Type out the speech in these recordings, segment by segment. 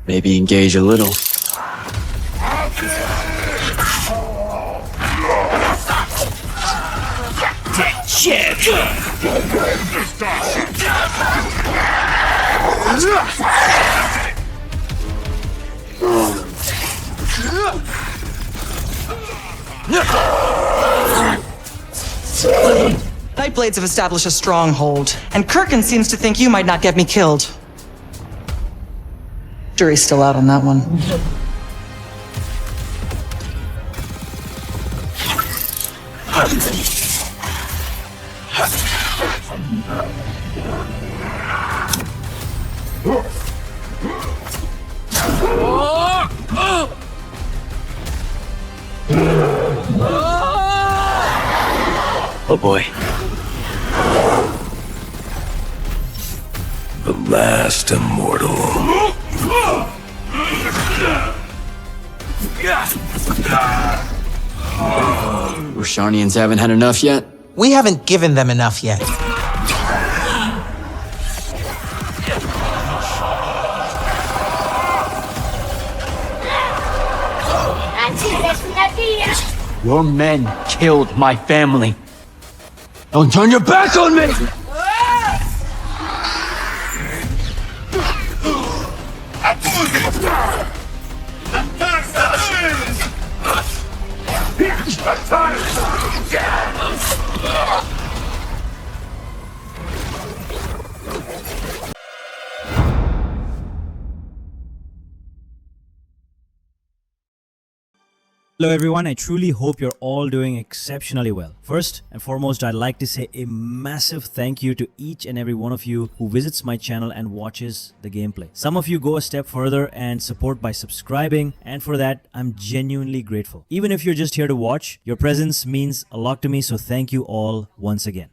Maybe engage a little. Shit! Nightblades have established a stronghold, and Kirkin seems to think you might not get me killed. Jury's still out on that one. Oh boy. The last immortal. Roshanians haven't had enough yet? We haven't given them enough yet. Your men killed my family. Don't turn your back on me! Hello everyone, I truly hope you're all doing exceptionally well. First and foremost, I'd like to say a massive thank you to each and every one of you who visits my channel and watches the gameplay. Some of you go a step further and support by subscribing, and for that, I'm genuinely grateful. Even if you're just here to watch, your presence means a lot to me, so thank you all once again.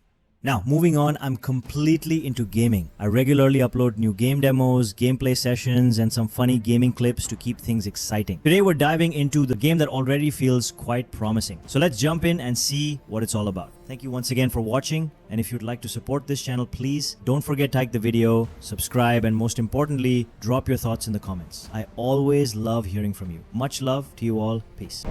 Now, moving on, I'm completely into gaming. I regularly upload new game demos, gameplay sessions, and some funny gaming clips to keep things exciting. Today, we're diving into the game that already feels quite promising. So let's jump in and see what it's all about. Thank you once again for watching, and if you'd like to support this channel, please don't forget to like the video, subscribe, and most importantly, drop your thoughts in the comments. I always love hearing from you. Much love to you all. Peace.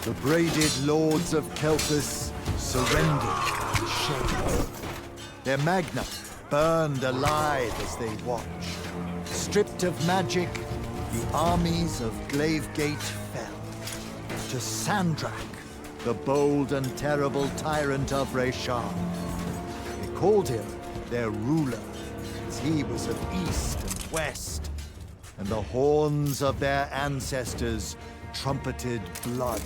The braided lords of Kalthus surrendered in shame. Their magna burned alive as they watched. Stripped of magic, the armies of Glavegate fell. To Sandrakk, the bold and terrible tyrant of Reshan. They called him their ruler, as he was of east and west, and the horns of their ancestors trumpeted blood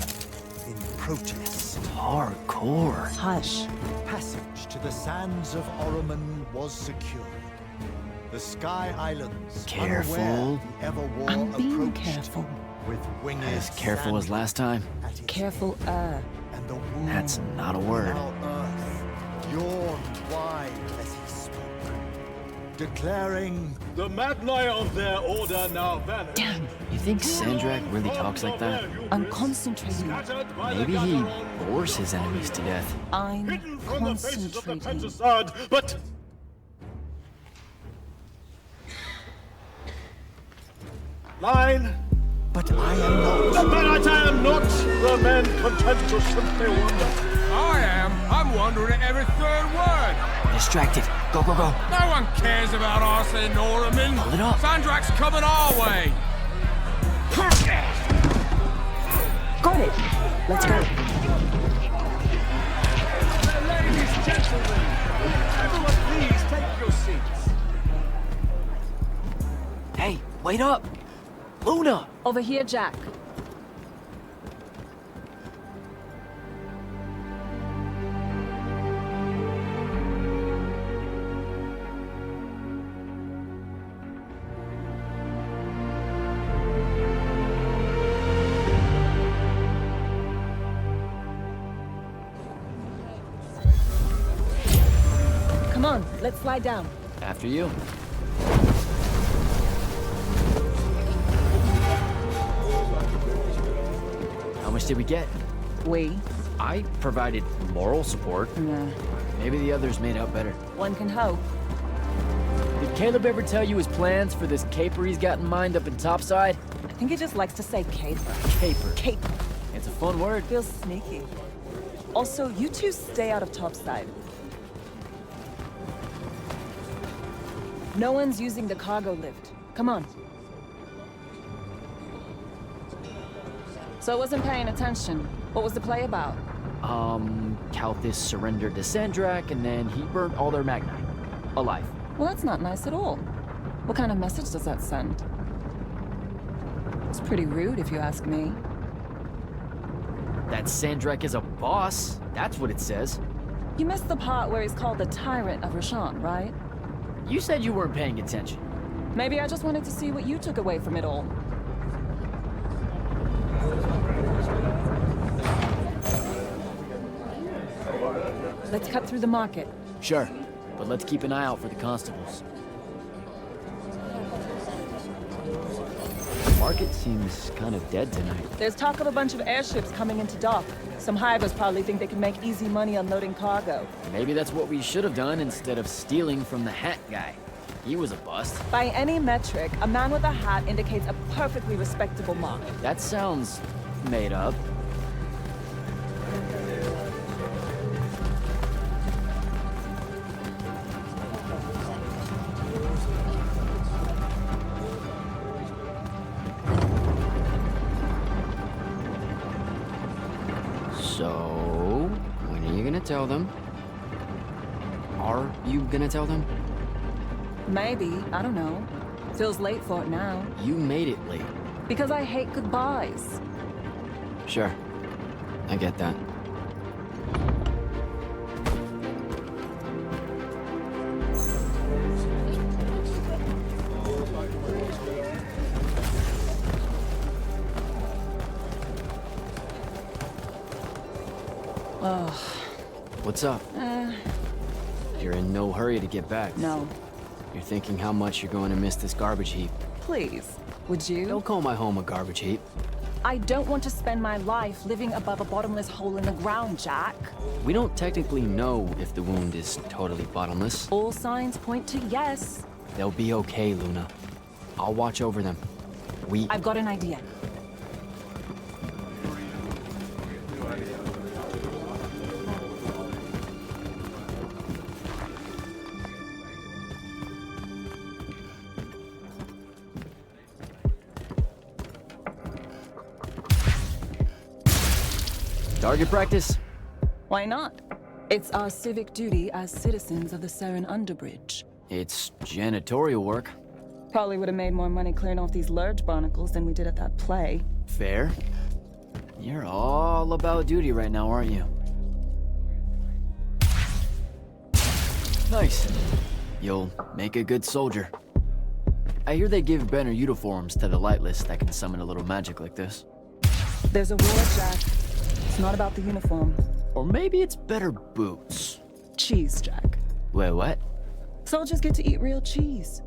in protest. Hardcore. Hush. Passage to the sands of Oromon was secured. The Sky Islands, Careful. unaware the ever-war I'm being approached, careful. with winged As careful as sand last time. at its Careful, feet, and the womb That's not a word. now earth yawned wide as he spoke, declaring, The Magni of their order now vanish. Damn, You think Sandrakk really talks like that? I'm concentrating. Maybe he bores his enemies to death. I'm Hidden from the faces of the concentrating. countryside, but line. but I am not. But I am not the men content to simply wonder. I am. I'm wondering at every third word. Distracted. Go, go, go. No one cares about us in Oromon. Hold it up. Sandrakk's coming our way. Got it. Let's go. Ladies, gentlemen, everyone please take your seats. Hey, wait up. Luna. Over here, Jack. on, let's slide down. After you. How much did we get? We? I provided moral support. Nah. Maybe the others made out better. One can hope. Did Caleb ever tell you his plans for this caper he's got in mind up in Topside? I think he just likes to say caper. Caper. Caper. It's a fun word. Feels sneaky. Also, you two stay out of Topside. No one's using the cargo lift. Come on. So I wasn't paying attention. What was the play about? Kalthus surrendered to Sandrakk, and then he burnt all their Magni. Alive. Well, that's not nice at all. What kind of message does that send? It's pretty rude, if you ask me. That Sandrakk is a boss. That's what it says. You missed the part where he's called the Tyrant of Rashan, right? You said you weren't paying attention. Maybe I just wanted to see what you took away from it all. Let's cut through the market. Sure, but let's keep an eye out for the constables. The market seems kind of dead tonight. There's talk of a bunch of airships coming into dock. Some hivers probably think they can make easy money unloading cargo. Maybe that's what we should have done instead of stealing from the hat guy. He was a bust. By any metric, a man with a hat indicates a perfectly respectable mark. That sounds made up. So, when are you gonna tell them? Are you gonna tell them? Maybe, I don't know. Feels late for it now. You made it late. Because I hate goodbyes. Sure. I get that. Ugh. What's up? You're in no hurry to get back. No. You're thinking how much you're going to miss this garbage heap. Please, would you? Don't call my home a garbage heap. I don't want to spend my life living above a bottomless hole in the ground, Jack. We don't technically know if the wound is totally bottomless. All signs point to yes. They'll be okay, Luna. I'll watch over them. I've got an idea. Target practice? Why not? It's our civic duty as citizens of the Seren Underbridge. It's janitorial work. Probably would have made more money clearing off these lurge barnacles than we did at that play. Fair. You're all about duty right now, aren't you? Nice. You'll make a good soldier. I hear they give better uniforms to the Lightless that can summon a little magic like this. There's a war, Jack. It's not about the uniform. Or maybe it's better boots. Cheese, Jack. Wait, what? Soldiers get to eat real cheese.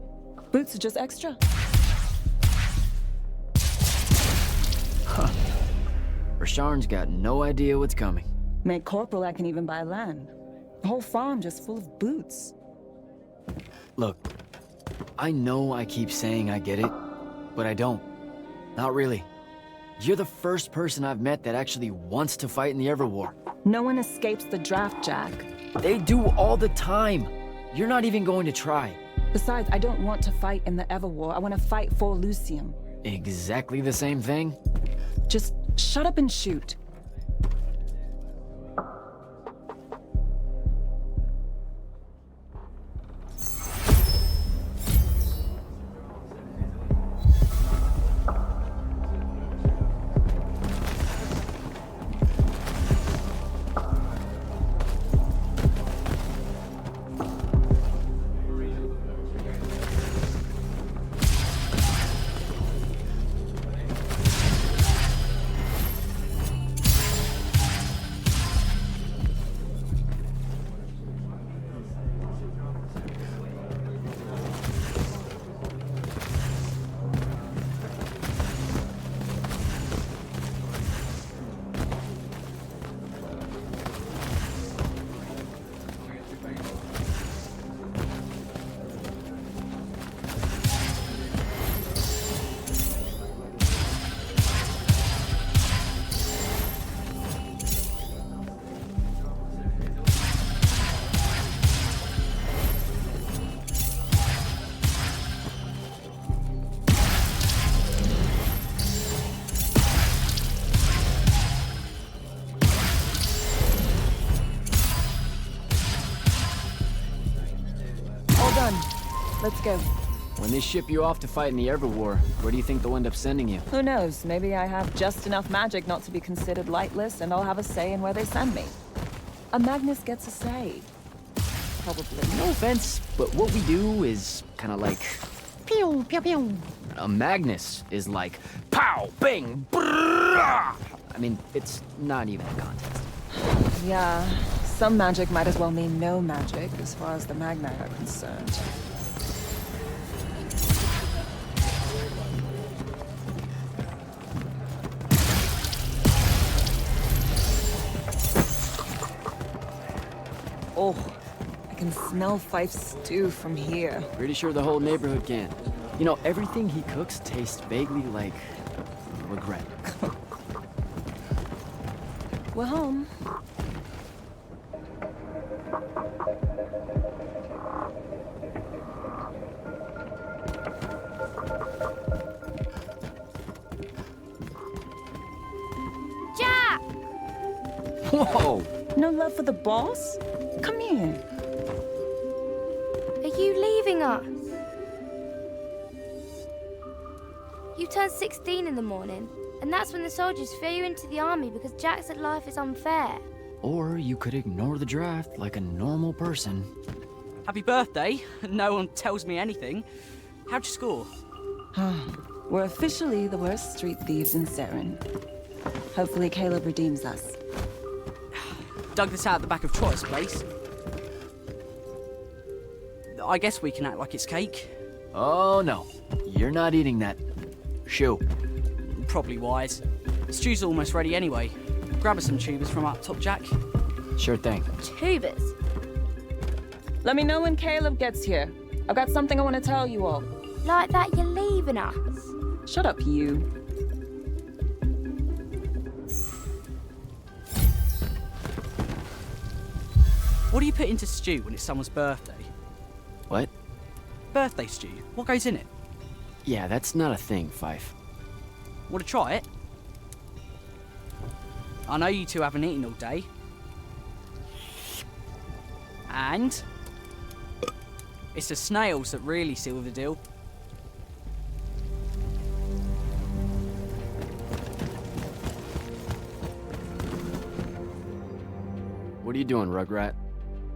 Boots are just extra. Huh. Rasharn's got no idea what's coming. Made corporal, I can even buy land. The whole farm just full of boots. Look, I know I keep saying I get it, but I don't. Not really. You're the first person I've met that actually wants to fight in the Everwar. No one escapes the draft, Jack. They do all the time. You're not even going to try. Besides, I don't want to fight in the Everwar. I want to fight for Yltheum. Exactly the same thing? Just shut up and shoot. let's go. When they ship you off to fight in the Everwar, where do you think they'll end up sending you? Who knows? Maybe I have just enough magic not to be considered lightless, and I'll have a say in where they send me. A Magnus gets a say. Probably. No offense, but what we do is kind of like... Pew, pew, pew. A Magnus is like... Pow! Bang! Brrrah! I mean, it's not even a contest. Yeah, some magic might as well mean no magic as far as the Magni are concerned. Oh, I can smell Fife's stew from here. Pretty sure the whole neighborhood can. You know, everything he cooks tastes vaguely like... regret. We're home. Jack! Whoa! No love for the boss? Come here. Are you leaving us? You turned 16 in the morning, and that's when the soldiers throw you into the army because Jack said life is unfair. Or you could ignore the draft like a normal person. Happy birthday. No one tells me anything. How'd you score? We're officially the worst street thieves in Saren. Hopefully Caleb redeems us. Dug this out the back of Trotter's place. I guess we can act like it's cake. Oh no, you're not eating that. Shoo. Probably wise. Stew's almost ready anyway. Grab us some tubers from up top, Jack. Sure thing. Tubers? Let me know when Caleb gets here. I've got something I want to tell you all. Like that you're leaving us? Shut up, you. What do you put into stew when it's someone's birthday? What? Birthday stew. What goes in it? Yeah, that's not a thing, Fife. Want to try it? I know you two haven't eaten all day. And... it's the snails that really seal the deal. What are you doing, Rugrat?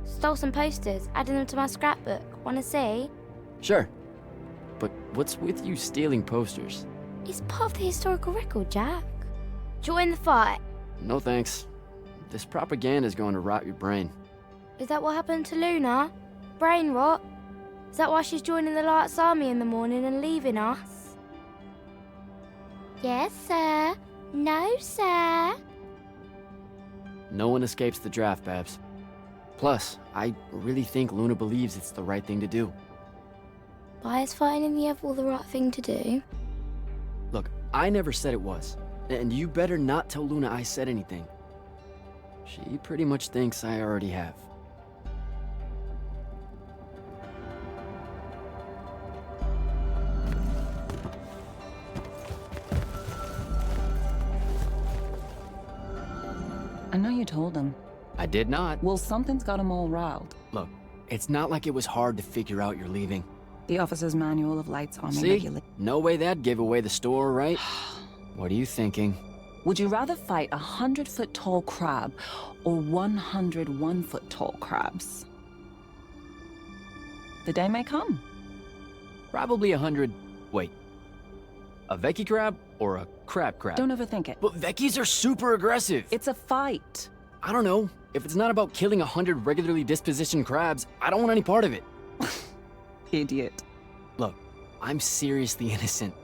Stole some posters, added them to my scrapbook. Wanna see? Sure. But what's with you stealing posters? It's part of the historical record, Jack. Join the fight. No thanks. This propaganda's going to rot your brain. Is that what happened to Luna? Brain rot? Is that why she's joining the Lights Army in the morning and leaving us? Yes, sir. No, sir. No one escapes the draft, Babs. Plus, I really think Luna believes it's the right thing to do. Why is fighting in the Everwar the right thing to do? Look, I never said it was. And you better not tell Luna I said anything. She pretty much thinks I already have. I know you told him. I did not. Well, something's got him all riled. Look, it's not like it was hard to figure out you're leaving. The officer's manual of Lights Army See? regulations. No way that gave away the store, right? What are you thinking? Would you rather fight 100-foot tall crab or 101-foot tall crabs? The day may come. Probably 100... Wait. A Vecchi crab or a crab? Don't overthink it. But Vecchis are super aggressive. It's a fight. I don't know. If it's not about killing 100 regularly dispositioned crabs, I don't want any part of it. Idiot. Look, I'm seriously innocent.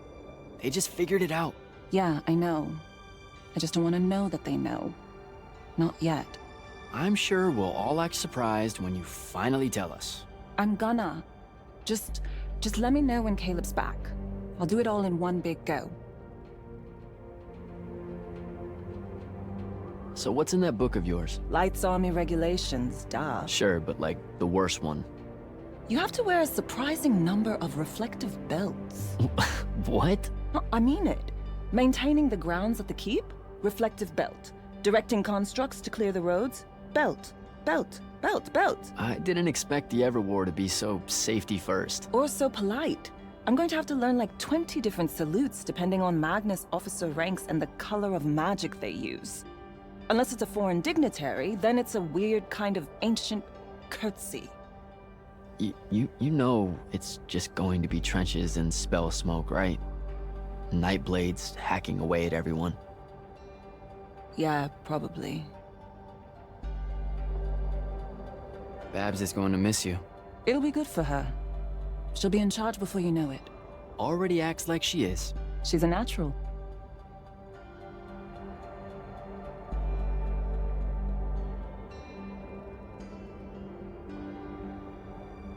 They just figured it out. Yeah, I know. I just don't want to know that they know. Not yet. I'm sure we'll all act surprised when you finally tell us. I'm gonna. Just let me know when Caleb's back. I'll do it all in one big go. So what's in that book of yours? Lights Army regulations, duh. Sure, but like the worst one. You have to wear a surprising number of reflective belts. What? No, I mean it. Maintaining the grounds of the keep? Reflective belt. Directing constructs to clear the roads? Belt. Belt. I didn't expect the Everwar to be so safety first. Or so polite. I'm going to have to learn like 20 different salutes depending on Magnus officer ranks and the color of magic they use. Unless it's a foreign dignitary, then it's a weird kind of ancient curtsy. You know it's just going to be trenches and spell smoke, right? Nightblades hacking away at everyone. Yeah, probably. Babs is going to miss you. It'll be good for her. She'll be in charge before you know it. Already acts like she is. She's a natural.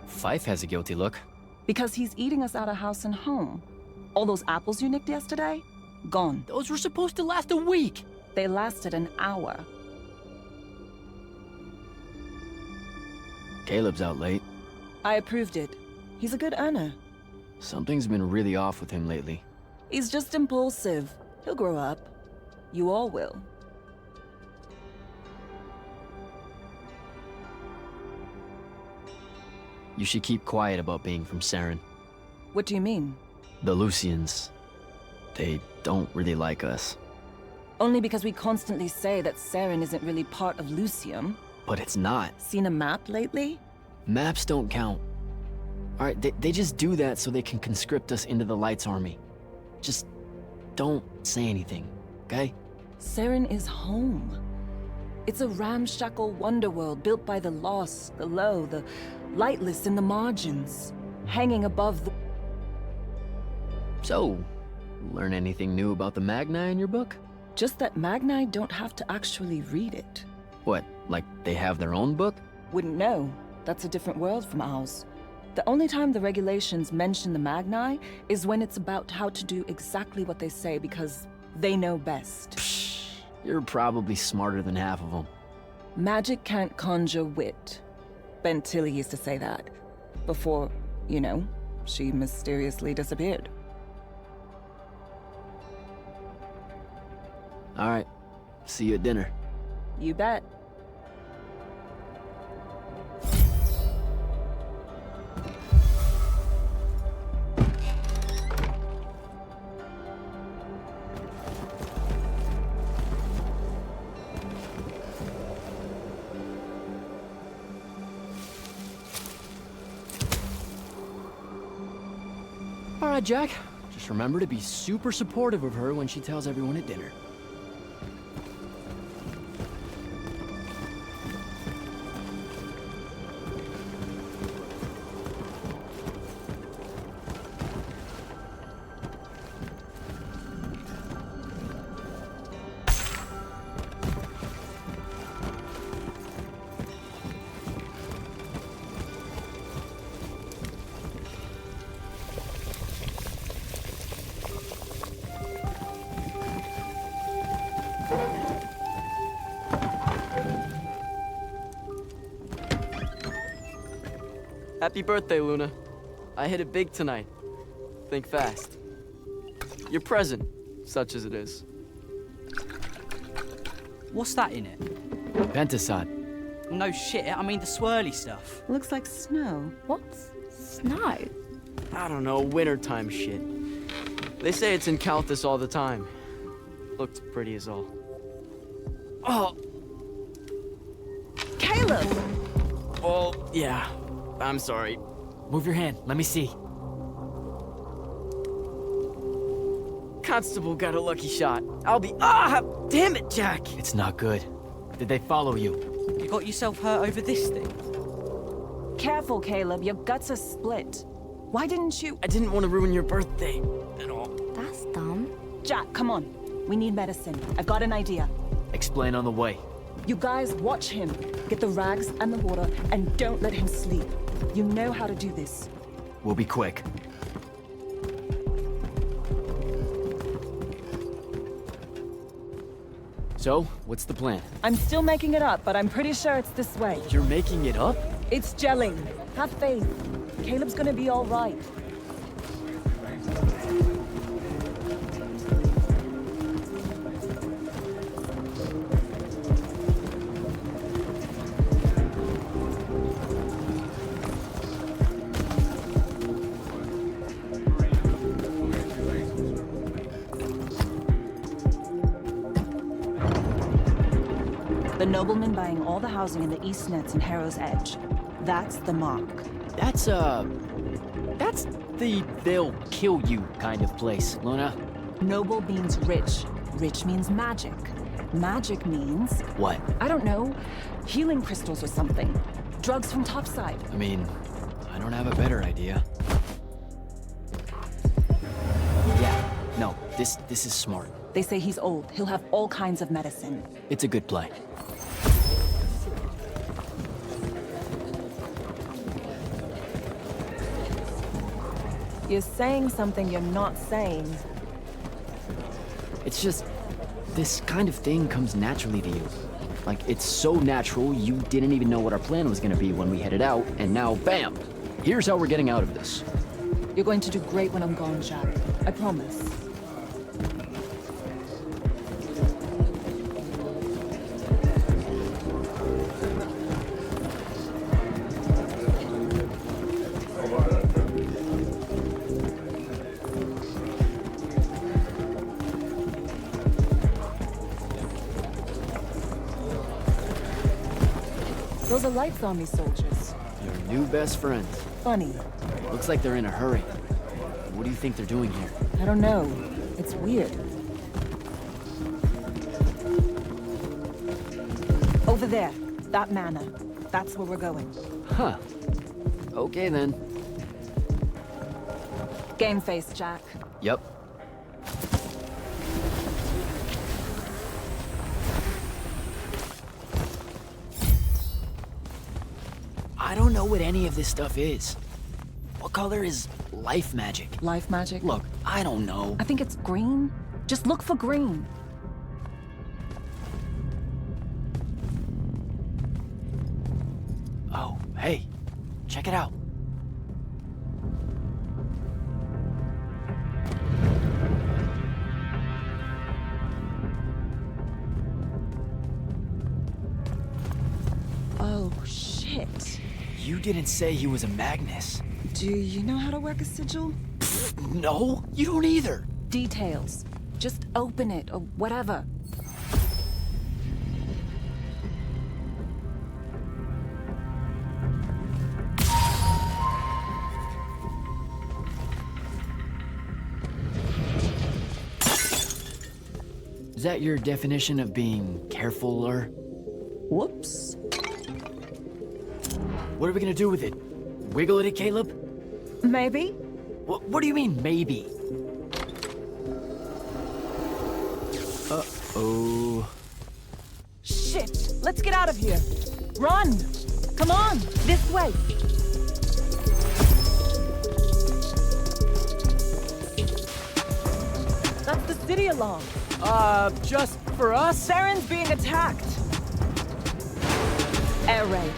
Fife has a guilty look. Because he's eating us out of house and home. All those apples you nicked yesterday? Gone. Those were supposed to last a week. They lasted an hour. Caleb's out late. I approved it. He's a good earner. Something's been really off with him lately. He's just impulsive. He'll grow up. You all will. You should keep quiet about being from Saren. What do you mean? The Lucians. They don't really like us. Only because we constantly say that Saren isn't really part of Yltheum. But it's not. Seen a map lately? Maps don't count. Alright, they just do that so they can conscript us into the Light's army. Just don't say anything, okay? Saren is home. It's a ramshackle wonderworld built by the lost, the low, the lightless in the margins, hanging above the... So, learn anything new about the Magni in your book? Just that Magni don't have to actually read it. What, like they have their own book? Wouldn't know. That's a different world from ours. The only time the regulations mention the Magni is when it's about how to do exactly what they say because they know best. Psh, you're probably smarter than half of them. Magic can't conjure wit. Ben Tilly used to say that. Before, you know, she mysteriously disappeared. Alright, see you at dinner. You bet. Alright, Jack. Just remember to be super supportive of her when she tells everyone at dinner. Happy birthday, Luna. I hit it big tonight. Think fast. Your present, such as it is. What's that in it? Pentasod. No shit, I mean the swirly stuff. Looks like snow. What's snow? I don't know, wintertime shit. They say it's in Kalthus all the time. Looked pretty as all. Oh! Caleb! Oh, yeah. I'm sorry. Move your hand, let me see. Constable got a lucky shot. I'll be— Ah! Damn it, Jack! It's not good. Did they follow you? You got yourself hurt over this thing? Careful, Caleb. Your guts are split. Why didn't you— I didn't want to ruin your birthday at all. That's dumb. Jack, come on. We need medicine. I've got an idea. Explain on the way. You guys watch him. Get the rags and the water, and don't let him sleep. You know how to do this. We'll be quick. So, what's the plan? I'm still making it up, but I'm pretty sure it's this way. You're making it up? It's gelling. Have faith. Caleb's gonna be all right. Noblemen buying all the housing in the East Nets and Harrow's Edge. That's the mark. That's the they'll kill you kind of place, Luna. Noble means rich. Rich means magic. Magic means... What? I don't know. Healing crystals or something. Drugs from topside. I mean, I don't have a better idea. Yeah, no, this is smart. They say he's old. He'll have all kinds of medicine. It's a good play. You're saying something you're not saying. It's just, this kind of thing comes naturally to you. Like, it's so natural, you didn't even know what our plan was gonna be when we headed out, and now, bam! Here's how we're getting out of this. You're going to do great when I'm gone, Jack. I promise. Those are Lights Army soldiers. Your new best friends. Funny. Looks like they're in a hurry. What do you think they're doing here? I don't know. It's weird. Over there. That manor. That's where we're going. Huh. Okay then. Game face, Jack. Yep. I don't know what any of this stuff is. What color is life magic? Life magic? Look, I don't know. I think it's green. Just look for green. Oh, hey. Check it out. Oh, shit. You didn't say he was a Magnus. Do you know how to work a sigil? No, you don't either. Details. Just open it, or whatever. Is that your definition of being carefuler? Whoops. What are we gonna do with it? Wiggle it, Caleb? Maybe. What do you mean, maybe? Uh-oh. Shit! Let's get out of here! Run! Come on! This way! That's the city alarm. Just for us? Saren's being attacked! Air raid.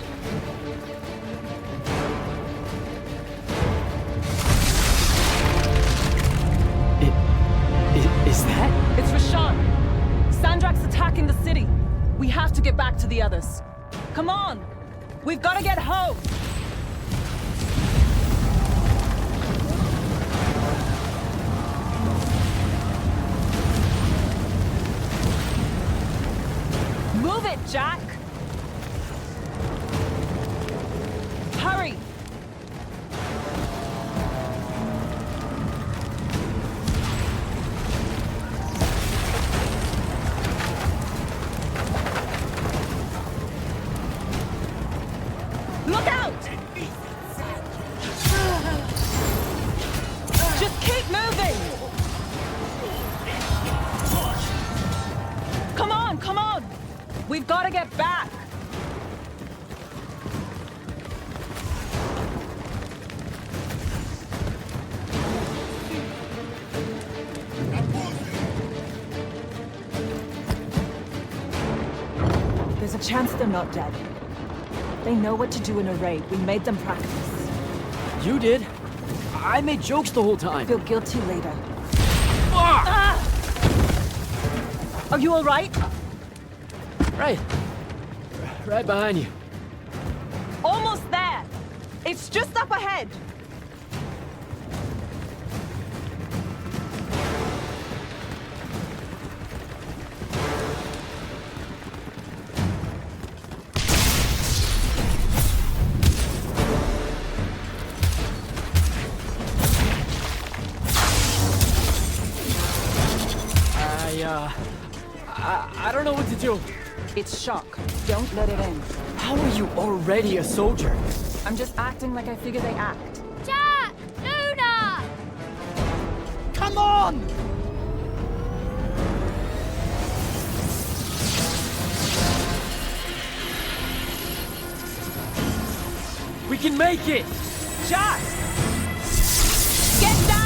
Is that? It's Rashan. Sandrakk's attacking the city. We have to get back to the others. Come on! We've got to get home! Move it, Jack! Hurry! Look out! Just keep moving! Come on, come on! We've got to get back! There's a chance they're not dead. They know what to do in a raid. We made them practice. You did? I made jokes the whole time. Feel guilty later. Ah! Are you all right? Right behind you. Almost there. It's just up ahead. do? It's shock. Don't let it in. How are you already a soldier? I'm just acting like I figure they act. Jack! Luna! Come on! We can make it! Jack! Get down!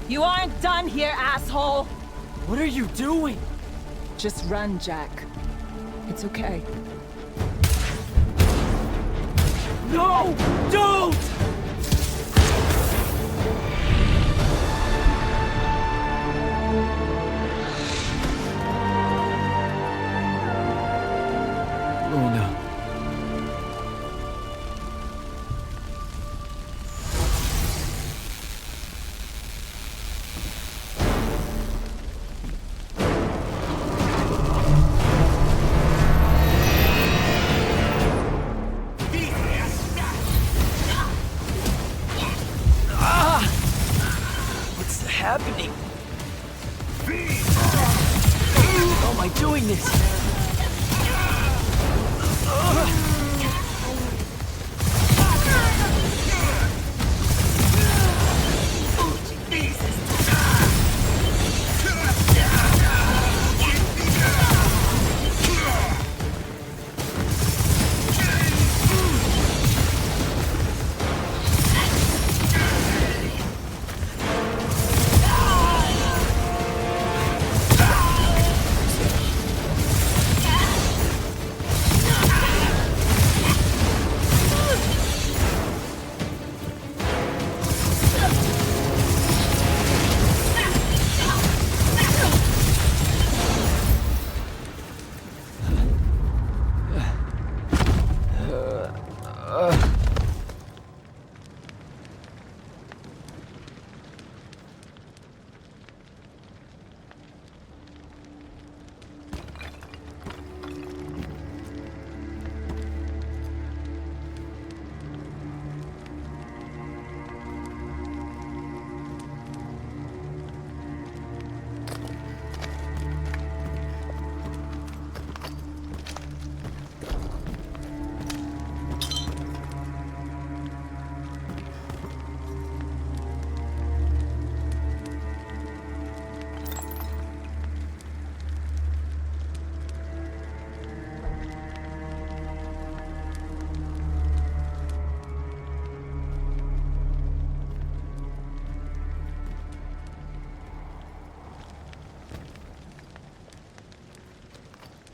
You aren't done here, asshole! What are you doing? Just run, Jack. It's okay. No! Don't! Luna. Happening? How am I doing this?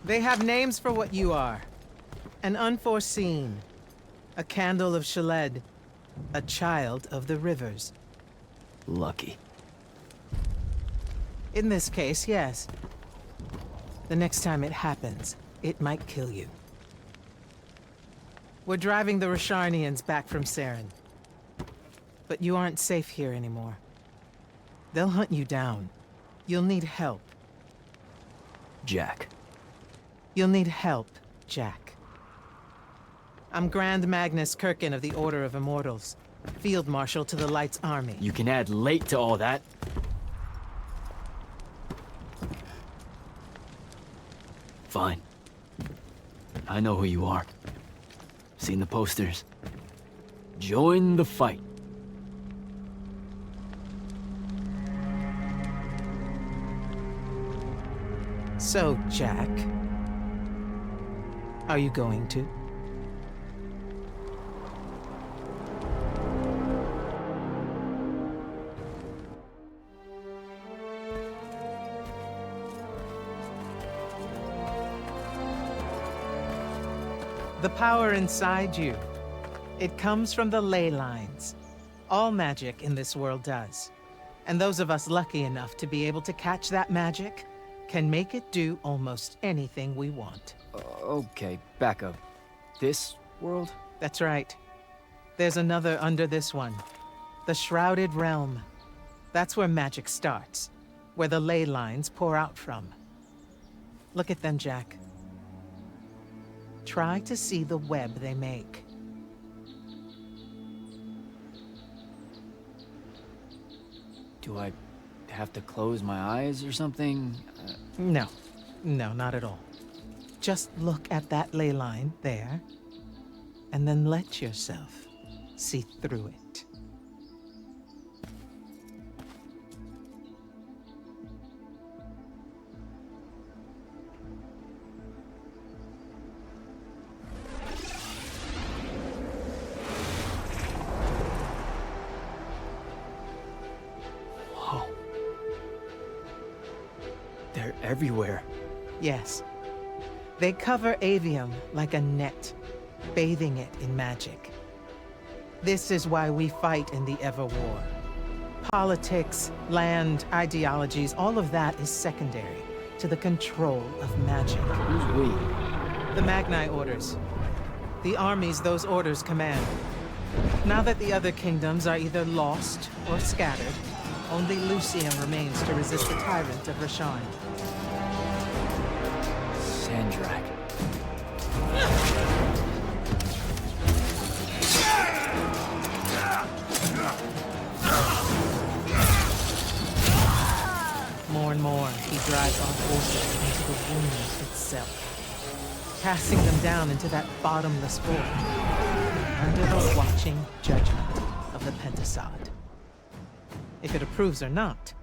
They have names for what you are. An unforeseen. A candle of Shaled. A child of the rivers. Lucky. In this case, yes. The next time it happens, it might kill you. We're driving the Rasharnians back from Saren. But you aren't safe here anymore. They'll hunt you down. You'll need help. Jack. You'll need help, Jack. I'm Grand Magnus Kirkin of the Order of Immortals. Field Marshal to the Light's Army. You can add late to all that. Fine. I know who you are. Seen the posters. Join the fight. So, Jack, are you going to? The power inside you, it comes from the ley lines. All magic in this world does. And those of us lucky enough to be able to catch that magic can make it do almost anything we want. Okay, back up. This world? That's right. There's another under this one. The Shrouded Realm. That's where magic starts, where the ley lines pour out from. Look at them, Jack. Try to see the web they make. Do I have to close my eyes or something? No, not at all. Just look at that ley line there, and then let yourself see through it. They're everywhere. Yes. They cover Aveum like a net, bathing it in magic. This is why we fight in the Everwar. Politics, land, ideologies, all of that is secondary to the control of magic. Who's we? The Magni orders. The armies those orders command. Now that the other kingdoms are either lost or scattered, only Yltheum remains to resist the tyrant of Rasharn. Sandrakk. More and more, he drives our forces into the womb itself, casting them down into that bottomless void, under the watching judgment of the Pentasod. If it approves or not,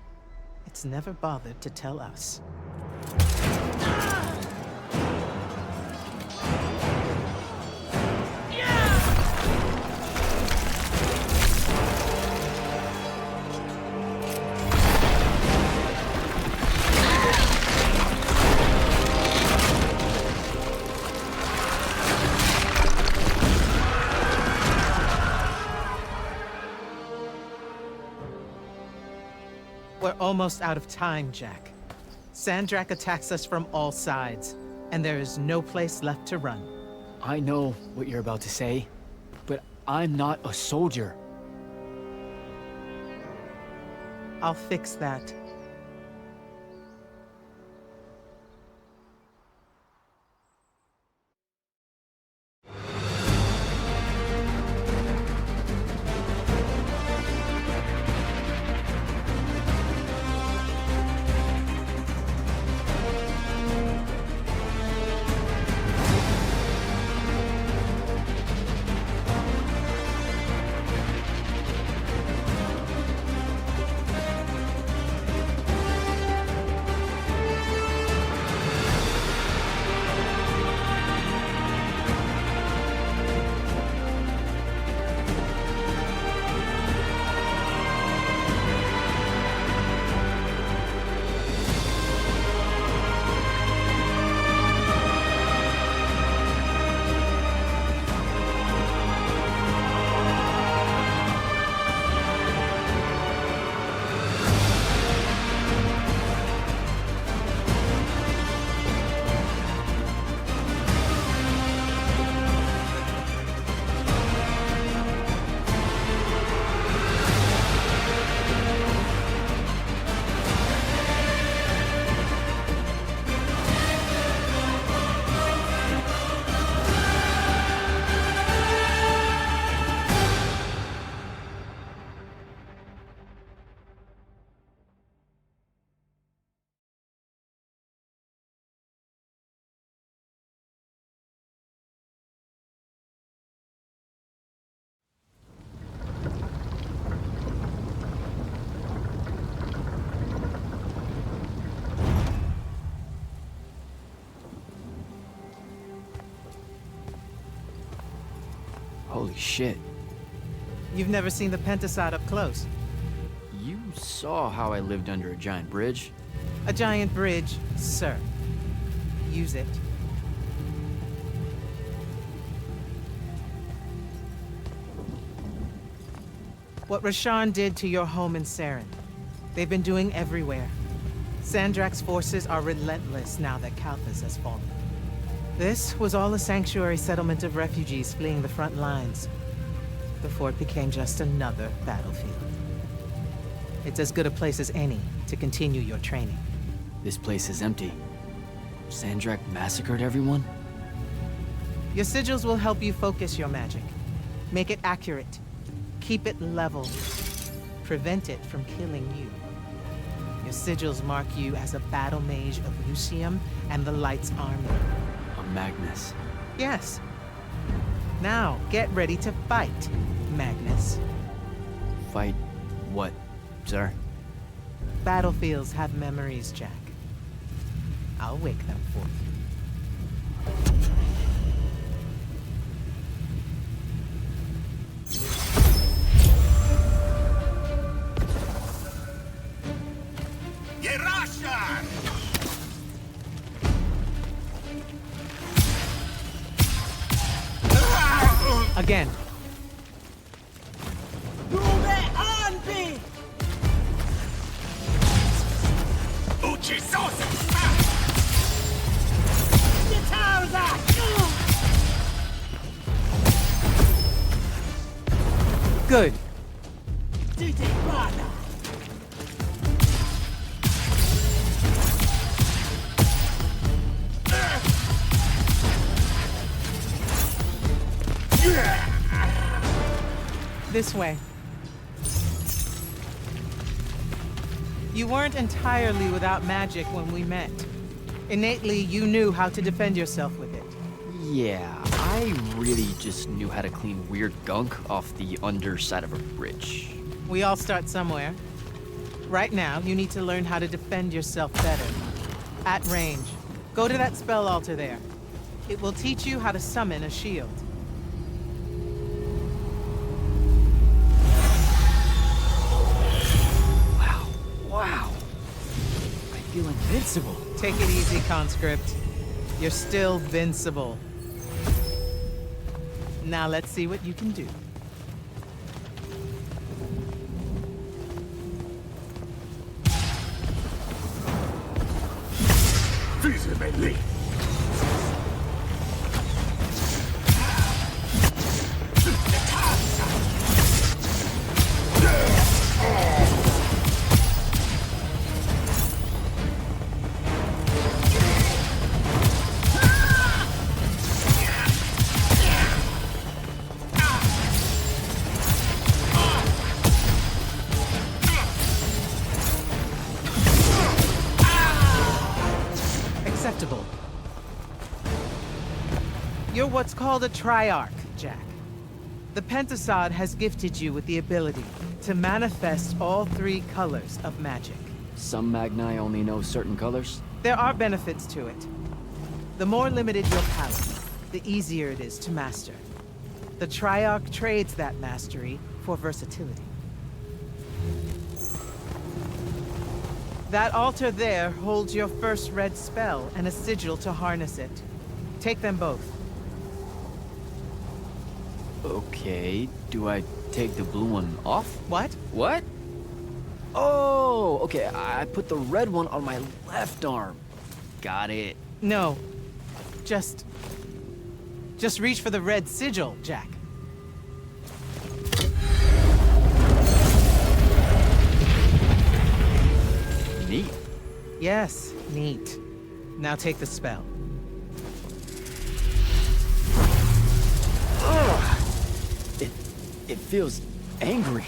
it's never bothered to tell us. We're almost out of time, Jack. Sandrakk attacks us from all sides, and there is no place left to run. I know what you're about to say, but I'm not a soldier. I'll fix that. Holy shit. You've never seen the Pentasod up close. You saw how I lived under a giant bridge. A giant bridge, sir. Use it. What Rasharn did to your home in Saren, they've been doing everywhere. Sandrakk's forces are relentless now that Kalthus has fallen. This was all a sanctuary settlement of refugees fleeing the front lines, before it became just another battlefield. It's as good a place as any to continue your training. This place is empty. Sandrakk massacred everyone? Your sigils will help you focus your magic. Make it accurate. Keep it level. Prevent it from killing you. Your sigils mark you as a battle mage of Yltheum and the Light's army. A Magnus. Yes. Now, get ready to fight, Magnus. Fight what, sir? Battlefields have memories, Jack. I'll wake them for you. Again. Good. This way. You weren't entirely without magic when we met. Innately, you knew how to defend yourself with it. Yeah, I really just knew how to clean weird gunk off the underside of a bridge. We all start somewhere. Right now, you need to learn how to defend yourself better. At range. Go to that spell altar there. It will teach you how to summon a shield. Wow. I feel invincible. Take it easy, conscript. You're still vincible. Now let's see what you can do. Visibly. Acceptable. You're what's called a Triarch, Jack. The Pentasod has gifted you with the ability to manifest all three colors of magic. Some Magni only know certain colors? There are benefits to it. The more limited your palette, the easier it is to master. The Triarch trades that mastery for versatility. That altar there holds your first red spell and a sigil to harness it. Take them both. Okay, do I take the blue one off? What? What? Oh, okay, I put the red one on my left arm. Got it. No. Just reach for the red sigil, Jack. Neat. Yes, neat. Now take the spell. Ugh. It feels angry.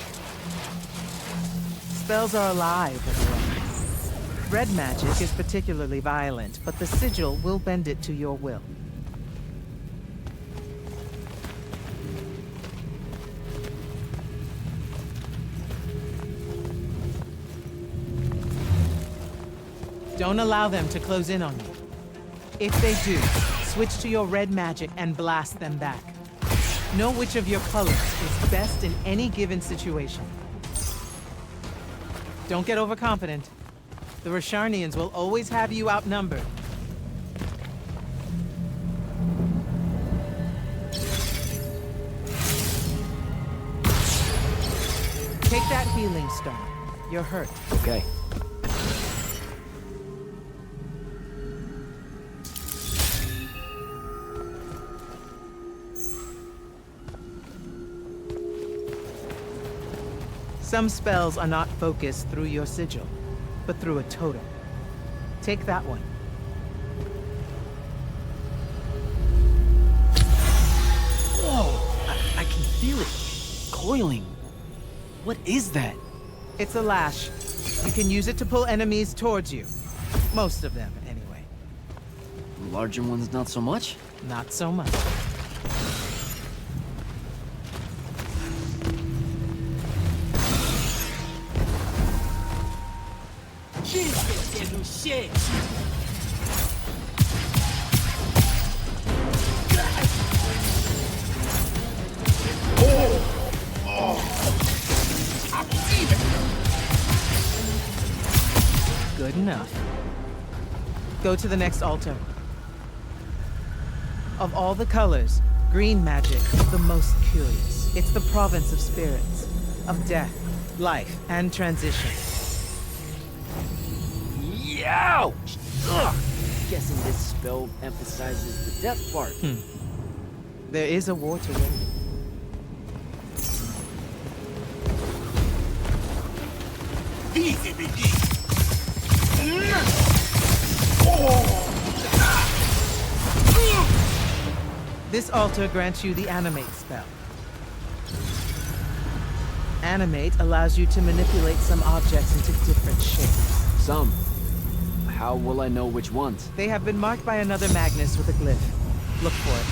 Spells are alive in a way. Red magic is particularly violent, but the sigil will bend it to your will. Don't allow them to close in on you. If they do, switch to your red magic and blast them back. Know which of your colors is best in any given situation. Don't get overconfident. The Rasharnians will always have you outnumbered. Take that healing stone. You're hurt. Okay. Some spells are not focused through your sigil, but through a totem. Take that one. Whoa! I can feel it. Coiling. What is that? It's a lash. You can use it to pull enemies towards you. Most of them, anyway. Larger ones, not so much? Not so much. Good enough. Go to the next altar. Of all the colors, green magic is the most curious. It's the province of spirits, of death, life, and transition. Ouch! Ugh. Guessing this spell emphasizes the death part. There is a war to win. Easy, baby. This altar grants you the Animate spell. Animate allows you to manipulate some objects into different shapes. Some. How will I know which ones? They have been marked by another Magnus with a glyph. Look for it.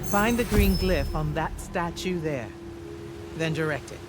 Find the green glyph on that statue there. Then direct it.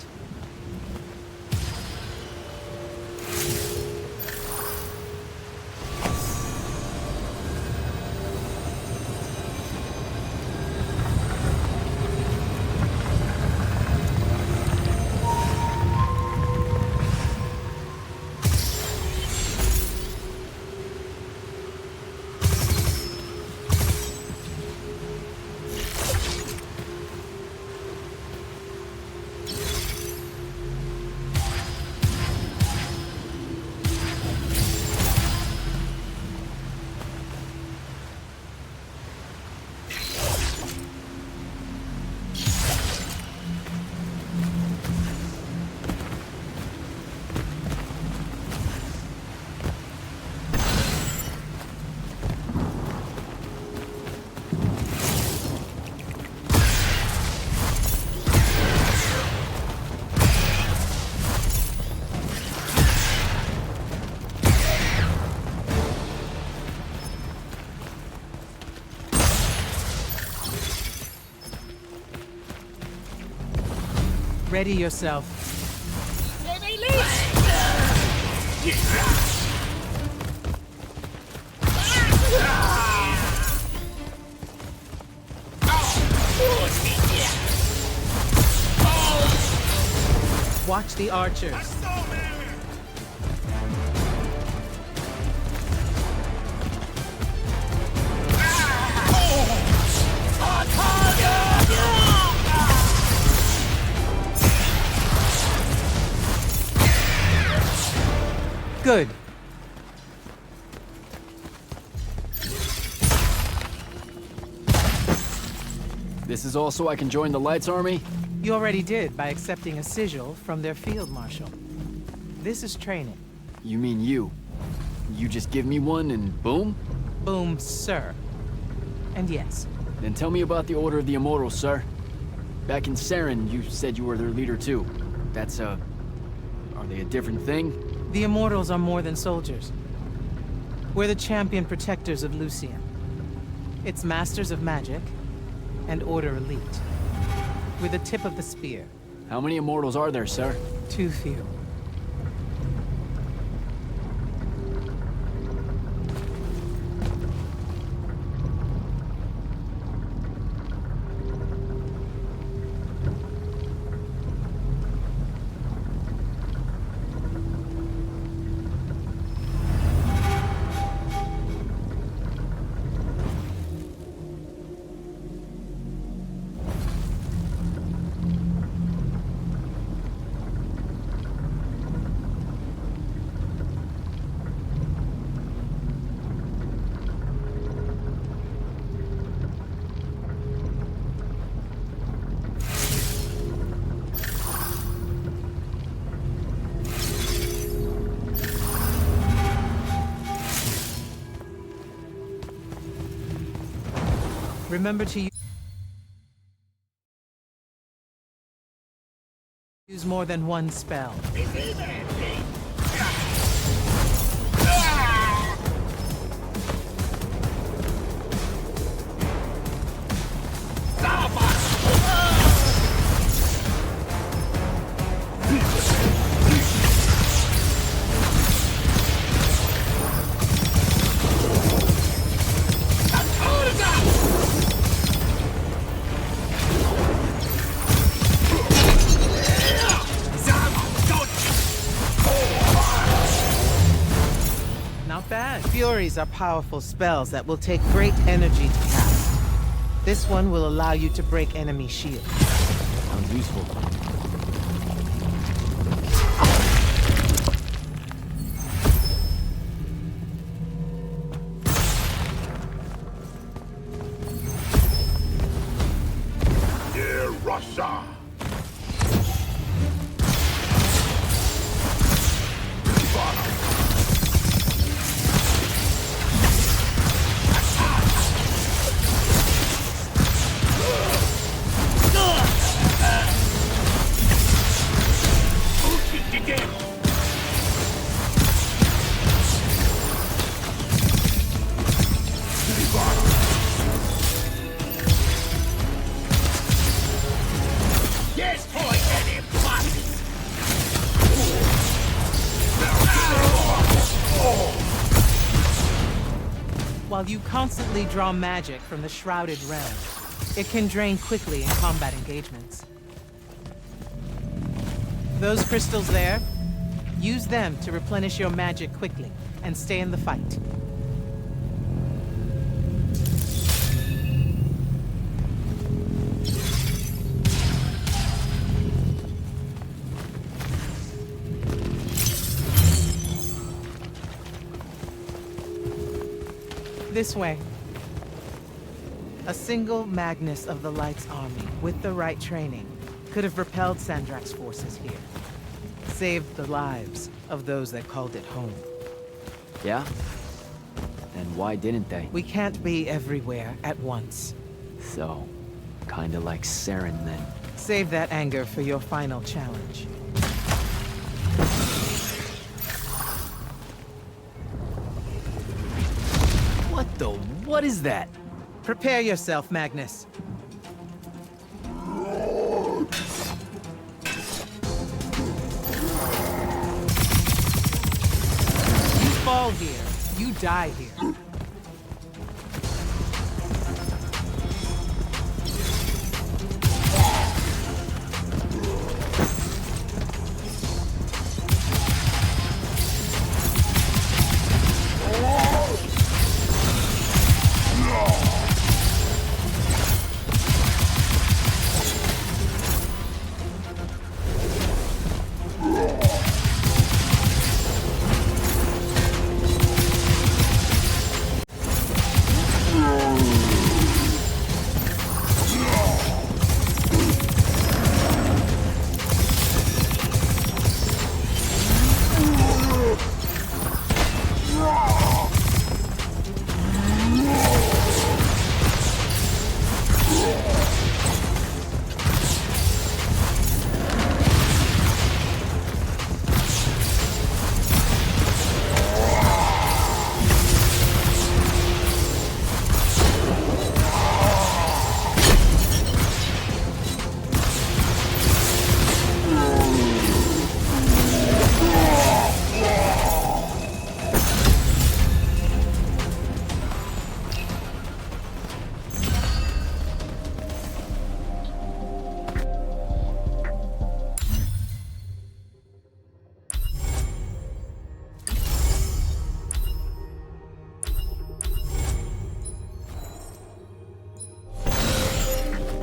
Ready yourself. Watch the archers. Good. This is all so I can join the Light's Army? You already did by accepting a sigil from their field marshal. This is training. You mean you? You just give me one and boom? Boom, sir. And yes. Then tell me about the Order of the Immortals, sir. Back in Saren, you said you were their leader too. That's, are they a different thing? The Immortals are more than soldiers. We're the champion protectors of Yltheum. It's masters of magic and Order elite. We're the tip of the spear. How many Immortals are there, sir? Too few. Remember to use more than one spell. Furies are powerful spells that will take great energy to cast. This one will allow you to break enemy shields. Sounds useful. Dear Russia! While you constantly draw magic from the Shrouded Realm, it can drain quickly in combat engagements. Those crystals there, use them to replenish your magic quickly and stay in the fight. This way. A single Magnus of the Light's army, with the right training, could have repelled Sandrakk's forces here. Saved the lives of those that called it home. Yeah? Then why didn't they? We can't be everywhere at once. So, kinda like Saren then. Save that anger for your final challenge. What is that? Prepare yourself, Magnus. You fall here, you die here.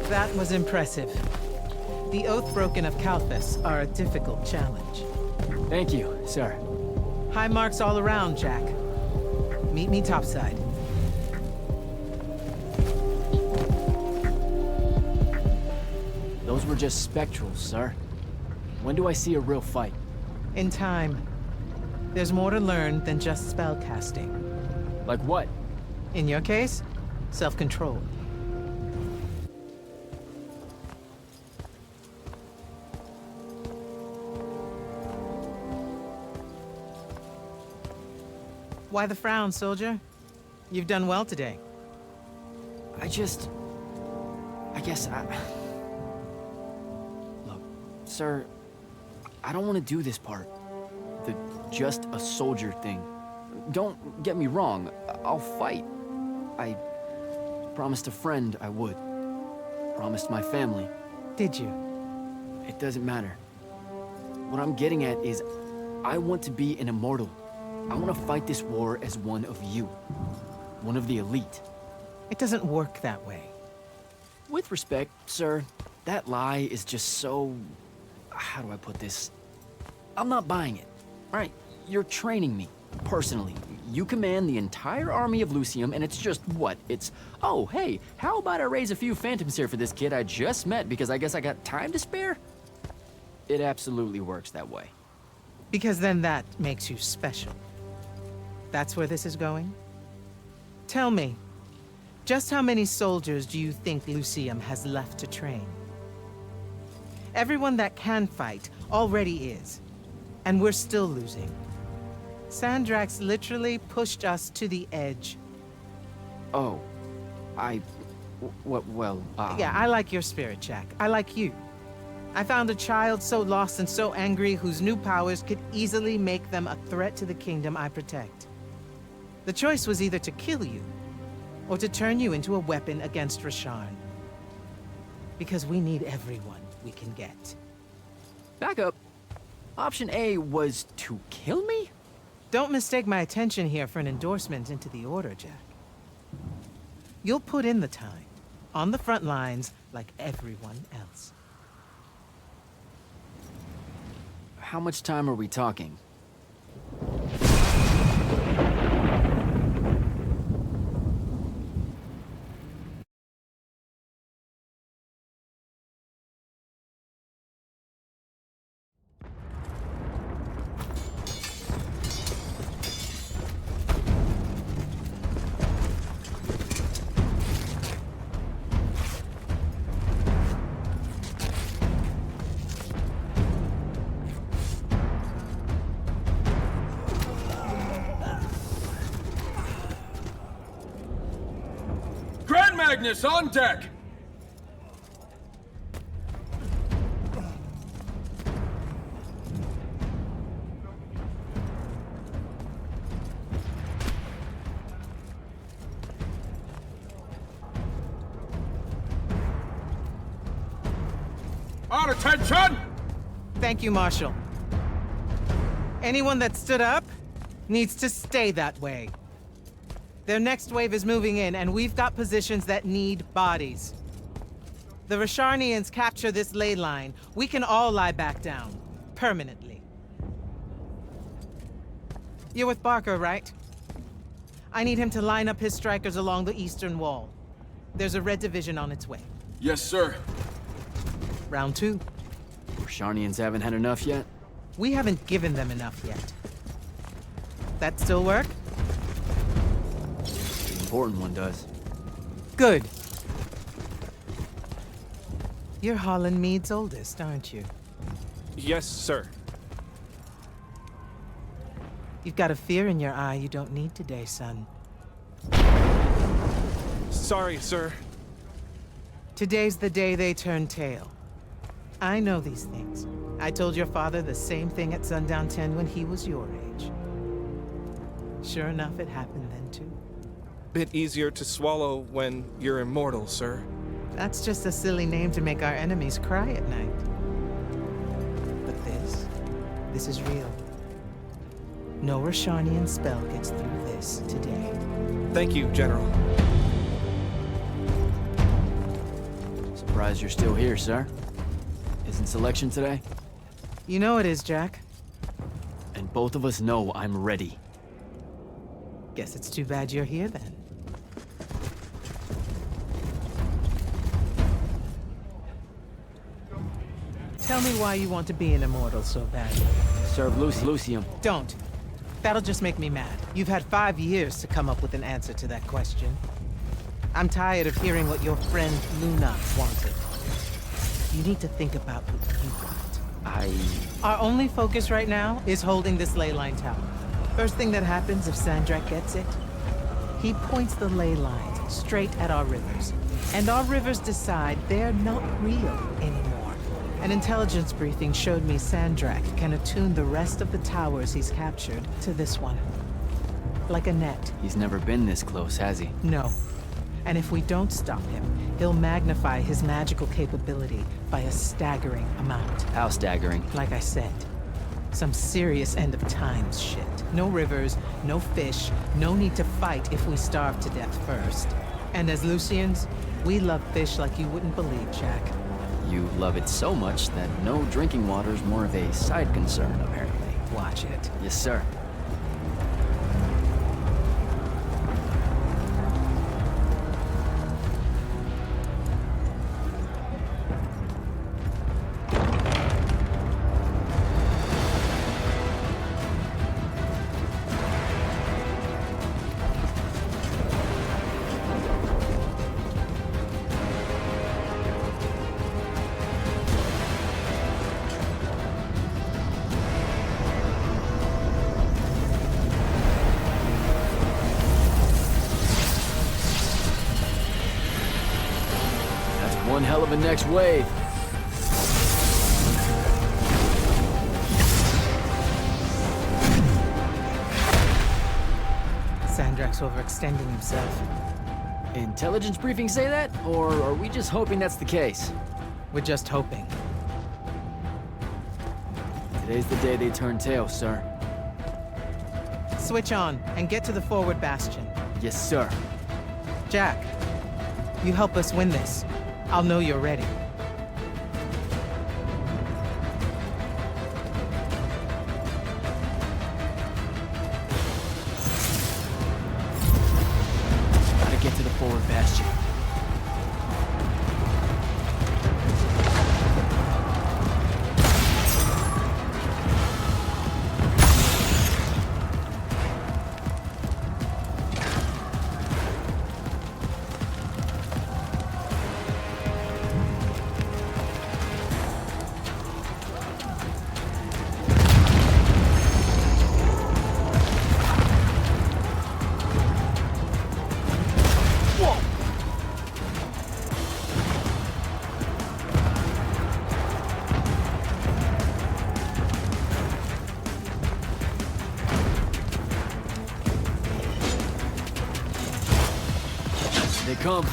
That was impressive. The Oathbroken of Kalthus are a difficult challenge. Thank you, sir. High marks all around, Jack. Meet me topside. Those were just spectrals, sir. When do I see a real fight? In time. There's more to learn than just spell casting. Like what? In your case, self-control. Why the frown, soldier? You've done well today. Look, sir, I don't want to do this part. The just a soldier thing. Don't get me wrong, I'll fight. I promised a friend I would. Promised my family. Did you? It doesn't matter. What I'm getting at is, I want to be an immortal. I want to fight this war as one of you. One of the elite. It doesn't work that way. With respect, sir, that lie is just so... How do I put this? I'm not buying it. Right, you're training me, personally. You command the entire army of Yltheum, and it's just what? It's, oh, hey, how about I raise a few phantoms here for this kid I just met because I guess I got time to spare? It absolutely works that way. Because then that makes you special. That's where this is going? Tell me, just how many soldiers do you think Yltheum has left to train? Everyone that can fight already is, and we're still losing. Sandrakk's literally pushed us to the edge. Oh, Yeah, I like your spirit, Jack. I like you. I found a child so lost and so angry whose new powers could easily make them a threat to the kingdom I protect. The choice was either to kill you, or to turn you into a weapon against Rasharn. Because we need everyone we can get. Back up. Option A was to kill me? Don't mistake my attention here for an endorsement into the Order, Jack. You'll put in the time, on the front lines, like everyone else. How much time are we talking? Magnus, on deck! On attention! Thank you, Marshal. Anyone that stood up needs to stay that way. Their next wave is moving in, and we've got positions that need bodies. The Rasharnians capture this ley line, we can all lie back down. Permanently. You're with Barker, right? I need him to line up his strikers along the eastern wall. There's a red division on its way. Yes, sir. Round 2. Rasharnians haven't had enough yet? We haven't given them enough yet. That still work? Important one does. Good. You're Holland Mead's oldest, aren't you? Yes, sir. You've got a fear in your eye you don't need today, son. Sorry, sir. Today's the day they turn tail. I know these things. I told your father the same thing at Sundown 10 when he was your age. Sure enough, it happened then too. Bit easier to swallow when you're immortal, sir. That's just a silly name to make our enemies cry at night. But this is real. No Rasharnian spell gets through this today. Thank you, General. Surprised you're still here, sir. Isn't selection today? You know it is, Jack. And both of us know I'm ready. Guess it's too bad you're here then. Tell me why you want to be an immortal so badly. Serve Yltheum. Don't. That'll just make me mad. You've had 5 years to come up with an answer to that question. I'm tired of hearing what your friend Luna wanted. You need to think about what you want. Our only focus right now is holding this ley line tower. First thing that happens if Sandrakk gets it, he points the ley lines straight at our rivers. And our rivers decide they're not real anymore. An intelligence briefing showed me Sandrakk can attune the rest of the towers he's captured to this one. Like a net. He's never been this close, has he? No. And if we don't stop him, he'll magnify his magical capability by a staggering amount. How staggering? Like I said, some serious end of times shit. No rivers, no fish, no need to fight if we starve to death first. And as Lucians, we love fish like you wouldn't believe, Jack. You love it so much that no drinking water is more of a side concern, apparently. Watch it. Yes, sir. One hell of a next wave. Sandrakk's overextending himself. Intelligence briefings say that? Or are we just hoping that's the case? We're just hoping. Today's the day they turn tail, sir. Switch on and get to the forward bastion. Yes, sir. Jack, you help us win this. I'll know you're ready. Gotta get to the forward bastion. They come.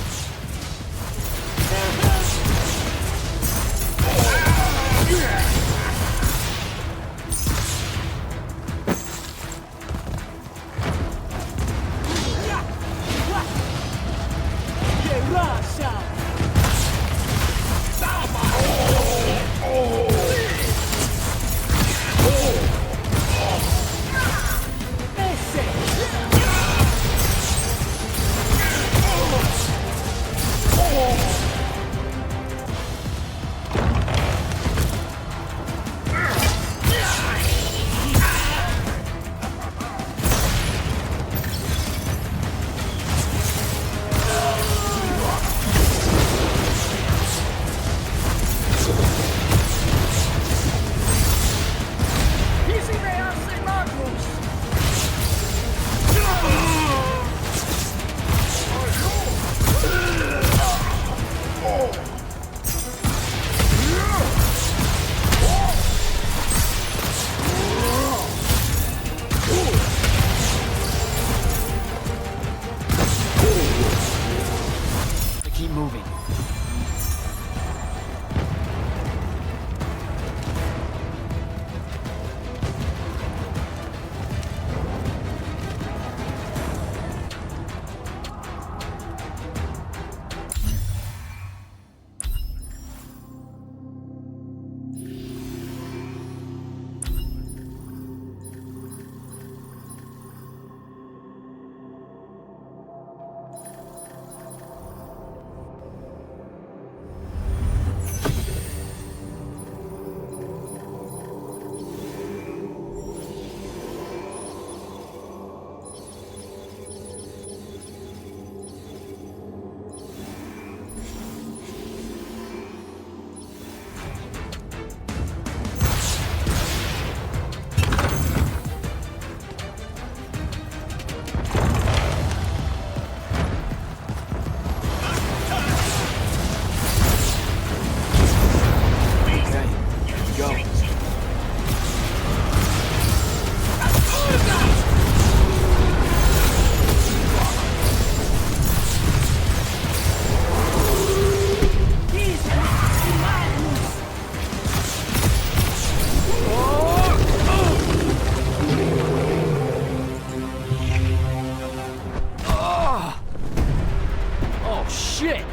shit!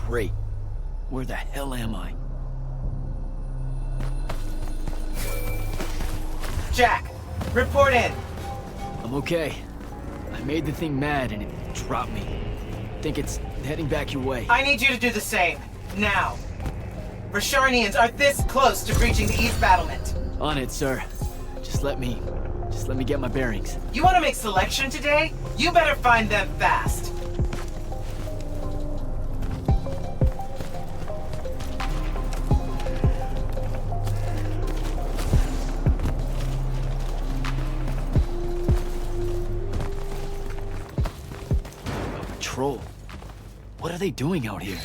Great. Where the hell am I? Jack, report in. I'm okay. I made the thing mad and it dropped me. Think it's heading back your way. I need you to do the same. Now. Rasharnians are this close to breaching the East battlement. On it, sir. Just let me get my bearings. You want to make selection today? You better find them fast. Patrol. What are they doing out here?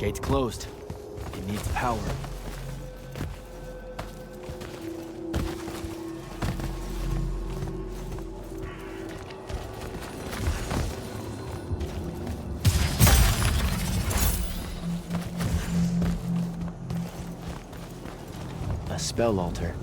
Gate's closed. It needs power. A spell altar.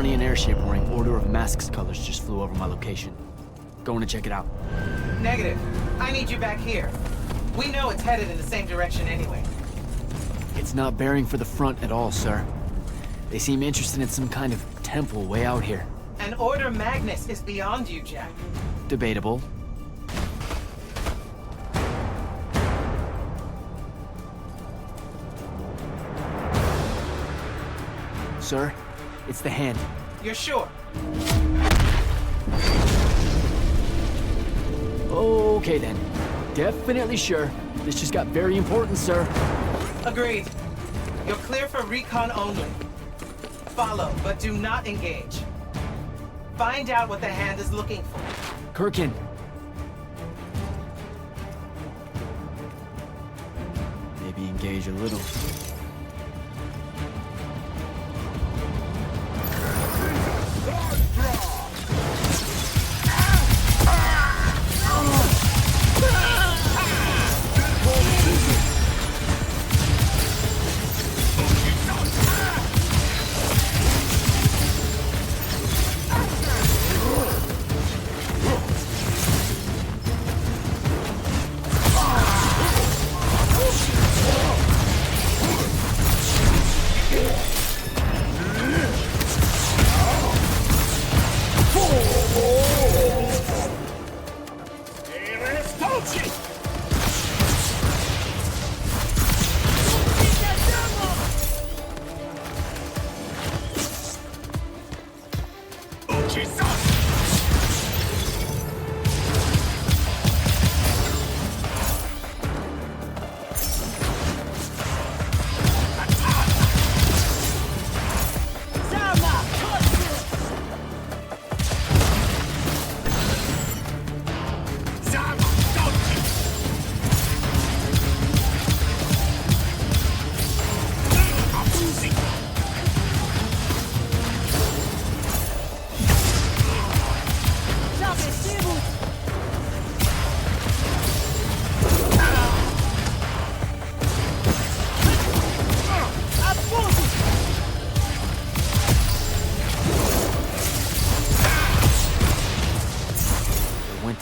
An airship wearing Order of Masks colors just flew over my location. Going to check it out. Negative. I need you back here. We know it's headed in the same direction anyway. It's not bearing for the front at all, sir. They seem interested in some kind of temple way out here. An Order Magnus is beyond you, Jack. Debatable. Sir, it's the hand. You're sure? Okay then. Definitely sure. This just got very important, sir. Agreed. You're clear for recon only. Follow, but do not engage. Find out what the hand is looking for. Kirkin. Maybe engage a little.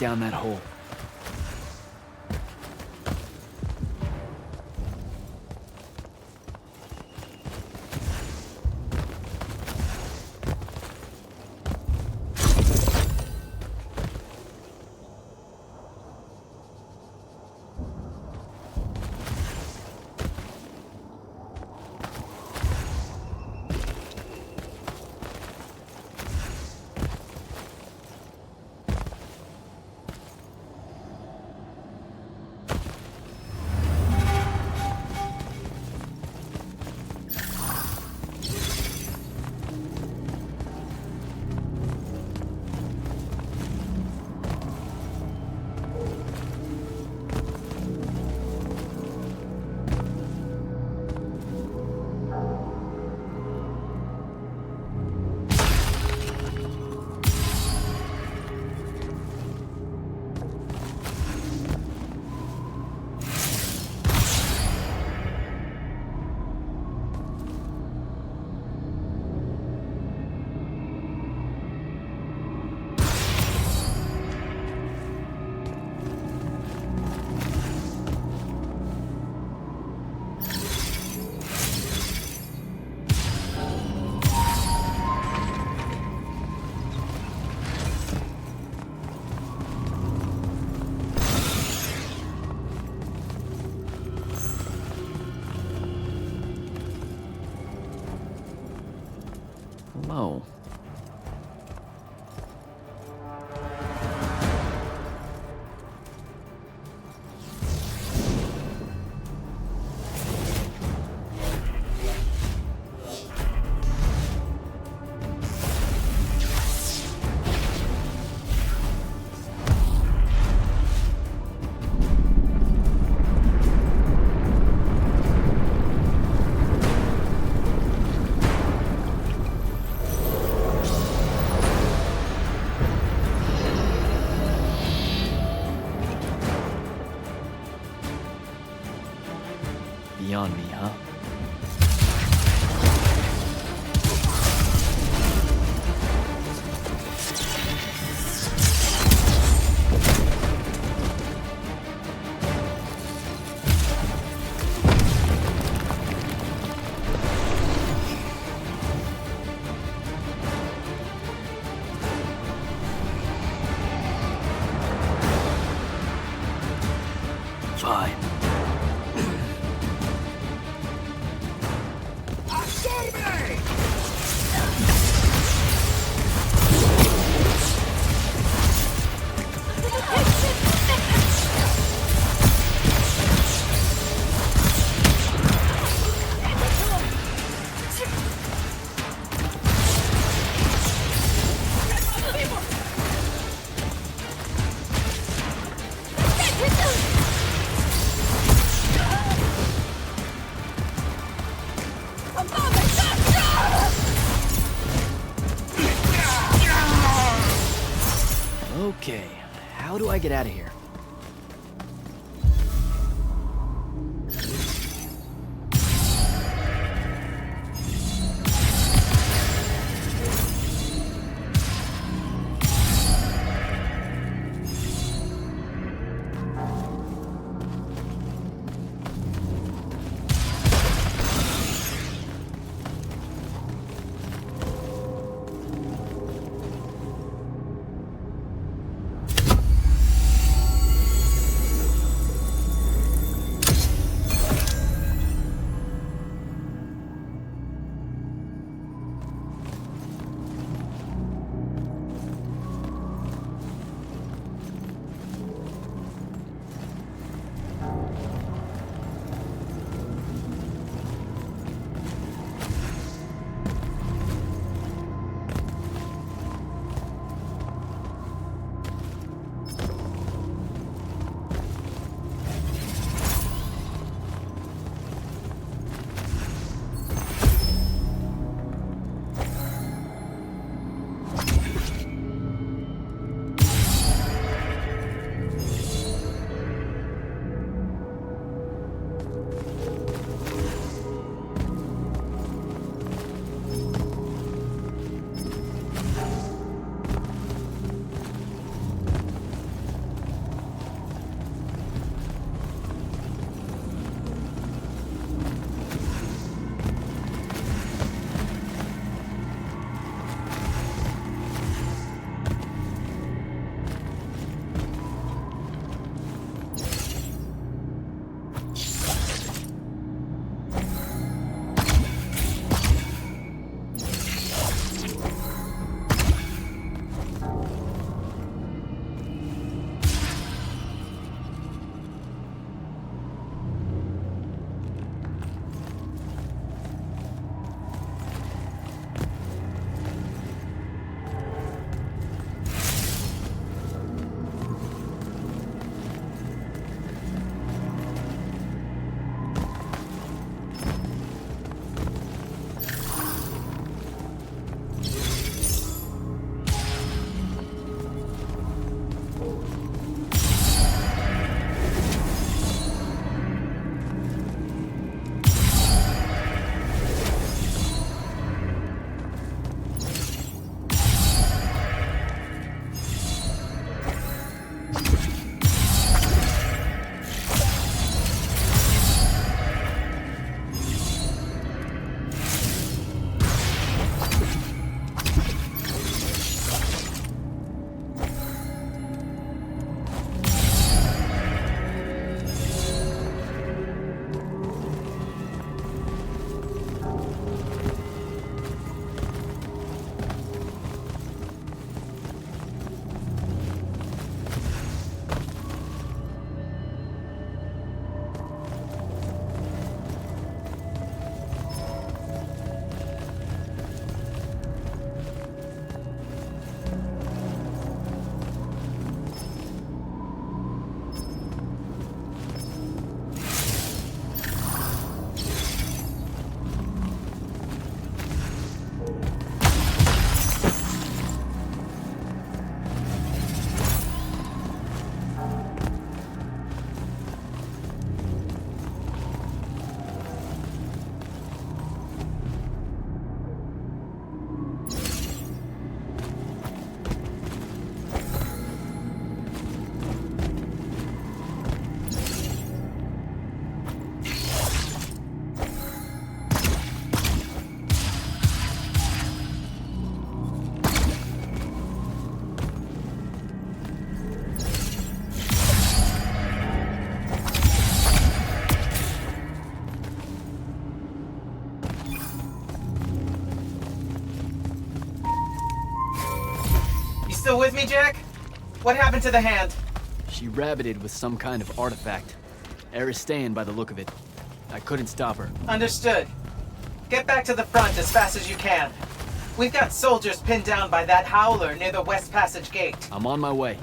down that hole. Hello. Beyond me, huh? Fine. Okay, how do I get out of here? still with me, Jack? What happened to the hand? She rabbited with some kind of artifact. Aristean by the look of it. I couldn't stop her. Understood. Get back to the front as fast as you can. We've got soldiers pinned down by that howler near the West Passage gate. I'm on my way.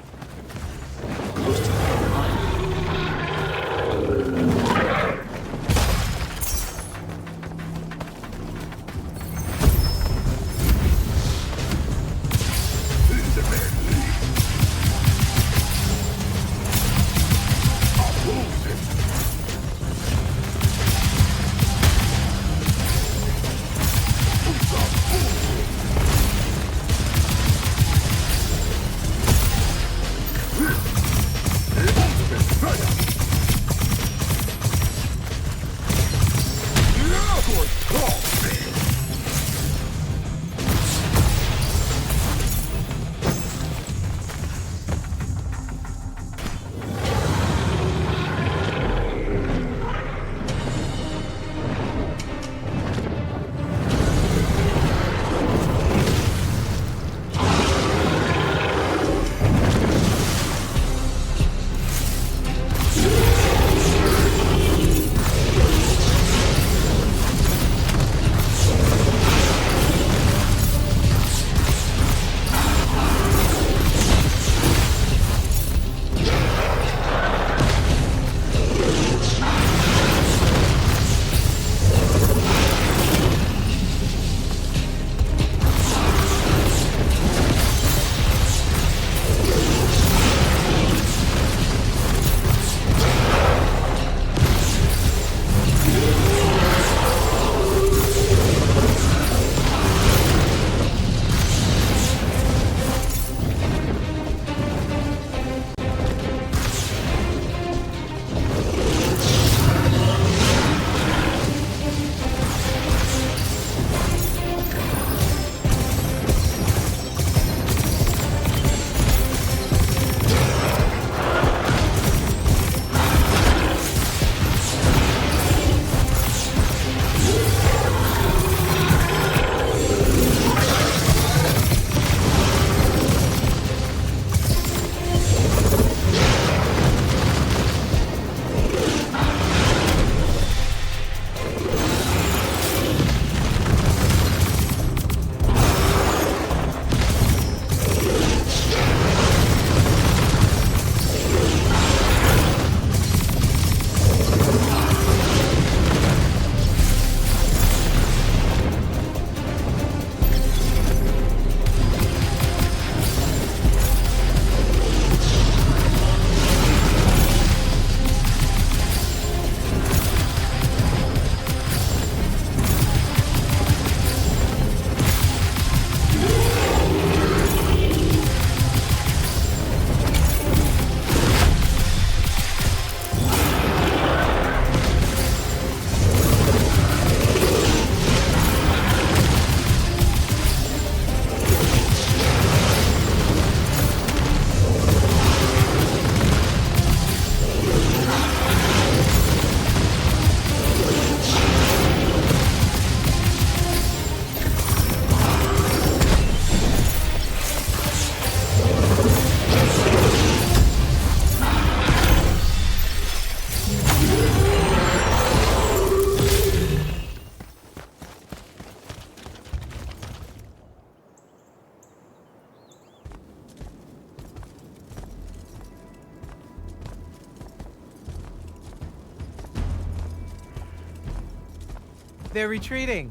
They're retreating.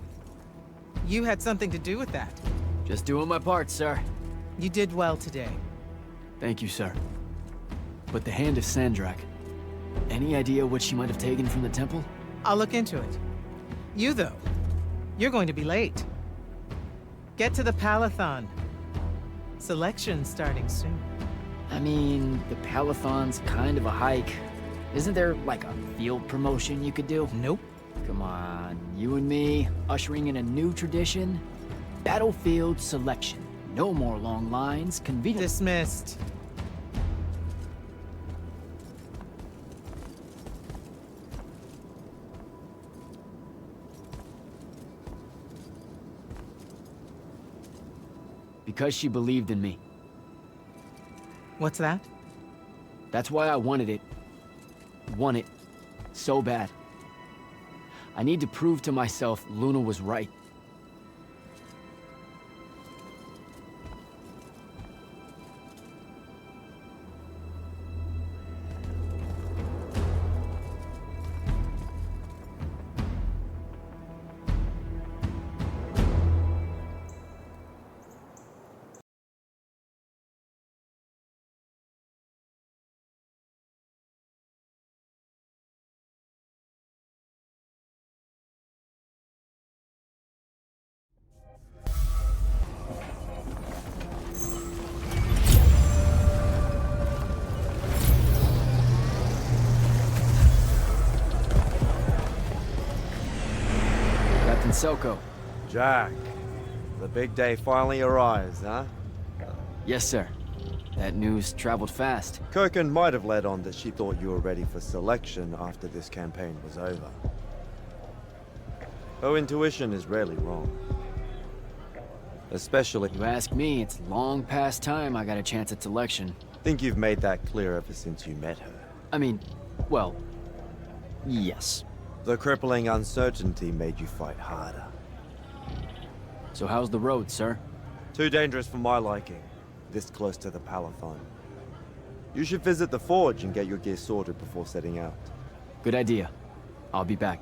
You had something to do with that. Just doing my part, sir. You did well today. Thank you, sir. But the hand of Sandrakk. Any idea what she might have taken from the temple? I'll look into it. You, though, you're going to be late. Get to the Palathon. Selection's starting soon. I mean, the Palathon's kind of a hike. Isn't there, like, a field promotion you could do? Nope. Come on, you and me, ushering in a new tradition? Battlefield selection. No more long lines, convenient— Dismissed. Because she believed in me. What's that? That's why I wanted it. Want it. So bad. I need to prove to myself Luna was right. Selko. Jack, the big day finally arrives, huh? Yes, sir. That news traveled fast. Kirkin might have led on that she thought you were ready for selection after this campaign was over. Her intuition is rarely wrong. Especially... You ask me, it's long past time I got a chance at selection. Think you've made that clear ever since you met her. I mean, well, yes. The crippling uncertainty made you fight harder. So how's the road, sir? Too dangerous for my liking, this close to the Palathon. You should visit the forge and get your gear sorted before setting out. Good idea. I'll be back.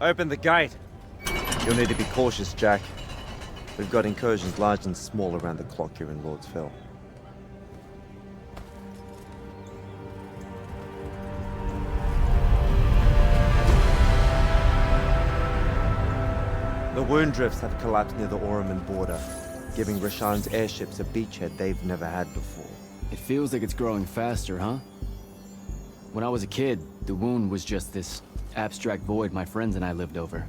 Open the gate. You'll need to be cautious, Jack. We've got incursions large and small around the clock here in Lord's Fell. The wound drifts have collapsed near the Oromon border, giving Roshan's airships a beachhead they've never had before. It feels like it's growing faster, huh? When I was a kid, the wound was just this abstract void my friends and I lived over.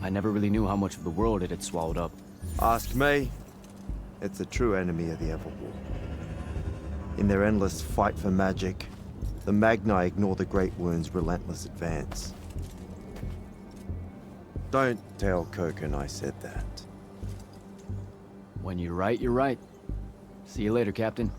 I never really knew how much of the world it had swallowed up. Ask me. It's a true enemy of the Everwar. In their endless fight for magic, the Magni ignore the Great Wound's relentless advance. Don't tell Kirkin I said that. When you're right, you're right. See you later, Captain.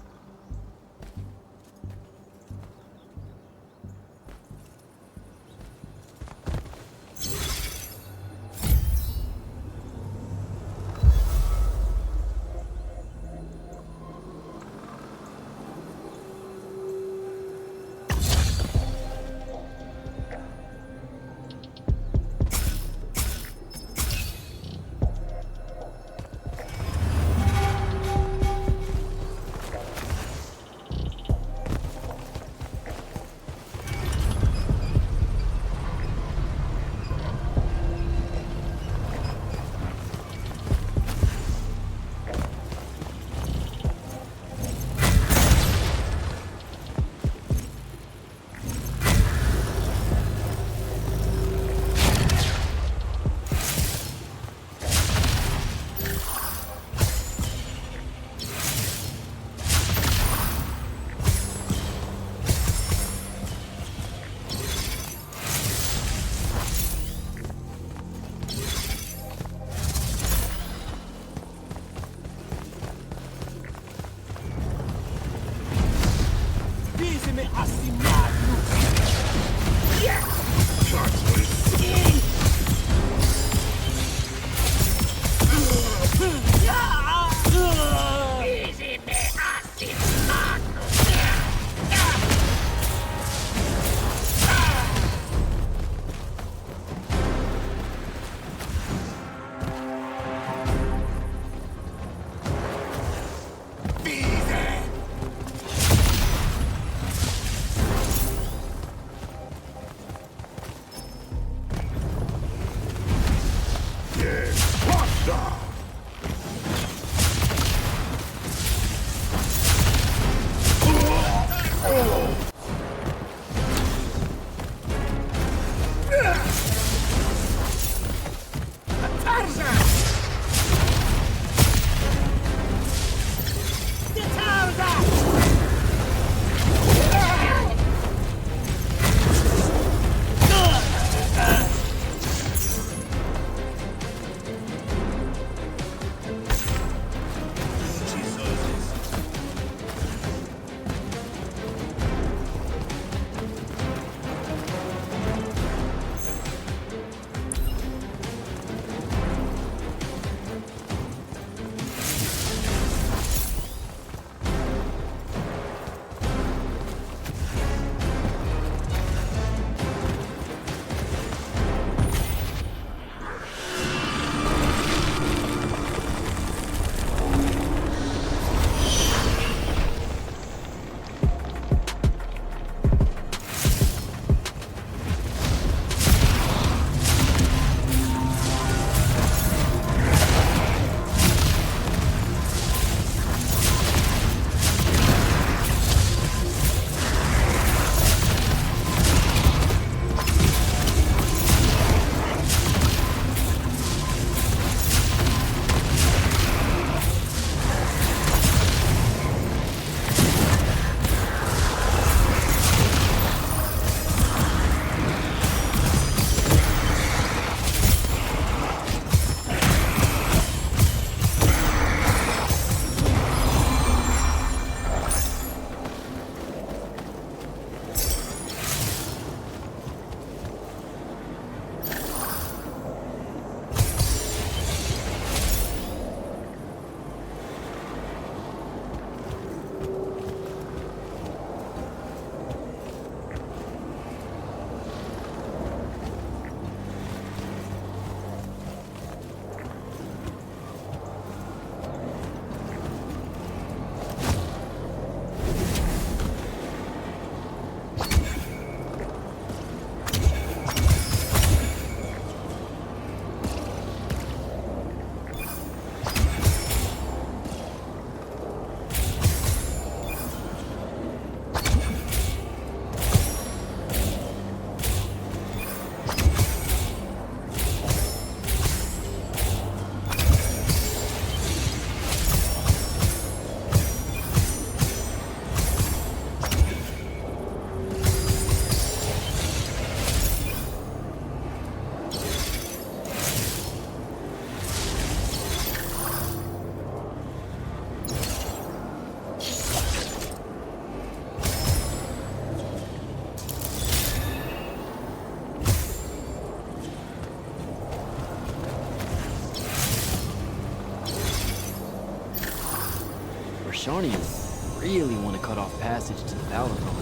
Rashanians really want to cut off passage to the Palathon.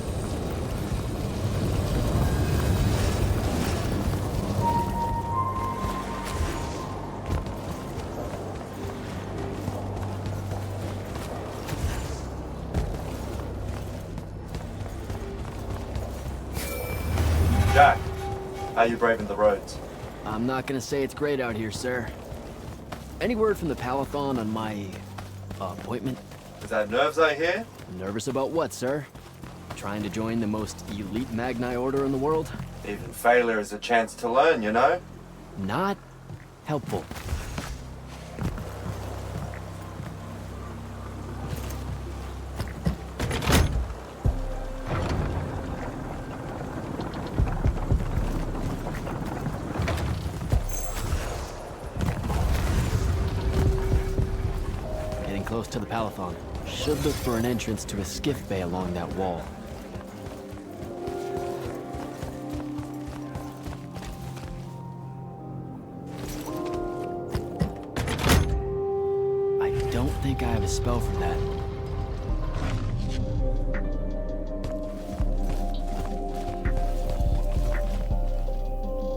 Jack, how you braving the roads? I'm not gonna say it's great out here, sir. Any word from the Palathon on my appointment? Is that nerves I hear? Nervous about what, sir? Trying to join the most elite Magni order in the world? Even failure is a chance to learn, you know? Not helpful. Close to the Palathon. Should look for an entrance to a skiff bay along that wall. I don't think I have a spell for that.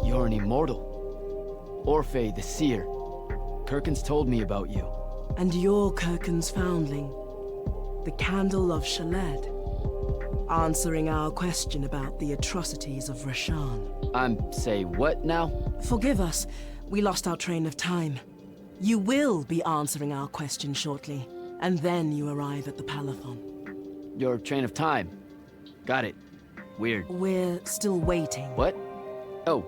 You're an immortal. Orphe the Seer. Kirkin's told me about you. And you're Kirkin's foundling, the Candle of Shaled, answering our question about the atrocities of Rashan. Say what now? Forgive us, we lost our train of time. You will be answering our question shortly, and then you arrive at the Palathon. Your train of time. Got it. Weird. We're still waiting. What? Oh,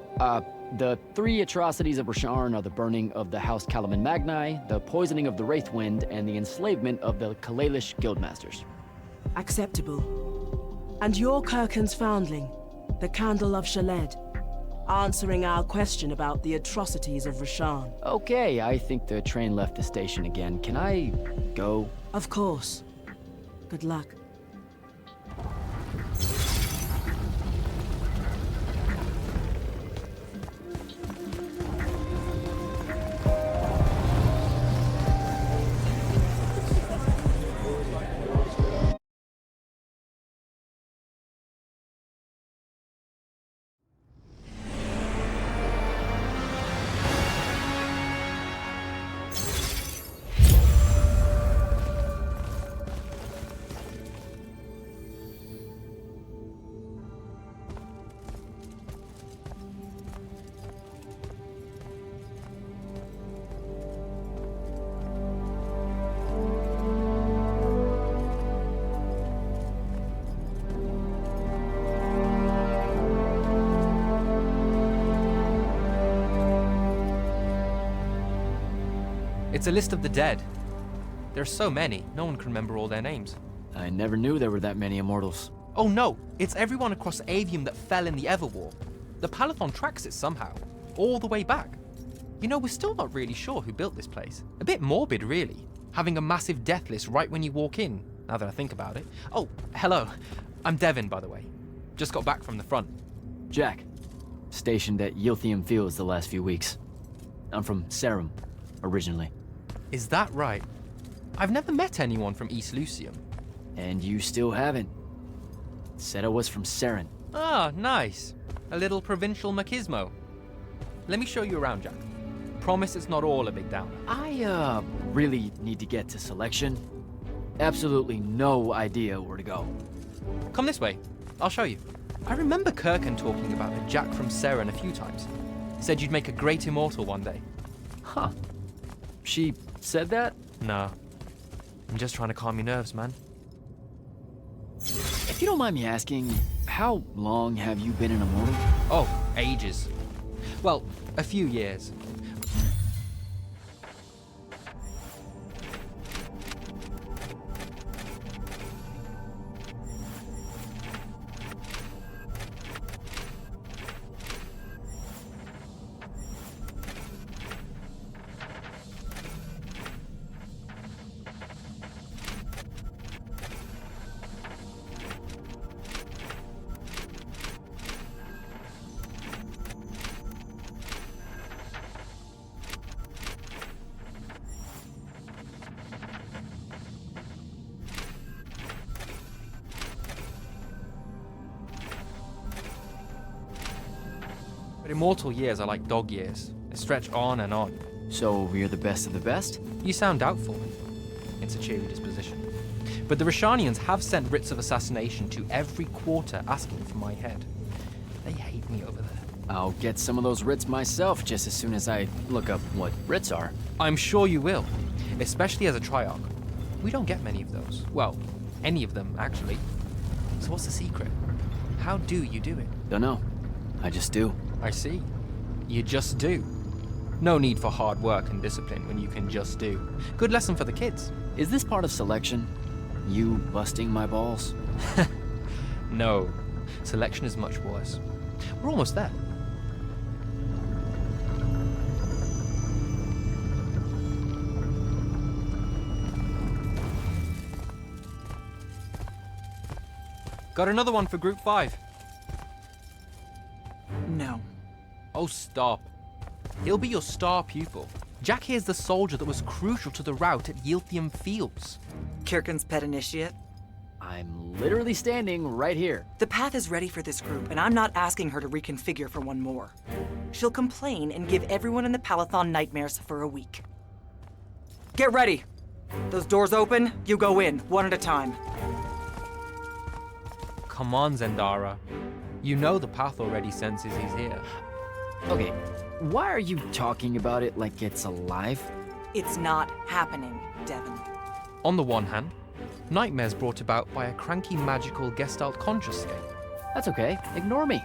the 3 atrocities of Rasharn are the burning of the House Kalaman Magni, the poisoning of the Wraithwind, and the enslavement of the Kalalish Guildmasters. Acceptable. And you're Kirkin's foundling, the Candle of Shaled, answering our question about the atrocities of Rasharn. Okay, I think the train left the station again. Can I go? Of course. Good luck. It's a list of the dead. There's so many, no one can remember all their names. I never knew there were that many immortals. Oh no, it's everyone across Aveum that fell in the Everwar. The Palathon tracks it somehow, all the way back. You know, we're still not really sure who built this place. A bit morbid, really, having a massive death list right when you walk in, now that I think about it. Oh, hello. I'm Devin, by the way. Just got back from the front. Jack. Stationed at Yltheum Fields the last few weeks. I'm from Serum, originally. Is that right? I've never met anyone from East Lucium. And you still haven't. Said I was from Seren. Ah, nice. A little provincial machismo. Let me show you around, Jack. Promise it's not all a big downer. I, really need to get to selection. Absolutely no idea where to go. Come this way. I'll show you. I remember Kirkin talking about a Jack from Seren a few times. Said you'd make a great immortal one day. Huh. She said that? No. I'm just trying to calm your nerves, man. If you don't mind me asking, how long have you been an immortal? Oh, ages. Well, a few years. Immortal years are like dog years. They stretch on and on. So we're the best of the best? You sound doubtful. It's a cheery disposition. But the Rashanians have sent writs of assassination to every quarter asking for my head. They hate me over there. I'll get some of those writs myself just as soon as I look up what writs are. I'm sure you will, especially as a Triarch. We don't get many of those. Well, any of them, actually. So what's the secret? How do you do it? Dunno. I just do. I see. You just do. No need for hard work and discipline when you can just do. Good lesson for the kids. Is this part of selection? You busting my balls? No. Selection is much worse. We're almost there. Got another one for Group 5. No. Oh, stop. He'll be your star pupil. Jack here's the soldier that was crucial to the rout at Yltheum Fields. Kirkin's pet initiate? I'm literally standing right here. The path is ready for this group, and I'm not asking her to reconfigure for one more. She'll complain and give everyone in the Palathon nightmares for a week. Get ready! Those doors open, you go in, one at a time. Come on, Zendara. You know the path already senses he's here. Okay, why are you talking about it like it's alive? It's not happening, Devon. On the one hand, nightmares brought about by a cranky magical Gestalt conscious state. That's okay, ignore me.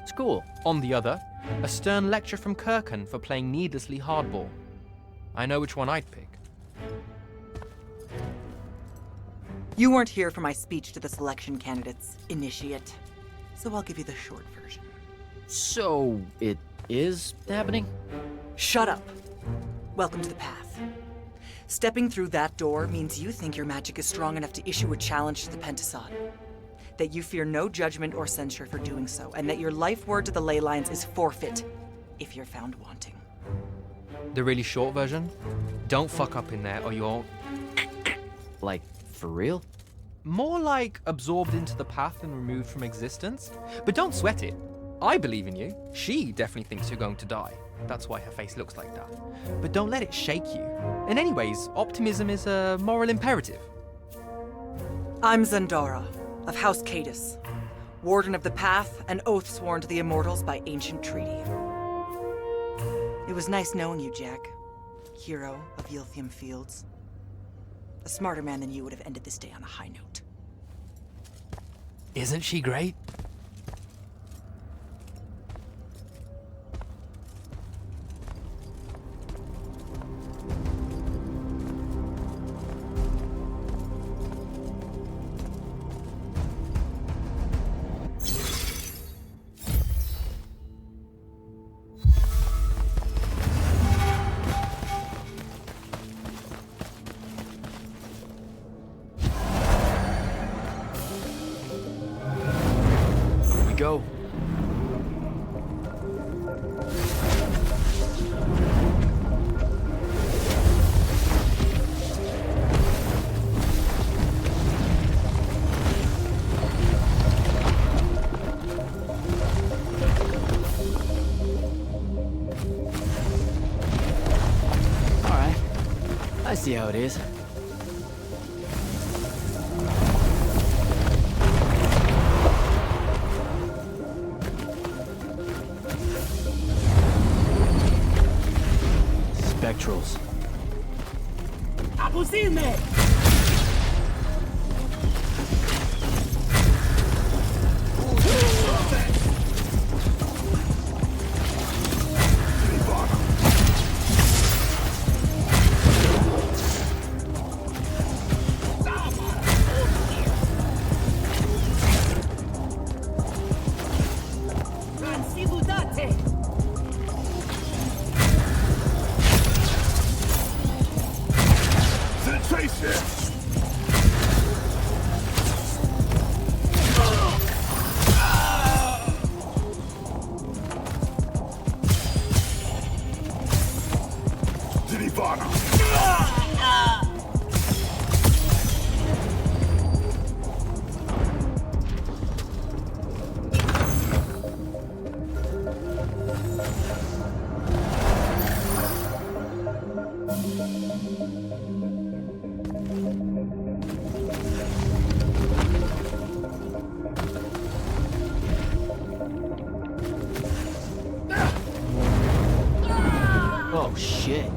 It's cool. On the other, a stern lecture from Kirkin for playing needlessly hardball. I know which one I'd pick. You weren't here for my speech to the selection candidates, Initiate. So I'll give you the short version. So, it is happening? Shut up. Welcome to the path. Stepping through that door means you think your magic is strong enough to issue a challenge to the Pentasod. That you fear no judgment or censure for doing so, and that your life word to the ley lines is forfeit if you're found wanting. The really short version? Don't fuck up in there or you'll... Like, for real? More like absorbed into the path and removed from existence. But don't sweat it. I believe in you. She definitely thinks you're going to die. That's why her face looks like that. But don't let it shake you. And anyways, optimism is a moral imperative. I'm Zendara, of House Cadus, Warden of the Path, and oath sworn to the Immortals by ancient treaty. It was nice knowing you, Jack. Hero of Yltheum Fields. A smarter man than you would have ended this day on a high note. Isn't she great? Go. All right. I see how it is. Spectrals. Abusime! Oh, shit.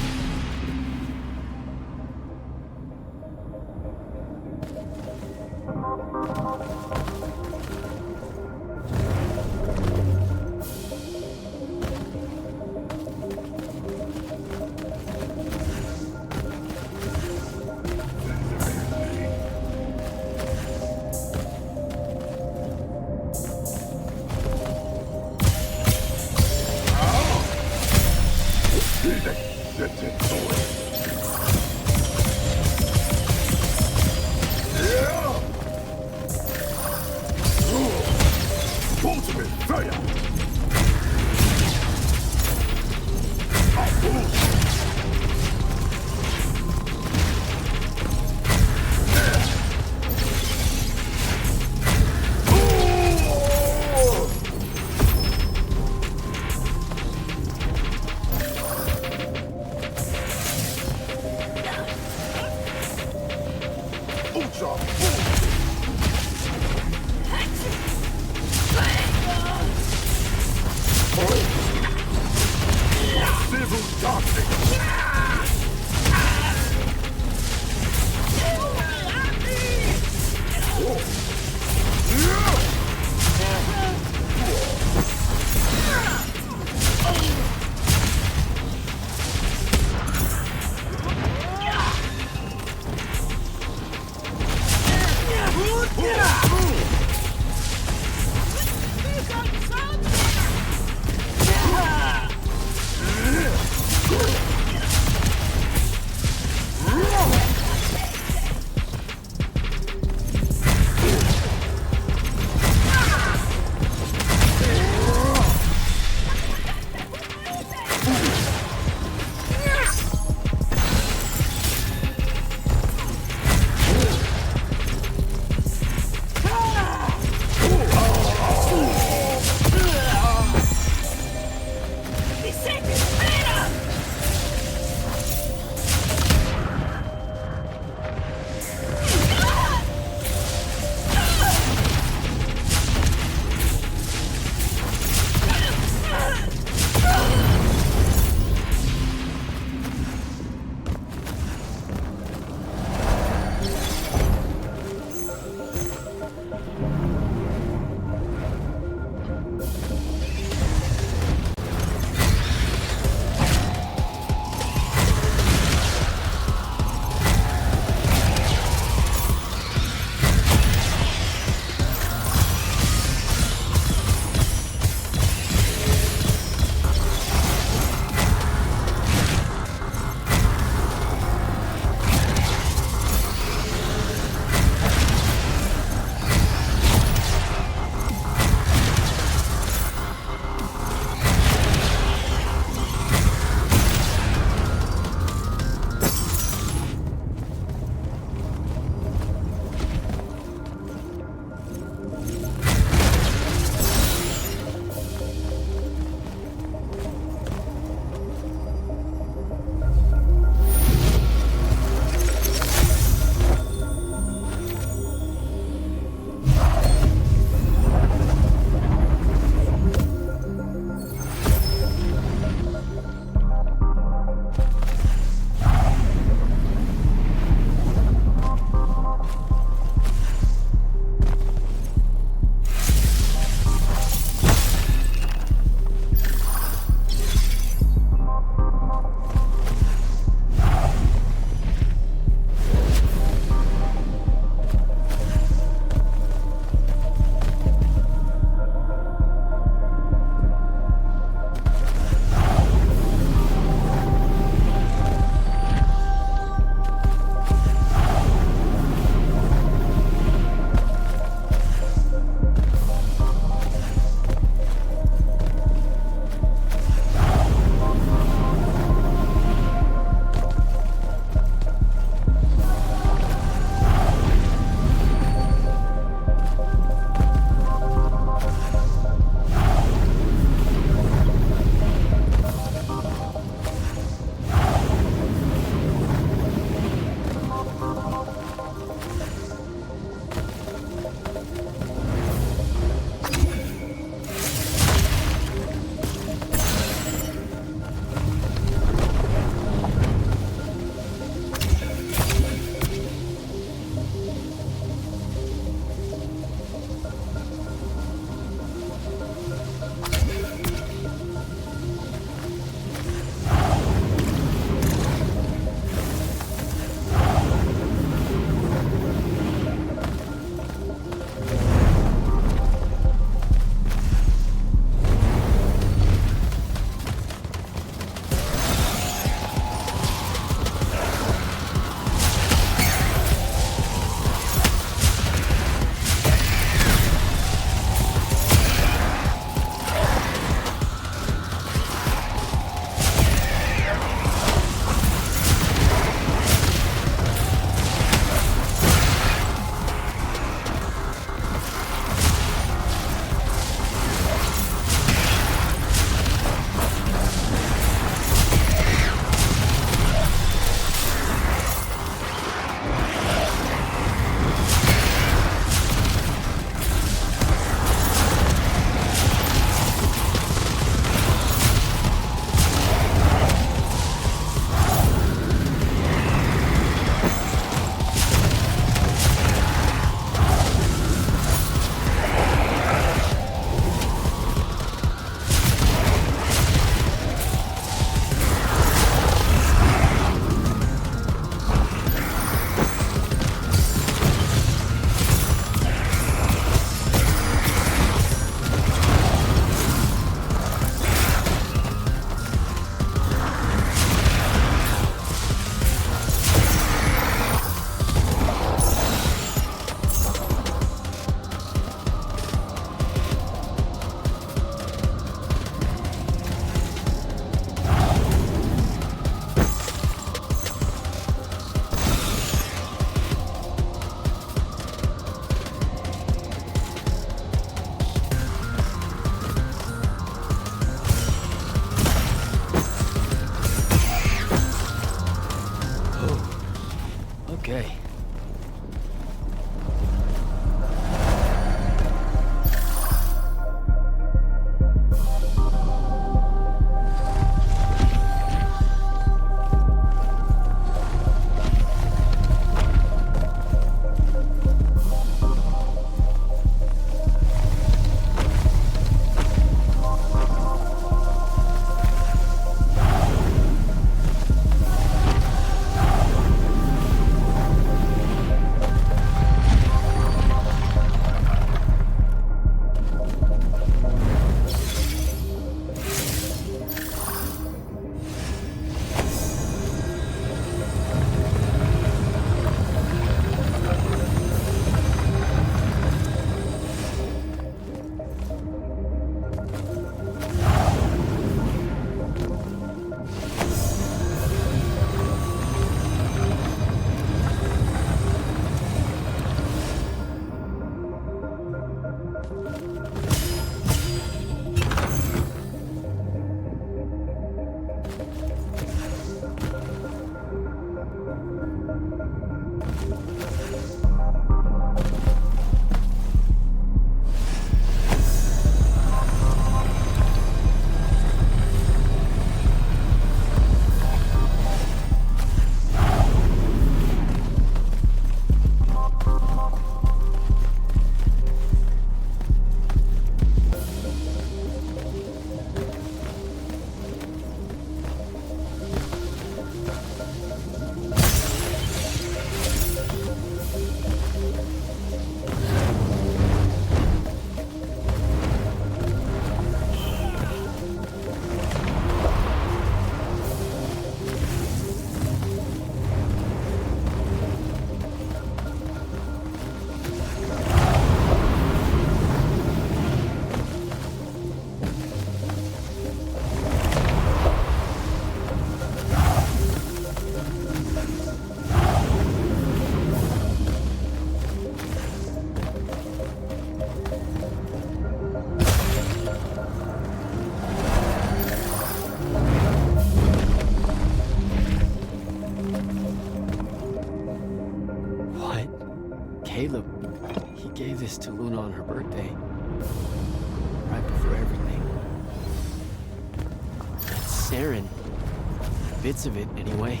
bits of it, anyway.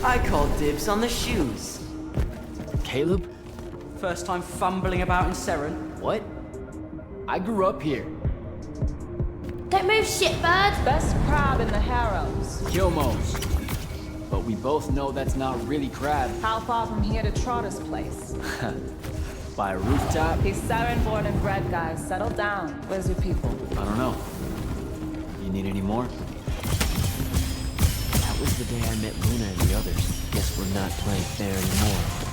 I call dibs on the shoes. Caleb? First time fumbling about in Seren? What? I grew up here. Don't move, shitbird! Best crab in the Harrows. Kilmos. But we both know that's not really crab. How far from here to Trotter's place? By a rooftop? He's Saren born and bred, guys. Settle down. Where's your people? I don't know. You need any more? That was the day I met Luna and the others. Guess we're not playing fair anymore.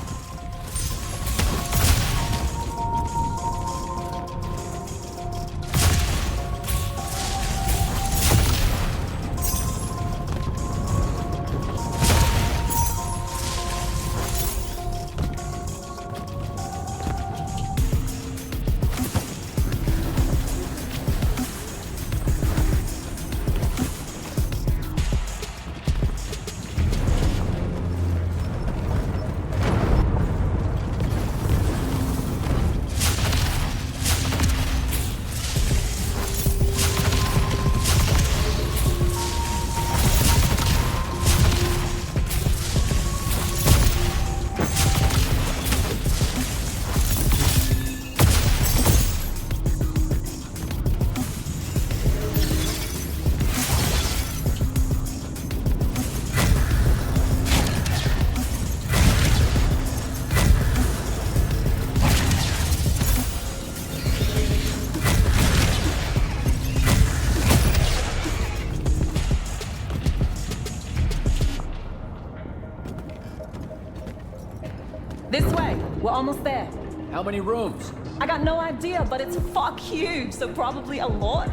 This way. We're almost there. How many rooms? I got no idea, but it's fuck huge, so probably a lot.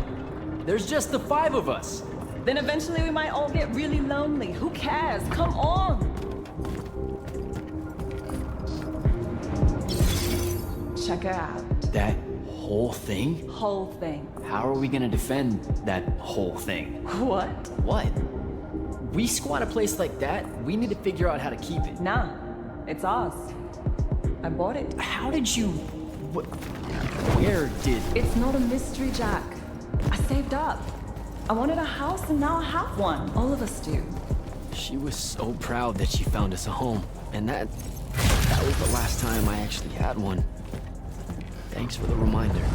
There's just the 5 of us. Then eventually we might all get really lonely. Who cares? Come on! Check it out. That whole thing? Whole thing. How are we gonna defend that whole thing? What? What? We squat a place like that, we need to figure out how to keep it. Nah, it's ours. I bought it. How did you... Where did... It's not a mystery, Jack. I saved up. I wanted a house and now I have one. All of us do. She was so proud that she found us a home. And that was the last time I actually had one. Thanks for the reminder.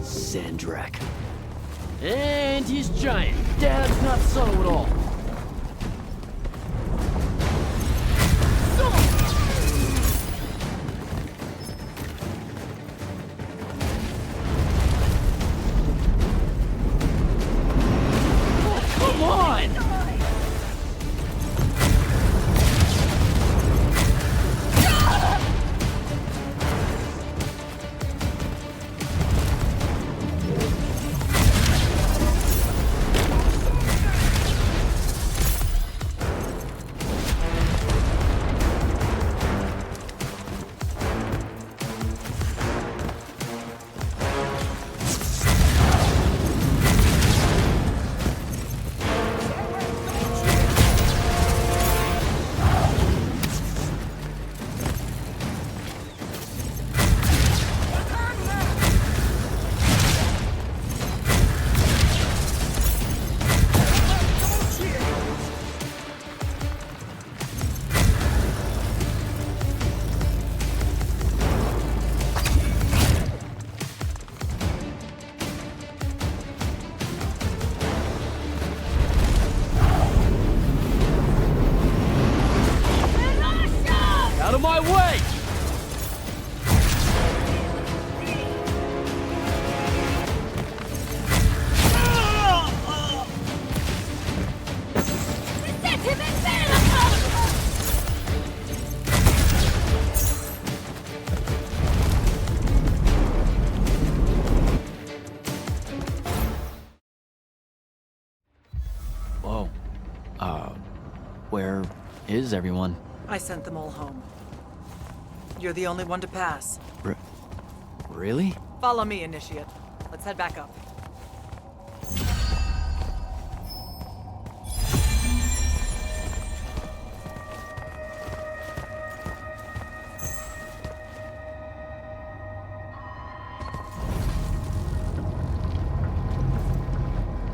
Sandrakk. And he's giant. Dad's not subtle at all. Come on! Where is everyone? I sent them all home. You're the only one to pass. Really? Follow me, Initiate. Let's head back up.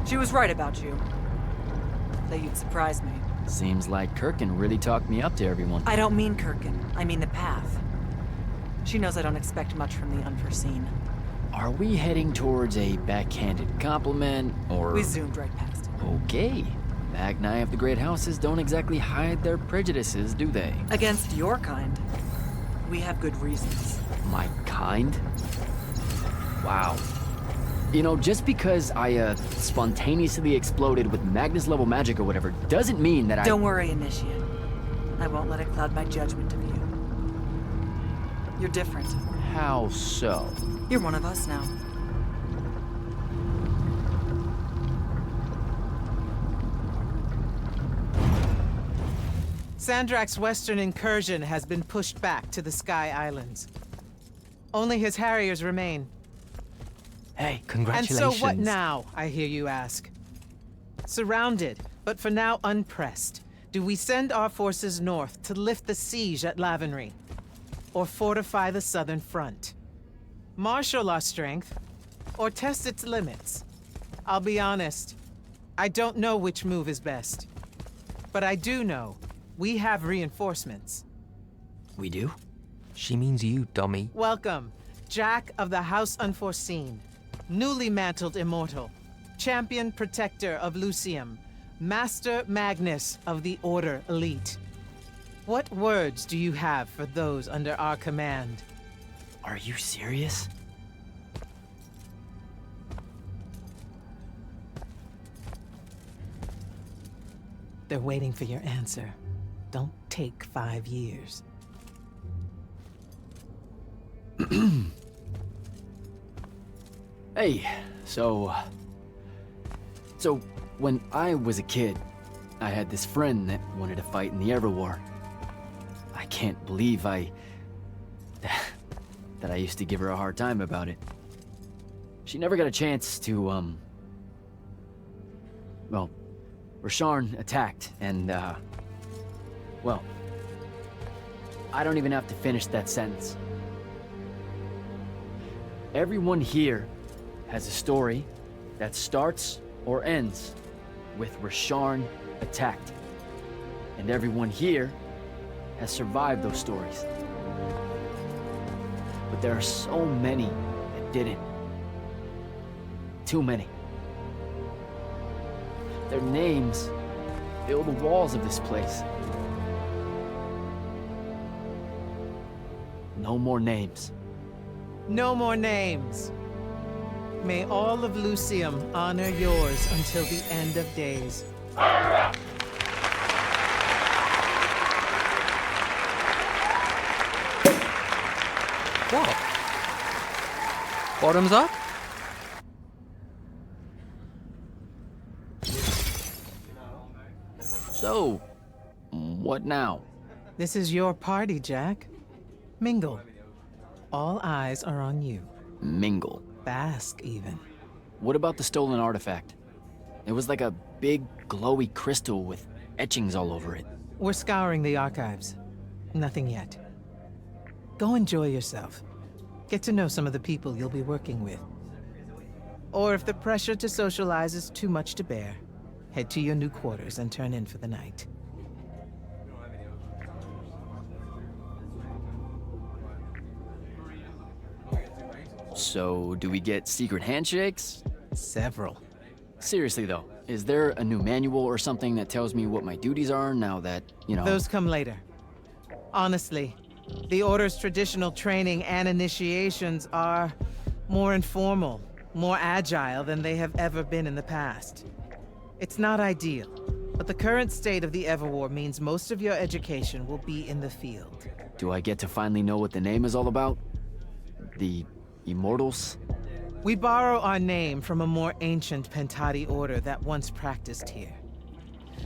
She was right about you. That you'd surprise me. Seems like Kirkin really talked me up to everyone. I don't mean Kirkin. I mean the path. She knows I don't expect much from the unforeseen. Are we heading towards a backhanded compliment, or...? We zoomed right past it. Okay. Magni of the Great Houses don't exactly hide their prejudices, do they? Against your kind. We have good reasons. My kind? Wow. You know, just because I, spontaneously exploded with Magnus-level magic or whatever, doesn't mean that Don't worry, Initiate. I won't let it cloud my judgment of you. You're different. How so? You're one of us now. Sandrakk's western incursion has been pushed back to the Sky Islands. Only his Harriers remain. Hey, congratulations. And so what now, I hear you ask? Surrounded, but for now unpressed, do we send our forces north to lift the siege at Lavenry? Or fortify the southern front? Marshal our strength, or test its limits? I'll be honest, I don't know which move is best. But I do know we have reinforcements. We do? She means you, dummy. Welcome, Jack of the House Unforeseen, newly mantled immortal, champion protector of Yltheum, Master Magnus of the Order Elite. What words do you have for those under our command? Are you serious? They're waiting for your answer. Don't take 5 years. Hey, so when I was a kid, I had this friend that wanted to fight in the Everwar. I can't believe that I used to give her a hard time about it. She never got a chance to, well, Rasharn attacked, and, well, I don't even have to finish that sentence. Everyone here has a story that starts or ends with Rasharn attacked. And everyone here has survived those stories. But there are so many that didn't. Too many. Their names fill the walls of this place. No more names. No more names. May all of Yltheum honor yours until the end of days. What? Bottoms up? So, what now? This is your party, Jack. Mingle. All eyes are on you. Mingle. Bask, even. What about the stolen artifact? It was like a big, glowy crystal with etchings all over it. We're scouring the archives. Nothing yet. Go enjoy yourself. Get to know some of the people you'll be working with. Or if the pressure to socialize is too much to bear, head to your new quarters and turn in for the night. So, do we get secret handshakes? Several. Seriously though, is there a new manual or something that tells me what my duties are now that, you know... Those come later. Honestly, the Order's traditional training and initiations are more informal, more agile than they have ever been in the past. It's not ideal, but the current state of the Everwar means most of your education will be in the field. Do I get to finally know what the name is all about? The Immortals? We borrow our name from a more ancient Pentati order that once practiced here.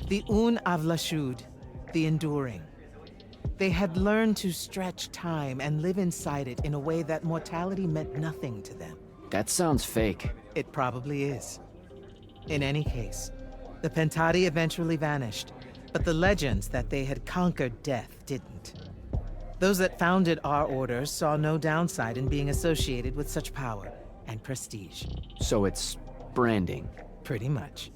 The Un Avlashud, the enduring. They had learned to stretch time and live inside it in a way that mortality meant nothing to them. That sounds fake. It probably is. In any case, the Pentati eventually vanished, but the legends that they had conquered death didn't. Those that founded our order saw no downside in being associated with such power and prestige. So it's branding. Pretty much.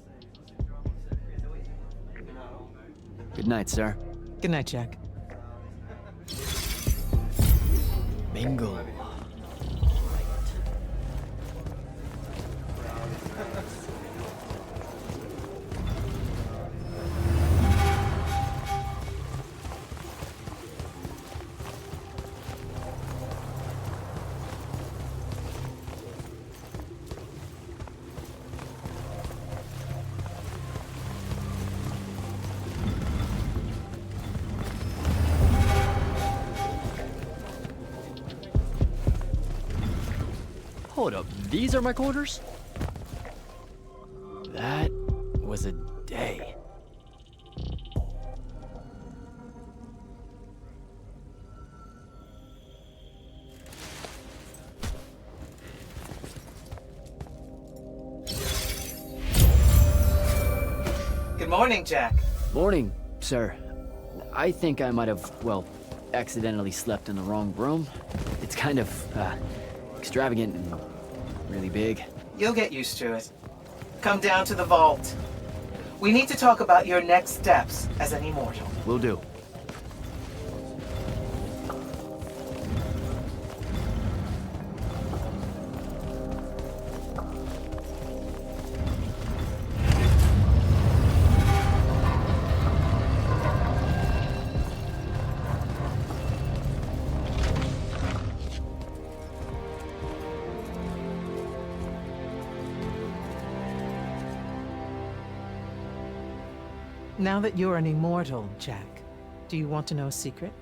Good night, sir. Good night, Jack. Bingo. Hold up, these are my quarters? That was a day. Good morning, Jack. Morning, sir. I think I might have, well, accidentally slept in the wrong room. It's kind of, extravagant and really big. You'll get used to it. Come down to the vault. We need to talk about your next steps as an immortal. Will do. Now that you're an immortal, Jack, do you want to know a secret?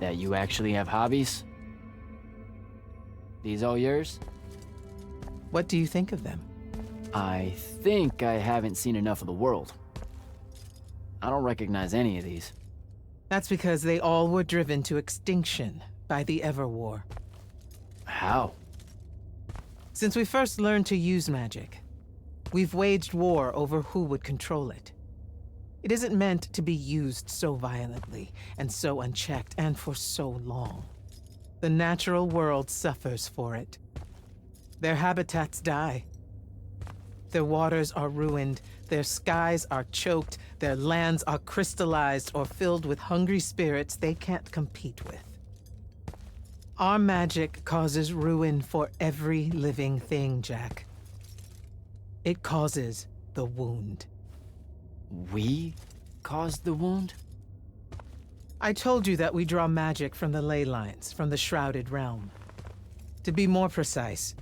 That you actually have hobbies? These all yours? What do you think of them? I think I haven't seen enough of the world. I don't recognize any of these. That's because they all were driven to extinction by the Everwar. How? Since we first learned to use magic, we've waged war over who would control it. It isn't meant to be used so violently and so unchecked and for so long. The natural world suffers for it. Their habitats die. Their waters are ruined, their skies are choked, their lands are crystallized or filled with hungry spirits they can't compete with. Our magic causes ruin for every living thing, Jack. It causes the wound. We caused the wound? I told you that we draw magic from the ley lines, from the Shrouded Realm. To be more precise,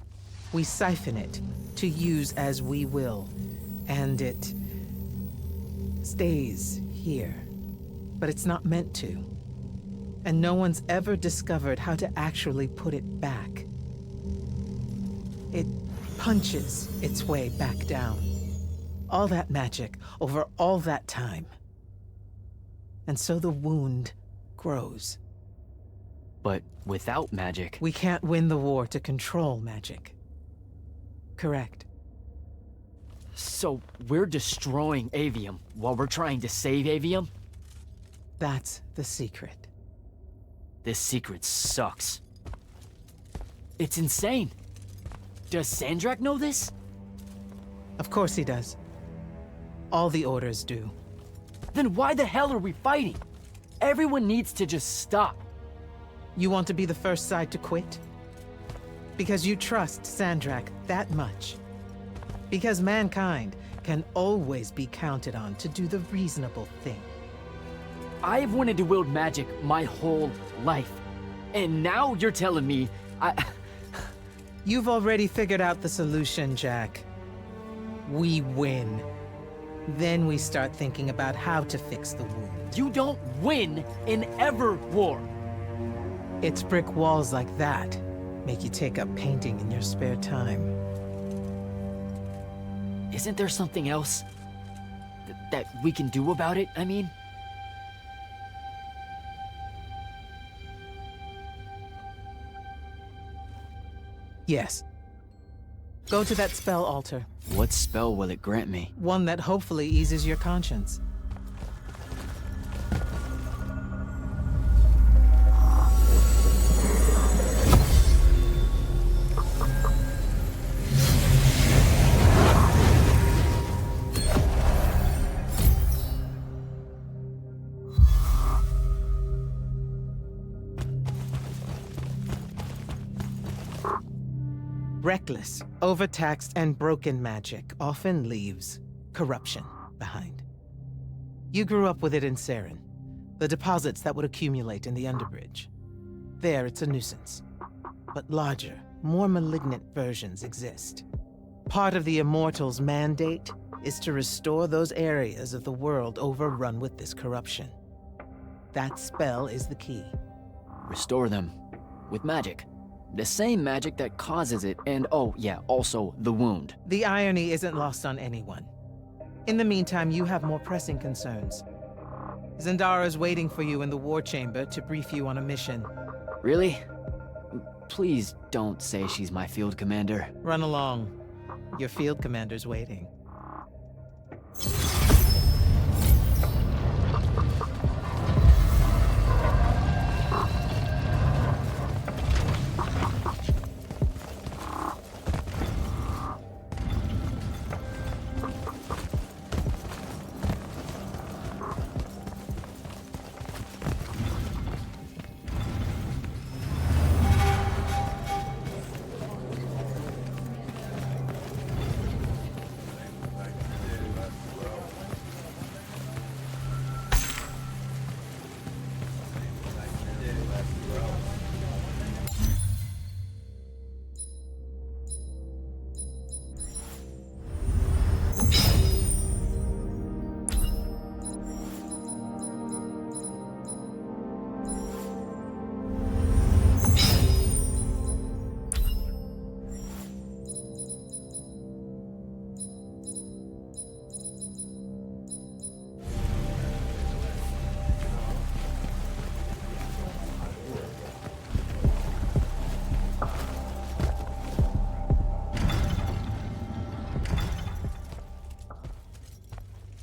we siphon it to use as we will, and it stays here. But it's not meant to. And no one's ever discovered how to actually put it back. It punches its way back down. All that magic over all that time. And so the wound grows. But without magic... We can't win the war to control magic. Correct. So we're destroying Aveum while we're trying to save Aveum? That's the secret. This secret sucks. It's insane. Does Sandrakk know this? Of course he does. All the orders do. Then why the hell are we fighting? Everyone needs to just stop. You want to be the first side to quit? Because you trust Sandrakk that much. Because mankind can always be counted on to do the reasonable thing. I've wanted to wield magic my whole life. And now you're telling me You've already figured out the solution, Jack. We win. Then we start thinking about how to fix the wound. You don't win in Everwar. It's brick walls like that make you take up painting in your spare time. Isn't there something else? that we can do about it, I mean? Yes. Go to that spell altar. What spell will it grant me? One that hopefully eases your conscience. Reckless, overtaxed, and broken magic often leaves corruption behind. You grew up with it in Saren, the deposits that would accumulate in the Underbridge. There, it's a nuisance. But larger, more malignant versions exist. Part of the Immortals' mandate is to restore those areas of the world overrun with this corruption. That spell is the key. Restore them. With magic. The same magic that causes it, and oh yeah, also the wound. The irony isn't lost on anyone. In the meantime, you have more pressing concerns. Zendara's waiting for you in the war chamber to brief you on a mission. Really? Please don't say she's my field commander. Run along. Your field commander's waiting.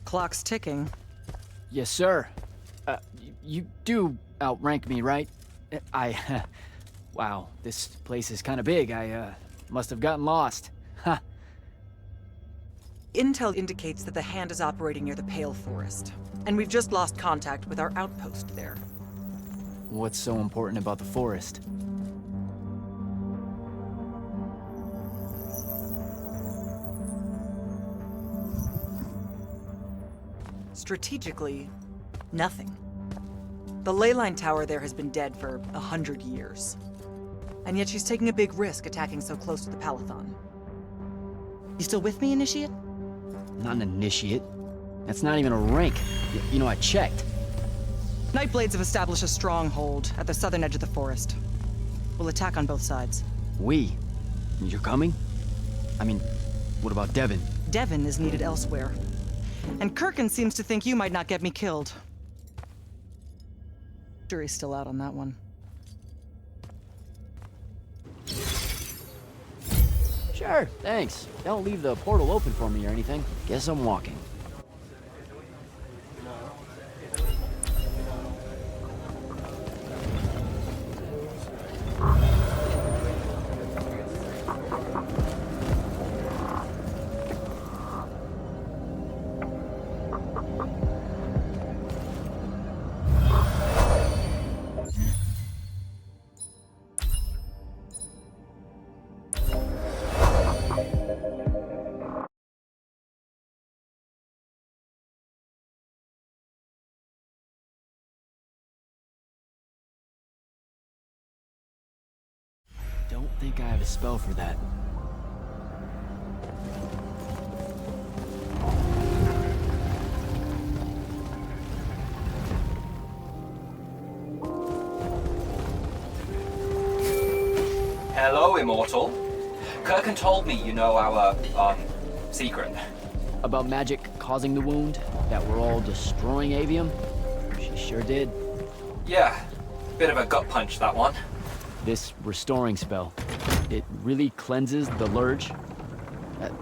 Clock's ticking. Yes, sir. You do outrank me, right? Wow, this place is kind of big. I must have gotten lost. Ha. Intel indicates that the Hand is operating near the Pale Forest, and we've just lost contact with our outpost there. What's so important about the forest? Strategically, nothing. The leyline tower there has been dead for 100 years. And yet she's taking a big risk attacking so close to the Palathon. You still with me, Initiate? Not an initiate. That's not even a rank. You know, I checked. Nightblades have established a stronghold at the southern edge of the forest. We'll attack on both sides. We? You're coming? I mean, what about Devin? Devin is needed elsewhere. And Kirkin seems to think you might not get me killed. Jury's still out on that one. Sure, thanks. Don't leave the portal open for me or anything. Guess I'm walking. Don't think I have a spell for that. Hello, Immortal. Kirkin told me you know our, secret. About magic causing the wound? that we're all destroying Aveum? She sure did. Yeah, bit of a gut punch, that one. This restoring spell, it really cleanses the Lurge?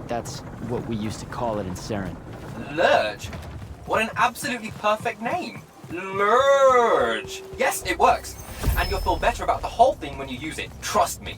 That's what we used to call it in Saren. Lurge? What an absolutely perfect name. Lurge. Yes, it works. And you'll feel better about the whole thing when you use it. Trust me.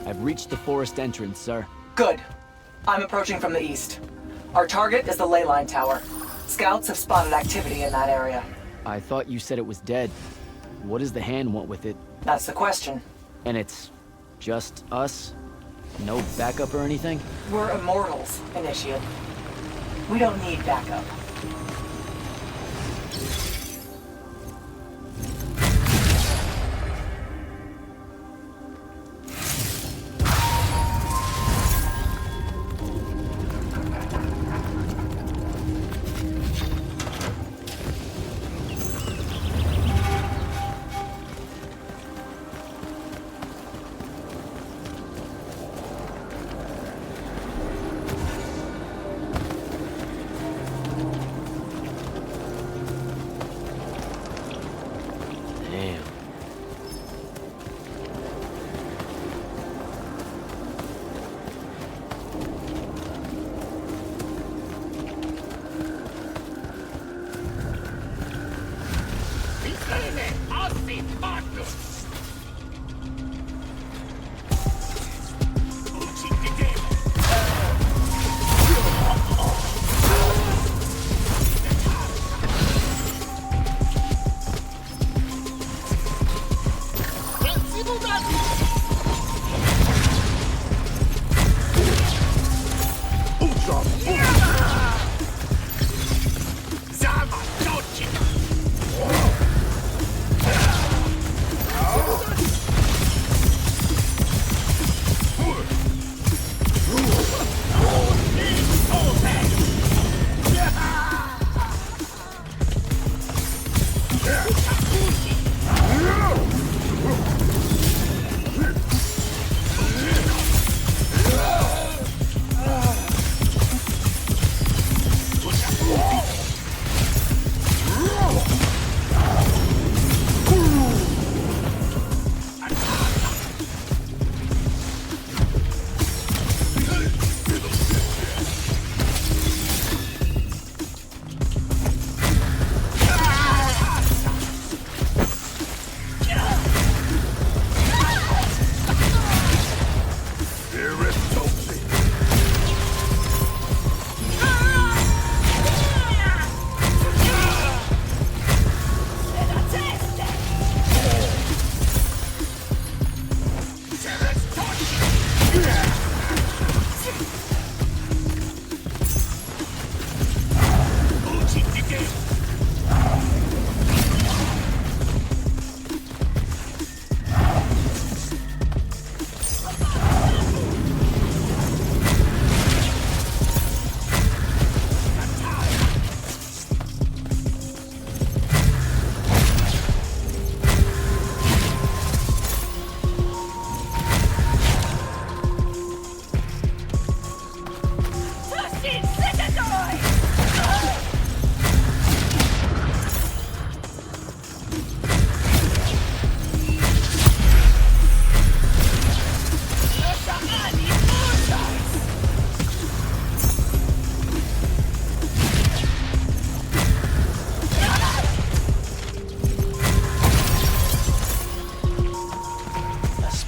I've reached the forest entrance, sir. Good. I'm approaching from the east. Our target is the ley line tower. Scouts have spotted activity in that area. I thought you said it was dead. What does the hand want with it? That's the question. And it's just us? No backup or anything? We're Immortals, Initiate. We don't need backup.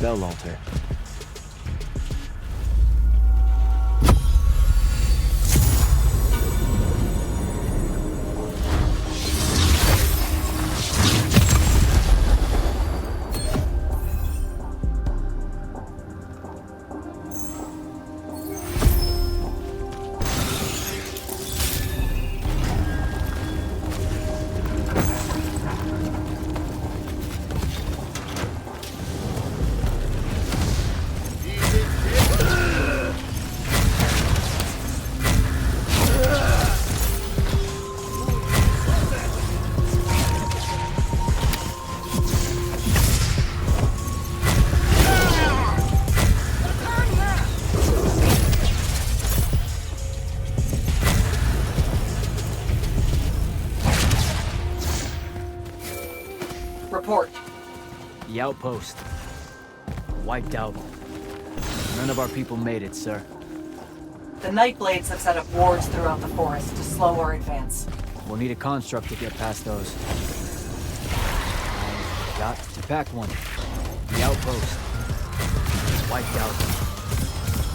Spell altar. Report. The outpost. Wiped out. None of our people made it, sir. The Nightblades have set up wards throughout the forest to slow our advance. We'll need a construct to get past those. I got to pack one. The outpost. Wiped out.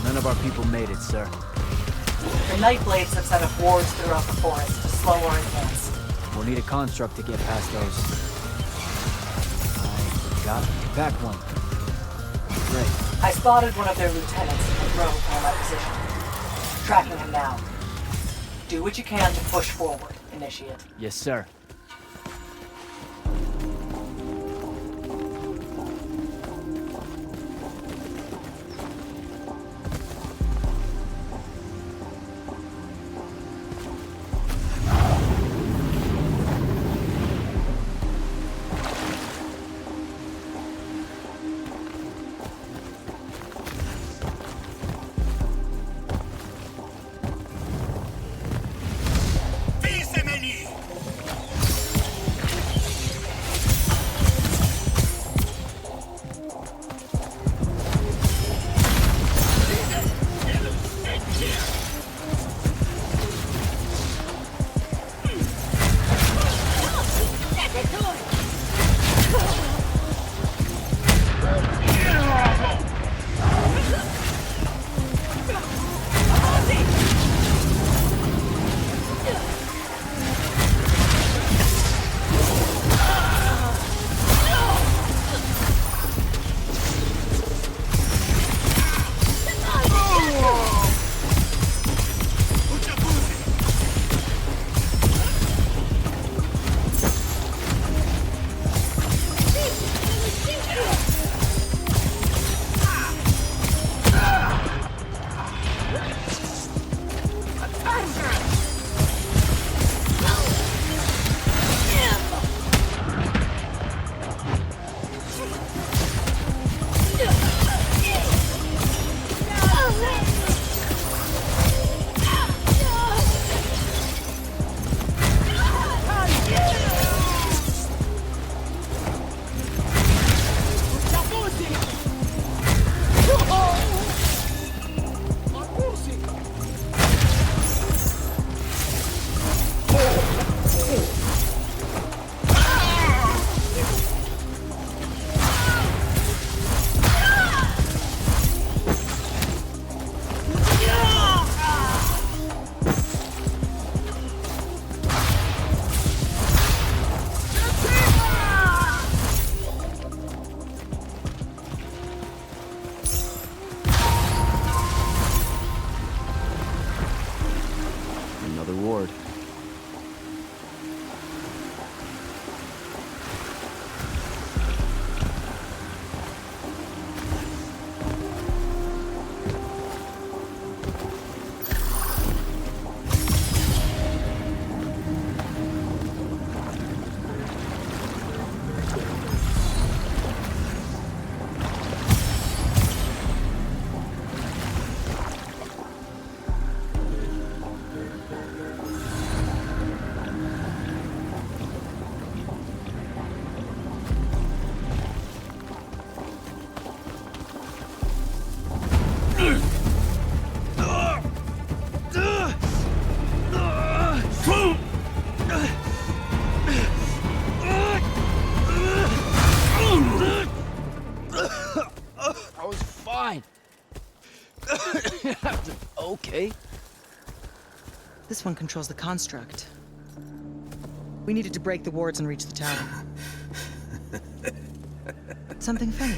None of our people made it, sir. The Nightblades have set up wards throughout the forest to slow our advance. We'll need a construct to get past those. I got to pack one. Great. I spotted one of their lieutenants in the road near my position. Tracking him now. Do what you can to push forward, Initiate. Yes, sir. Okay. This one controls the construct. We needed to break the wards and reach the tower. Something funny?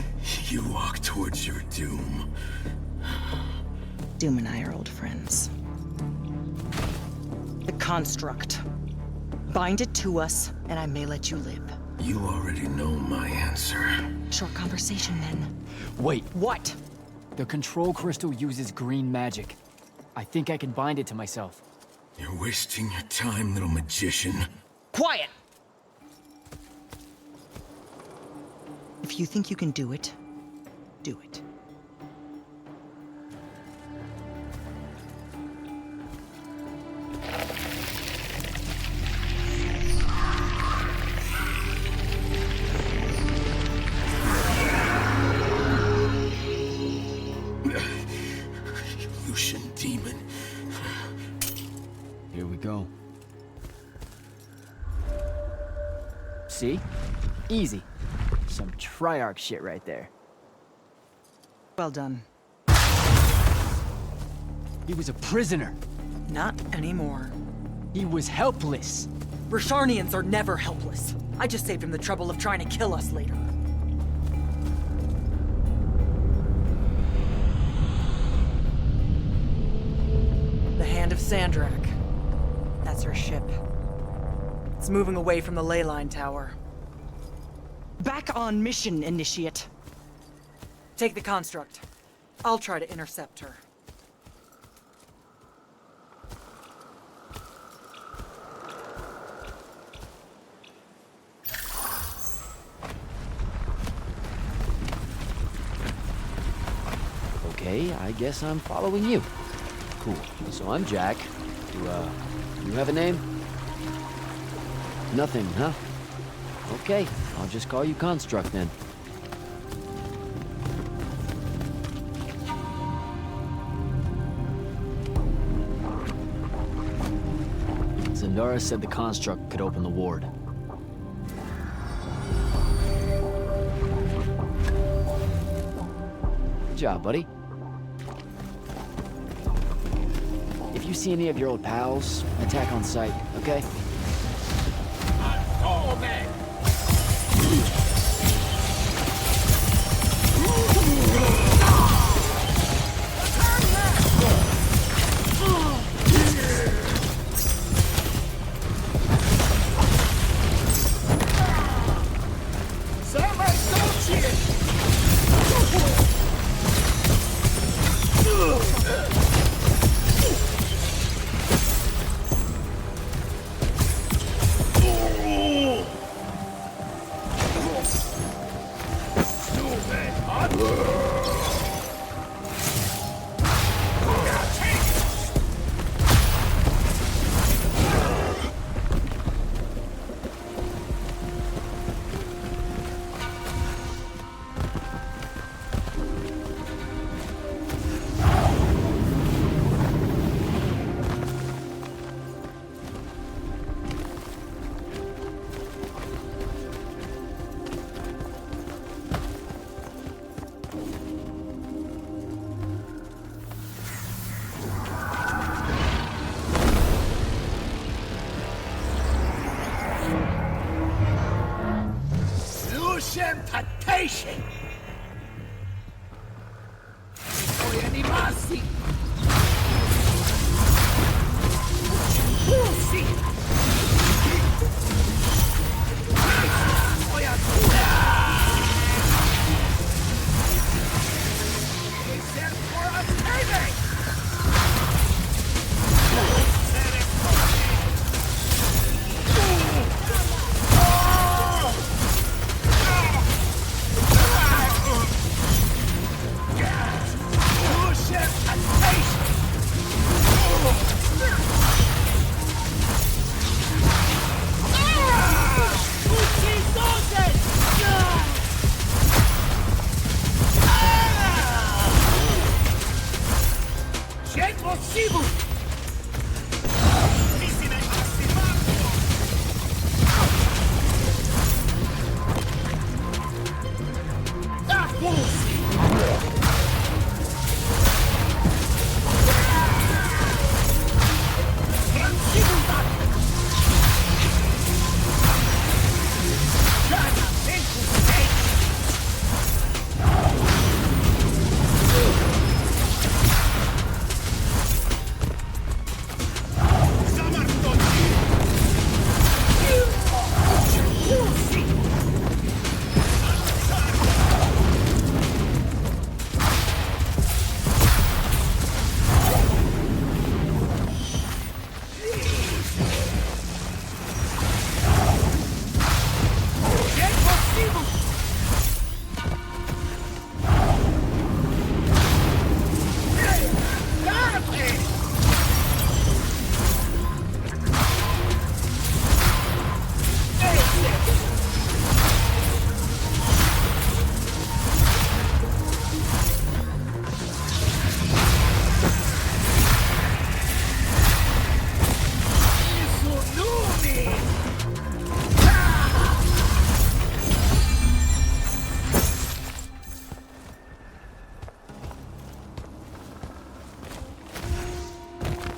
You walk towards your doom. Doom and I are old friends. The construct. Bind it to us, and I may let you live. You already know my answer. Short conversation, then. Wait. What? The control crystal uses green magic. I think I can bind it to myself. You're wasting your time, little magician. Quiet! If you think you can do it, do it. Yltheum demon. Here we go. See? Easy. Some Triarch shit right there. Well done. He was a prisoner. Not anymore. He was helpless. Rasharnians are never helpless. I just saved him the trouble of trying to kill us later. The Hand of Sandrakk. That's her ship. It's moving away from the ley line tower. Back on mission, Initiate. Take the construct. I'll try to intercept her. Okay, I guess I'm following you. Cool. So I'm Jack. You have a name? Nothing, huh? Okay, I'll just call you Construct then. Zendara said the Construct could open the ward. Good job, buddy. If you see any of your old pals, attack on sight, okay? Oh, man! attestation! Soy animasi! Pulsi! Soy atura! Except for a payment!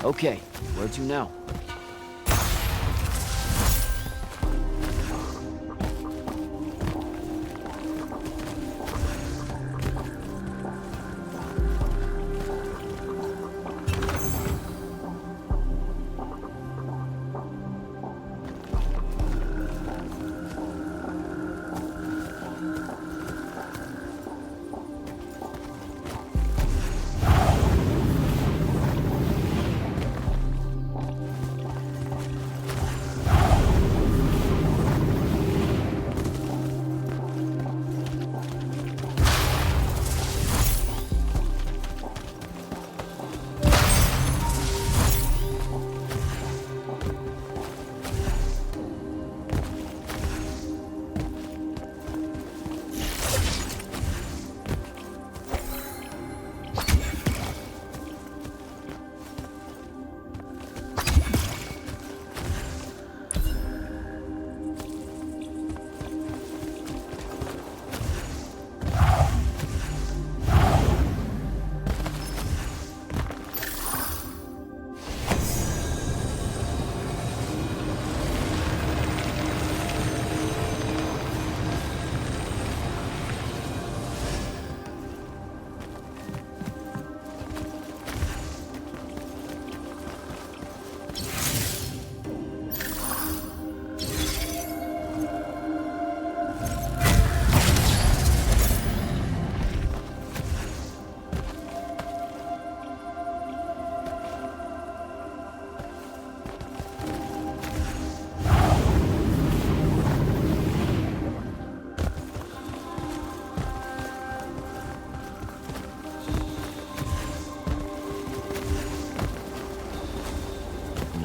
Okay, where to now?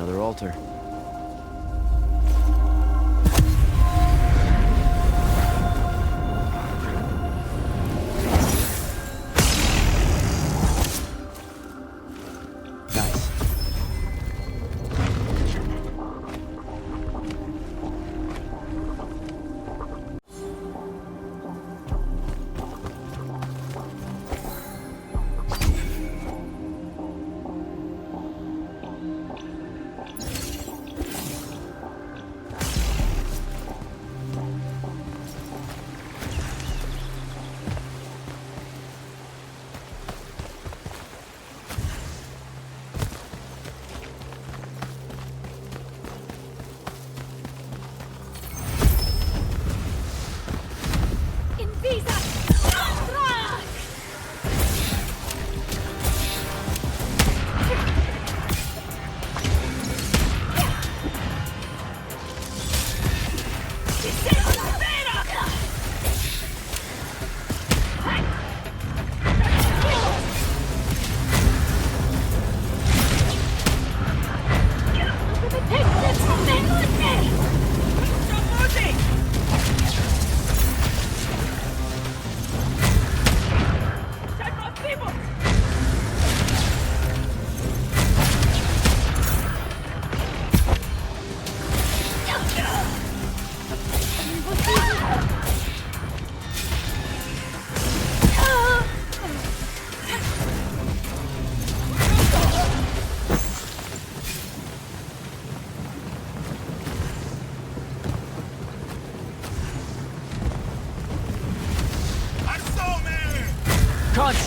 Another altar.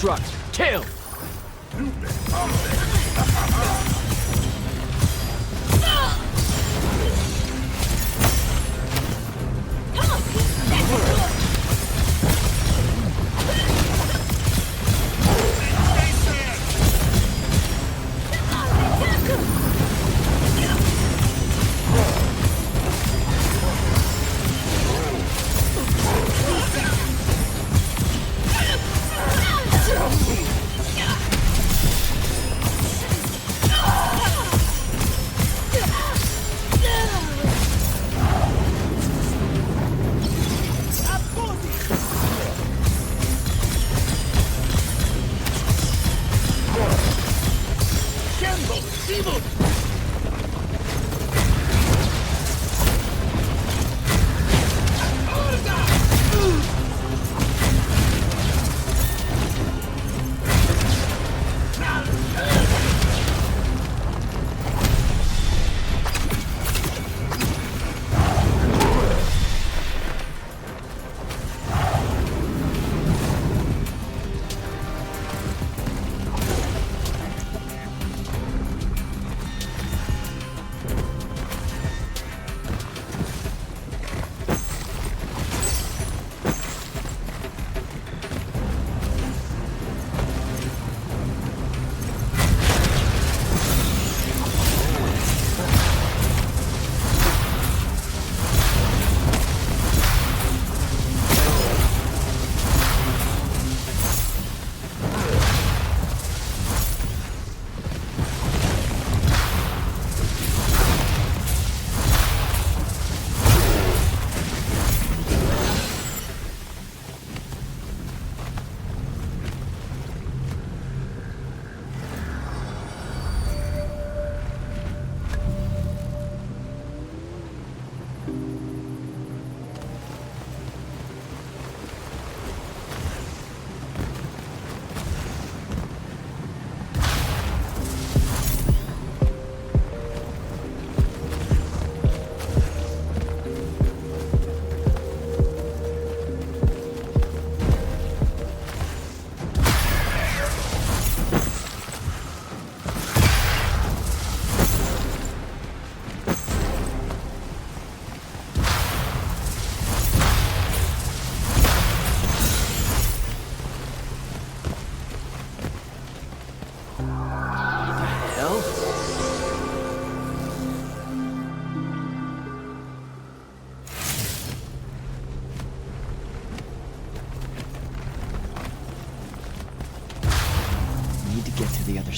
Construct! Kill!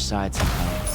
Side somehow.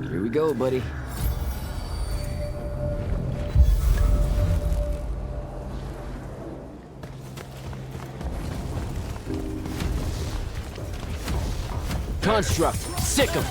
Here we go, buddy. Construct, sick 'em.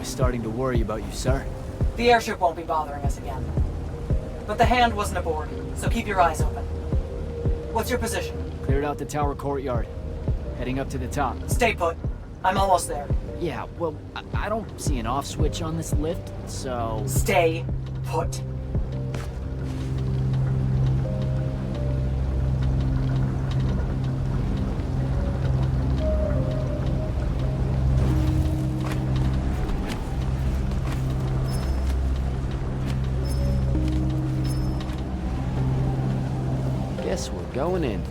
starting to worry about you, sir. The airship won't be bothering us again. But the hand wasn't aboard, so keep your eyes open. What's your position? Cleared out the tower courtyard. Heading up to the top. Stay put. I'm almost there. Yeah, well, I don't see an off switch on this lift, so... Stay put. Guess we're going in.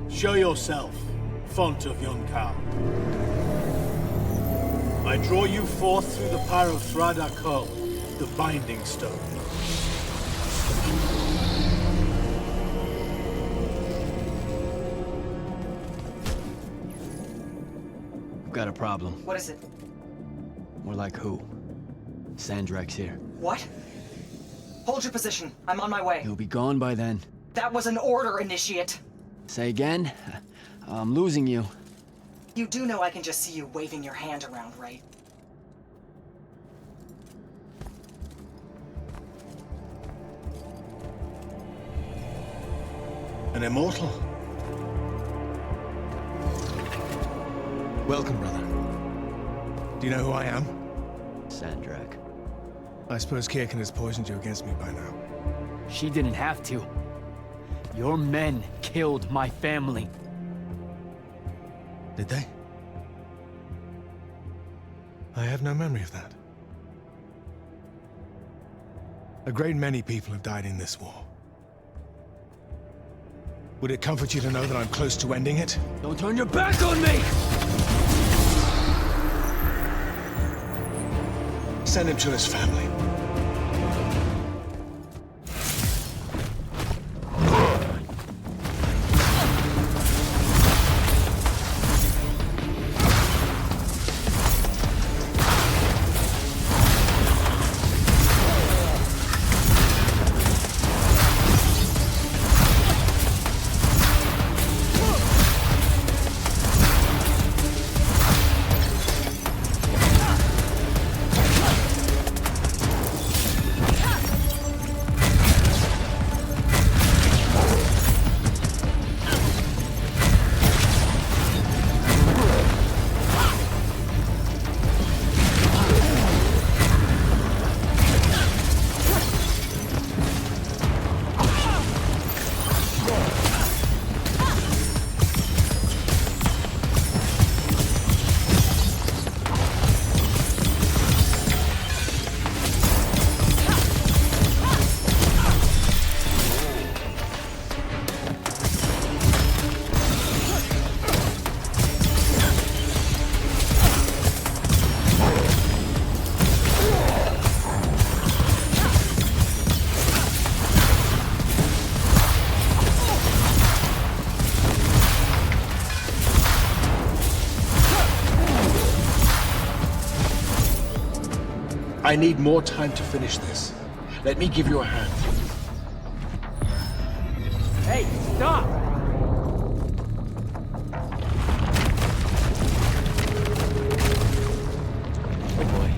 Show yourself, font of Yonkou. I draw you forth through the power of Thradakol, the Binding Stone. I've got a problem. What is it? More like who? Sandrakk's here. What? Hold your position. I'm on my way. He'll be gone by then. That was an order, Initiate. Say again? I'm losing you. You do know I can just see you waving your hand around, right? An immortal? Welcome, brother. Do you know who I am? Sandrakk. I suppose Kirkin has poisoned you against me by now. She didn't have to. Your men killed my family. Did they? I have no memory of that. A great many people have died in this war. Would it comfort you to know that I'm close to ending it? Don't turn your back on me! Send him to his family. I need more time to finish this. Let me give you a hand. Hey, stop! Good boy.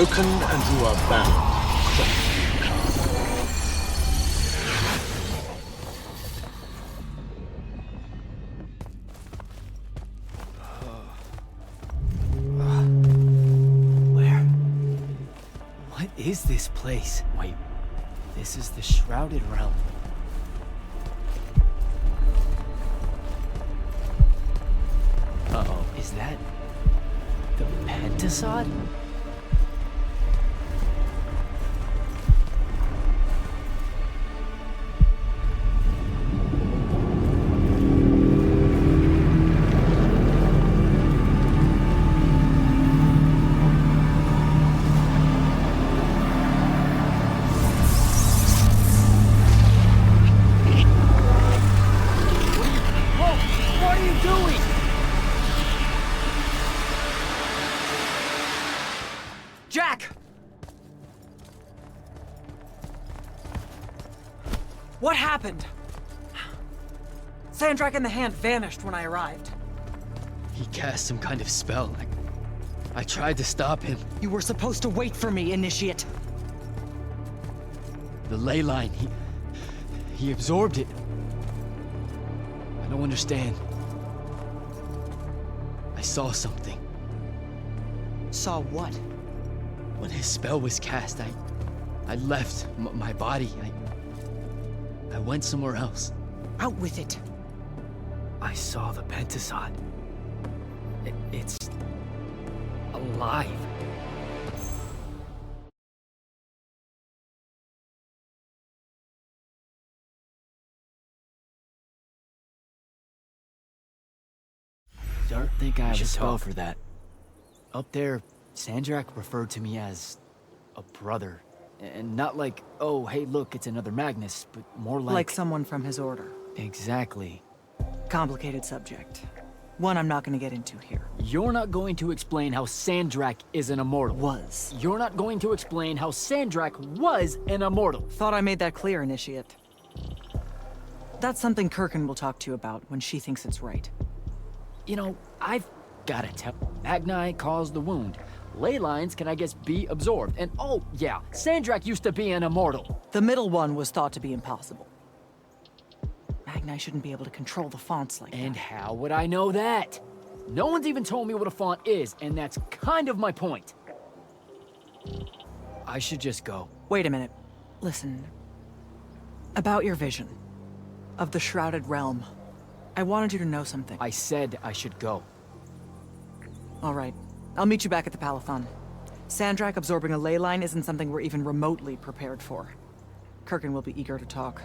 broken and you are bound. Craft you can't. What is this place? Wait, this is the Shrouded Realm. Uh-oh, is that the Pentasod? What happened? Sandrakk and the Hand vanished when I arrived. He cast some kind of spell. I tried to stop him. You were supposed to wait for me, Initiate. The ley line, he absorbed it. I don't understand. I saw something. Saw what? When his spell was cast, I left my body. I went somewhere else. Out with it. I saw the Pentasod. It's alive. Don't think I have a spell for that. Up there, Sandrakk referred to me as a brother. And not like, oh, hey, look, it's another Magnus, but more like... Like someone from his order. Exactly. Complicated subject. One I'm not going to get into here. You're not going to explain how Sandrakk is an immortal. Was. You're not going to explain how Sandrakk was an immortal. Thought I made that clear, Initiate. That's something Kirkin will talk to you about when she thinks it's right. You know, I've gotta tell. Magni caused the wound. Ley lines can, I guess, be absorbed. And oh, yeah, Sandrakk used to be an immortal. The middle one was thought to be impossible. Magni shouldn't be able to control the fonts like that. And how would I know that? No one's even told me what a font is, and that's kind of my point. I should just go. Wait a minute. Listen. About your vision of the Shrouded Realm. I wanted you to know something. I said I should go. All right. I'll meet you back at the Palathon. Sandrakk absorbing a ley line isn't something we're even remotely prepared for. Kirkin will be eager to talk.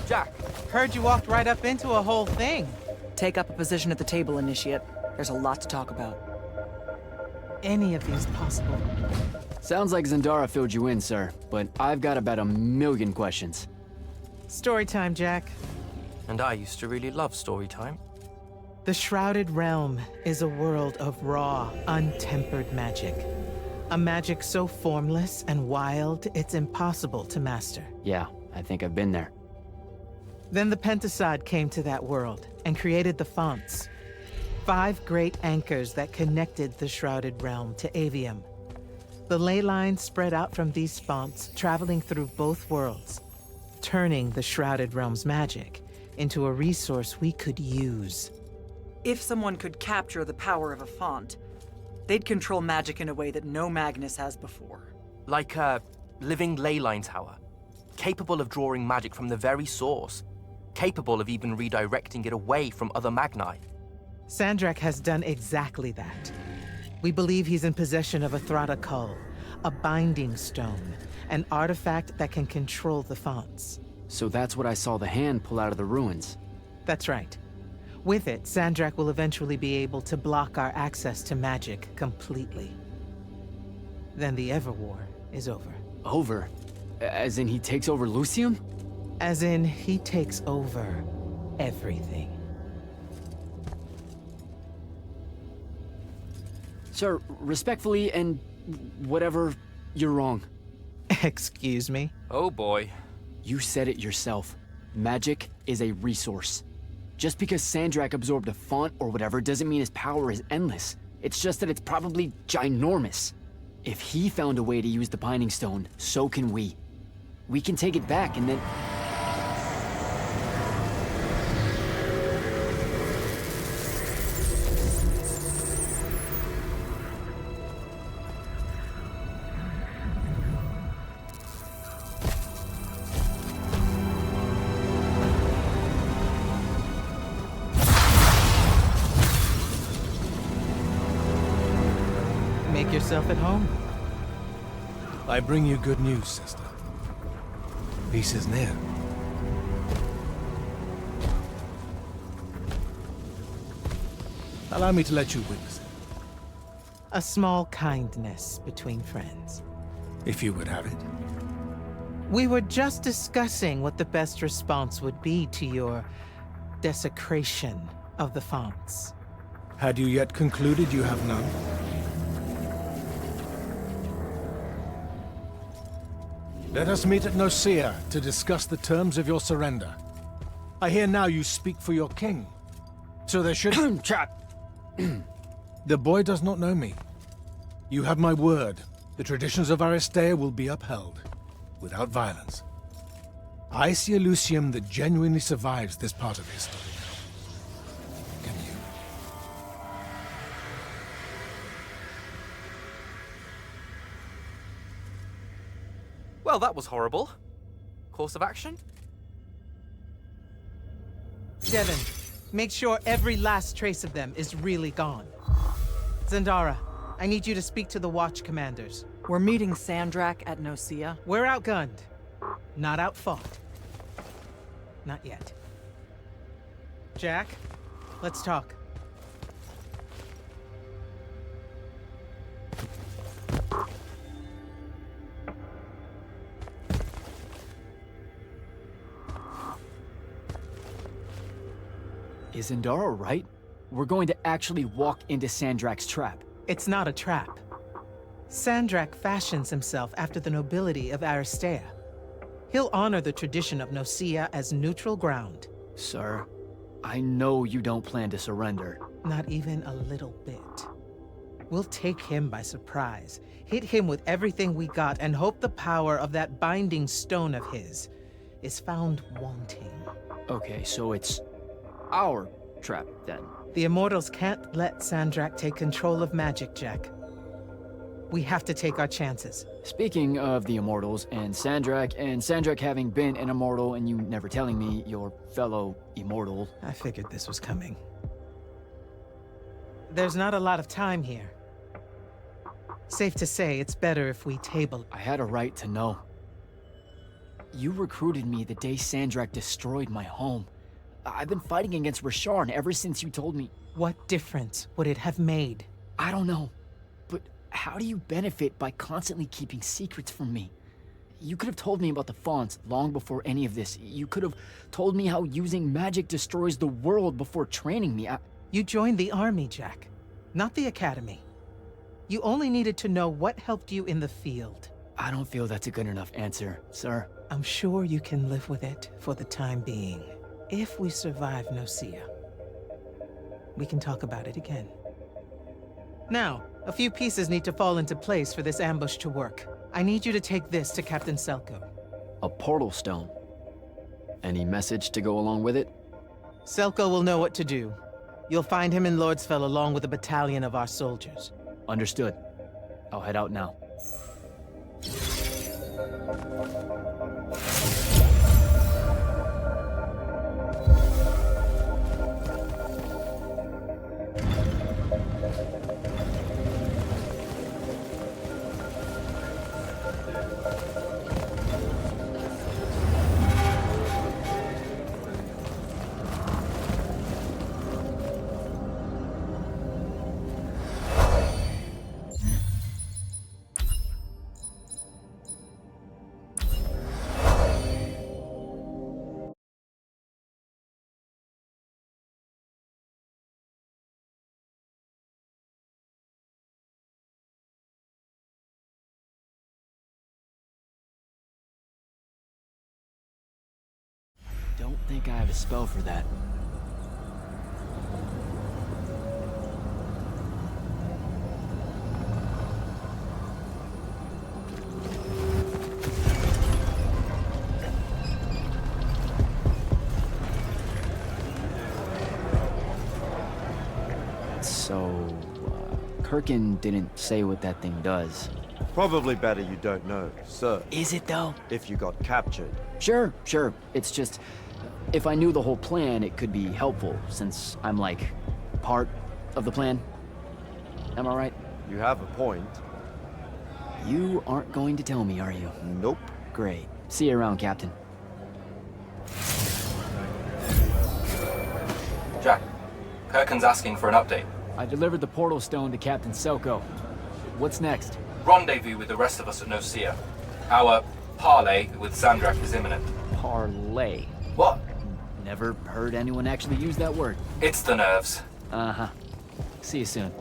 Jack, heard you walked right up into a whole thing. Take up a position at the table, Initiate. There's a lot to talk about. Any of these possible? Sounds like Zendara filled you in, sir, but I've got about 1,000,000 questions. Story time, Jack. And I used to really love story time. The Shrouded Realm is a world of raw, untempered magic. A magic so formless and wild, it's impossible to master. Yeah, I think I've been there. Then the Pentasod came to that world and created the fonts. 5 great anchors that connected the Shrouded Realm to Aveum. The ley lines spread out from these fonts, traveling through both worlds, turning the Shrouded Realm's magic into a resource we could use. If someone could capture the power of a font, they'd control magic in a way that no Magnus has before. Like a living leyline tower, capable of drawing magic from the very source, capable of even redirecting it away from other Magni. Sandrakk has done exactly that. We believe he's in possession of a Thrada Cull, a binding stone, an artifact that can control the fonts. So that's what I saw the hand pull out of the ruins. That's right. With it, Sandrakk will eventually be able to block our access to magic completely. Then the Everwar is over. Over? As in he takes over Yltheum? As in he takes over everything. Sir, respectfully and whatever, you're wrong. Excuse me? Oh boy. You said it yourself. Magic is a resource. Just because Sandrakk absorbed a font or whatever doesn't mean his power is endless. It's just that it's probably ginormous. If he found a way to use the Binding Stone, so can we. We can take it back and then... Make yourself at home. I bring you good news, sister. Peace is near. Allow me to let you witness it, A small kindness between friends. if you would have it. We were just discussing what the best response would be to your desecration of the fonts. Had you yet concluded you have none? Let us meet at Nocea to discuss the terms of your surrender. I hear now you speak for your king. So there should... Trap! The boy does not know me. You have my word. The traditions of Aristea will be upheld, without violence. I see a Yltheum that genuinely survives this part of history. Can you? Well, that was horrible. Course of action? Devin, make sure every last trace of them is really gone. Zendara, I need you to speak to the Watch commanders. We're meeting Sandrakk at Nocea. We're outgunned, not outfought. Not yet. Jack, let's talk. Is Zendara right? We're going to actually walk into Sandrakk's trap. It's not a trap. Sandrakk fashions himself after the nobility of Aristea. He'll honor the tradition of Nocea as neutral ground. Sir, I know you don't plan to surrender. Not even a little bit. We'll take him by surprise, hit him with everything we got, and hope the power of that binding stone of his is found wanting. Okay, so it's our trap, then. The Immortals can't let Sandrakk take control of magic, Jack. We have to take our chances. Speaking of the Immortals and Sandrakk having been an Immortal and you never telling me your fellow Immortal... I figured this was coming. There's not a lot of time here. Safe to say, it's better if we table. I had a right to know. You recruited me the day Sandrakk destroyed my home. I've been fighting against Rasharn ever since you told me. What difference would it have made? I don't know. But how do you benefit by constantly keeping secrets from me? You could have told me about the fonts long before any of this. You could have told me how using magic destroys the world before training me. You joined the army, Jack, not the academy. You only needed to know what helped you in the field. I don't feel that's a good enough answer, sir. I'm sure you can live with it for the time being. If we survive Nocea, we can talk about it again. Now, a few pieces need to fall into place for this ambush to work. I need you to take this to Captain Selko. A portal stone. Any message to go along with it? Selko will know what to do. You'll find him in Lordsfell along with a battalion of our soldiers. Understood. I'll head out now. Don't think I have a spell for that. So, Kirkin didn't say what that thing does. Probably better you don't know, sir. Is it though? If you got captured. Sure. It's just, if I knew the whole plan, it could be helpful, since I'm like, part of the plan. Am I right? You have a point. You aren't going to tell me, are you? Nope. Great. See you around, Captain. Jack, Kirkin's asking for an update. I delivered the portal stone to Captain Selko. What's next? Rendezvous with the rest of us at Nocea. Our parley with Sandrakk is imminent. Parlay. What? Never heard anyone actually use that word. It's the nerves. Uh-huh. See you soon.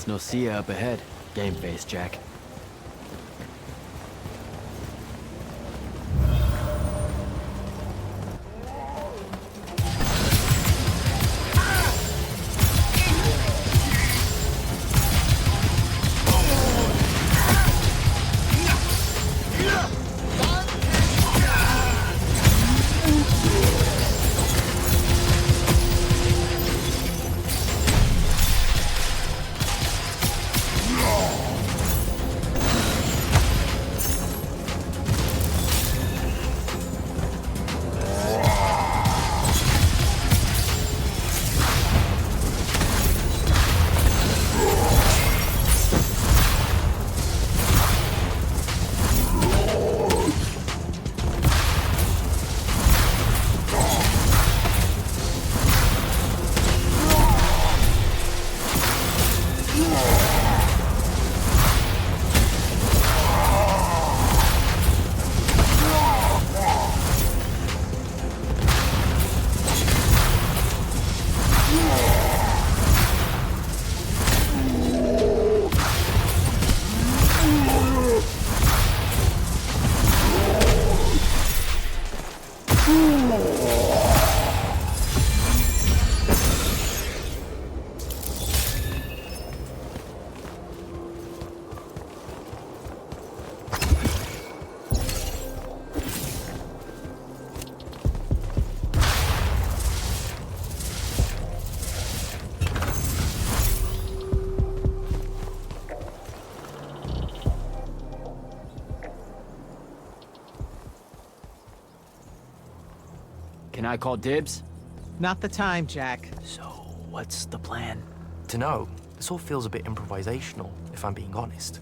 Nocea up ahead. Game face, Jack. Can I call dibs? Not the time, Jack. So, what's the plan? Dunno. This all feels a bit improvisational, if I'm being honest.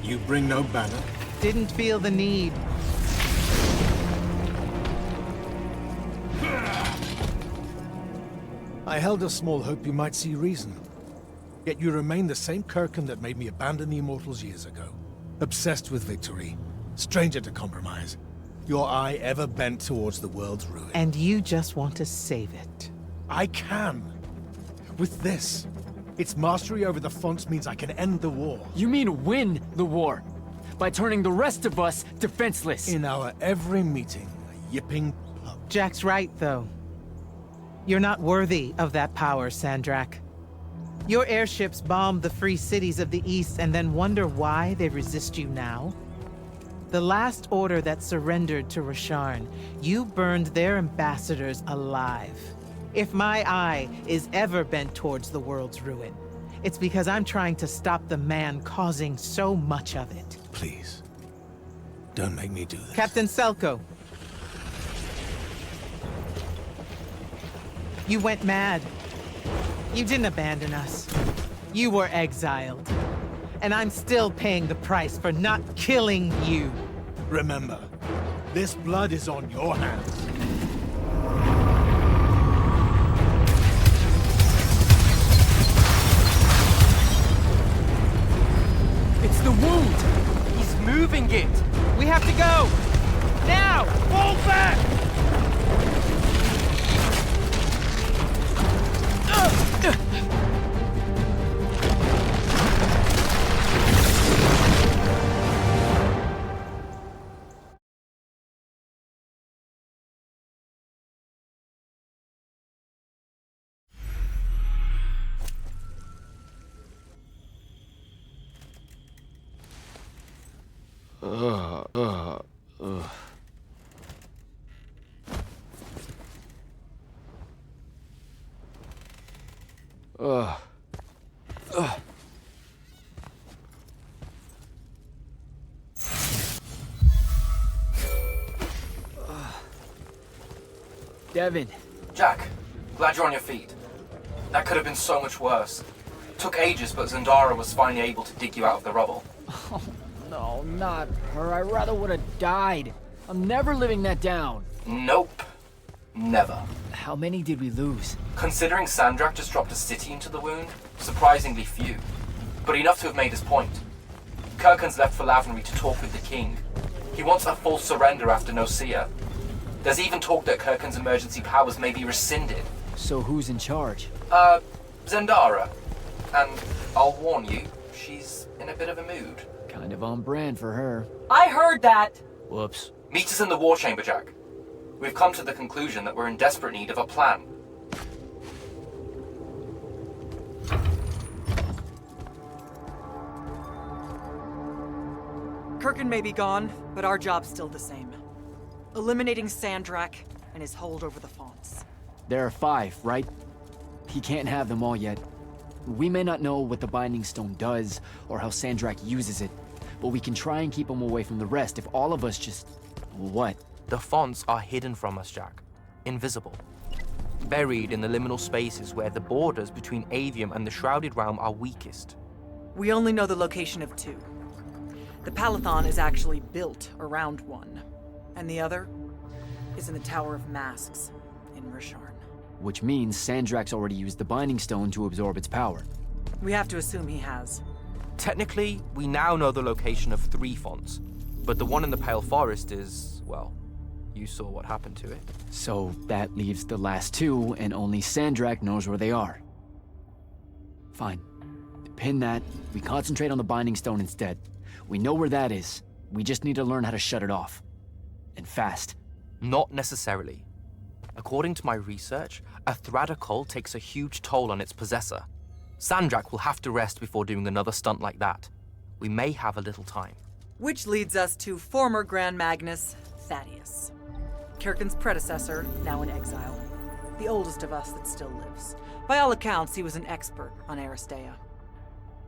You bring no banner? Didn't feel the need. I held a small hope you might see reason. Yet you remain the same Kirkin that made me abandon the Immortals years ago. Obsessed with victory, stranger to compromise. Your eye ever bent towards the world's ruin. And you just want to save it. I can. With this. Its mastery over the fonts means I can end the war. You mean win the war? By turning the rest of us defenseless? In our every meeting, a yipping pup. Jack's right, though. You're not worthy of that power, Sandrakk. Your airships bombed the free cities of the East and then wonder why they resist you now? The last order that surrendered to Rasharn, you burned their ambassadors alive. If my eye is ever bent towards the world's ruin, it's because I'm trying to stop the man causing so much of it. Please, don't make me do this. Captain Selko. You went mad. You didn't abandon us. You were exiled. And I'm still paying the price for not killing you. Remember, this blood is on your hands. It's the wound! He's moving it! We have to go! Now! Fall back! Devin. Jack, glad you're on your feet. That could have been so much worse. Took ages, but Zandara was finally able to dig you out of the rubble. Oh, no, not her. I rather would have died. I'm never living that down. Nope. Never. How many did we lose? Considering Sandrakk just dropped a city into the wound, surprisingly few. But enough to have made his point. Kirkin's left for Lavenry to talk with the king. He wants a full surrender after Nocea. There's even talk that Kirkin's emergency powers may be rescinded. So who's in charge? Zendara. And I'll warn you, she's in a bit of a mood. Kind of on brand for her. I heard that! Whoops. Meet us in the war chamber, Jack. We've come to the conclusion that we're in desperate need of a plan. Kirkin may be gone, but our job's still the same. Eliminating Sandrakk and his hold over the fonts. There are 5, right? He can't have them all yet. We may not know what the Binding Stone does, or how Sandrakk uses it, but we can try and keep him away from the rest if all of us just... What? The fonts are hidden from us, Jack. Invisible. Buried in the liminal spaces where the borders between Aveum and the Shrouded Realm are weakest. We only know the location of 2. The Palathon is actually built around one, and the other is in the Tower of Masks in Rasharn. Which means Sandrakk's already used the Binding Stone to absorb its power. We have to assume he has. Technically, we now know the location of 3 fonts, but the one in the Pale Forest is, well, you saw what happened to it. So that leaves the last 2, and only Sandrakk knows where they are. Fine. Pin that, we concentrate on the Binding Stone instead. We know where that is. We just need to learn how to shut it off. And fast. Not necessarily. According to my research, a Thradakol takes a huge toll on its possessor. Sandrakk will have to rest before doing another stunt like that. We may have a little time. Which leads us to former Grand Magnus, Thaddeus. Kirkin's predecessor, now in exile. The oldest of us that still lives. By all accounts, he was an expert on Aristea.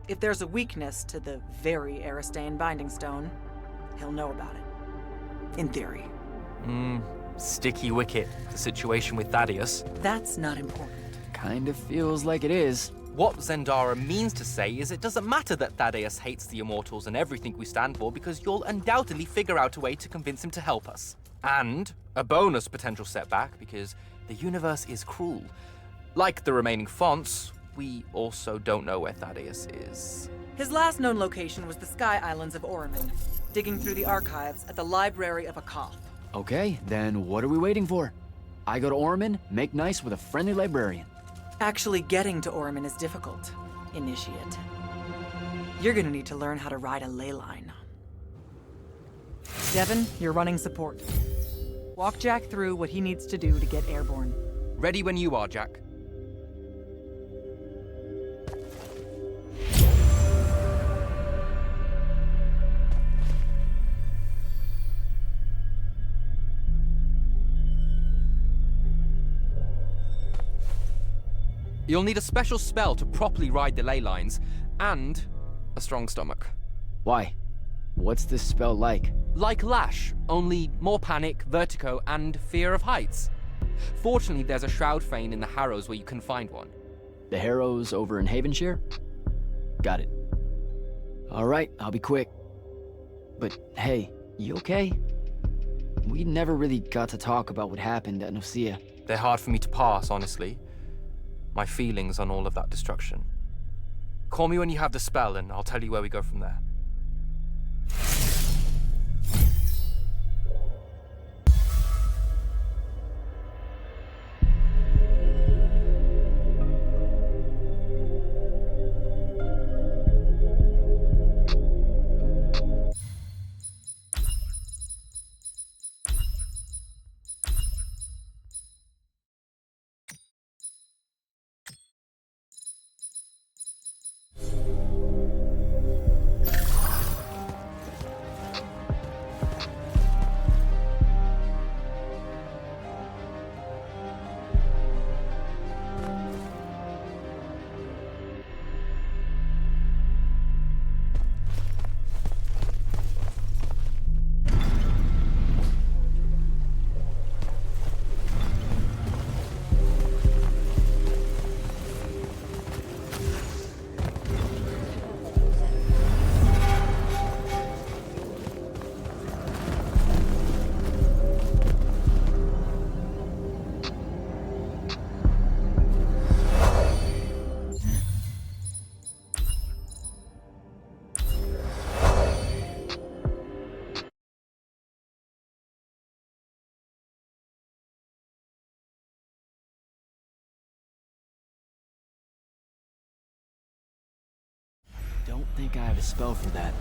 If there's a weakness to the very Aristean Binding Stone, he'll know about it. In theory. Sticky wicket, the situation with Thaddeus. That's not important. Kind of feels like it is. What Zendara means to say is it doesn't matter that Thaddeus hates the Immortals and everything we stand for, because you'll undoubtedly figure out a way to convince him to help us. And a bonus potential setback, because the universe is cruel. Like the remaining fonts, we also don't know where Thaddeus is. His last known location was the Sky Islands of Oromon, digging through the archives at the Library of Akoth. Okay, then what are we waiting for? I go to Oromon, make nice with a friendly librarian. Actually getting to Oromon is difficult, Initiate. You're gonna need to learn how to ride a ley line. Devin, you're running support. Walk Jack through what he needs to do to get airborne. Ready when you are, Jack. You'll need a special spell to properly ride the ley lines, and a strong stomach. Why? What's this spell like? Like Lash, only more panic, vertigo, and fear of heights. Fortunately, there's a Shroud Fane in the Harrows where you can find one. The Harrows over in Havenshire? Got it. Alright, I'll be quick. But hey, you okay? We never really got to talk about what happened at Nocea. They're hard for me to pass, honestly. My feelings on all of that destruction. Call me when you have the spell and I'll tell you where we go from there. think I have a spell for that.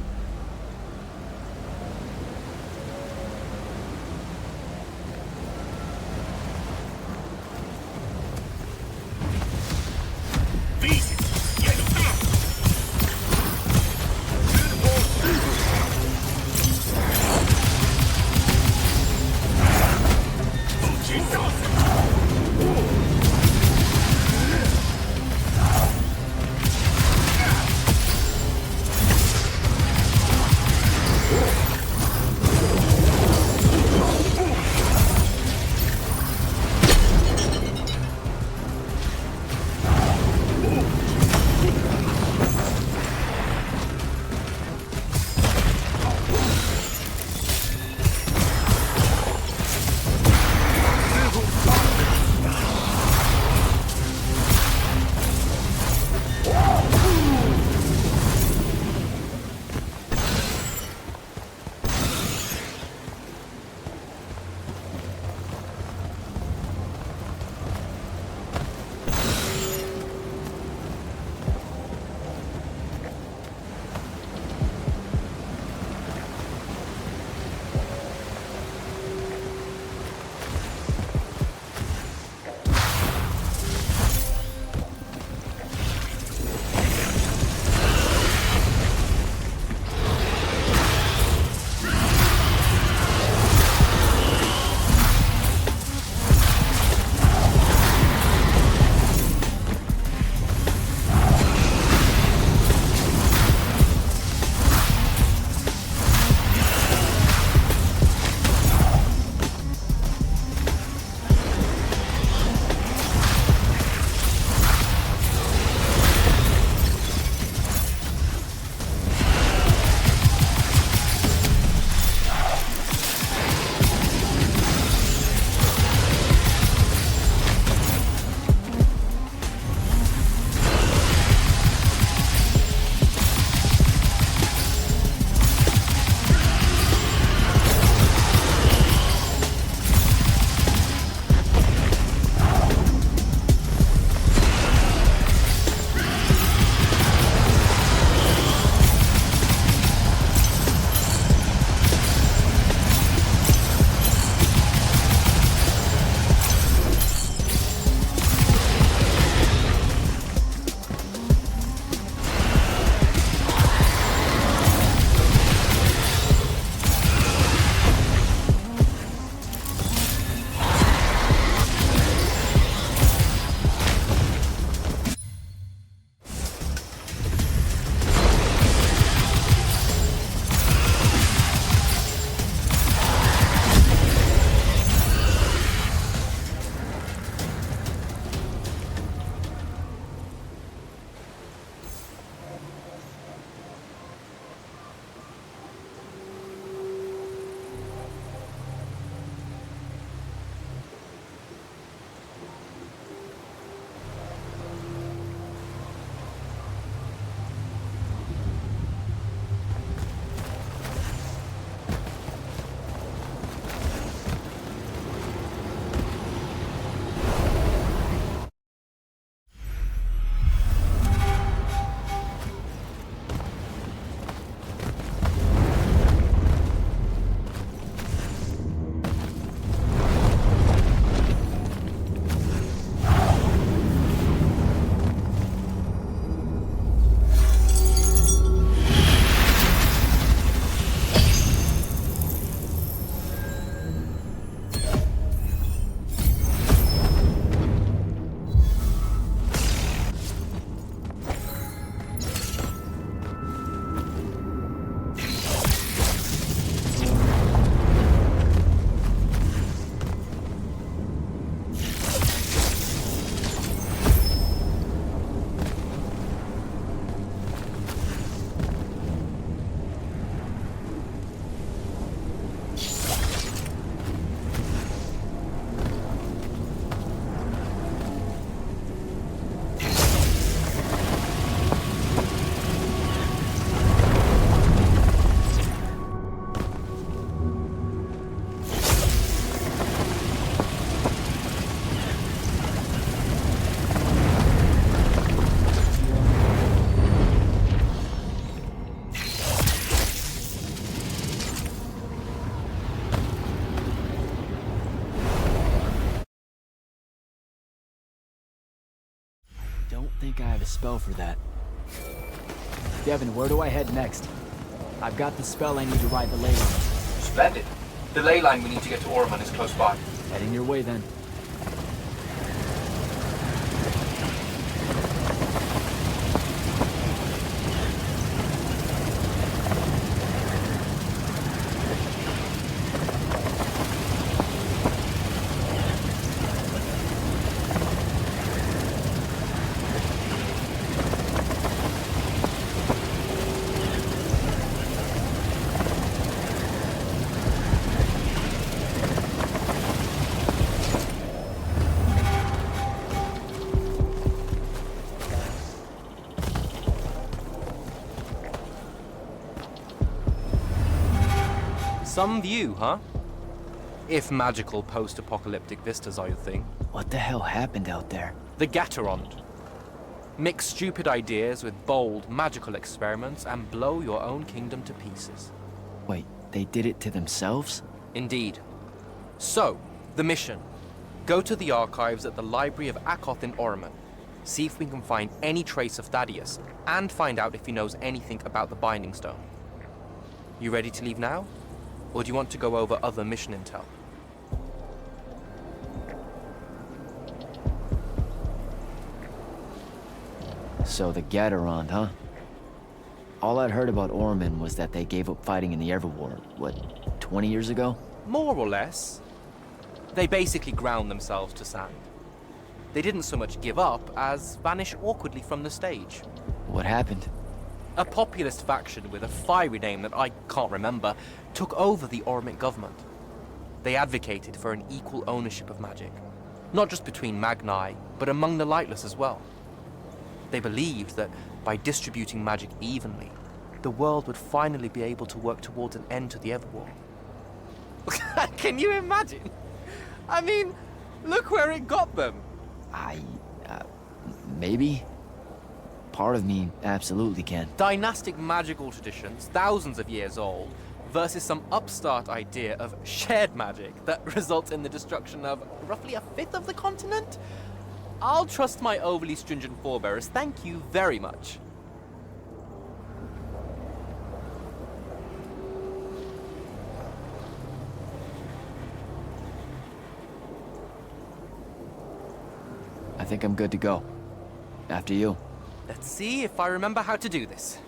think I have a spell for that. Devin, where do I head next? I've got the spell I need to ride the ley line. Splendid. The ley line we need to get to Orman is close by. Heading your way then. Some view, huh? If magical post-apocalyptic vistas are your thing. What the hell happened out there? The Gatorond. Mix stupid ideas with bold, magical experiments and blow your own kingdom to pieces. Wait, they did it to themselves? Indeed. So, the mission. Go to the archives at the Library of Akoth in Orman. See if we can find any trace of Thaddeus, and find out if he knows anything about the Binding Stone. You ready to leave now? Or do you want to go over other mission intel? So the Gatorond, huh? All I'd heard about Orman was that they gave up fighting in the Everwar, what, 20 years ago? More or less. They basically ground themselves to sand. They didn't so much give up as vanish awkwardly from the stage. What happened? A populist faction with a fiery name that I can't remember took over the Ormic government. They advocated for an equal ownership of magic, not just between Magni, but among the lightless as well. They believed that by distributing magic evenly, the world would finally be able to work towards an end to the Everwar. Can you imagine? I mean, look where it got them. Maybe? Part of me absolutely can. Dynastic magical traditions, thousands of years old, versus some upstart idea of shared magic that results in the destruction of roughly a fifth of the continent? I'll trust my overly stringent forebears, thank you very much. I think I'm good to go. After you. Let's see if I remember how to do this.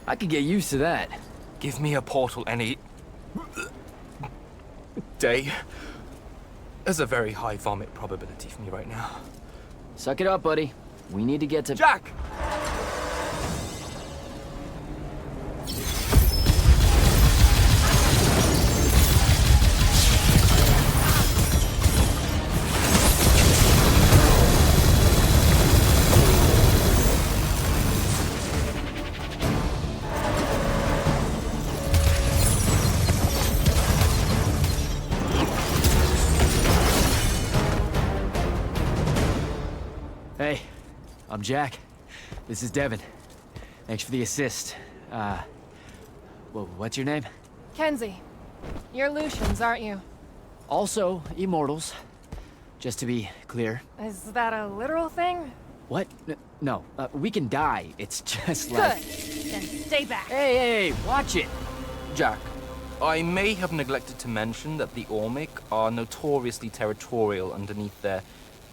I could get used to that. Give me a portal any day. There's a very high vomit probability for me right now. Suck it up, buddy. We need to get to... Jack! Hey, I'm Jack. This is Devin. Thanks for the assist. Well, what's your name? Kenzie. You're Lucians, aren't you? Also, Immortals. Just to be clear. Is that a literal thing? What? No, we can die. It's just like... Good. Then stay back. Hey, watch it! Jack, I may have neglected to mention that the Ormic are notoriously territorial underneath their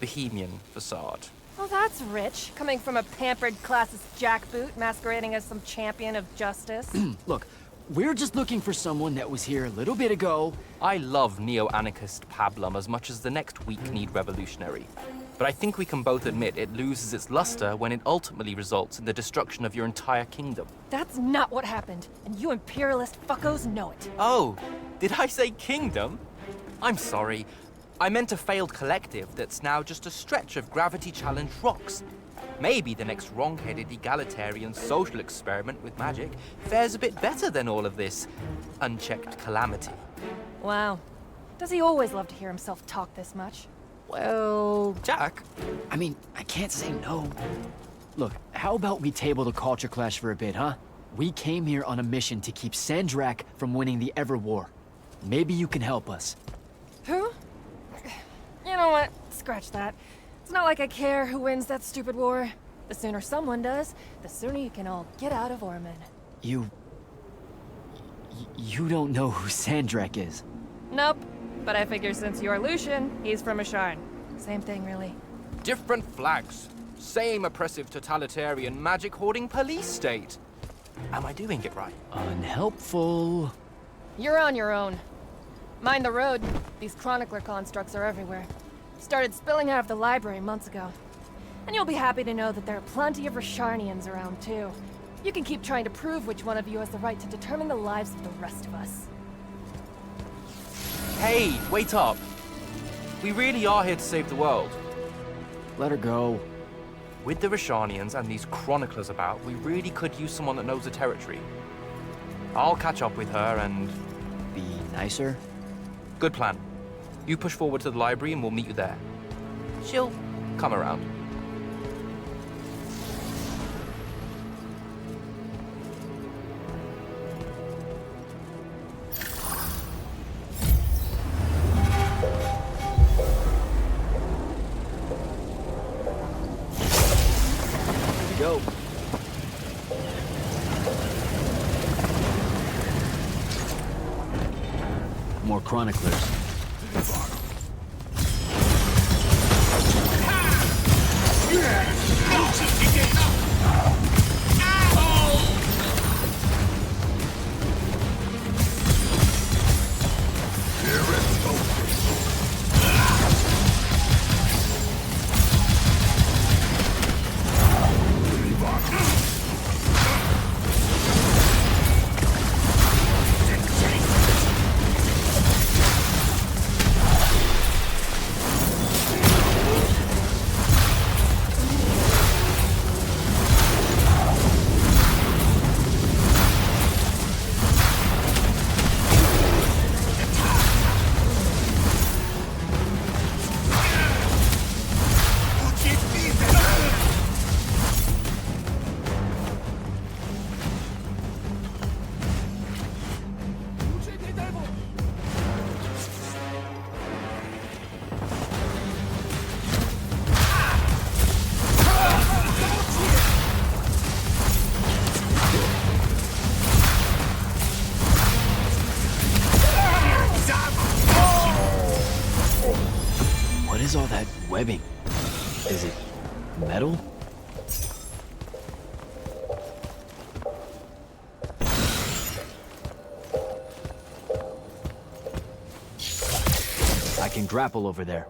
Bohemian facade. Oh, that's rich. Coming from a pampered classist jackboot masquerading as some champion of justice. Look, we're just looking for someone that was here a little bit ago. I love neo-anarchist pablum as much as the next weak-kneed revolutionary. But I think we can both admit it loses its luster when it ultimately results in the destruction of your entire kingdom. That's not what happened, and you imperialist fuckos know it. Oh, did I say kingdom? I'm sorry. I meant a failed collective that's now just a stretch of gravity-challenged rocks. Maybe the next wrong-headed egalitarian social experiment with magic fares a bit better than all of this unchecked calamity. Wow. Does he always love to hear himself talk this much? Well... Jack? I mean, I can't say no. Look, how about we table the culture clash for a bit, huh? We came here on a mission to keep Sandrakk from winning the Ever War. Maybe you can help us. Who? You know what? Scratch that. It's not like I care who wins that stupid war. The sooner someone does, the sooner you can all get out of Orman. You don't know who Sandrakk is? Nope. But I figure since you're Lucian, he's from Asharn. Same thing, really. Different flags. Same oppressive totalitarian magic-hoarding police state. Am I doing it right? Unhelpful. You're on your own. Mind the road. These chronicler constructs are everywhere. Started spilling out of the library months ago. And you'll be happy to know that there are plenty of Rasharnians around, too. You can keep trying to prove which one of you has the right to determine the lives of the rest of us. Hey, wait up. We really are here to save the world. Let her go. With the Rasharnians and these chroniclers about, we really could use someone that knows the territory. I'll catch up with her and... Be nicer? Good plan. You push forward to the library and we'll meet you there. She'll come around. Go. More chroniclers. What is all that webbing? Is it metal? I can grapple over there.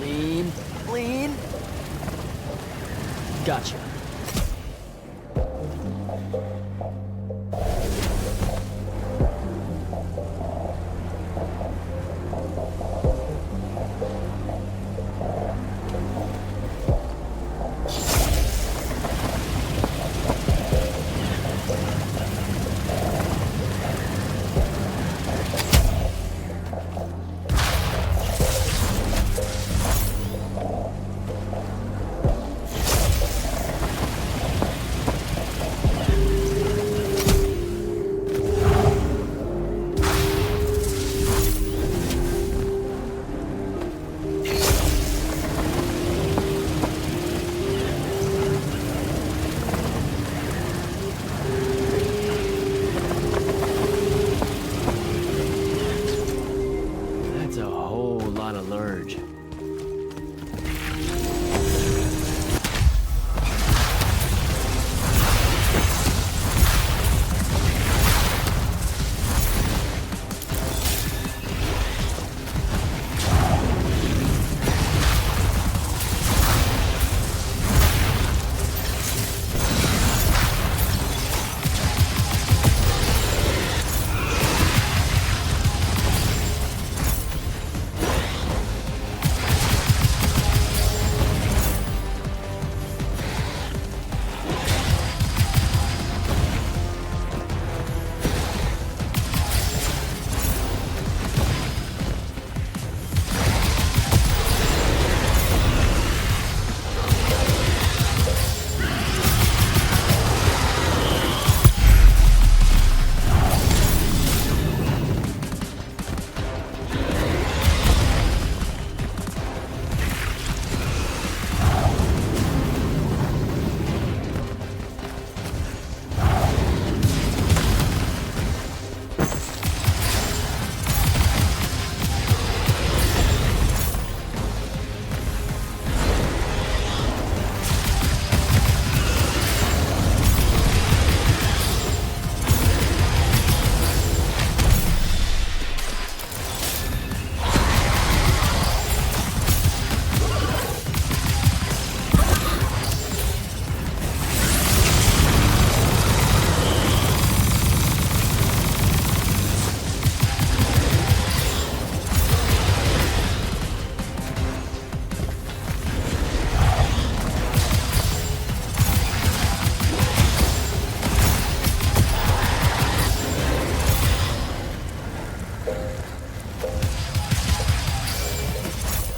Lean. Gotcha.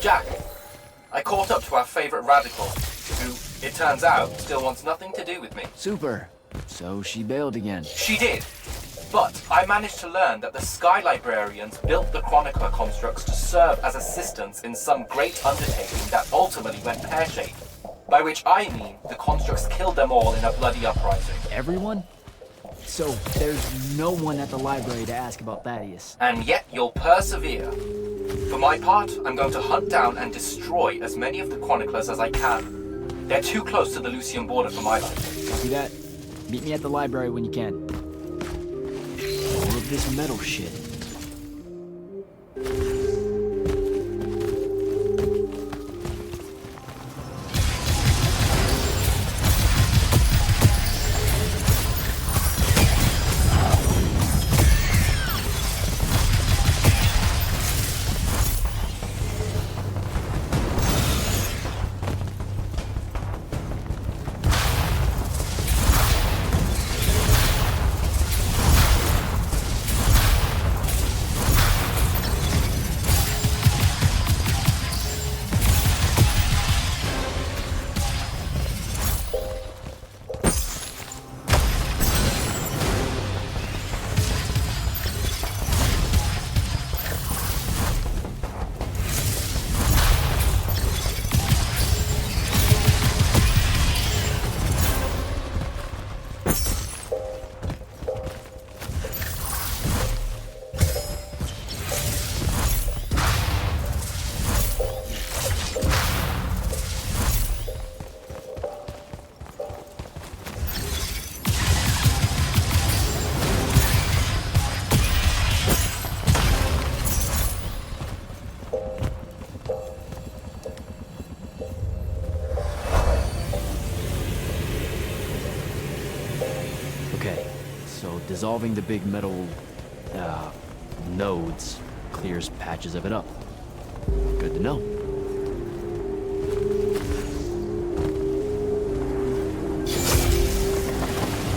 Jack, I caught up to our favorite radical, who, it turns out, still wants nothing to do with me. Super. So she bailed again. She did. But I managed to learn that the Sky Librarians built the Chronicler constructs to serve as assistants in some great undertaking that ultimately went pear-shaped. By which I mean the constructs killed them all in a bloody uprising. Everyone? So there's no one at the library to ask about Thaddeus. And yet you'll persevere. For my part, I'm going to hunt down and destroy as many of the Chroniclers as I can. They're too close to the Yltheum border for my liking. Copy that. Meet me at the library when you can. All of this metal shit. dissolving the big metal, nodes clears patches of it up. Good to know.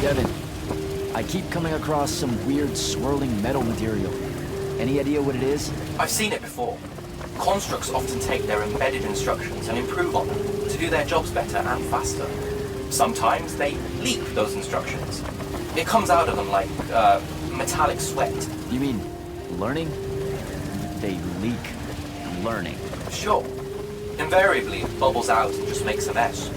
Devin, I keep coming across some weird swirling metal material. Any idea what it is? I've seen it before. Constructs often take their embedded instructions and improve on them to do their jobs better and faster. Sometimes they leak those instructions. It comes out of them like metallic sweat. You mean learning? They leak learning. Sure. Invariably, it bubbles out and just makes a mess.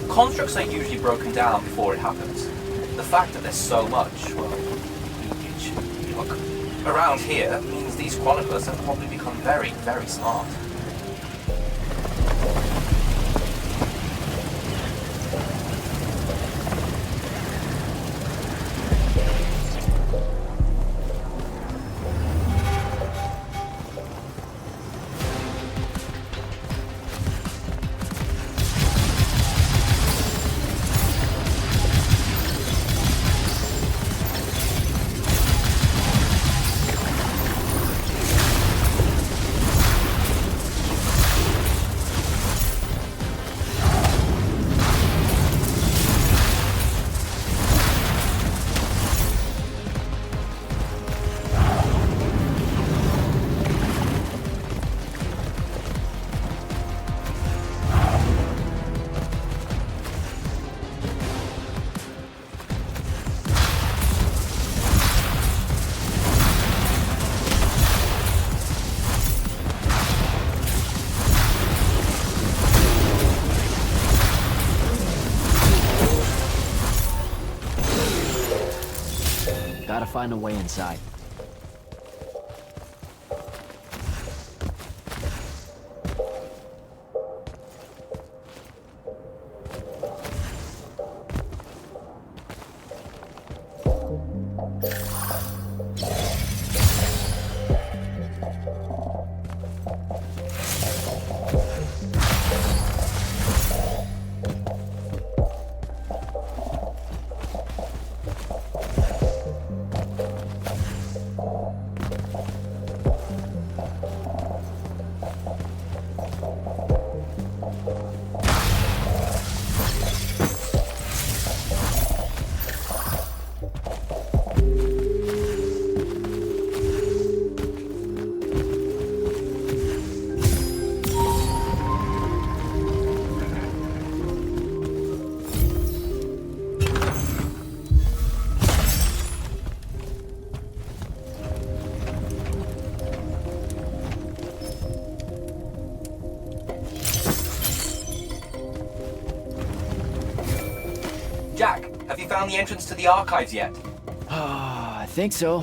Constructs are usually broken down before it happens. The fact that there's so much, well, leakage, look, around here means these chroniclers have probably become very, very smart. Gotta find a way inside. Jack, have you found the entrance to the archives yet? I think so.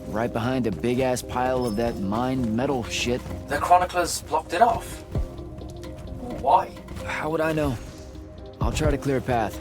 Right behind a big-ass pile of that mined metal shit. The chroniclers blocked it off. Why? How would I know? I'll try to clear a path.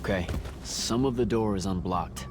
Okay, some of the door is unblocked.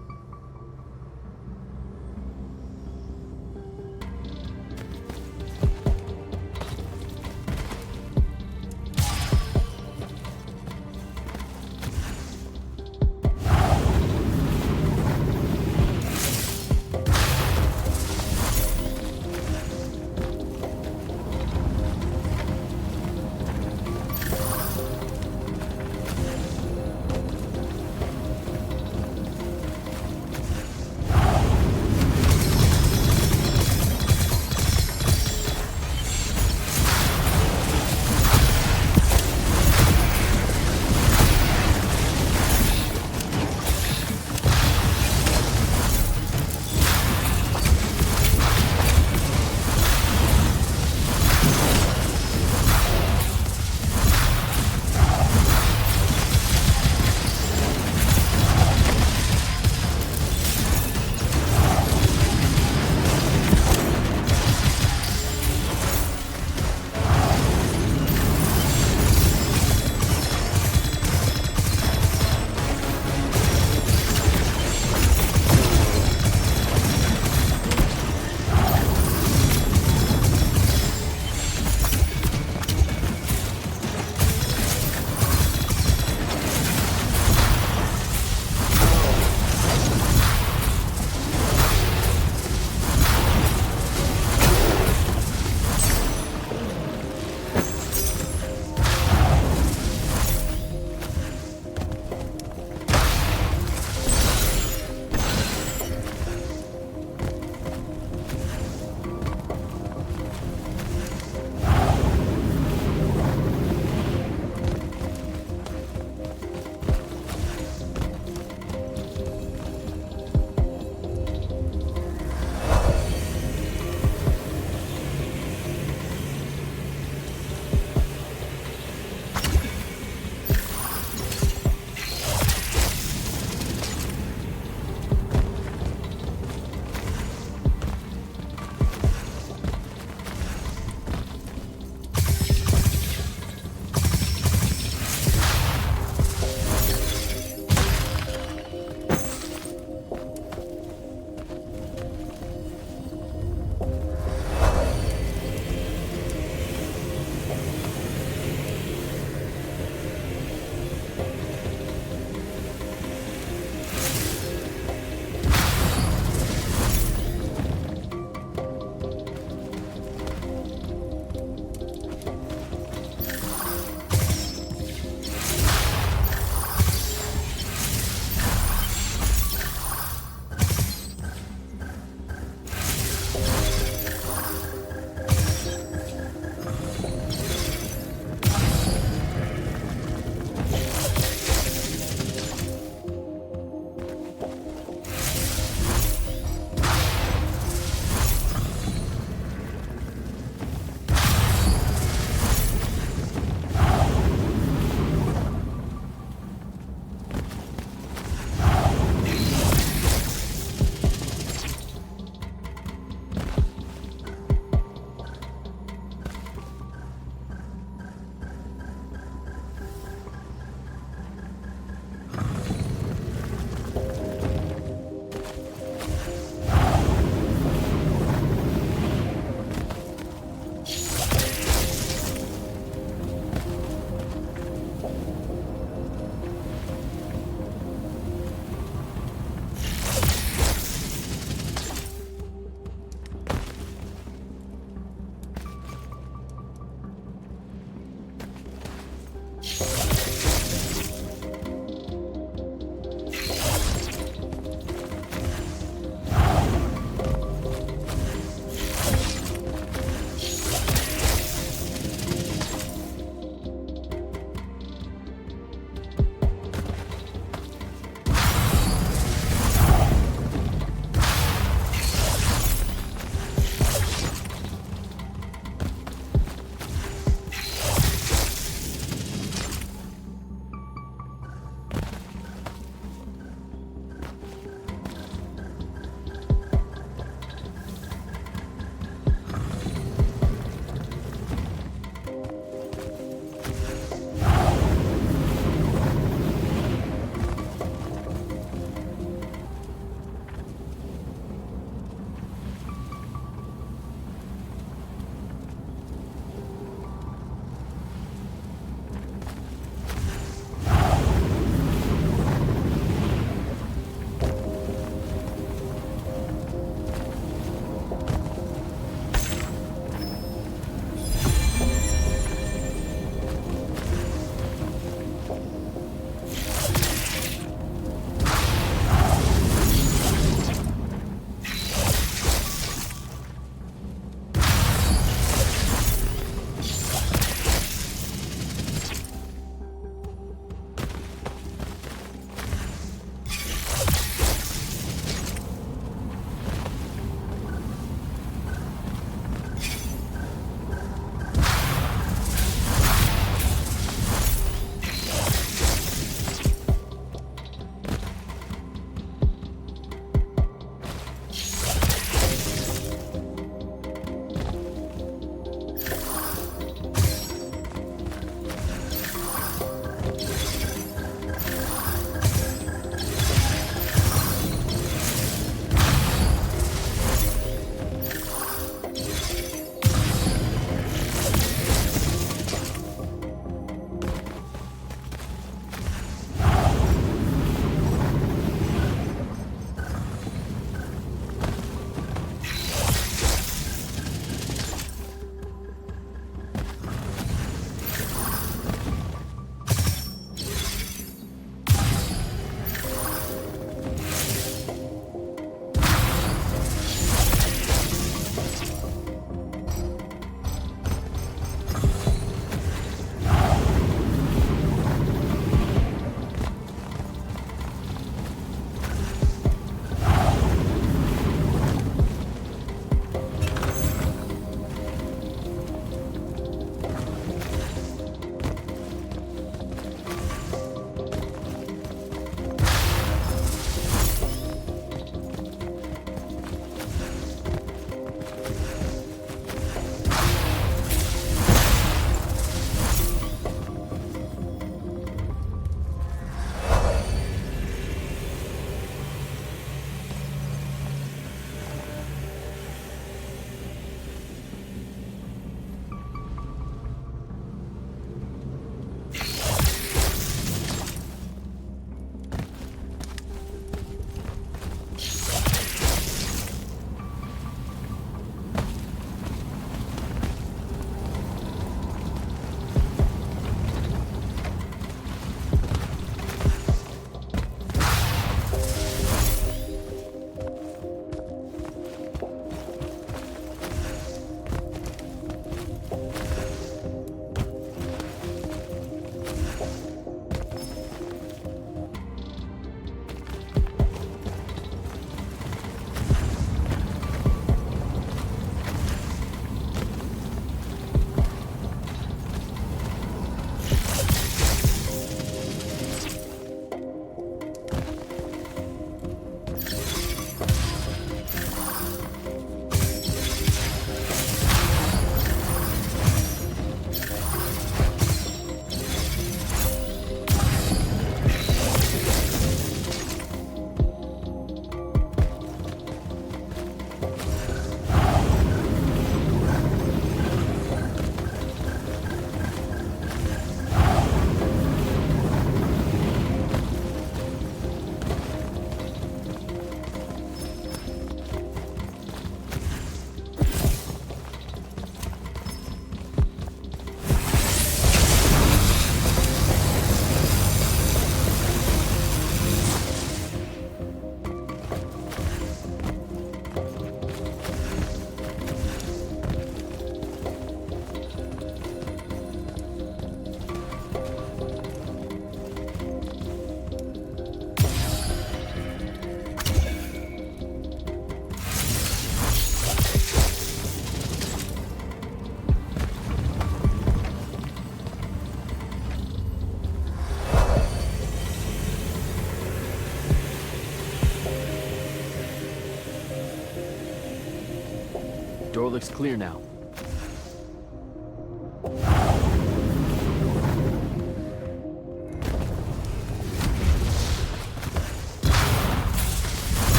looks clear now.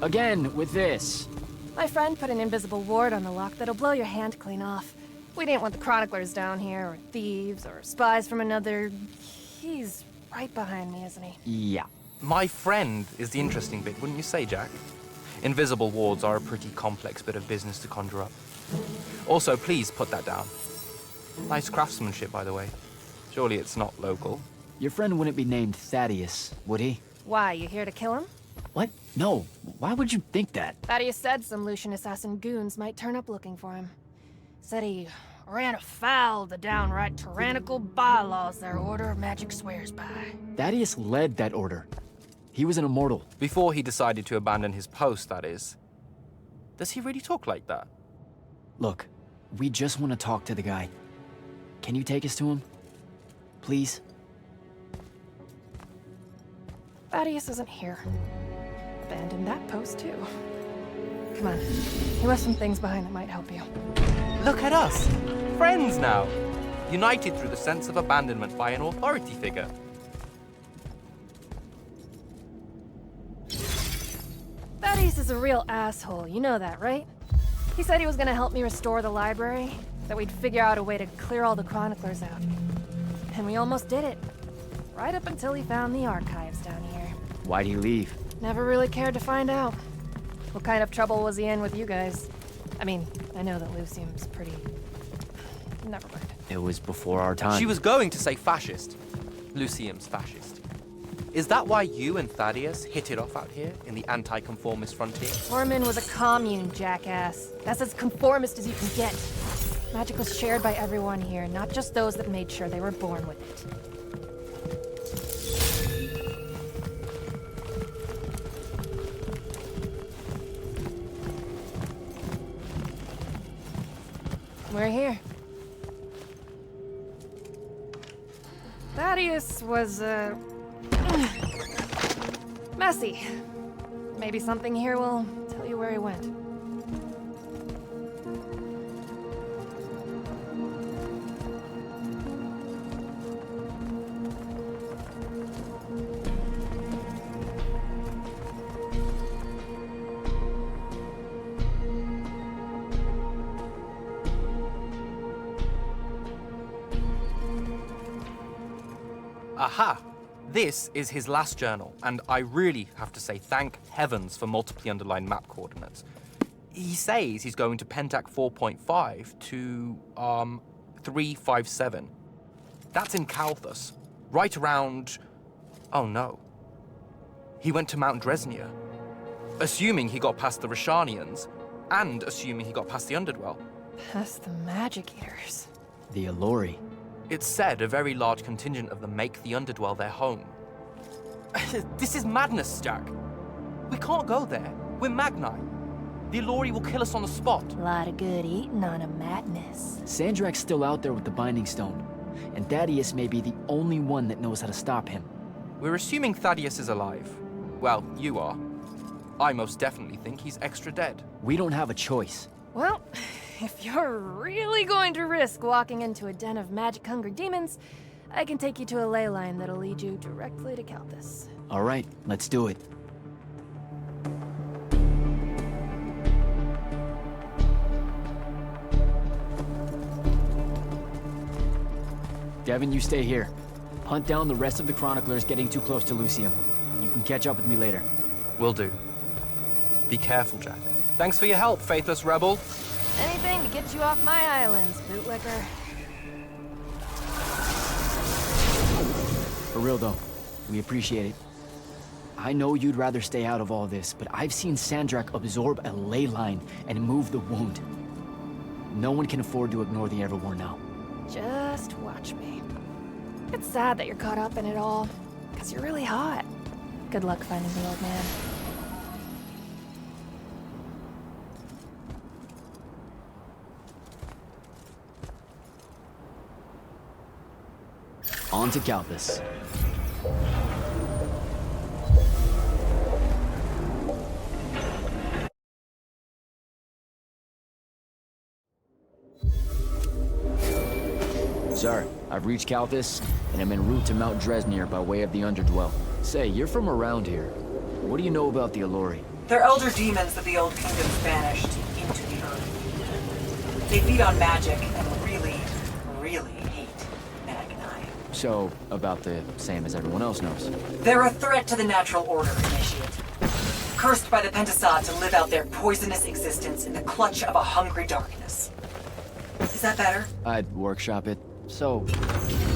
Again, with this. My friend put an invisible ward on the lock that'll blow your hand clean off. We didn't want the chroniclers down here, or thieves, or spies from another... He's right behind me, isn't he? Yeah. My friend is the interesting bit, wouldn't you say, Jack? Invisible wards are a pretty complex bit of business to conjure up. Also, please put that down. Nice craftsmanship, by the way. Surely it's not local. Your friend wouldn't be named Thaddeus, would he? Why, you here to kill him? What? No. Why would you think that? Thaddeus said some Lucian assassin goons might turn up looking for him. Said he ran afoul of the downright tyrannical bylaws their Order of Magic swears by. Thaddeus led that order. He was an immortal. Before he decided to abandon his post, that is. Does he really talk like that? Look, we just want to talk to the guy. Can you take us to him? Please? Thaddeus isn't here. Abandoned that post, too. Come on. He left some things behind that might help you. Look at us! Friends now! United through the sense of abandonment by an authority figure. Thaddeus is a real asshole, you know that, right? He said he was gonna help me restore the library, that we'd figure out a way to clear all the chroniclers out. And we almost did it. Right up until he found the archives down here. Why'd he leave? Never really cared to find out. What kind of trouble was he in with you guys? I mean, I know that Yltheum's pretty... Never mind. It was before our time. She was going to say fascist. Yltheum's fascist. Is that why you and Thaddeus hit it off out here in the anti-conformist frontier? Orman was a commune, jackass. That's as conformist as you can get. Magic was shared by everyone here, not just those that made sure they were born with it. We're here. Thaddeus was, messy. Maybe something here will tell you where he went. Aha! This is his last journal, and I really have to say thank heavens for multiply underlined map coordinates. He says he's going to Pentac 4.5 to, 357. That's in Kalthus, right around... Oh no. He went to Mount Dresnir. Assuming he got past the Rashanians, and assuming he got past the Underdwell. Past the Magic Eaters. The Allori. It's said a very large contingent of them make the Underdwell their home. This is madness, Jack. We can't go there. We're Magni. The Allori will kill us on the spot. A lot of good eating on a Magnus. Sandrakk's still out there with the Binding Stone, and Thaddeus may be the only one that knows how to stop him. We're assuming Thaddeus is alive. Well, you are. I most definitely think he's extra dead. We don't have a choice. Well, if you're really going to risk walking into a den of magic-hungry demons, I can take you to a ley line that'll lead you directly to Kalthus. All right, let's do it. Devin, you stay here. Hunt down the rest of the chroniclers getting too close to Yltheum. You can catch up with me later. Will do. Be careful, Jack. Thanks for your help, faithless rebel. Anything to get you off my islands, bootlicker. For real though, we appreciate it. I know you'd rather stay out of all this, but I've seen Sandrakk absorb a ley line and move the wound. No one can afford to ignore the Everwar now. Just watch me. It's sad that you're caught up in it all, because you're really hot. Good luck finding the old man. On to Kalthus. Sir, I've reached Kalthus, and I'm en route to Mount Dresnir by way of the Underdwell. Say, you're from around here. What do you know about the Allori? They're elder demons that the old kingdoms banished into the earth. They feed on magic and really, really hate Magni. So, about the same as everyone else knows. They're a threat to the natural order, Initiate. Cursed by the Pentasod to live out their poisonous existence in the clutch of a hungry darkness. Is that better? I'd workshop it. So,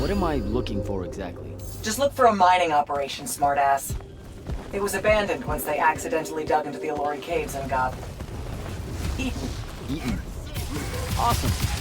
what am I looking for exactly? Just look for a mining operation, smartass. It was abandoned once they accidentally dug into the Allori caves and got eaten. Eaten? Awesome.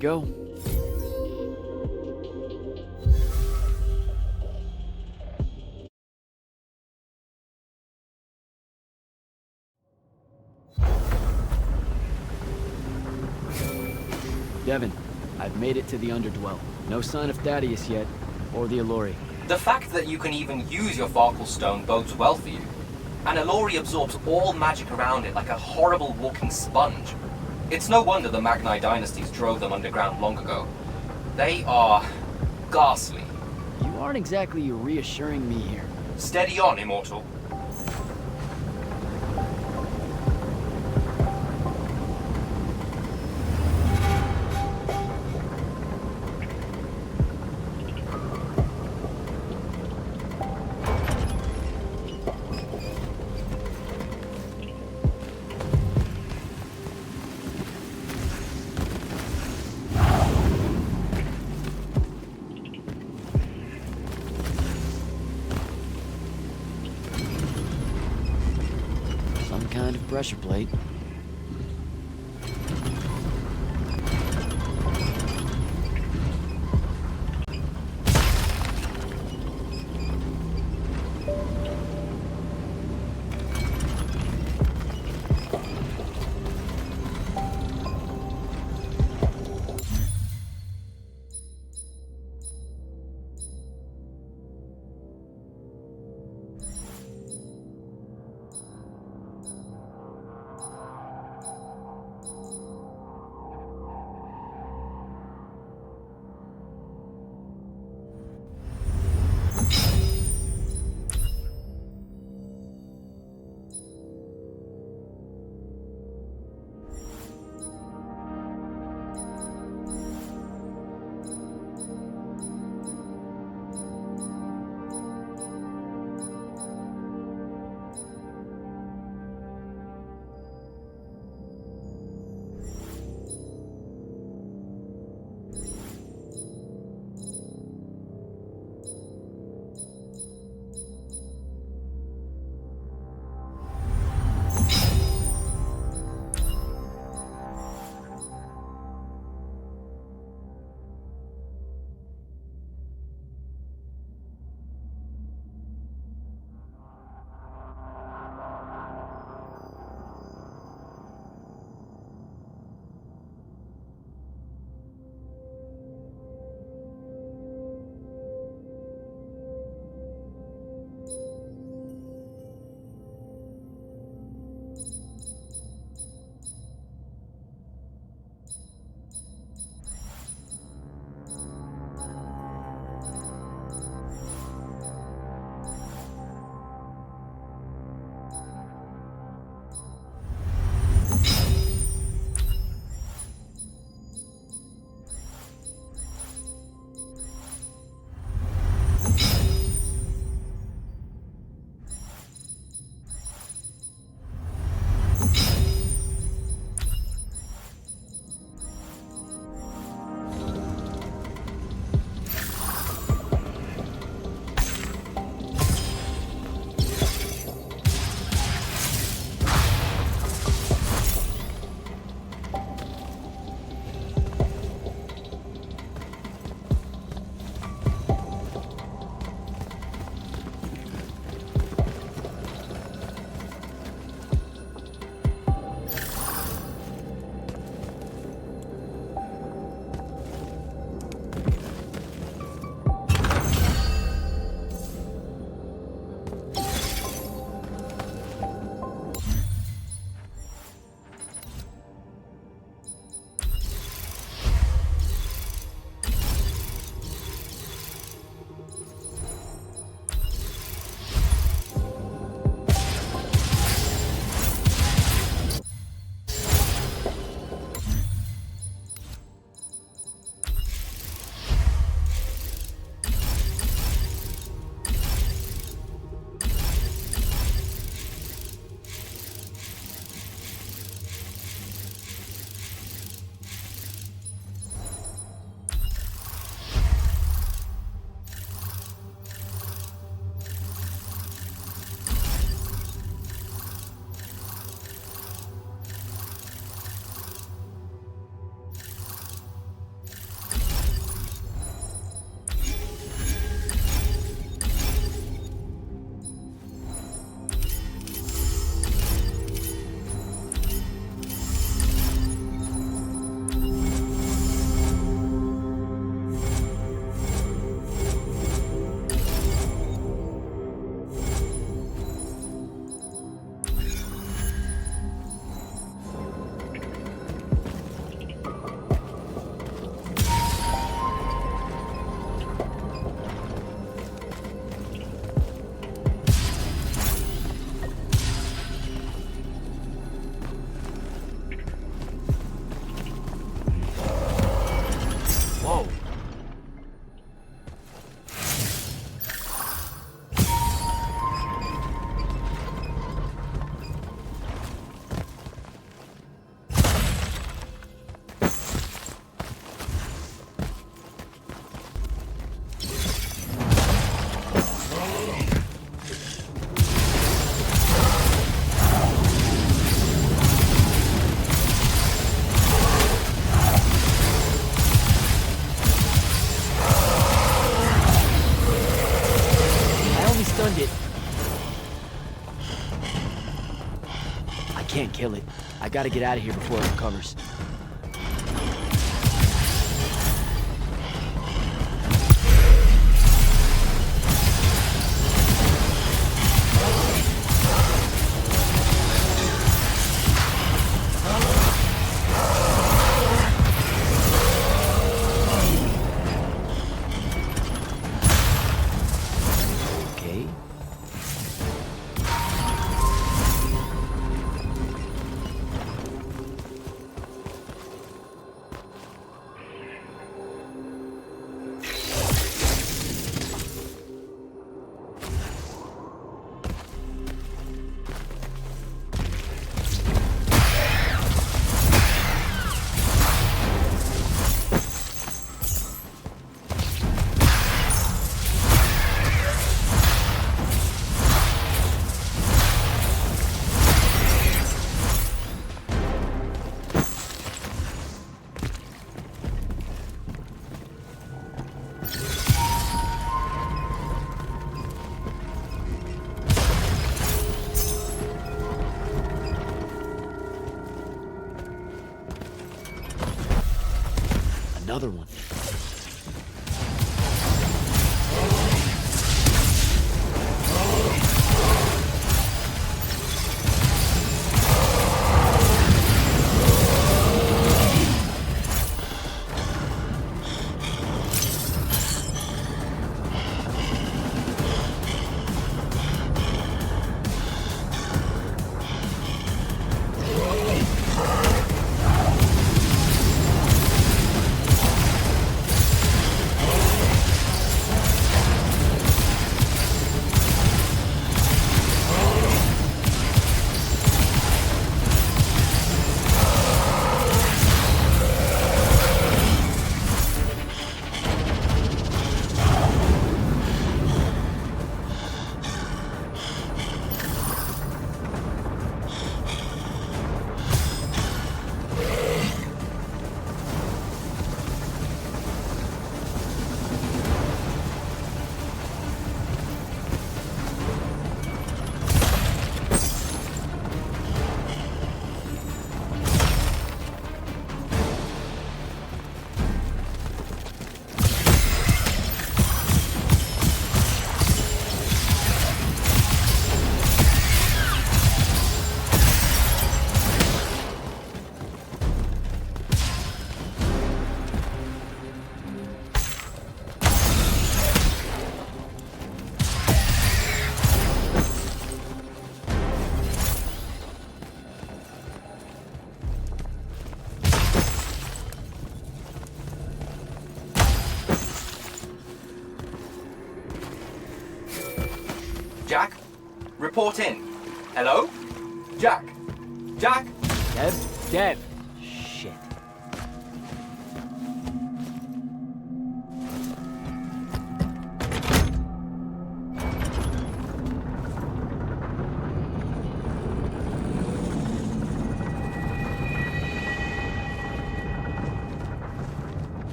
go. Devin, I've made it to the Underdwell. No sign of Thaddeus yet, or the Allori. The fact that you can even use your Varkle Stone bodes well for you. And Allori absorbs all magic around it like a horrible walking sponge. It's no wonder the Magni dynasties drove them underground long ago. They are ghastly. You aren't exactly reassuring me here. Steady on, Immortal. Kind of pressure plate. can't kill it. I gotta get out of here before it recovers. Another one. Jack? Report in. Hello? Jack? Jack? Dev? Shit.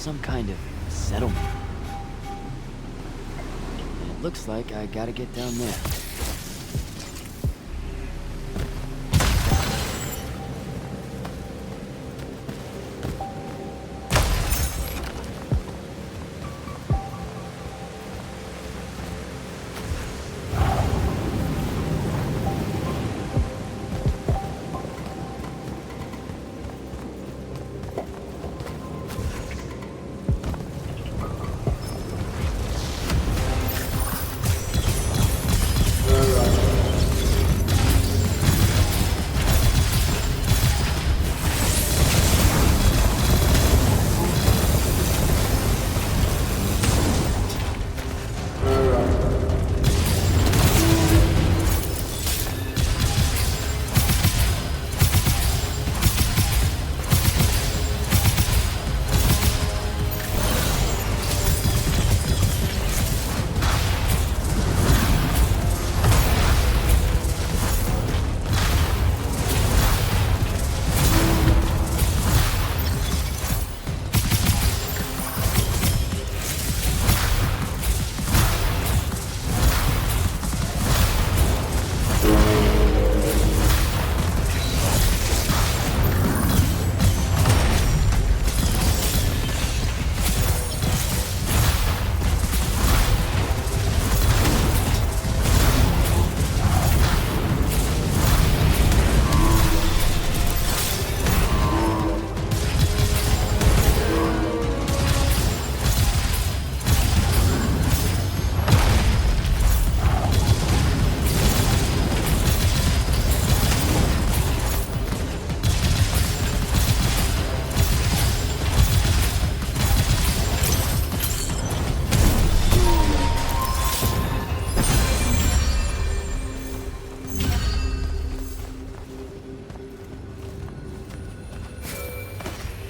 some kind of settlement. And it looks like I gotta get down there.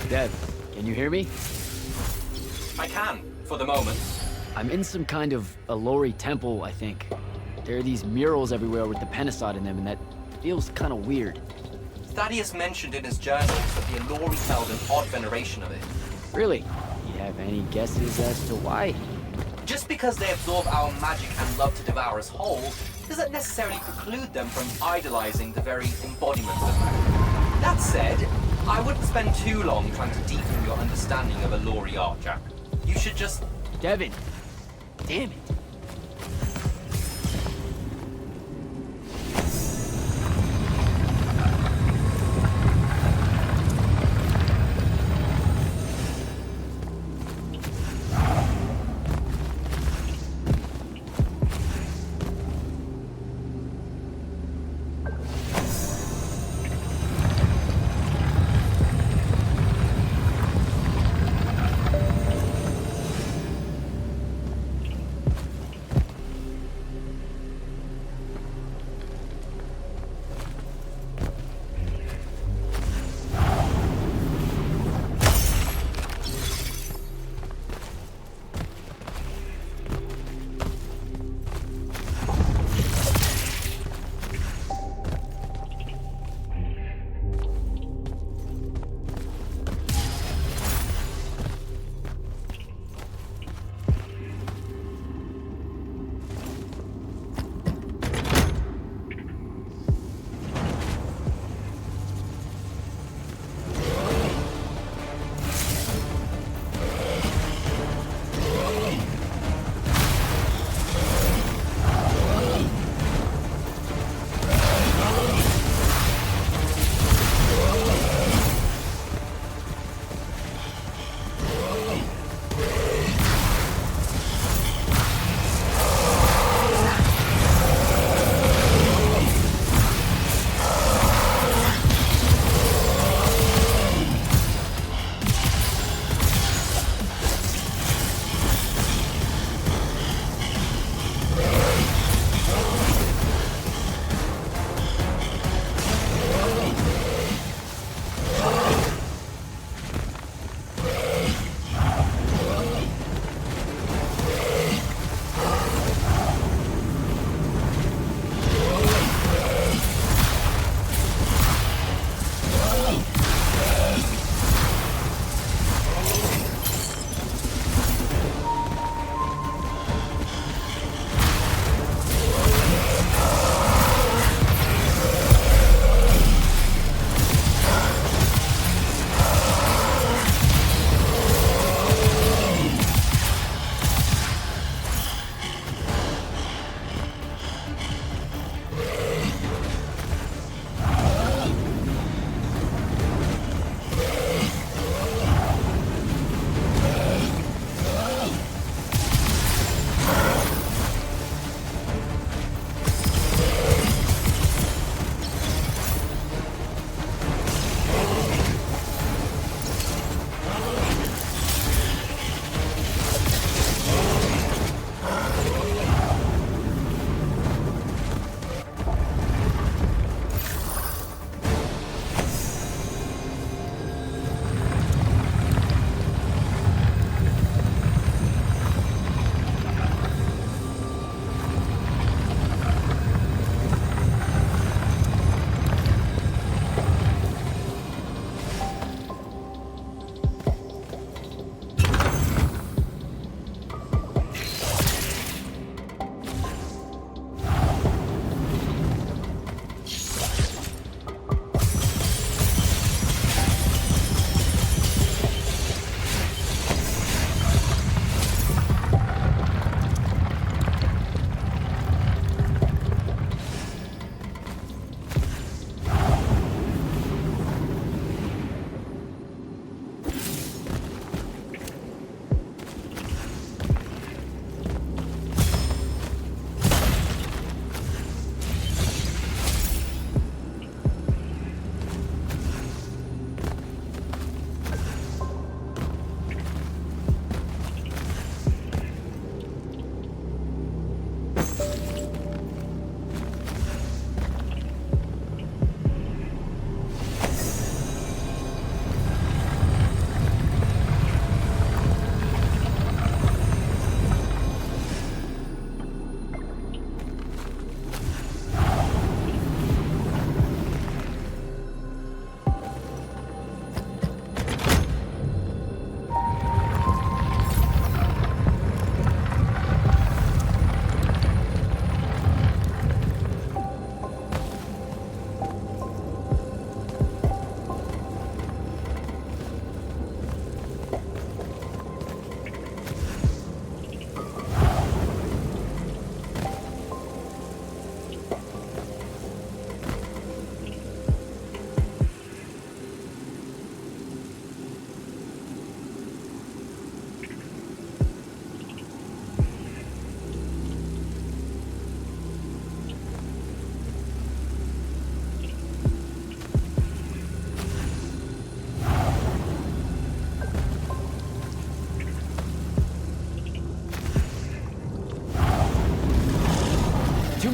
Dev, can you hear me? I can, for the moment. I'm in some kind of Allori temple, I think. There are these murals everywhere with the Penasod in them, and that feels kind of weird. Thaddeus mentioned in his journals that the Allori held an odd veneration of it. Really? Do you have any guesses as to why? Just because they absorb our magic and love to devour us whole, doesn't necessarily preclude them from idolizing the very embodiment of magic. That said, I wouldn't spend too long trying to deepen your understanding of Allori art, Jack. You should just... Devin! Damn it!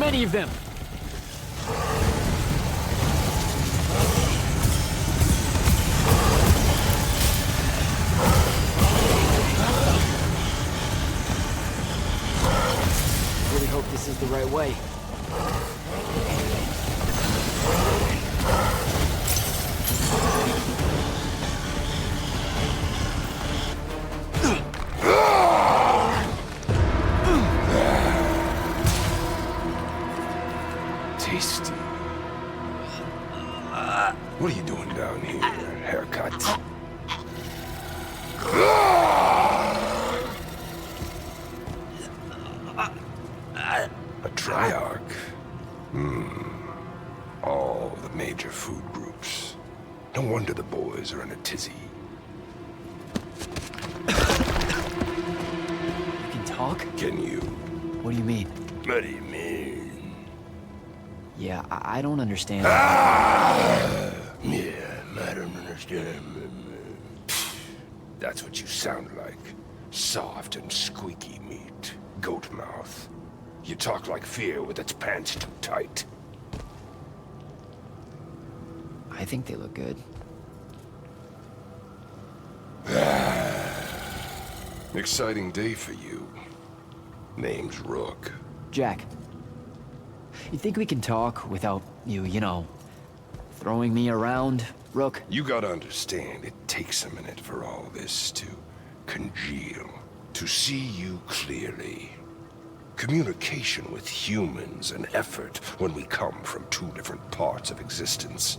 many of them! Really hope this is the right way. Tasty. What are you doing down here? Haircut? A triarch. All the major food groups. No wonder the boys are in a tizzy. You can talk? Can you? What do you mean? What do you mean? Yeah, I don't understand. Yeah, I don't understand. That's what you sound like. Soft and squeaky meat. Goat mouth. You talk like fear with its pants too tight. I think they look good. Exciting day for you. Name's Rook. Jack, you think we can talk without you know, throwing me around, Rook? You gotta understand, it takes a minute for all this to congeal. To see you clearly. Communication with humans an effort when we come from two different parts of existence.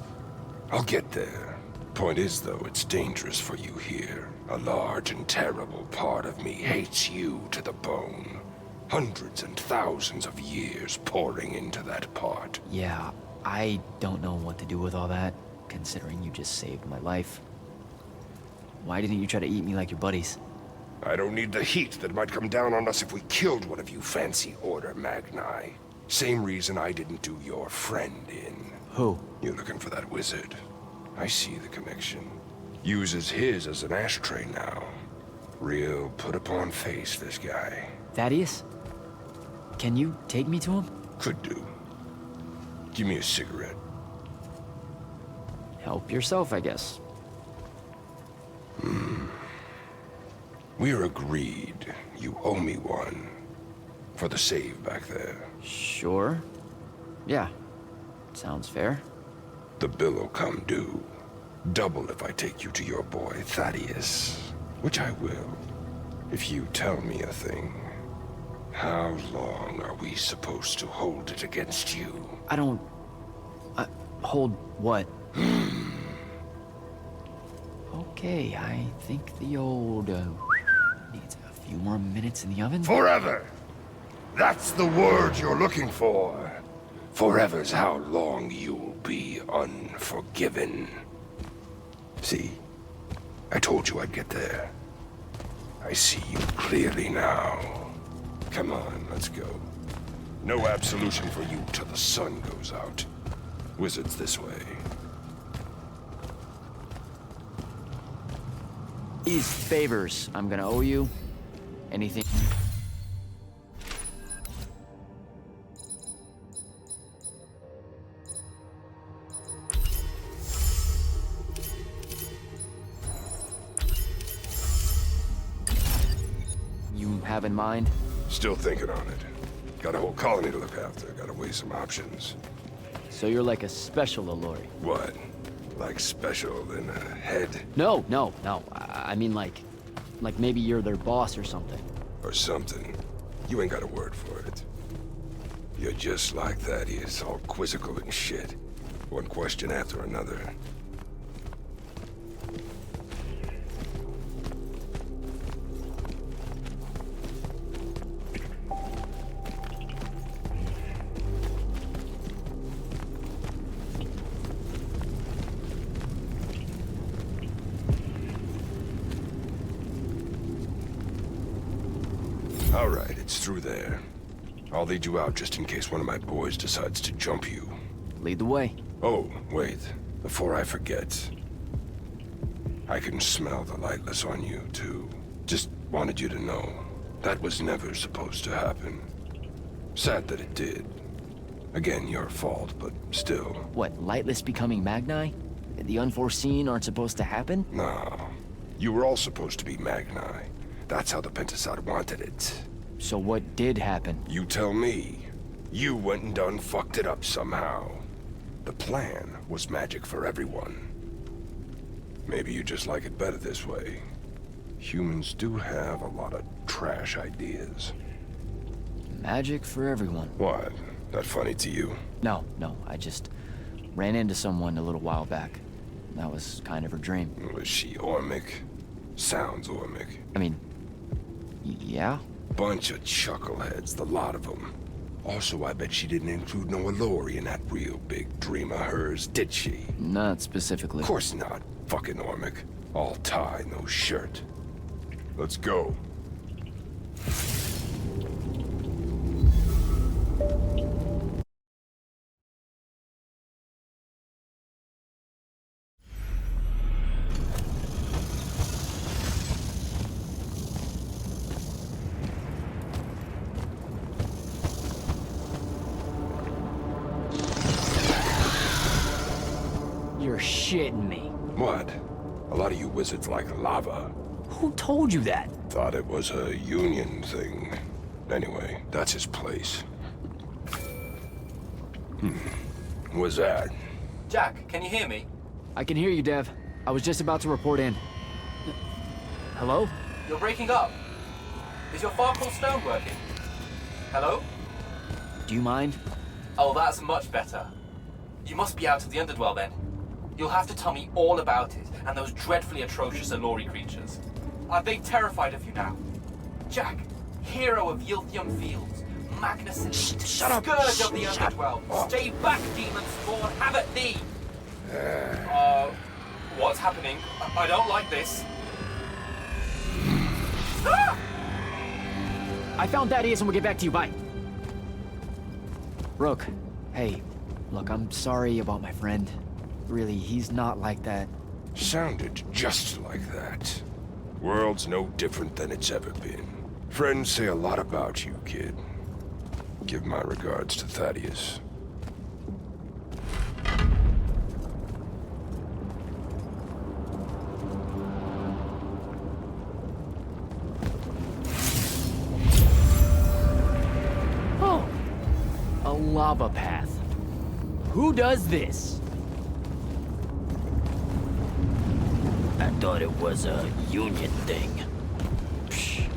I'll get there. Point is, though, it's dangerous for you here. A large and terrible part of me hates you to the bone. Hundreds and thousands of years pouring into that part. Yeah, I don't know what to do with all that, considering you just saved my life. Why didn't you try to eat me like your buddies? I don't need the heat that might come down on us if we killed one of you fancy Order Magni. Same reason I didn't do your friend in. Who? You're looking for that wizard. I see the connection. Uses his as an ashtray now. Real put-upon face, this guy. Thaddeus? Can you take me to him? Could do. Give me a cigarette. Help yourself, I guess. We're agreed. You owe me one. For the save back there. Sure. Yeah. Sounds fair. The bill'll come due. Double if I take you to your boy Thaddeus. Which I will. If you tell me a thing. How long are we supposed to hold it against you? I don't... hold what? Okay, I think the old, needs a few more minutes in the oven. Forever! That's the word you're looking for. Forever's how long you'll be unforgiven. See? I told you I'd get there. I see you clearly now. Come on, let's go. No absolution for you till the sun goes out. Wizards this way. These favors I'm gonna owe you. Anything? You have in mind? Still thinking on it. Got a whole colony to look after. Gotta weigh some options. So you're like a special Alluri. What? Like special in a head? No. I mean like maybe you're their boss or something. Or something. You ain't got a word for it. You're just like Thaddeus, all quizzical and shit. One question after another. All right, it's through there. I'll lead you out just in case one of my boys decides to jump you. Lead the way. Oh, wait. Before I forget. I can smell the lightless on you, too. Just wanted you to know. That was never supposed to happen. Sad that it did. Again, your fault, but still. What, Lightless becoming Magni? The unforeseen aren't supposed to happen? No. You were all supposed to be Magni. That's how the Pentasod wanted it. So what did happen? You tell me. You went and done fucked it up somehow. The plan was magic for everyone. Maybe you just like it better this way. Humans do have a lot of trash ideas. Magic for everyone. What? That funny to you? No, I just ran into someone a little while back. That was kind of her dream. Was she Ormic? Sounds Ormic. I mean, yeah? Bunch of chuckleheads, the lot of them. Also, I bet she didn't include no Allori in that real big dream of hers, did she? Not specifically. Of course not. Fucking Ormic. All tie, no shirt. Let's go. You're shitting me. What? A lot of you wizards like lava. Who told you that? Thought it was a union thing. Anyway, that's his place. What's that? Jack, can you hear me? I can hear you, Dev. I was just about to report in. Hello? You're breaking up. Is your Farkle stone working? Hello? Do you mind? Oh, that's much better. You must be out of the Underdwell then. You'll have to tell me all about it, and those dreadfully atrocious Allori creatures. Are they terrified of you now? Jack, hero of Yltheum Fields, Magnus, Shut up! Scourge of the Underdwell. Stay back, demon spawn, have at thee! What's happening? I don't like this. Ah! I found Thaddeus and we'll get back to you, bye. Rook, hey, look, I'm sorry about my friend. Really, he's not like that. Sounded just like that. World's no different than it's ever been. Friends say a lot about you, kid. Give my regards to Thaddeus. Oh! A lava path. Who does this? I thought it was a union thing. Psh.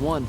one.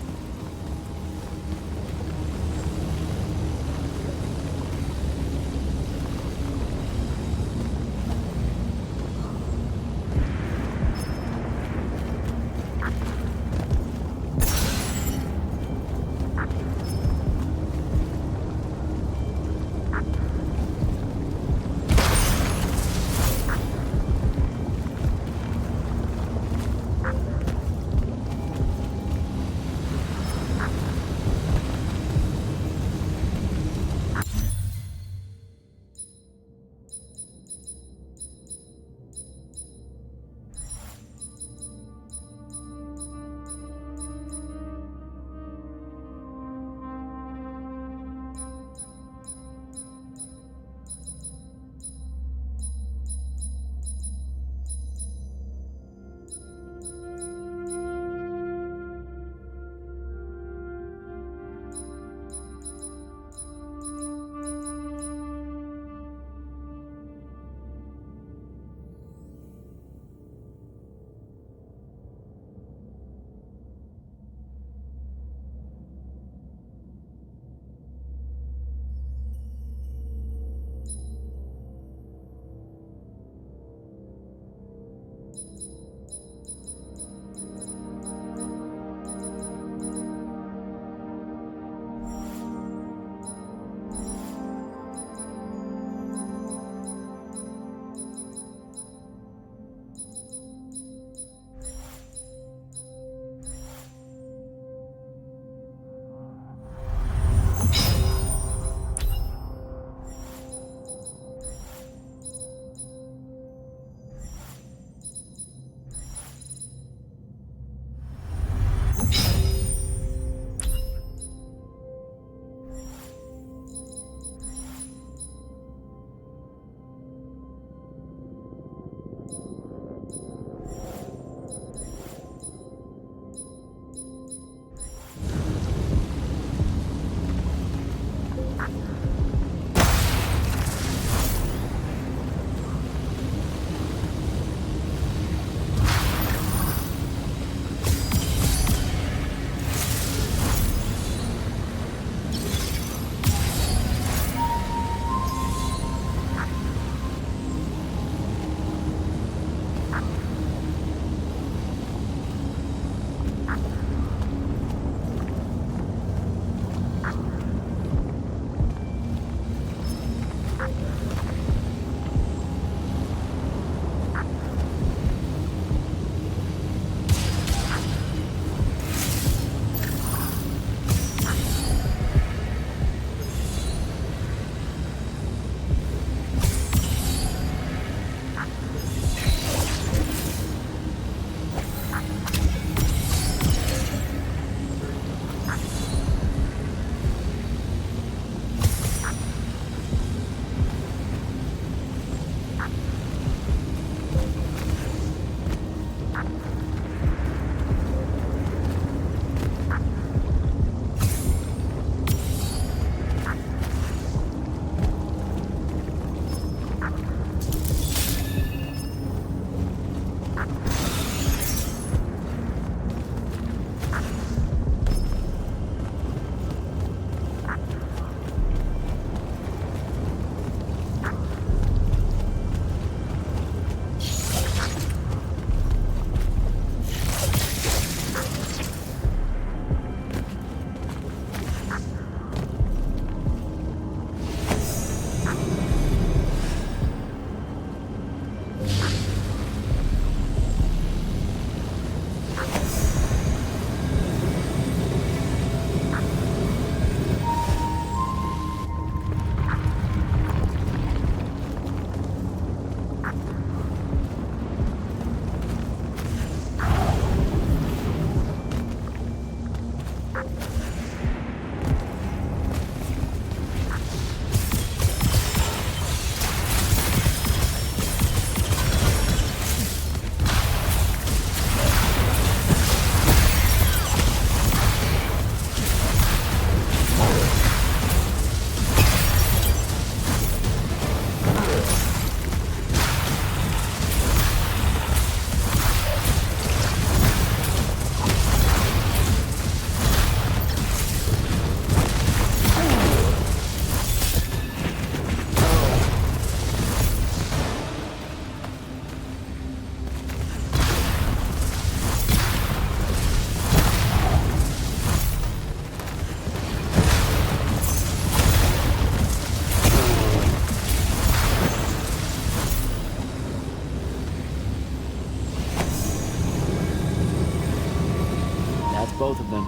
That's both of them.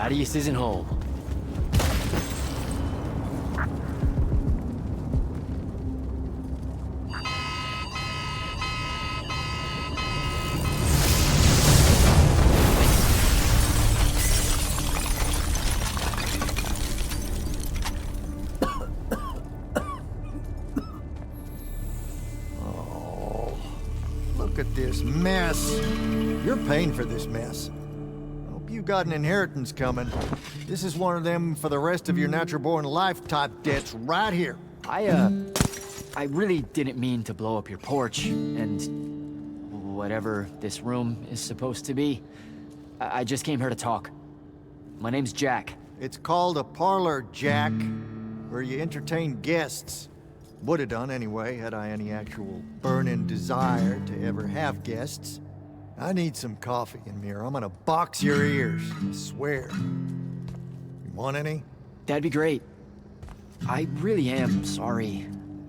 Thaddeus isn't home. Oh, look at this mess. You're paying for this mess. You got an inheritance coming. This is one of them for the rest of your natural-born life type debts right here. I really didn't mean to blow up your porch, and whatever this room is supposed to be. I just came here to talk. My name's Jack. It's called a parlor, Jack, where you entertain guests. Would have done anyway, had I any actual burning desire to ever have guests. I need some coffee in here. I'm gonna box your ears, I swear. You want any? That'd be great. I really am sorry.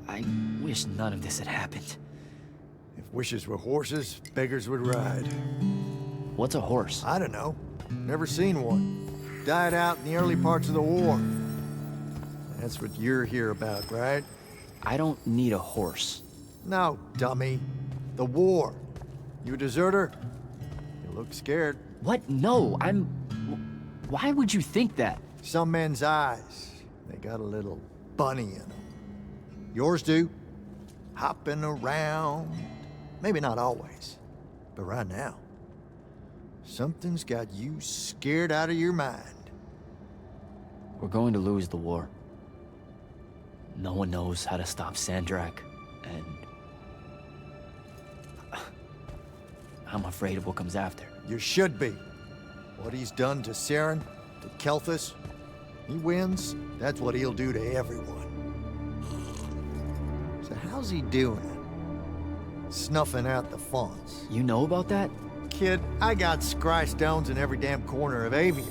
I wish none of this had happened. If wishes were horses, beggars would ride. What's a horse? I don't know. Never seen one. Died out in the early parts of the war. That's what you're here about, right? I don't need a horse. No, dummy. The war. You a deserter? You look scared. What? No, I'm... Why would you think that? Some men's eyes, they got a little bunny in them. Yours do. Hopping around. Maybe not always, but right now. Something's got you scared out of your mind. We're going to lose the war. No one knows how to stop Sandrakk, and... I'm afraid of what comes after. You should be. What he's done to Saren, to Kalthus, he wins, that's what he'll do to everyone. So how's he doing it? Snuffing out the fonts. You know about that? Kid, I got scry stones in every damn corner of Aveum.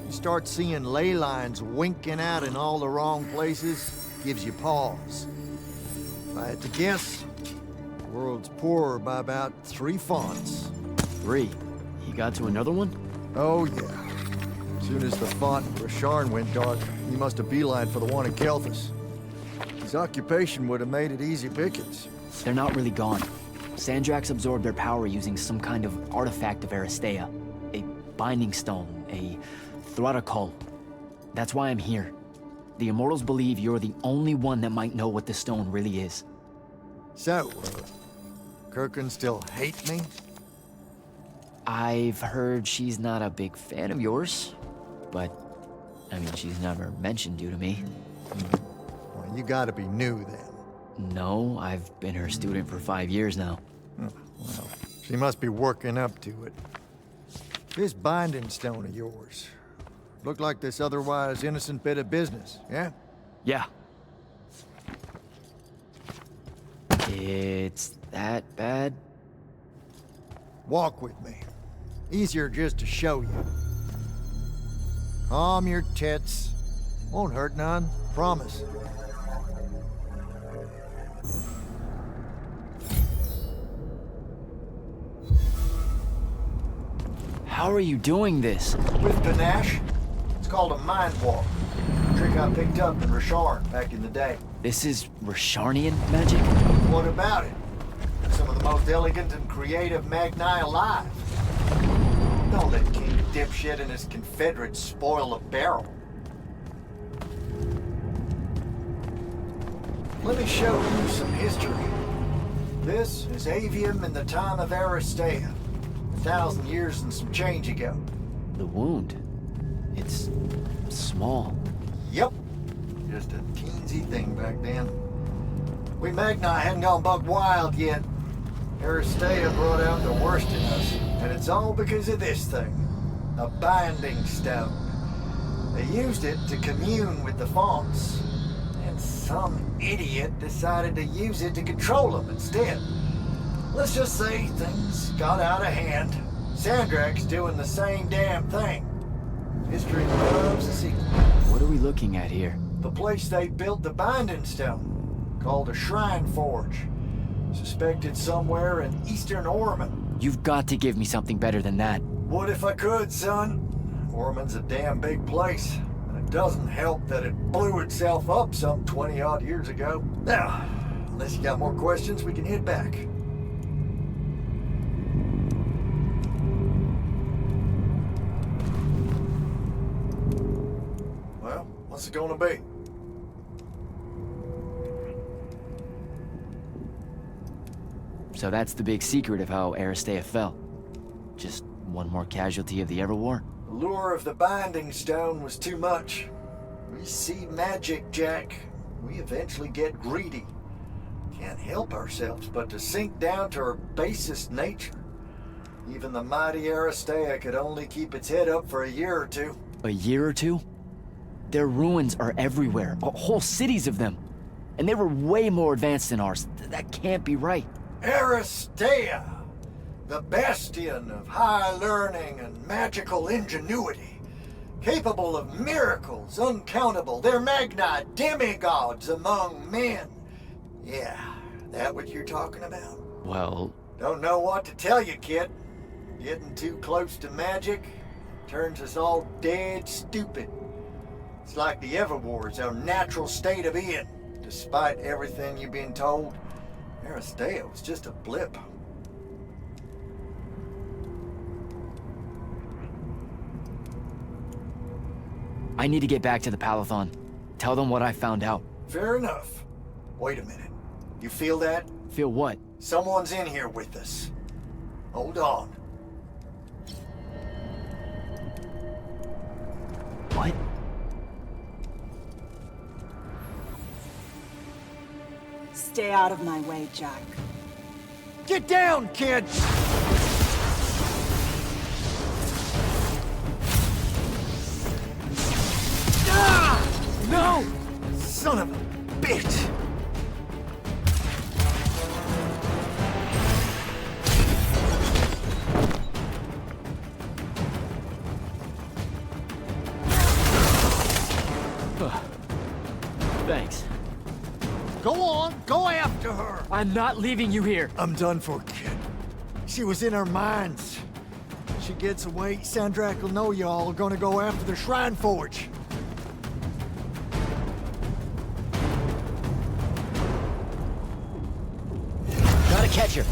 You start seeing ley lines winking out in all the wrong places, gives you pause. If I had to guess, the world's poorer by about 3 fonts. 3? He got to another one? Oh, yeah. As soon as the font in Rasharn went dark, he must have beelined for the one in Kalthus. His occupation would have made it easy pickings. They're not really gone. Sandrakk's absorbed their power using some kind of artifact of Aristea. A binding stone, a Collateral. That's why I'm here. The Immortals believe you're the only one that might know what this stone really is. So, Kirkin still hate me? I've heard she's not a big fan of yours, but, I mean, she's never mentioned you to me. Well, you gotta be new then. No, I've been her student for 5 years now. Oh, well, she must be working up to it. This binding stone of yours, look like this otherwise innocent bit of business, yeah? Yeah. It's that bad? Walk with me. Easier just to show you. Calm your tits. Won't hurt none, promise. How are you doing this? With panache. It's called a mind walk. A trick I picked up in Rasharn back in the day. This is Rasharnian magic? What about it? Some of the most elegant and creative Magni alive. Don't let King dipshit and his Confederates spoil a barrel. Let me show you some history. This is Aveum in the time of Aristea. 1,000 years and some change ago. The wound. It's small. Yep. Just a teensy thing back then. We Magni hadn't gone buck wild yet. Aristea brought out the worst in us, and it's all because of this thing. A binding stone. They used it to commune with the fonts, and some idiot decided to use it to control them instead. Let's just say things got out of hand. Sandrakk's doing the same damn thing. History loves a sequel. What are we looking at here? The place they built the binding stone, called a shrine forge. Suspected somewhere in eastern Orman. You've got to give me something better than that. What if I could, son? Orman's a damn big place, and it doesn't help that it blew itself up some 20-odd years ago. Now, unless you got more questions, we can head back. Well, what's it gonna be? So that's the big secret of how Aristea fell. Just one more casualty of the Everwar? The lure of the binding stone was too much. We see magic, Jack. We eventually get greedy. Can't help ourselves but to sink down to our basest nature. Even the mighty Aristea could only keep its head up for a year or two. A year or two? Their ruins are everywhere, whole cities of them. And they were way more advanced than ours. That can't be right. Aristea, the bastion of high learning and magical ingenuity, capable of miracles uncountable. They're Magni demigods among men. Yeah, that what you're talking about? Well... Don't know what to tell you, kid. Getting too close to magic turns us all dead stupid. It's like the Everwar's our natural state of being. Despite everything you've been told, Aristea was just a blip. I need to get back to the Palathon. Tell them what I found out. Fair enough. Wait a minute. You feel that? Feel what? Someone's in here with us. Hold on. What? Stay out of my way, Jack. Get down, kid! Ah! No! Son of a bitch! Thanks. Go on, go after her! I'm not leaving you here. I'm done for, kid. She was in our minds. She gets away, Sandrakk will know y'all are gonna go after the Shrine Forge. Gotta catch her.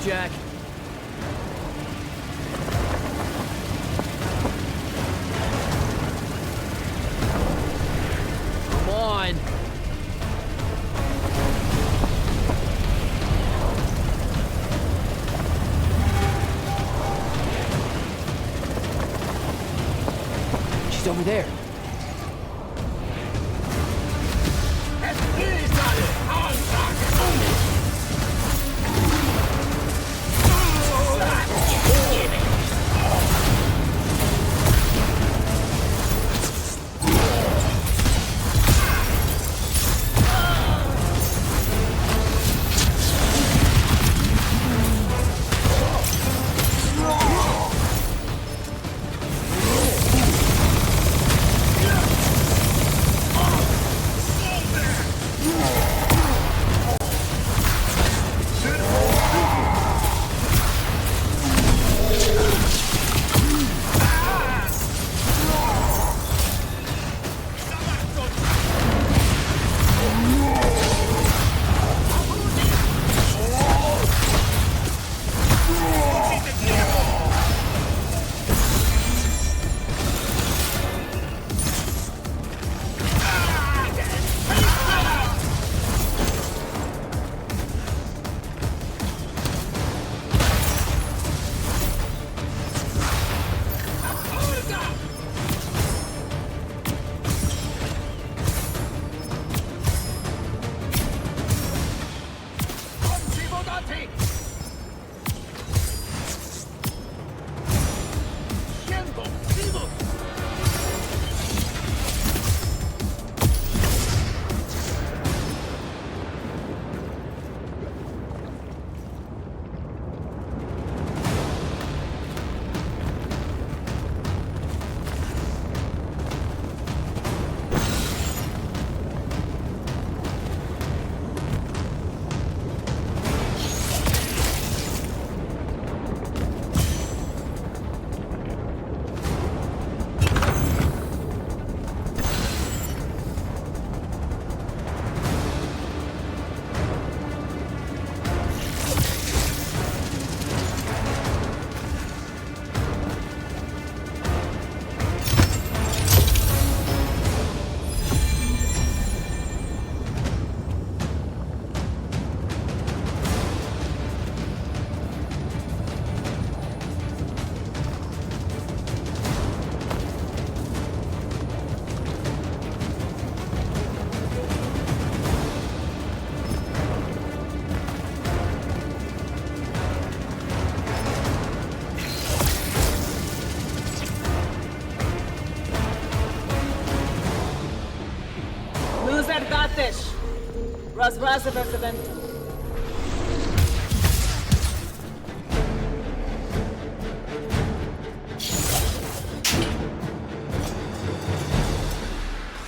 Jack. over there.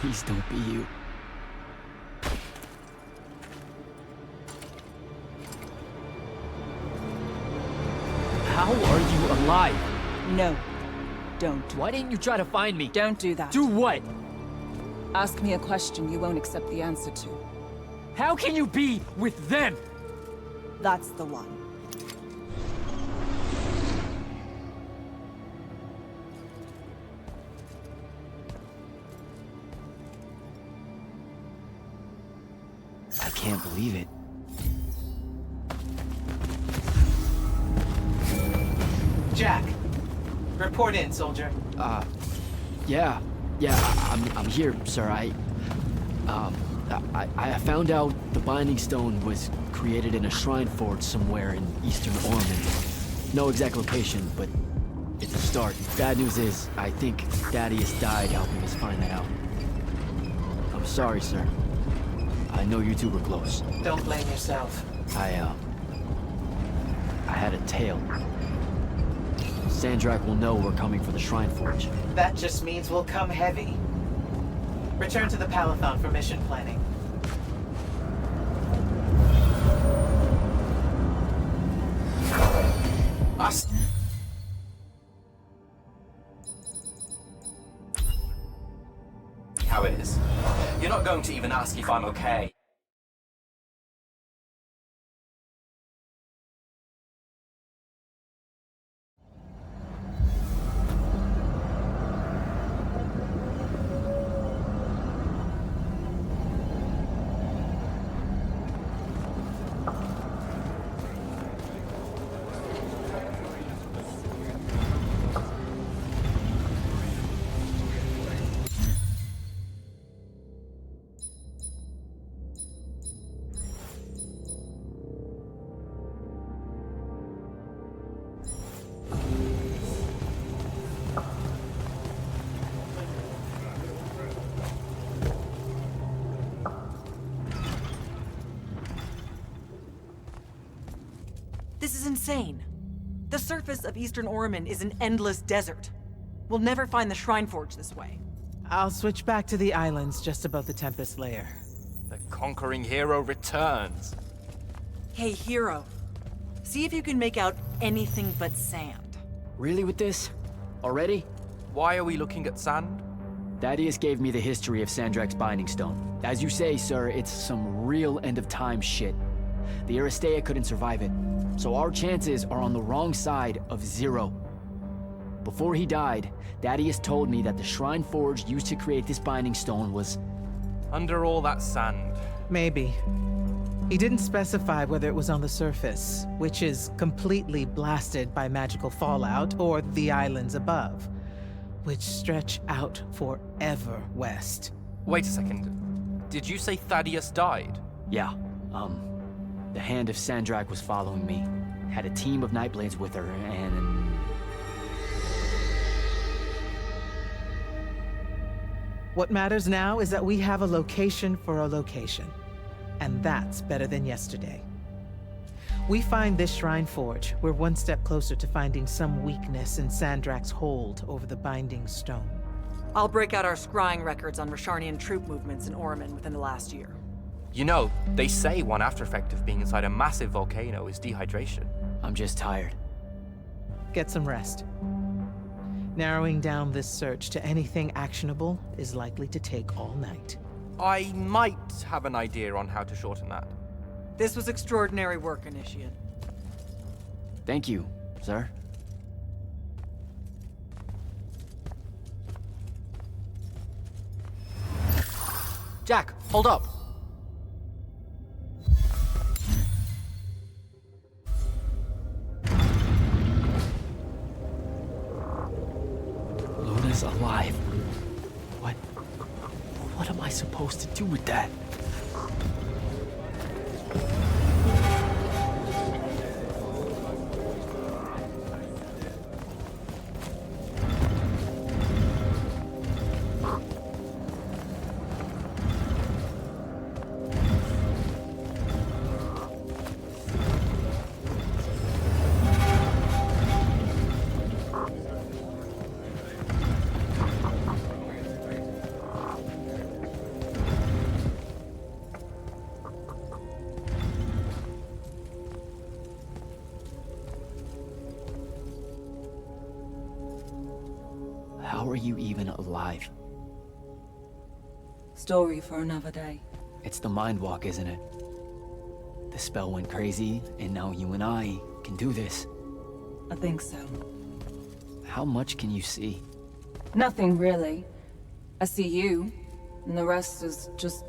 Please don't be you. How are you alive? No, don't. Why didn't you try to find me? Don't do that. Do what? Ask me a question you won't accept the answer to. How can you be with them? That's the one. I can't believe it. Jack, report in, soldier. Yeah, I'm here, sir. I found out the Binding Stone was created in a shrine forge somewhere in eastern Ormond. No exact location, but it's a start. Bad news is, I think Thaddeus died helping us find that out. I'm sorry, sir. I know you two were close. Don't blame yourself. I had a tail. Sandrakk will know we're coming for the shrine forge. That just means we'll come heavy. Return to the Palathon for mission planning. How it is. You're not going to even ask if I'm okay. is insane. The surface of Eastern Orman is an endless desert. We'll never find the Shrine Forge this way. I'll switch back to the islands just above the Tempest Lair. The conquering hero returns. Hey, hero. See if you can make out anything but sand. Really with this? Already? Why are we looking at sand? Thaddeus gave me the history of Sandrakk's Binding Stone. As you say, sir, it's some real end-of-time shit. The Aristea couldn't survive it, so our chances are on the wrong side of 0. Before he died, Thaddeus told me that the Shrine Forge used to create this Binding Stone was... under all that sand. Maybe. He didn't specify whether it was on the surface, which is completely blasted by magical fallout, or the islands above, which stretch out forever west. Wait a second. Did you say Thaddeus died? Yeah, the Hand of Sandrakk was following me. Had a team of Nightblades with her, and... What matters now is that we have a location for a location. And that's better than yesterday. We find this Shrine Forge, we're one step closer to finding some weakness in Sandrakk's hold over the Binding Stone. I'll break out our scrying records on Rasharnian troop movements in Orman within the last year. You know, they say one after effect of being inside a massive volcano is dehydration. I'm just tired. Get some rest. Narrowing down this search to anything actionable is likely to take all night. I might have an idea on how to shorten that. This was extraordinary work, Initiate. Thank you, sir. Jack, hold up. Luna's alive. What am I supposed to do with that? How are you even alive? Story for another day. It's the Mind Walk, isn't it? The spell went crazy, and now you and I can do this. I think so. How much can you see? Nothing really. I see you, and the rest is just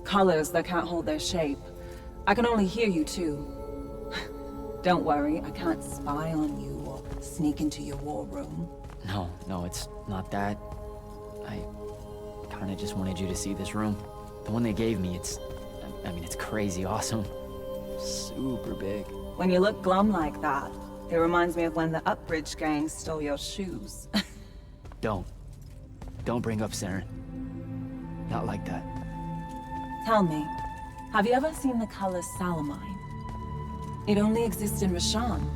colors that can't hold their shape. I can only hear you too. Don't worry, I can't spy on you or sneak into your war room. No, it's not that. I kinda just wanted you to see this room. The one they gave me, it's crazy awesome. Super big. When you look glum like that, it reminds me of when the Upbridge gang stole your shoes. Don't bring up Saren. Not like that. Tell me, have you ever seen the color Salamine? It only exists in Rasharn.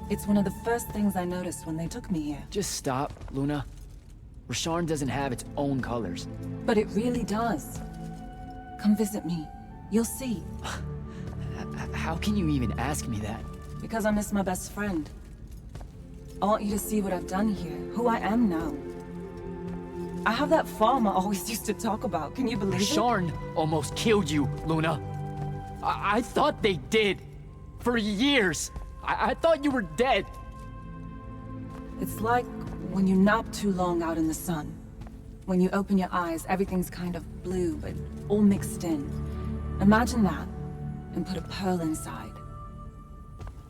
It's one of the first things I noticed when they took me here. Just stop, Luna. Rasharn doesn't have its own colors. But it really does. Come visit me. You'll see. How can you even ask me that? Because I miss my best friend. I want you to see what I've done here, who I am now. I have that farm I always used to talk about. Can you believe it? Rasharn almost killed you, Luna. I thought they did. For years. I thought you were dead. It's like when you nap too long out in the sun. When you open your eyes, everything's kind of blue, but all mixed in. Imagine that, and put a pearl inside.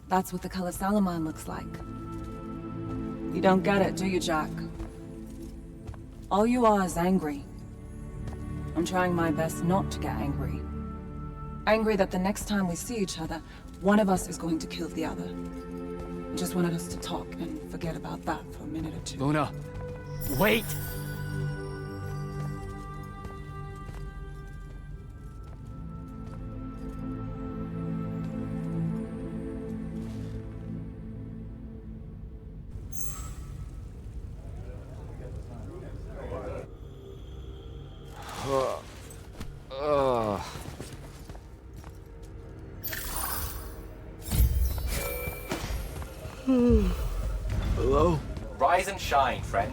That's what the color Salamine looks like. You don't get it, do you, Jack? All you are is angry. I'm trying my best not to get angry. Angry that the next time we see each other, one of us is going to kill the other. I just wanted us to talk and forget about that for a minute or two. Luna, wait! Hello? Rise and shine, friend.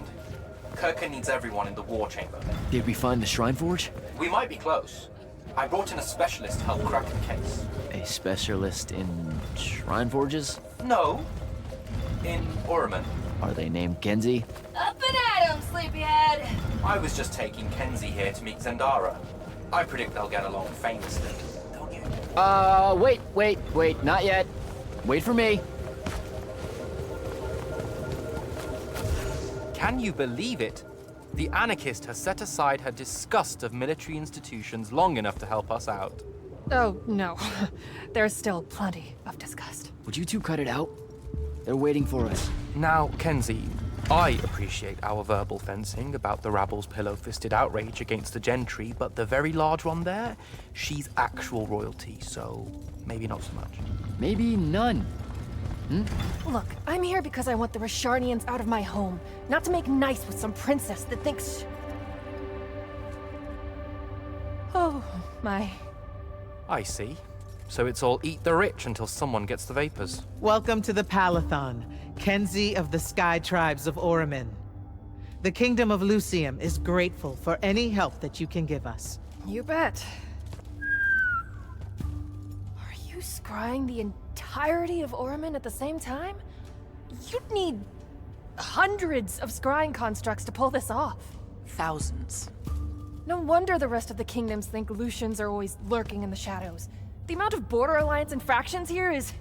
Kirkin needs everyone in the war chamber. Did we find the Shrine Forge? We might be close. I brought in a specialist to help crack the case. A specialist in Shrine Forges? No. In Orman. Are they named Kenzie? Up and at 'em, sleepyhead! I was just taking Kenzie here to meet Zendara. I predict they'll get along famously, don't you? Wait, not yet. Wait for me. Can you believe it? The anarchist has set aside her disgust of military institutions long enough to help us out. Oh, no. There's still plenty of disgust. Would you two cut it out? They're waiting for us. Now, Kenzie, I appreciate our verbal fencing about the rabble's pillow-fisted outrage against the gentry, but the very large one there, she's actual royalty, so maybe not so much. Maybe none. Look, I'm here because I want the Rasharnians out of my home, not to make nice with some princess that thinks... Oh, my. I see. So it's all eat the rich until someone gets the vapors. Welcome to the Palathon, Kenzie of the Sky Tribes of Orman. The Kingdom of Yltheum is grateful for any help that you can give us. You bet. Are you scrying the entirety of Orman at the same time? You'd need hundreds of scrying constructs to pull this off. Thousands. No wonder the rest of the kingdoms think Lucians are always lurking in the shadows. The amount of border alliance and factions here is...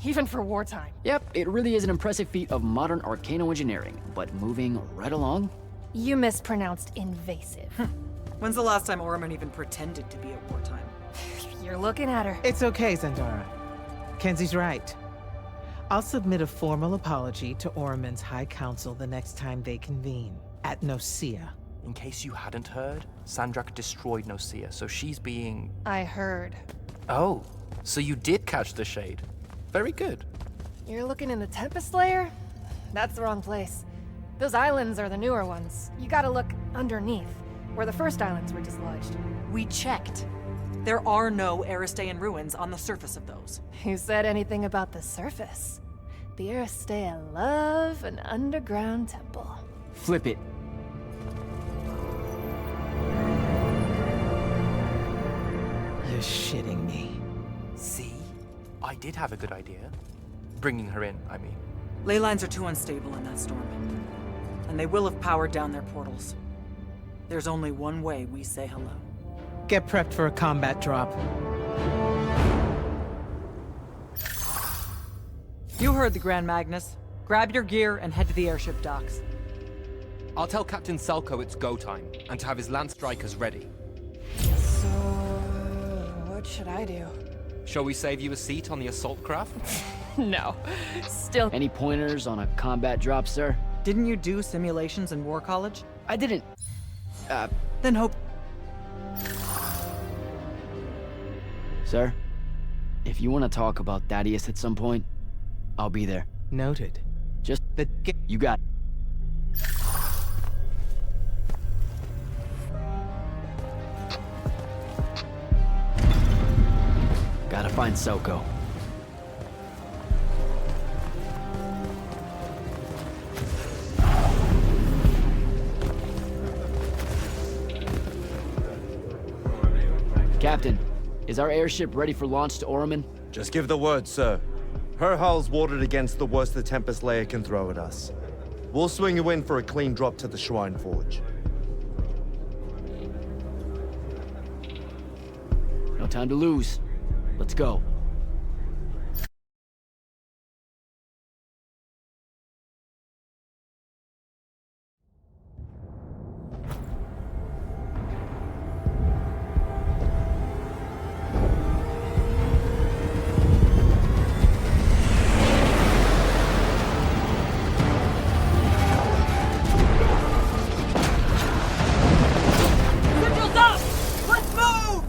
even for wartime. Yep, it really is an impressive feat of modern arcano engineering, but moving right along. You mispronounced invasive. When's the last time Orman even pretended to be at wartime? You're looking at her. It's okay, Zendara. Kenzie's right. I'll submit a formal apology to Orman's High Council the next time they convene, at Nocea. In case you hadn't heard, Sandrakk destroyed Nocea, so she's being... I heard. Oh, so you did catch the shade. Very good. You're looking in the Tempest layer? That's the wrong place. Those islands are the newer ones. You gotta look underneath, where the first islands were dislodged. We checked. There are no Aristean ruins on the surface of those. Who said anything about the surface? The Aristeia love an underground temple. Flip it. You're shitting me. See? I did have a good idea. Bringing her in, I mean. Ley lines are too unstable in that storm. And they will have powered down their portals. There's only one way we say hello. Get prepped for a combat drop. You heard the Grand Magnus. Grab your gear and head to the airship docks. I'll tell Captain Selko it's go time, and to have his land strikers ready. So... what should I do? Shall we save you a seat on the assault craft? No. Still... Any pointers on a combat drop, sir? Didn't you do simulations in War College? I didn't... Then hope... Sir, if you want to talk about Thaddeus at some point, I'll be there. Noted. Just... You got it. Gotta find Selko. Captain, is our airship ready for launch to Orman? Just give the word, sir. Her hull's warded against the worst the Tempest layer can throw at us. We'll swing you in for a clean drop to the Shrine Forge. No time to lose. Let's go. Signals up! Let's move!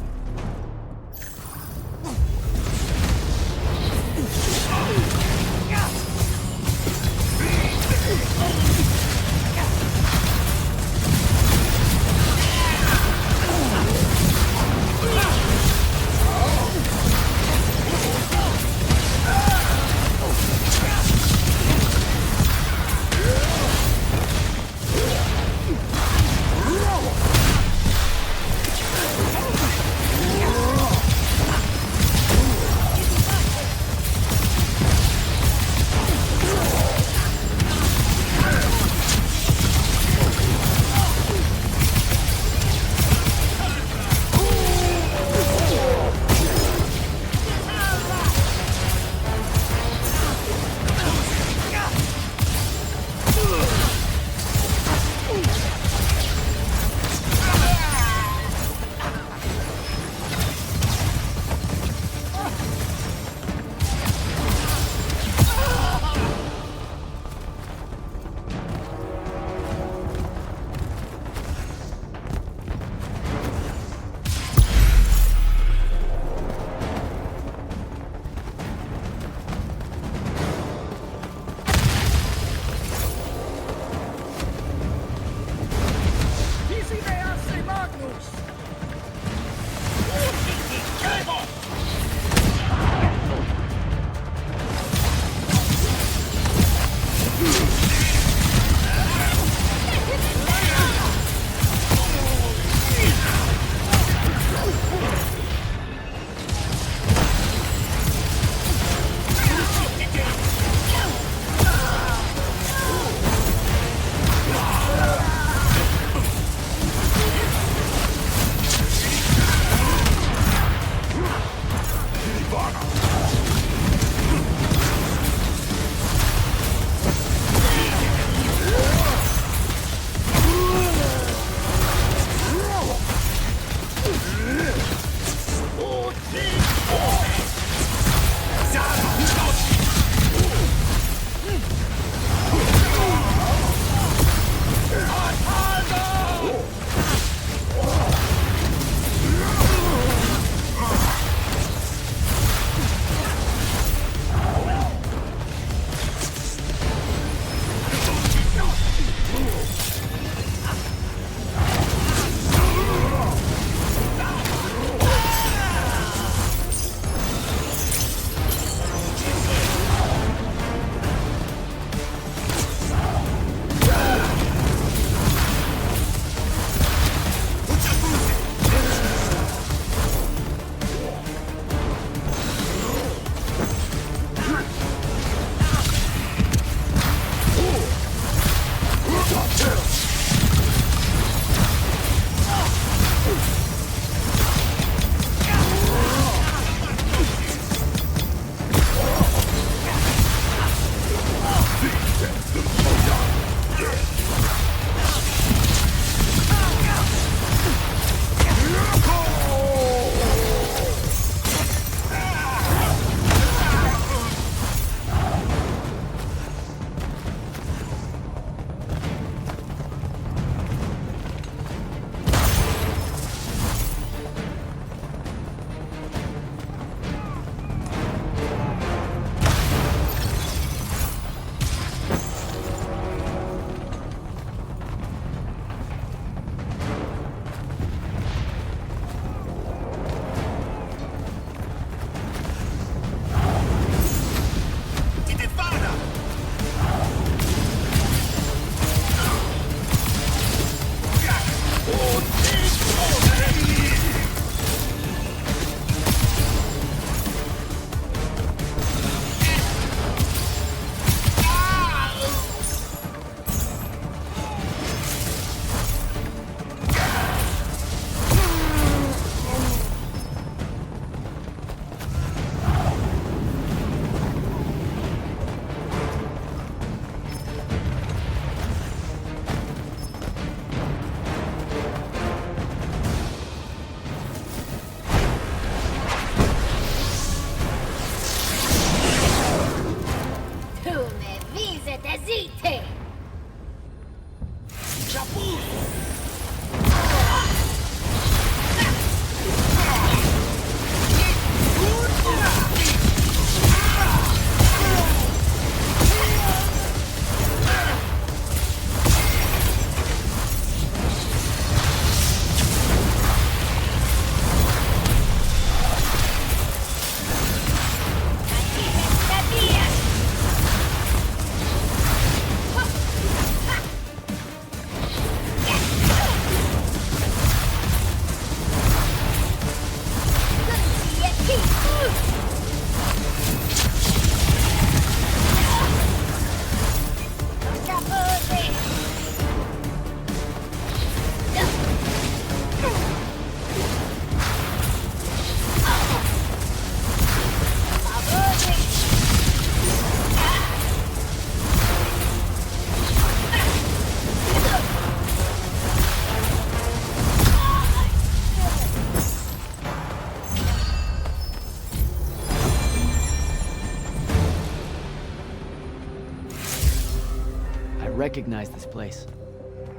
recognize this place.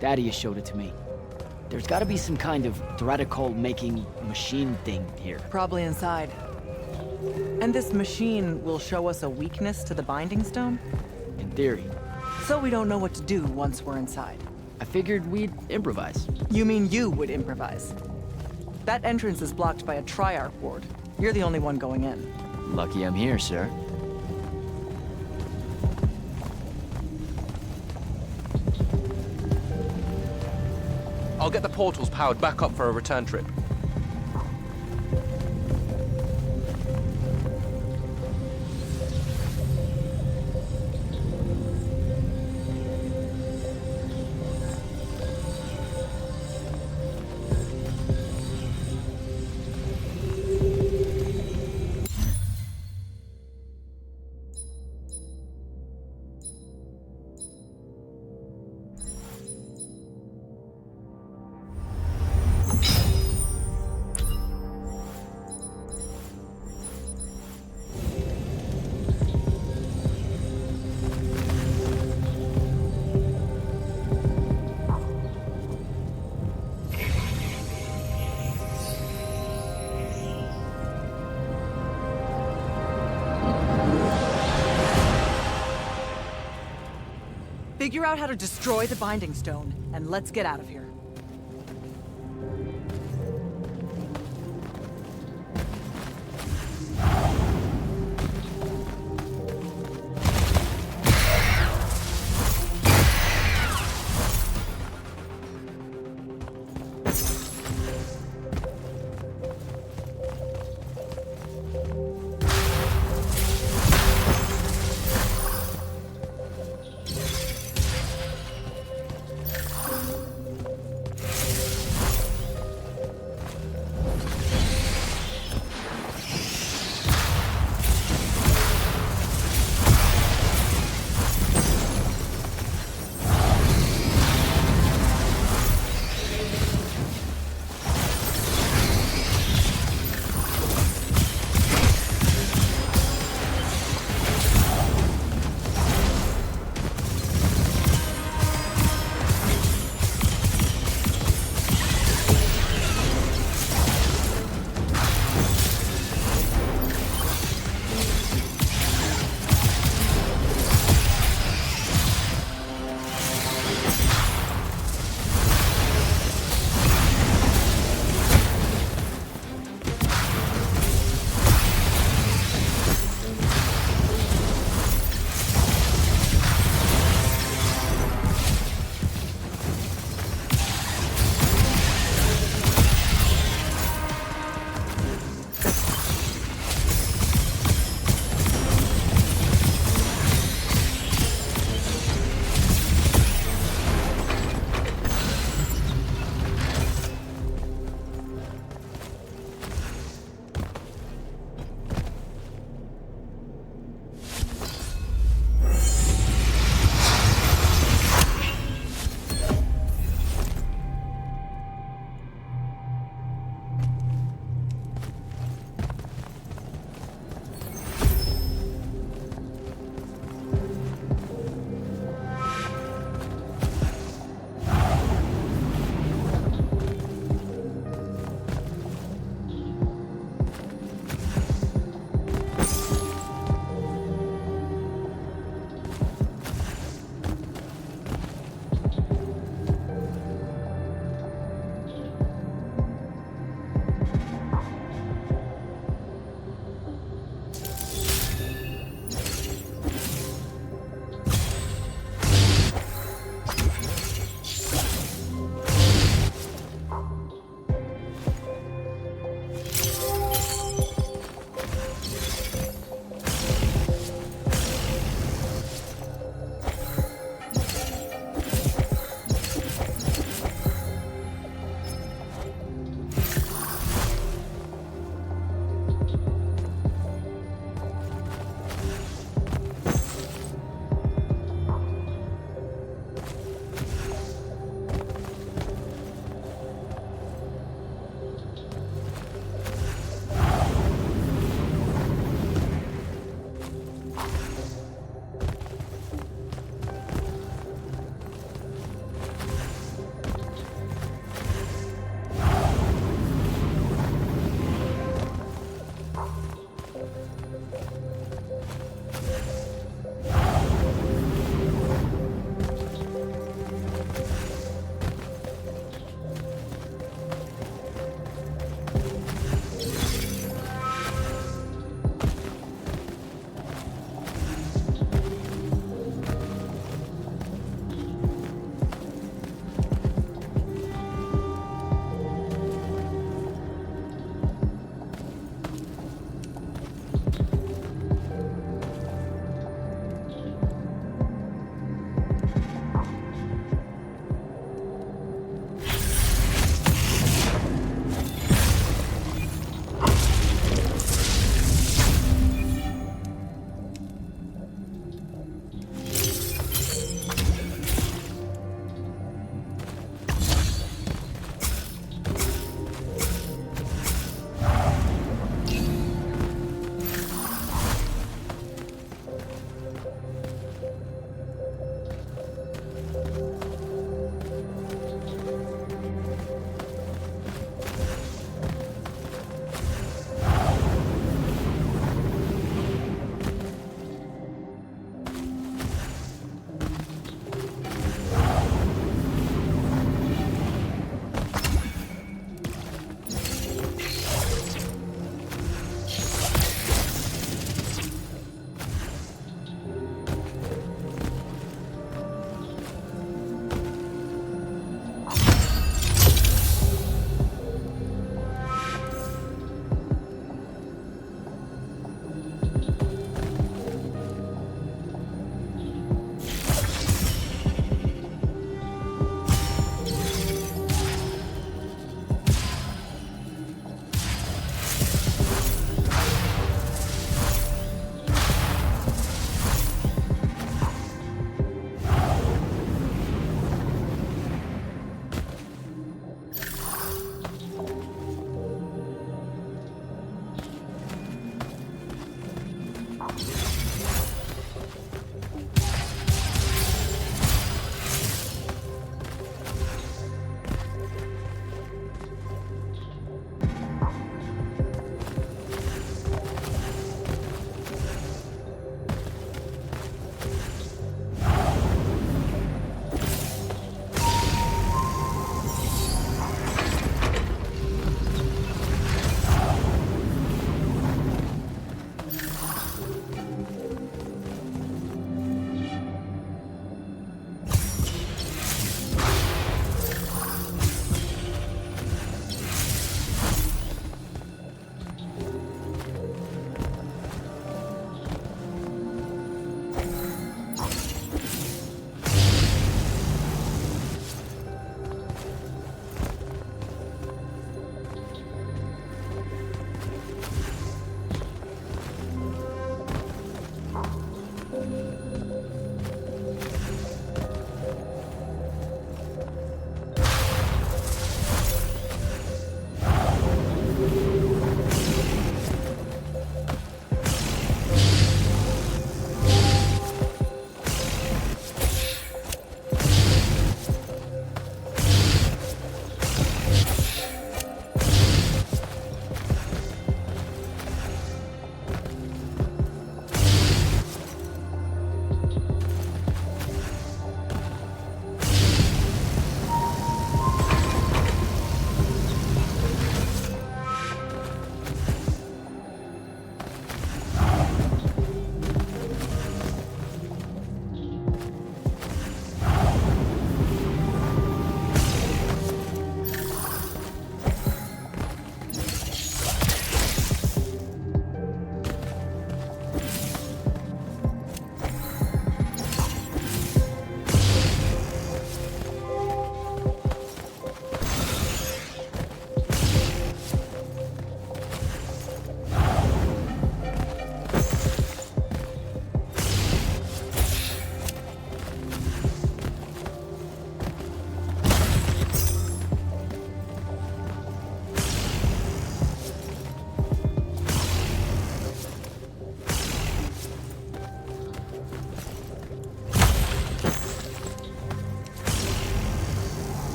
Daddy showed it to me. There's gotta be some kind of Threadicol-making machine thing here. Probably inside. And this machine will show us a weakness to the Binding Stone? In theory. So we don't know what to do once we're inside. I figured we'd improvise. You mean you would improvise? That entrance is blocked by a Triarch ward. You're the only one going in. Lucky I'm here, sir. I'll get the portals powered back up for a return trip. Figure out how to destroy the Binding Stone, and let's get out of here.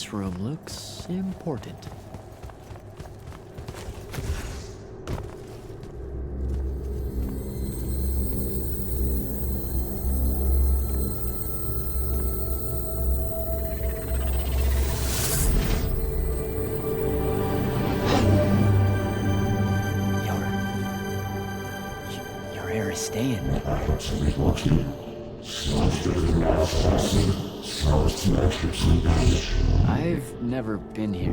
This room looks important. Your hair is staying. I've never been here.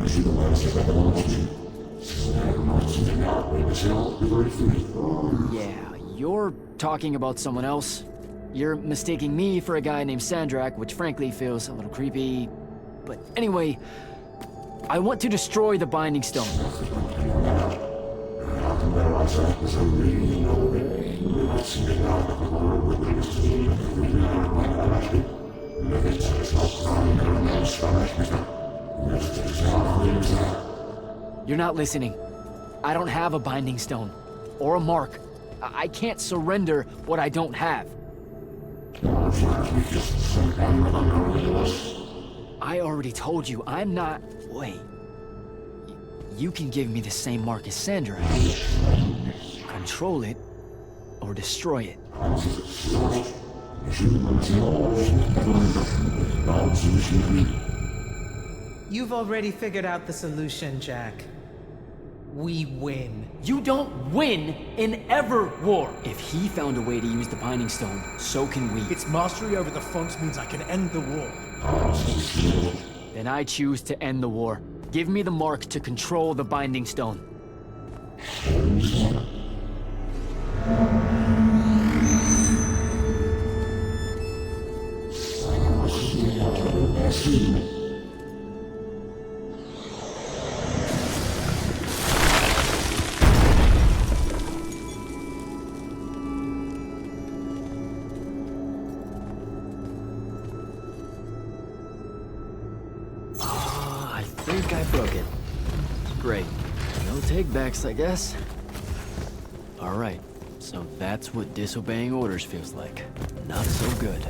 Yeah, you're talking about someone else. You're mistaking me for a guy named Sandrakk, which frankly feels a little creepy. But anyway, I want to destroy the Binding Stone. You're not listening. I don't have a Binding Stone. Or a mark. I can't surrender what I don't have. I already told you, I'm not... Wait. You can give me the same mark as Sandrakk. Control it, or destroy it. You've already figured out the solution, Jack. We win. You don't win in ever war. If he found a way to use the Binding Stone, so can we. Its mastery over the fonts means I can end the war. Then I choose to end the war. Give me the mark to control the Binding Stone. I think I broke it. Great. No take-backs, I guess. Alright, so that's what disobeying orders feels like. Not so good.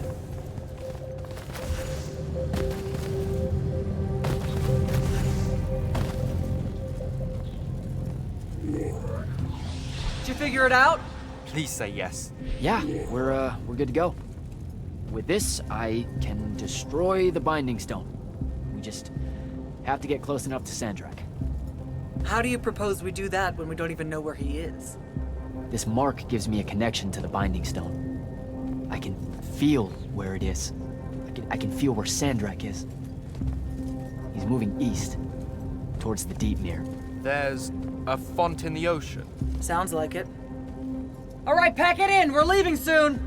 Did you figure it out? Please say yes. Yeah, we're good to go. With this, I can destroy the Binding Stone. We just have to get close enough to Sandrakk. How do you propose we do that when we don't even know where he is? This mark gives me a connection to the Binding Stone. I can feel where it is. I can feel where Sandrakk is. He's moving east, towards the Deepmere. There's a font in the ocean. Sounds like it. All right, pack it in. We're leaving soon.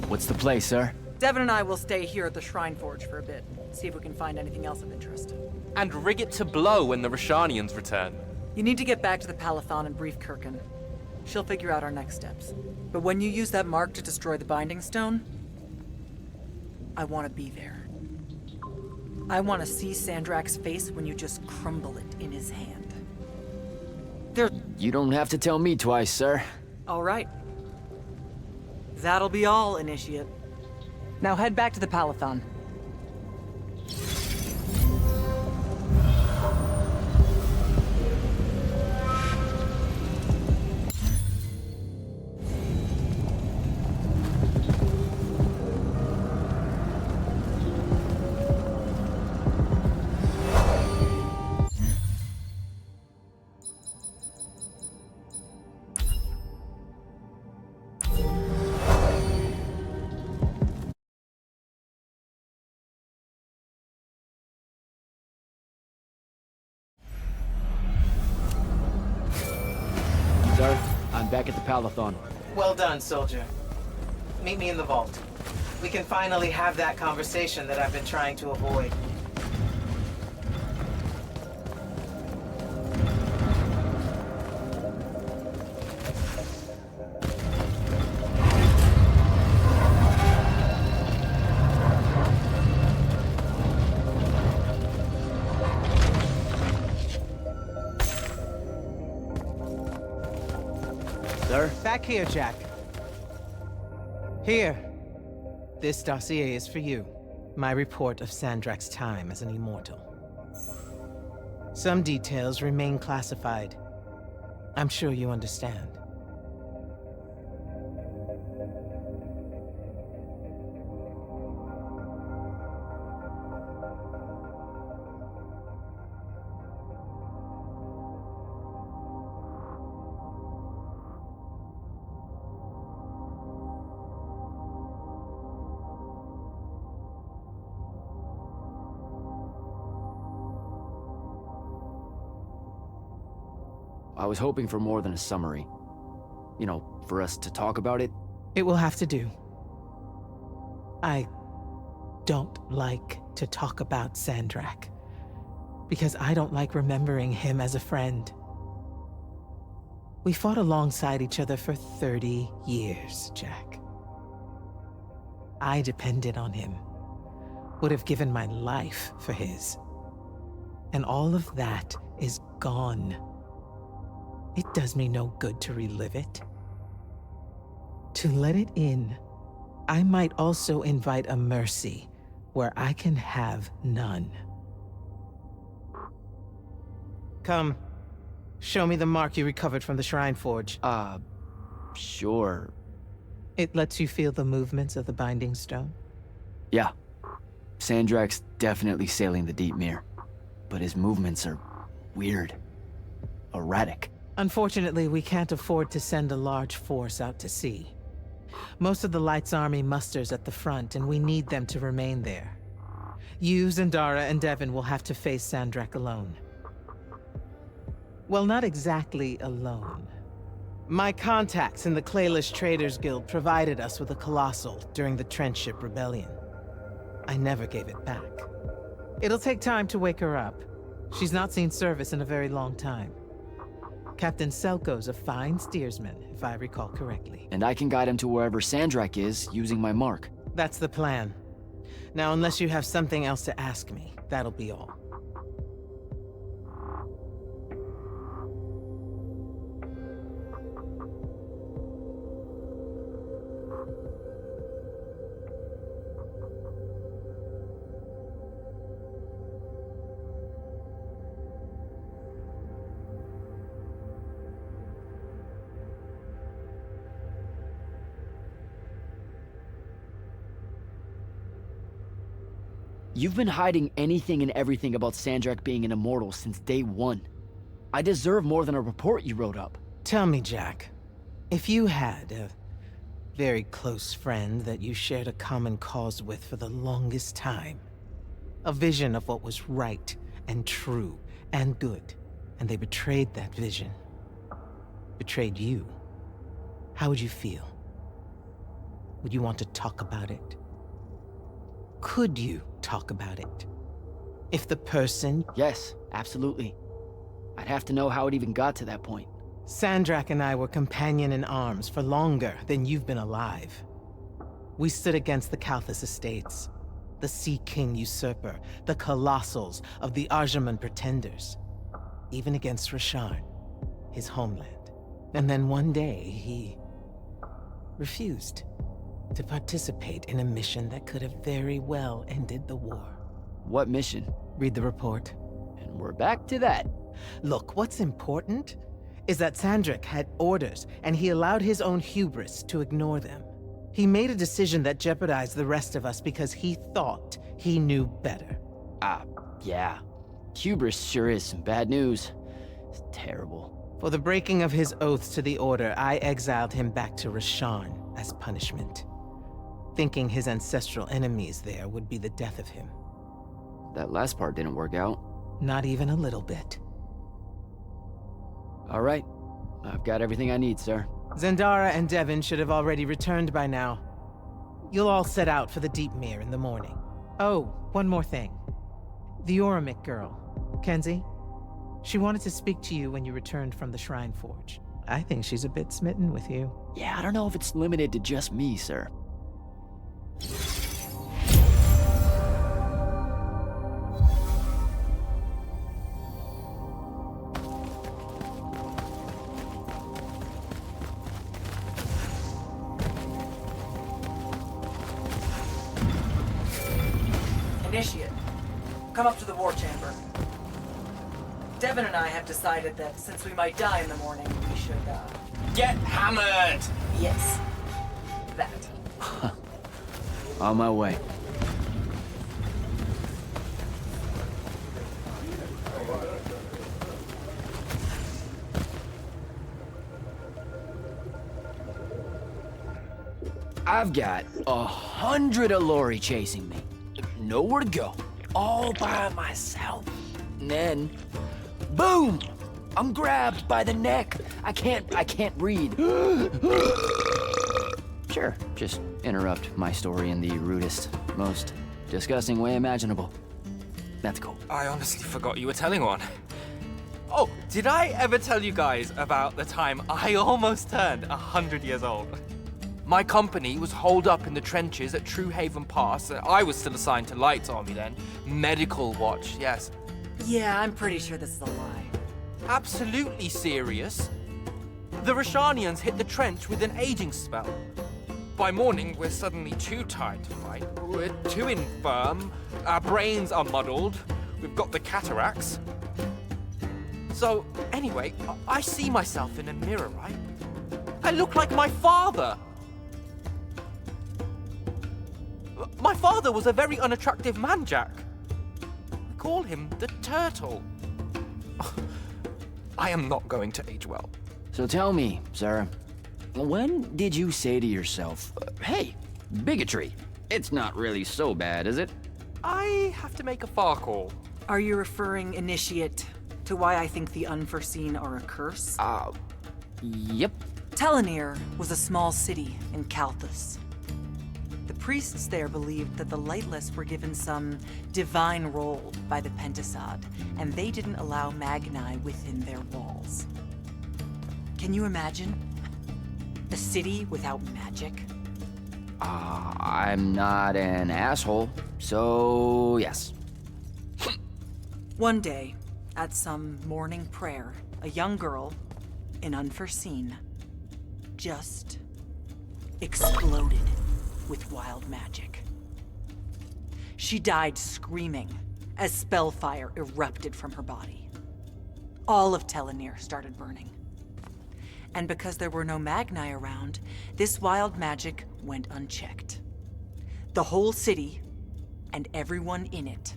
What's the play, sir? Devin and I will stay here at the Shrine Forge for a bit. See if we can find anything else of interest. And rig it to blow when the Rashanians return. You need to get back to the Palathon and brief Kirkin. She'll figure out our next steps. But when you use that mark to destroy the Binding Stone, I want to be there. I want to see Sandrakk's face when you just crumble it in his hand. You don't have to tell me twice, sir. All right. That'll be all, Initiate. Now head back to the Palathon. Sir, I'm back at the Palathon. Well done, soldier. Meet me in the vault. We can finally have that conversation that I've been trying to avoid. Sir? here, Jack. Here. This dossier is for you. My report of Sandrakk's time as an immortal. Some details remain classified. I'm sure you understand. I was hoping for more than a summary. You know, for us to talk about it. It will have to do. I don't like to talk about Sandrakk, because I don't like remembering him as a friend. We fought alongside each other for 30 years, Jack. I depended on him, would have given my life for his. And all of that is gone. It does me no good to relive it. To let it in, I might also invite a mercy where I can have none. Come, show me the mark you recovered from the Shrine Forge. Sure. It lets you feel the movements of the Binding Stone? Yeah. Sandrakk's definitely sailing the deep mirror, but his movements are weird. Erratic. Unfortunately, we can't afford to send a large force out to sea. Most of the Light's army musters at the front, and we need them to remain there. You, Zendara, and Devon will have to face Sandrakk alone. Well, not exactly alone. My contacts in the Clayless Traders Guild provided us with a Colossal during the Trenchship Rebellion. I never gave it back. It'll take time to wake her up. She's not seen service in a very long time. Captain Selko's a fine steersman, if I recall correctly. And I can guide him to wherever Sandrakk is, using my mark. That's the plan. Now, unless you have something else to ask me, that'll be all. You've been hiding anything and everything about Sandrakk being an immortal since day one. I deserve more than a report you wrote up. Tell me, Jack, if you had a very close friend that you shared a common cause with for the longest time, a vision of what was right and true and good, and they betrayed that vision, betrayed you, how would you feel? Would you want to talk about it? Could you talk about it? If the person... Yes, absolutely. I'd have to know how it even got to that point. Sandrakk and I were companion in arms for longer than you've been alive. We stood against the Kalthus estates, the Sea King usurper, the Colossals of the Arjaman Pretenders, even against Rasharn, his homeland. And then one day, he refused to participate in a mission that could have very well ended the war. What mission? Read the report. And we're back to that. Look, what's important is that Sandrakk had orders, and he allowed his own hubris to ignore them. He made a decision that jeopardized the rest of us because he thought he knew better. Yeah. Hubris sure is some bad news. It's terrible. For the breaking of his oaths to the Order, I exiled him back to Rasharn as punishment, thinking his ancestral enemies there would be the death of him. That last part didn't work out. Not even a little bit. All right. I've got everything I need, sir. Zendara and Devon should have already returned by now. You'll all set out for the Deep Mere in the morning. Oh, one more thing. The Oromik girl, Kenzie. She wanted to speak to you when you returned from the Shrine Forge. I think she's a bit smitten with you. Yeah, I don't know if it's limited to just me, sir. Initiate, come up to the war chamber. Devin and I have decided that since we might die in the morning, we should, Get hammered! Yes. That. On my way. I've got 100 Allori chasing me. Nowhere to go. All by myself. And then, boom! I'm grabbed by the neck. I can't breathe. Sure, just interrupt my story in the rudest, most disgusting way imaginable. That's cool. I honestly forgot you were telling one. Oh, did I ever tell you guys about the time I almost turned 100 years old? My company was holed up in the trenches at True Haven Pass. I was still assigned to Lights Army then. Medical watch, yes. Yeah, I'm pretty sure this is a lie. Absolutely serious. The Rashanians hit the trench with an aging spell. By morning, we're suddenly too tired to fight. We're too infirm. Our brains are muddled. We've got the cataracts. So, anyway, I see myself in a mirror, right? I look like my father. My father was a very unattractive man, Jack. We call him the Turtle. I am not going to age well. So tell me, sir, when did you say to yourself, hey, bigotry, it's not really so bad, is it? I have to make a far call. Are you referring, Initiate, to why I think the unforeseen are a curse? Yep. Telenir was a small city in Kalthus. The priests there believed that the Lightless were given some divine role by the Pentasod, and they didn't allow Magni within their walls. Can you imagine? A city without magic? I'm not an asshole, so yes. One day, at some morning prayer, a young girl, in Unforeseen, just exploded with wild magic. She died screaming as spellfire erupted from her body. All of Telenir started burning. And because there were no Magni around, this wild magic went unchecked. The whole city, and everyone in it,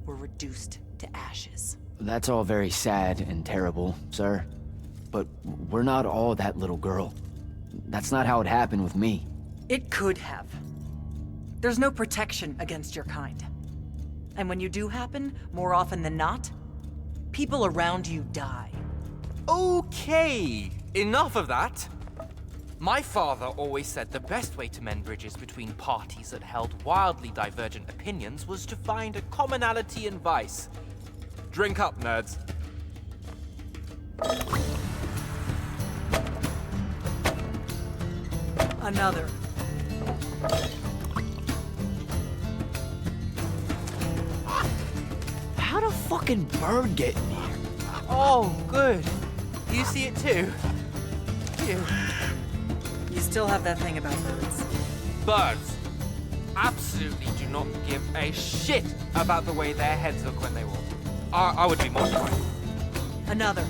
were reduced to ashes. That's all very sad and terrible, sir. But we're not all that little girl. That's not how it happened with me. It could have. There's no protection against your kind. And when you do happen, more often than not, people around you die. Okay, enough of that. My father always said the best way to mend bridges between parties that held wildly divergent opinions was to find a commonality in vice. Drink up, nerds. Another. How'd a fucking bird get in here? Oh, good. You see it too? You. You still have that thing about birds. Birds absolutely do not give a shit about the way their heads look when they walk. I would be mortified. Another.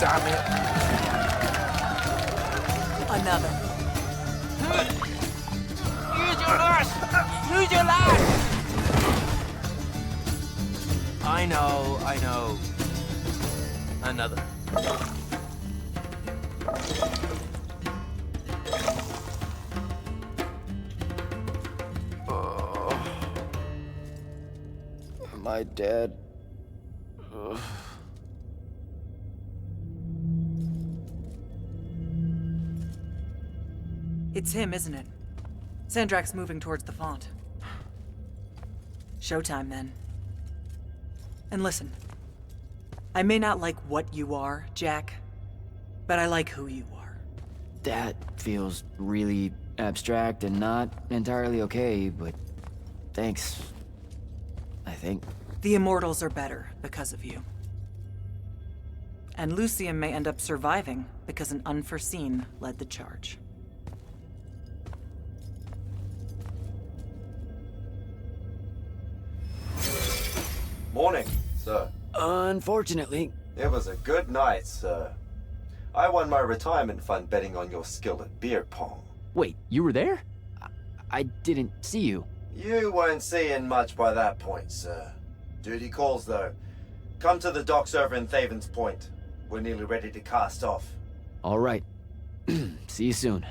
Damn it. Another. Use your lash! Use your lash! I know. Another. Am I dead? Ugh. It's him, isn't it? Sandrakk's moving towards the font. Showtime, then. And listen, I may not like what you are, Jack, but I like who you are. That feels really abstract and not entirely okay, but thanks, I think. The Immortals are better because of you. And Yltheum may end up surviving because an unforeseen led the charge. Morning, sir. Unfortunately. It was a good night, sir. I won my retirement fund betting on your skill at beer pong. Wait, you were there? I didn't see you. You weren't seeing much by that point, sir. Duty calls, though. Come to the docks over in Thaven's Point. We're nearly ready to cast off. All right. See you soon.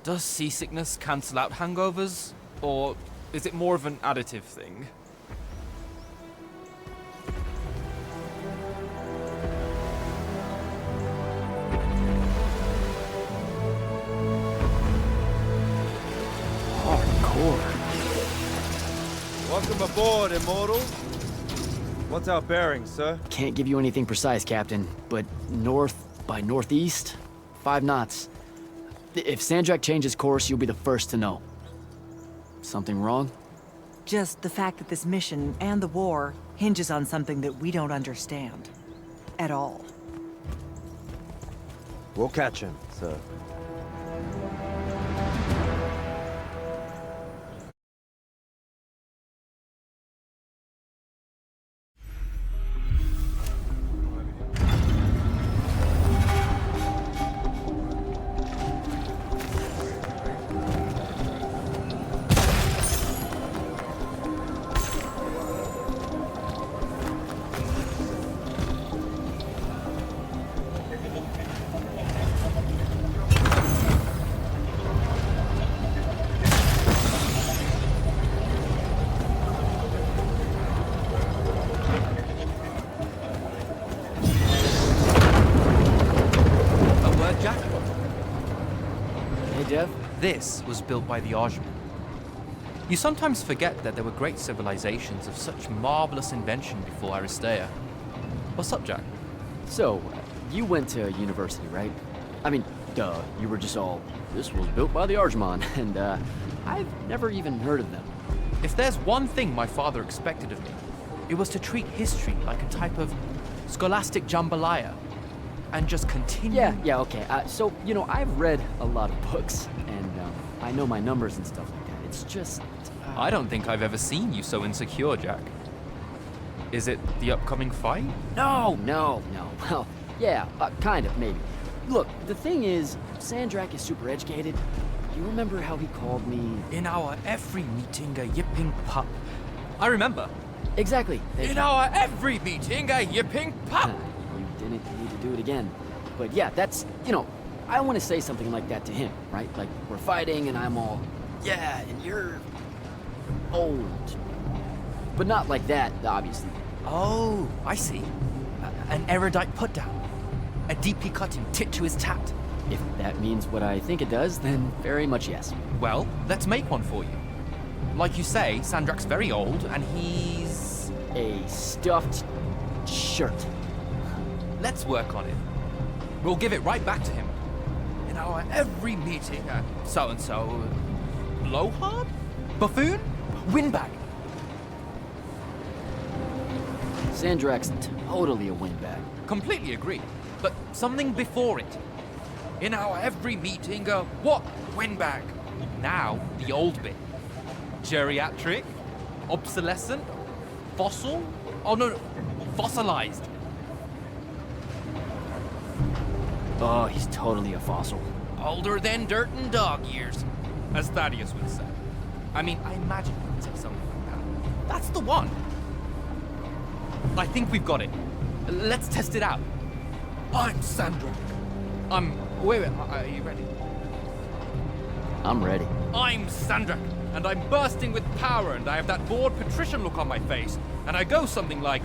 Does seasickness cancel out hangovers? Or is it more of an additive thing? Hardcore. Welcome aboard, Immortal. What's our bearing, sir? Can't give you anything precise, Captain, but north by northeast, 5 knots. If Sandrakk changes course, you'll be the first to know. Something wrong? Just the fact that this mission and the war hinges on something that we don't understand. At all. We'll catch him, sir. This was built by the Ajman. You sometimes forget that there were great civilizations of such marvelous invention before Aristea. What's up, Jack? So, you went to university, right? I mean, duh, you were just all, this was built by the Ajman, and I've never even heard of them. If there's one thing my father expected of me, it was to treat history like a type of scholastic jambalaya, and just continue. Yeah, okay. So, you know, I've read a lot of books, and I know my numbers and stuff like that. It's just... I don't think I've ever seen you so insecure, Jack. Is it the upcoming fight? No. Well, yeah, kind of, maybe. Look, the thing is, Sandrakk is super educated. You remember how he called me... In our every meeting, a yipping pup. I remember. Exactly. In our every meeting, a yipping pup! You didn't need to do it again. But yeah, that's, you know, I want to say something like that to him, right? Like, we're fighting and I'm all, yeah, and you're old. But not like that, obviously. Oh, I see. An erudite put-down. A deeply cutting tit to his tat. If that means what I think it does, then very much yes. Well, let's make one for you. Like you say, Sandrakk's very old, and he's... a stuffed shirt. Let's work on it. We'll give it right back to him. In our every meeting, so-and-so... blowhard? Buffoon? Windbag? Sandrakk's totally a windbag. Completely agree. But something before it. In our every meeting, what? Windbag. Now, the old bit. Geriatric? Obsolescent? Fossil? Oh no, fossilized. Oh, he's totally a fossil. Older than dirt and dog years, as Thaddeus would say. I mean, I imagine he would say something like that. That's the one. I think we've got it. Let's test it out. I'm Sandrakk. Wait, are you ready? I'm ready. I'm Sandrakk, and I'm bursting with power, and I have that bored patrician look on my face, and I go something like,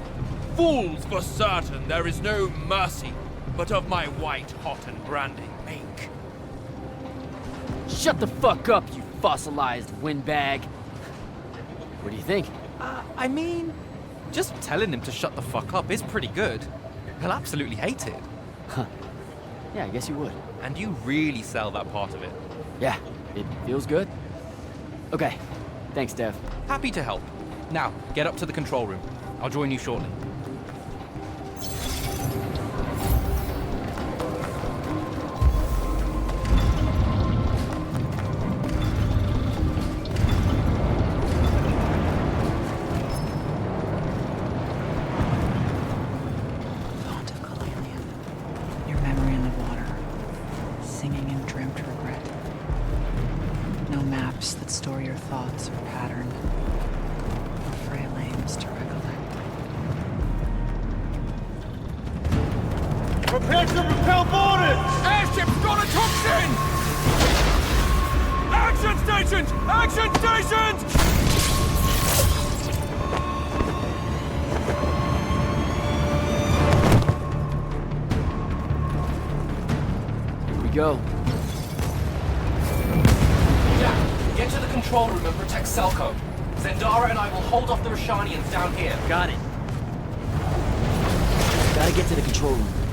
"Fools, for certain, there is no mercy, but of my white, hot, and branding make." Shut the fuck up, you fossilized windbag. What do you think? I mean, just telling him to shut the fuck up is pretty good. He'll absolutely hate it. Huh. Yeah, I guess you would. And you really sell that part of it. Yeah, it feels good. Okay, thanks, Dev. Happy to help. Now, get up to the control room. I'll join you shortly. Prepare to repel boarders! Airship's got a toxin! stations! Action stations! Here we go. Jack, get to the control room and protect Selko. Zendara and I will hold off the Rashanians down here. Got it. Gotta get to the control room.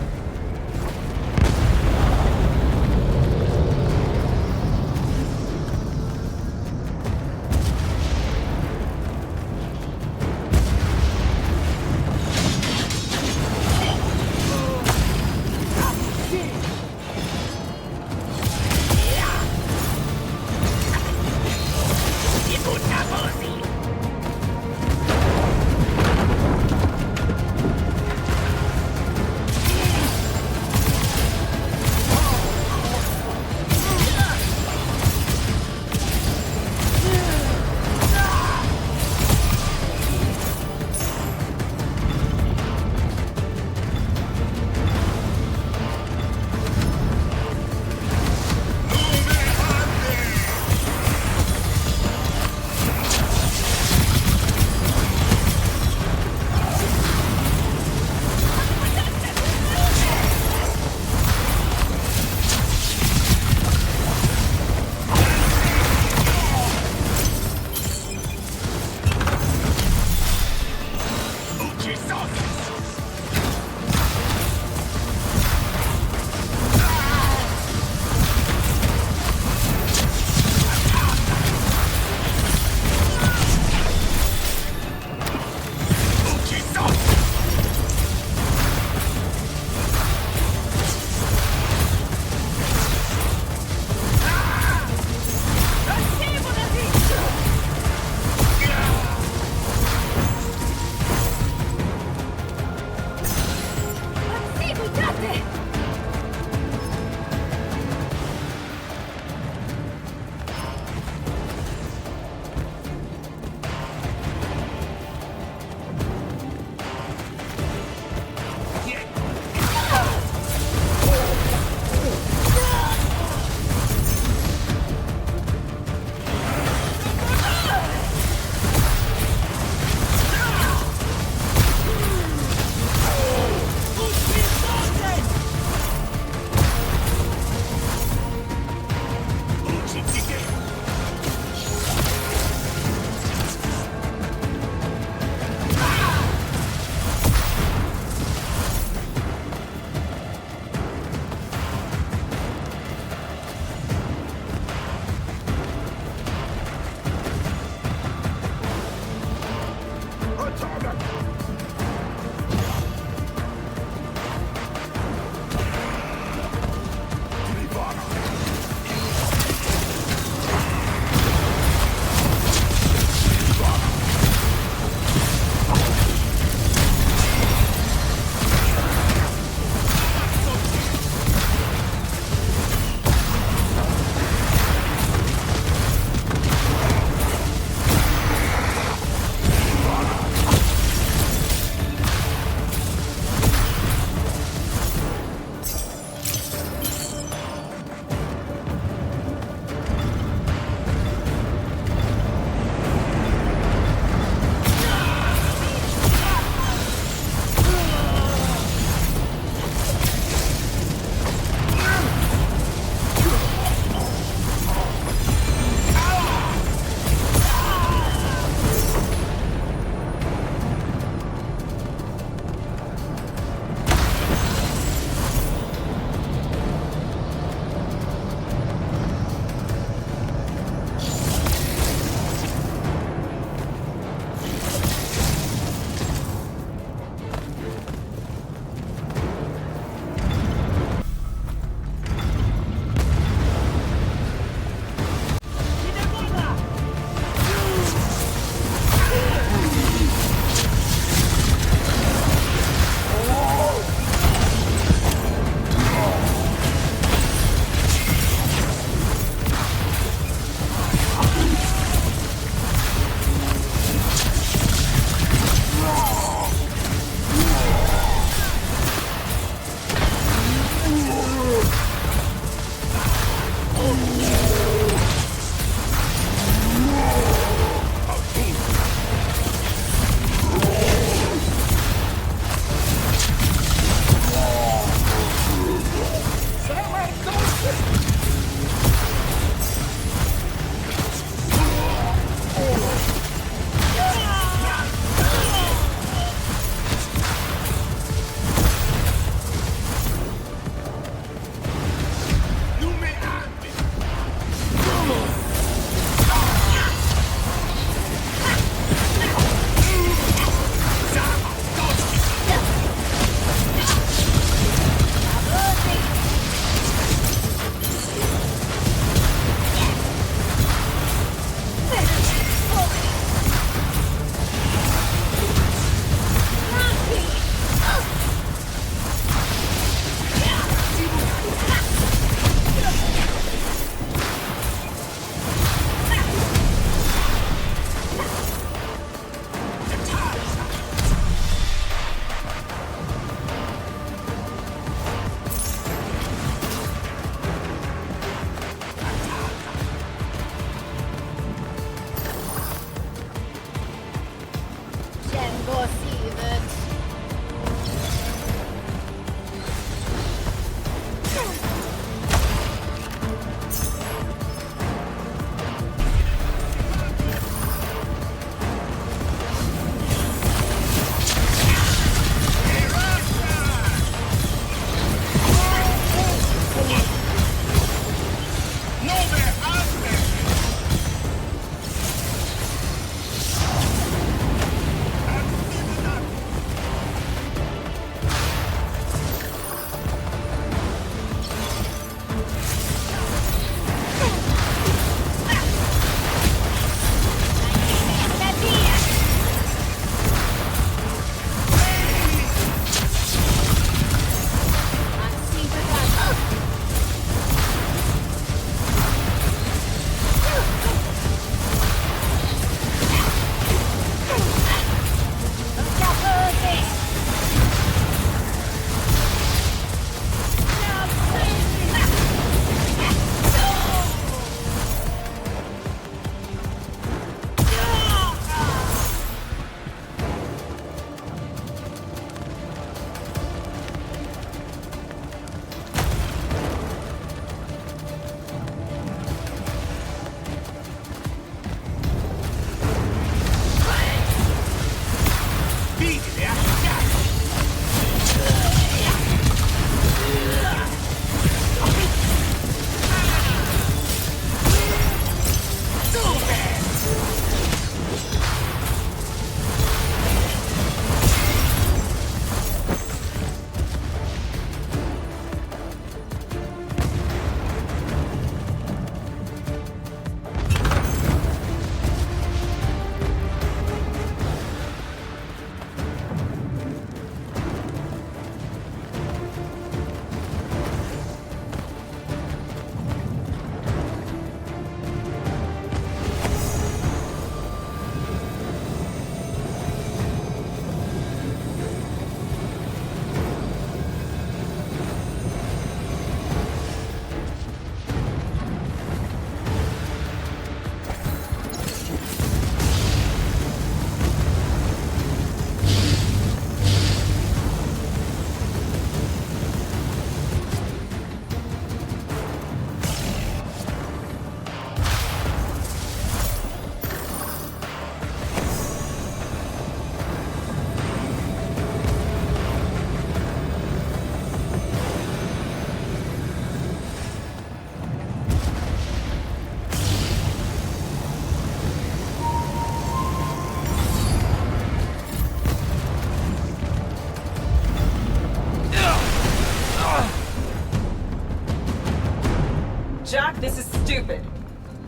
Jack, this is stupid.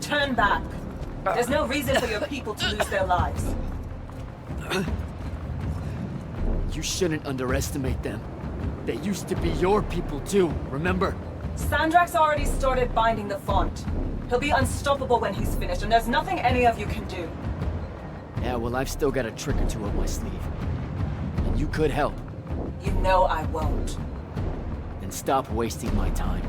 Turn back. There's no reason for your people to lose their lives. You shouldn't underestimate them. They used to be your people too, remember? Sandrakk's already started binding the font. He'll be unstoppable when he's finished, and there's nothing any of you can do. Yeah, well, I've still got a trick or two up my sleeve. And you could help. You know I won't. Then stop wasting my time.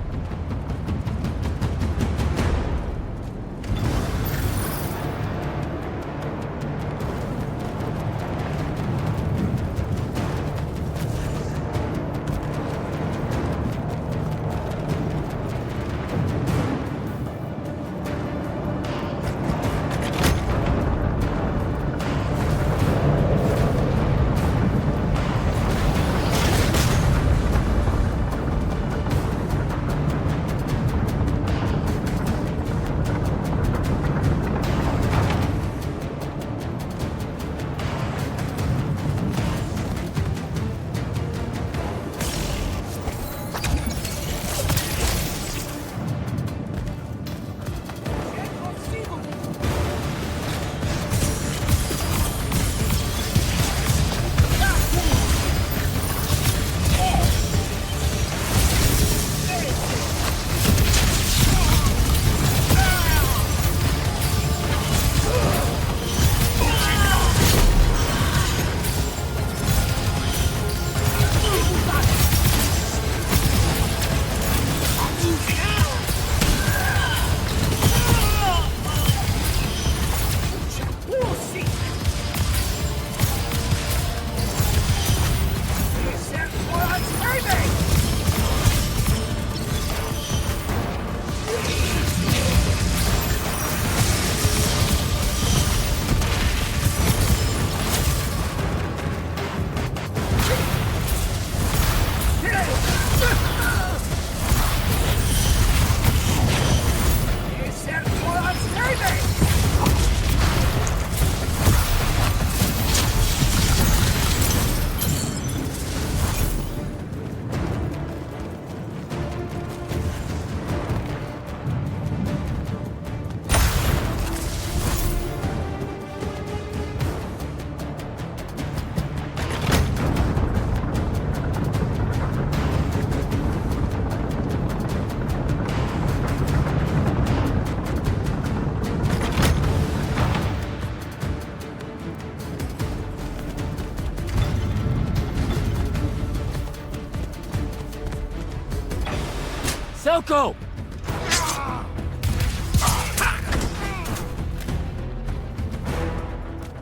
Selko!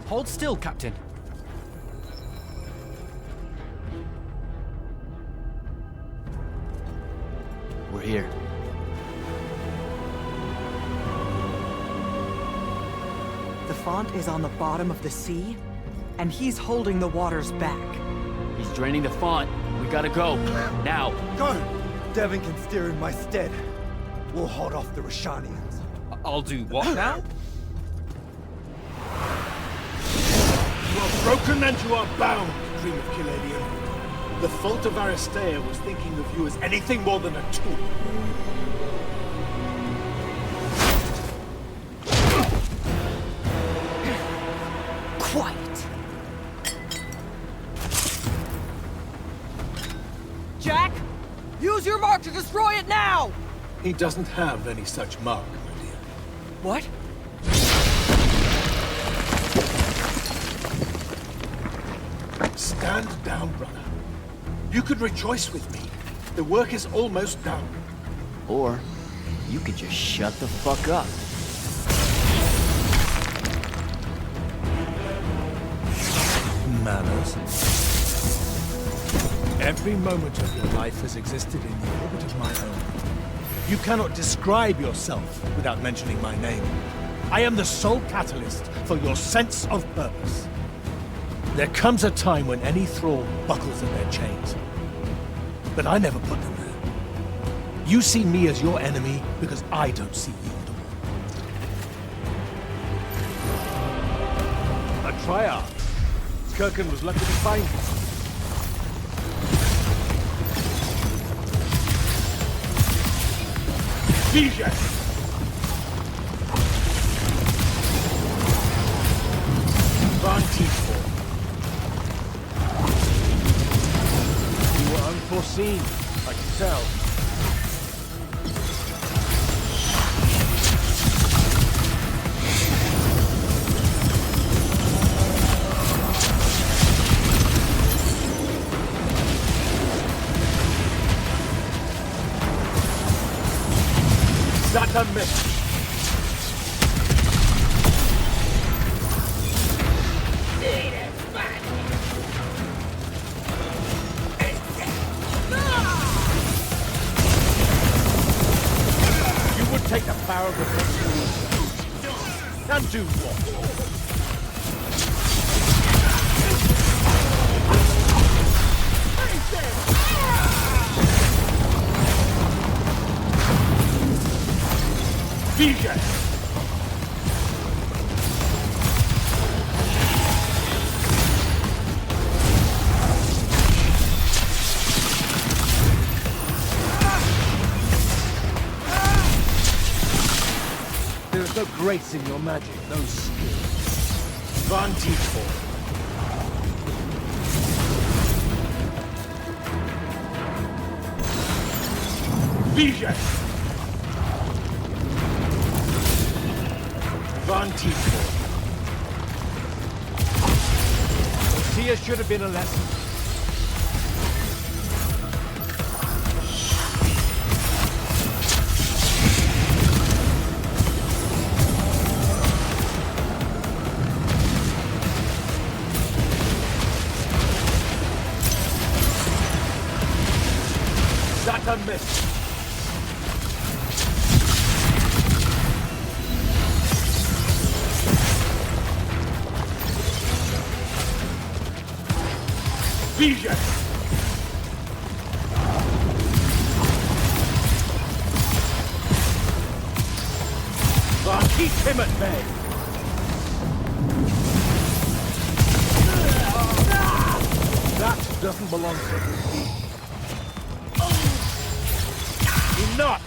Hold still, Captain. We're here. The font is on the bottom of the sea, and he's holding the waters back. He's draining the font. We gotta go. Now. Go! Devon can steer in my stead. We'll hold off the Rashanians. I'll do what now? You are broken and you are bound, Dream of Yltheum. The fault of Aristea was thinking of you as anything more than a tool. Quiet. Jack! Use your mark to destroy it now! He doesn't have any such mark, my dear. What? Stand down, brother. You could rejoice with me. The work is almost done. Or you could just shut the fuck up. Manners. Every moment of your life has existed in the orbit of my own. You cannot describe yourself without mentioning my name. I am the sole catalyst for your sense of purpose. There comes a time when any thrall buckles in their chains. But I never put them there. You see me as your enemy because I don't see you. A triarch. Kirkin was lucky to find you. Vision! Vantiful. You were unforeseen, I can tell. That's a miss. You would take the power of the and do what? Vision! There is no grace in your magic, no skill. Vantiful. Vision! Vantiful. Nocea should have been a lesson. That's a miss! Vision! Keep him at bay! That doesn't belong to me. Enough!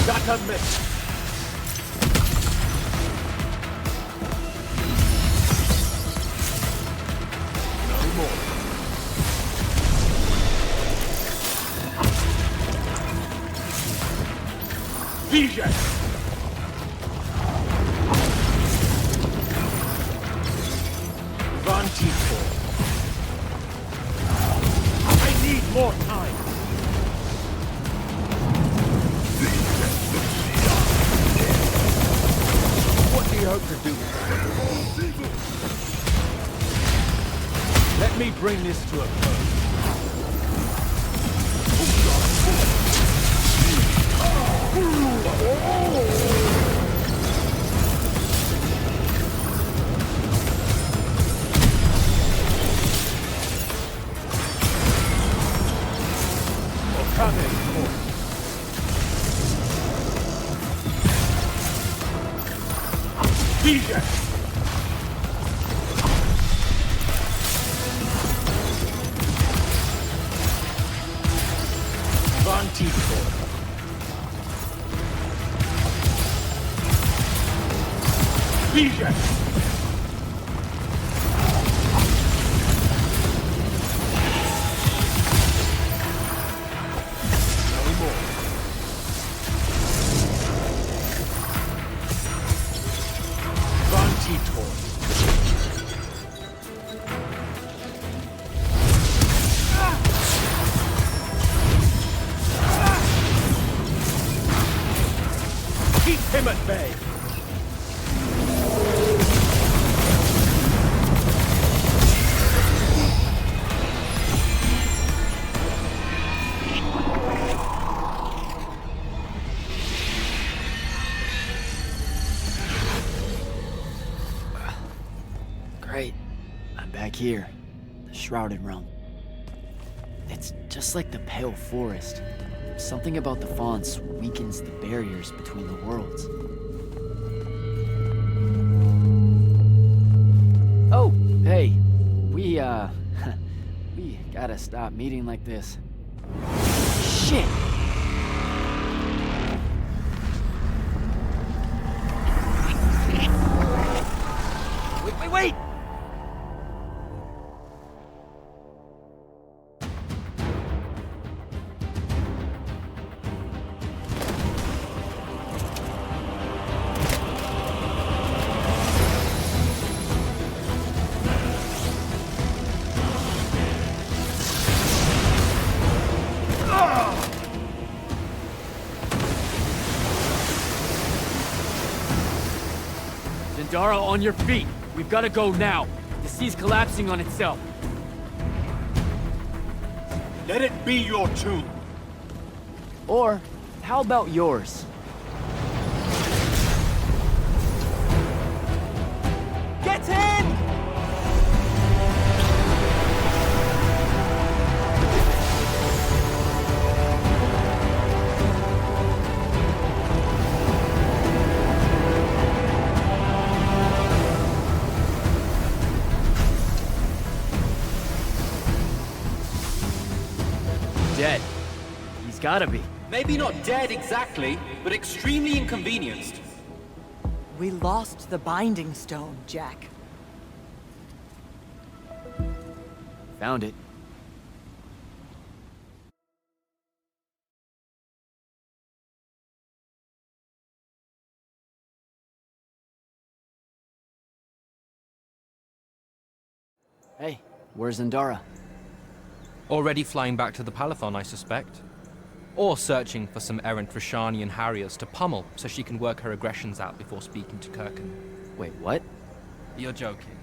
That's a miss! No more. Vision! Vantiful. I need more time. What do you hope to do with that? Let me bring this to a close. Vision! Vantiful. Vision! No more. Vantiful. Keep him at bay. Alright, I'm back here. The Shrouded Realm. It's just like the Pale Forest. Something about the fonts weakens the barriers between the worlds. Oh, hey. We gotta stop meeting like this. Shit! Wait! Zendara, on your feet! We've gotta go now! The sea's collapsing on itself! Let it be your tomb! Or, how about yours? Get in! Dead. He's gotta be. Maybe not dead exactly, but extremely inconvenienced. We lost the Binding Stone, Jack. Found it. Hey, where's Zendara? Already flying back to the Palathon, I suspect. Or searching for some errant Rashanian harriers to pummel so she can work her aggressions out before speaking to Kirkan. Wait, what? You're joking.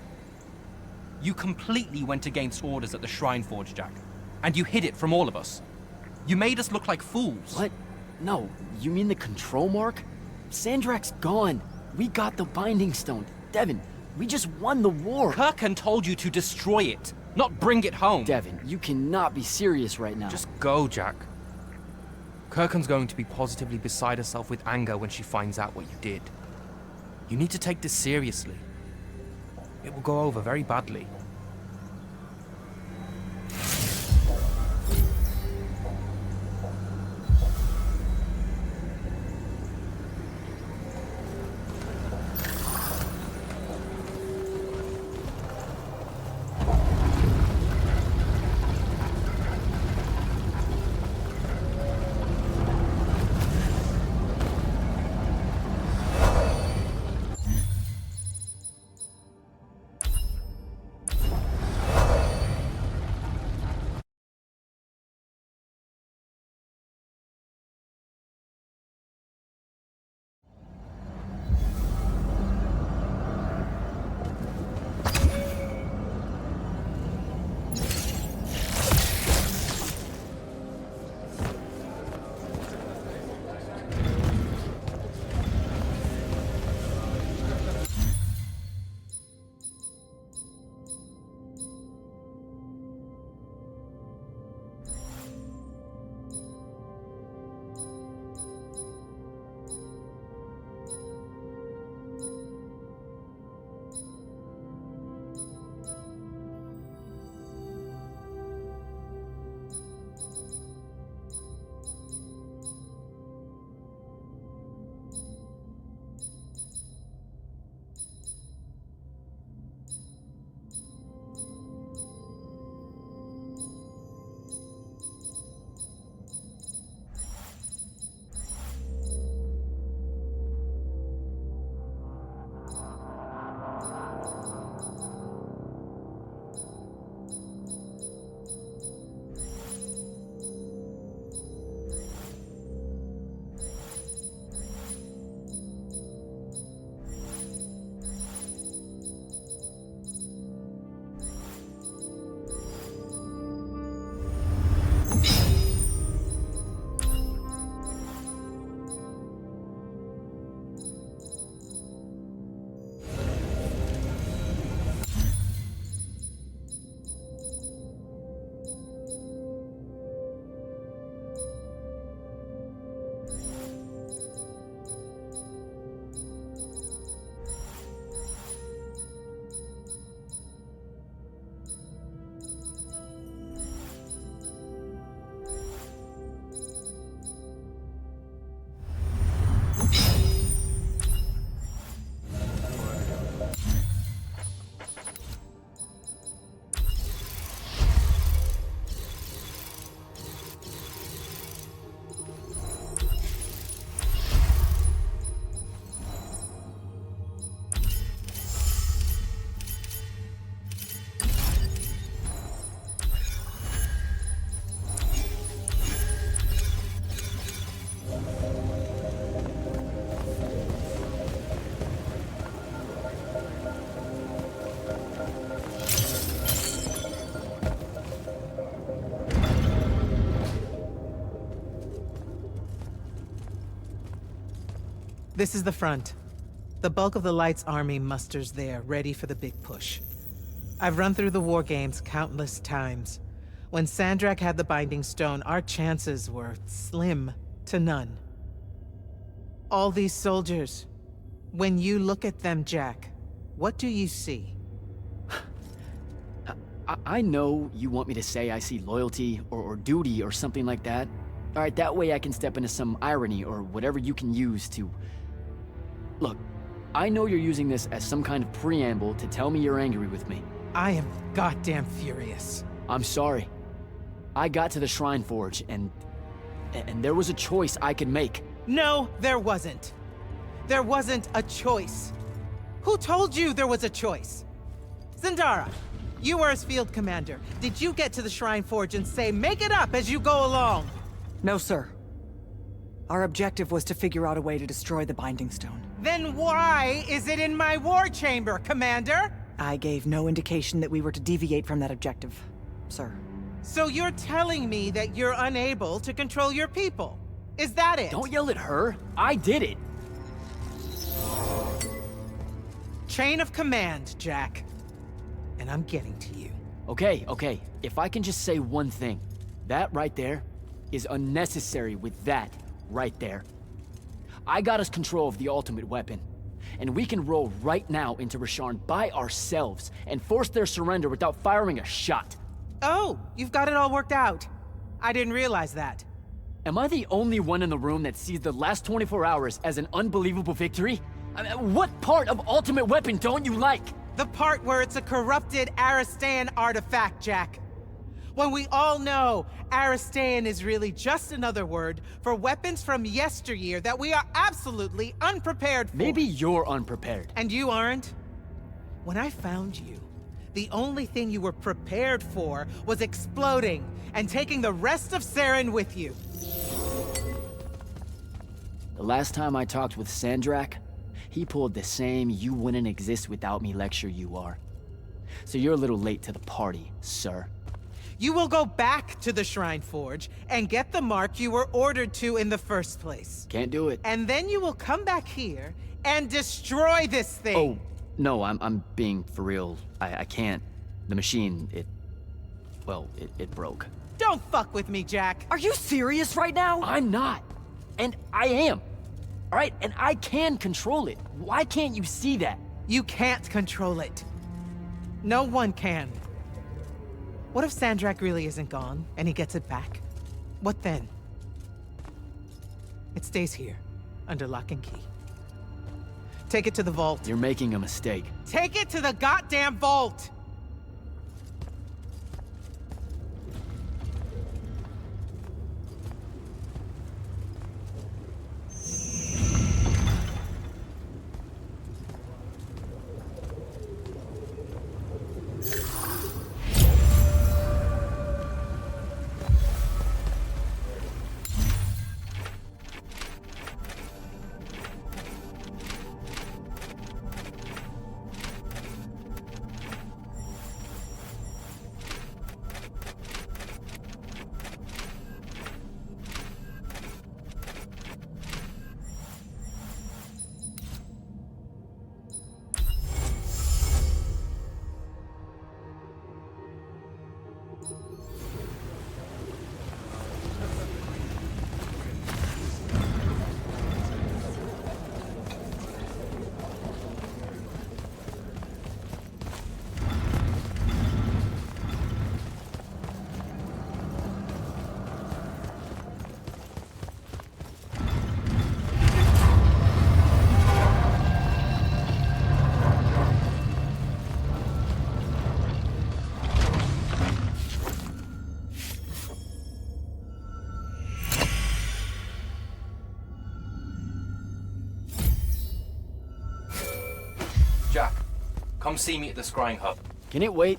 You completely went against orders at the Shrine Forge, Jack. And you hid it from all of us. You made us look like fools. What? No, you mean the control mark? Sandrakk's gone. We got the Binding Stone. Devin, we just won the war. Kirkan told you to destroy it, not bring it home. Devin, you cannot be serious right now. Just go, Jack. Kirkan's going to be positively beside herself with anger when she finds out what you did. You need to take this seriously. It will go over very badly. This is the front. The bulk of the Light's army musters there, ready for the big push. I've run through the war games countless times. When Sandrakk had the Binding Stone, our chances were slim to none. All these soldiers, when you look at them, Jack, what do you see? I know you want me to say I see loyalty or duty or something like that. All right, that way I can step into some irony or whatever you can use to... Look, I know you're using this as some kind of preamble to tell me you're angry with me. I am goddamn furious. I'm sorry. I got to the Shrine Forge and there was a choice I could make. No, there wasn't. There wasn't a choice. Who told you there was a choice? Zendara, you were as field commander. Did you get to the Shrine Forge and say, make it up as you go along? No, sir. Our objective was to figure out a way to destroy the Binding Stone. Then why is it in my war chamber, Commander? I gave no indication that we were to deviate from that objective, sir. So you're telling me that you're unable to control your people? Is that it? Don't yell at her. I did it. Chain of command, Jack. And I'm getting to you. Okay. If I can just say one thing. That right there is unnecessary with that right there. I got us control of the ultimate weapon. And we can roll right now into Rasharn by ourselves and force their surrender without firing a shot. Oh, you've got it all worked out. I didn't realize that. Am I the only one in the room that sees the last 24 hours as an unbelievable victory? I mean, what part of Ultimate Weapon don't you like? The part where it's a corrupted Aristean artifact, Jack. When we all know Aristean is really just another word for weapons from yesteryear that we are absolutely unprepared for. Maybe you're unprepared. And you aren't? When I found you, the only thing you were prepared for was exploding and taking the rest of Saren with you. The last time I talked with Sandrakk, he pulled the same "you wouldn't exist without me" lecture you are. So you're a little late to the party, sir. You will go back to the Shrine Forge and get the mark you were ordered to in the first place. Can't do it. And then you will come back here and destroy this thing. Oh, no, I'm being for real. I can't. The machine, it broke. Don't fuck with me, Jack. Are you serious right now? I'm not. And I am. All right, and I can control it. Why can't you see that? You can't control it. No one can. What if Sandrakk really isn't gone, and he gets it back? What then? It stays here, under lock and key. Take it to the vault. You're making a mistake. Take it to the goddamn vault! Come see me at the scrying hub. Can it wait?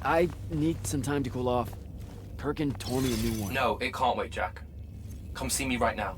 I need some time to cool off. Kirkin tore me a new one. No, it can't wait, Jack. Come see me right now.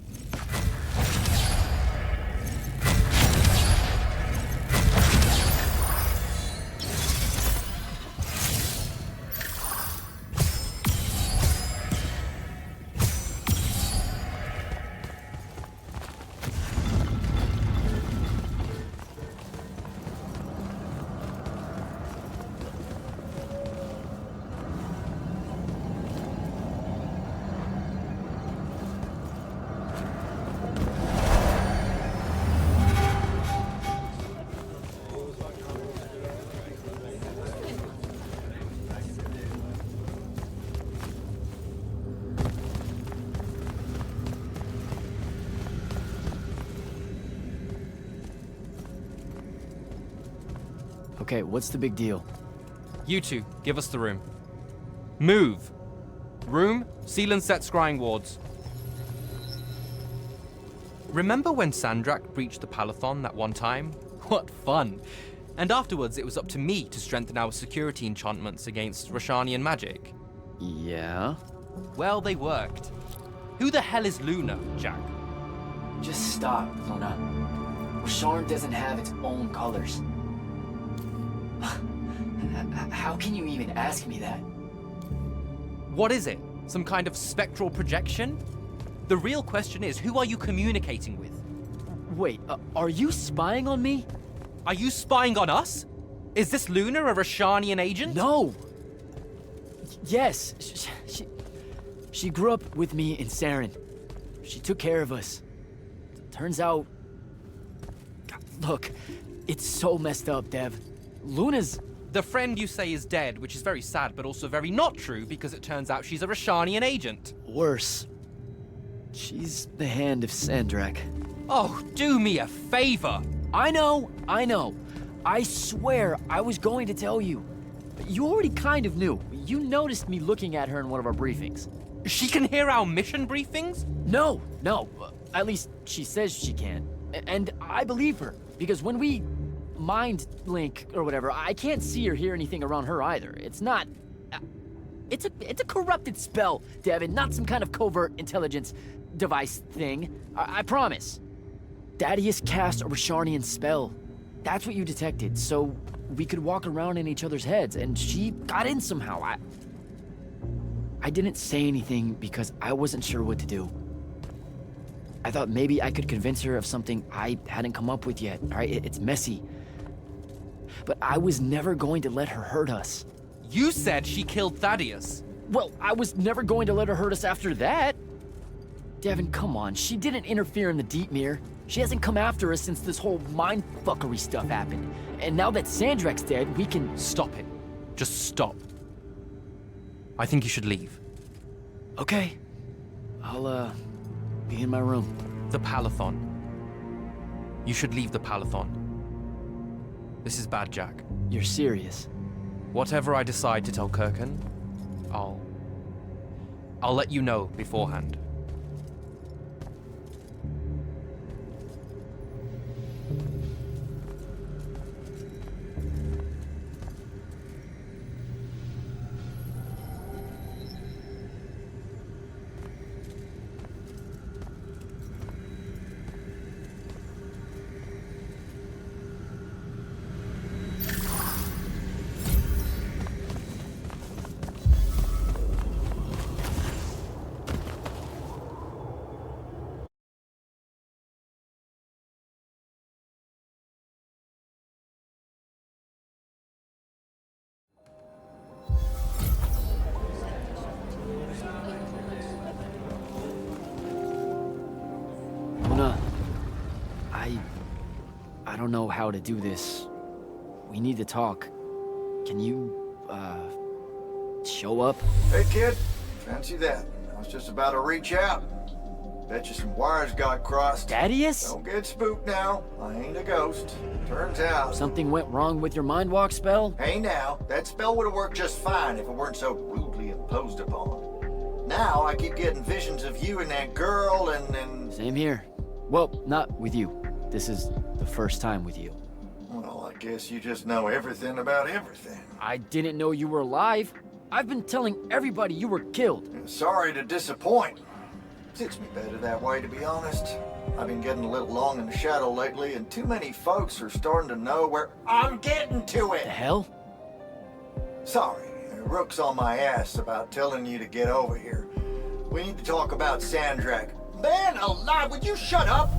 Okay, what's the big deal? You two, give us the room. Move! Room, seal and set scrying wards. Remember when Sandrakk breached the Palathon that one time? What fun! And afterwards, it was up to me to strengthen our security enchantments against Roshanian magic. Yeah? Well, they worked. Who the hell is Luna, Jack? Just stop, Luna. Rosharn doesn't have its own colors. How can you even ask me that? What is it? Some kind of spectral projection? The real question is, who are you communicating with? Wait, are you spying on me? Are you spying on us? Is this Luna a Roshanian agent? No! Yes, she grew up with me in Saren. She took care of us. Turns out... God, look, it's so messed up, Dev. Luna's... The friend you say is dead, which is very sad, but also very not true, because it turns out she's a Roshanian agent. Worse. She's the hand of Sandrakk. Oh, do me a favor! I know. I swear I was going to tell you. You already kind of knew. You noticed me looking at her in one of our briefings. She can hear our mission briefings? No. At least she says she can. And I believe her, because when we mind link or whatever, I can't see or hear anything around her either. It's not... It's a corrupted spell, Devin, not some kind of covert intelligence device thing. I promise. Thaddeus cast a Rosharnian spell. That's what you detected, so we could walk around in each other's heads, and she got in somehow. I didn't say anything because I wasn't sure what to do. I thought maybe I could convince her of something I hadn't come up with yet, all right? It's messy. But I was never going to let her hurt us. You said she killed Thaddeus. Well, I was never going to let her hurt us after that. Devin, come on. She didn't interfere in the Deep Mirror. She hasn't come after us since this whole mindfuckery stuff happened. And now that Sandrakk's dead, we can... Stop it. Just stop. I think you should leave. Okay. I'll, be in my room. The Palathon. You should leave the Palathon. This is bad, Jack. You're serious? Whatever I decide to tell Kirkan, I'll let you know beforehand. Luna, I don't know how to do this. We need to talk. Can you, show up? Hey, kid. Fancy that. I was just about to reach out. Bet you some wires got crossed. Thaddeus? Don't get spooked now. I ain't a ghost. Turns out... Something went wrong with your mind walk spell? Hey now, that spell would have worked just fine if it weren't so rudely imposed upon. Now I keep getting visions of you and that girl and... Same here. Well, not with you. This is the first time with you. Well, I guess you just know everything about everything. I didn't know you were alive. I've been telling everybody you were killed. Sorry to disappoint. Suits me better that way, to be honest. I've been getting a little long in the shadow lately, and too many folks are starting to know where I'm getting to it. The hell? Sorry, Rook's on my ass about telling you to get over here. We need to talk about Sandrakk. Man alive, would you shut up?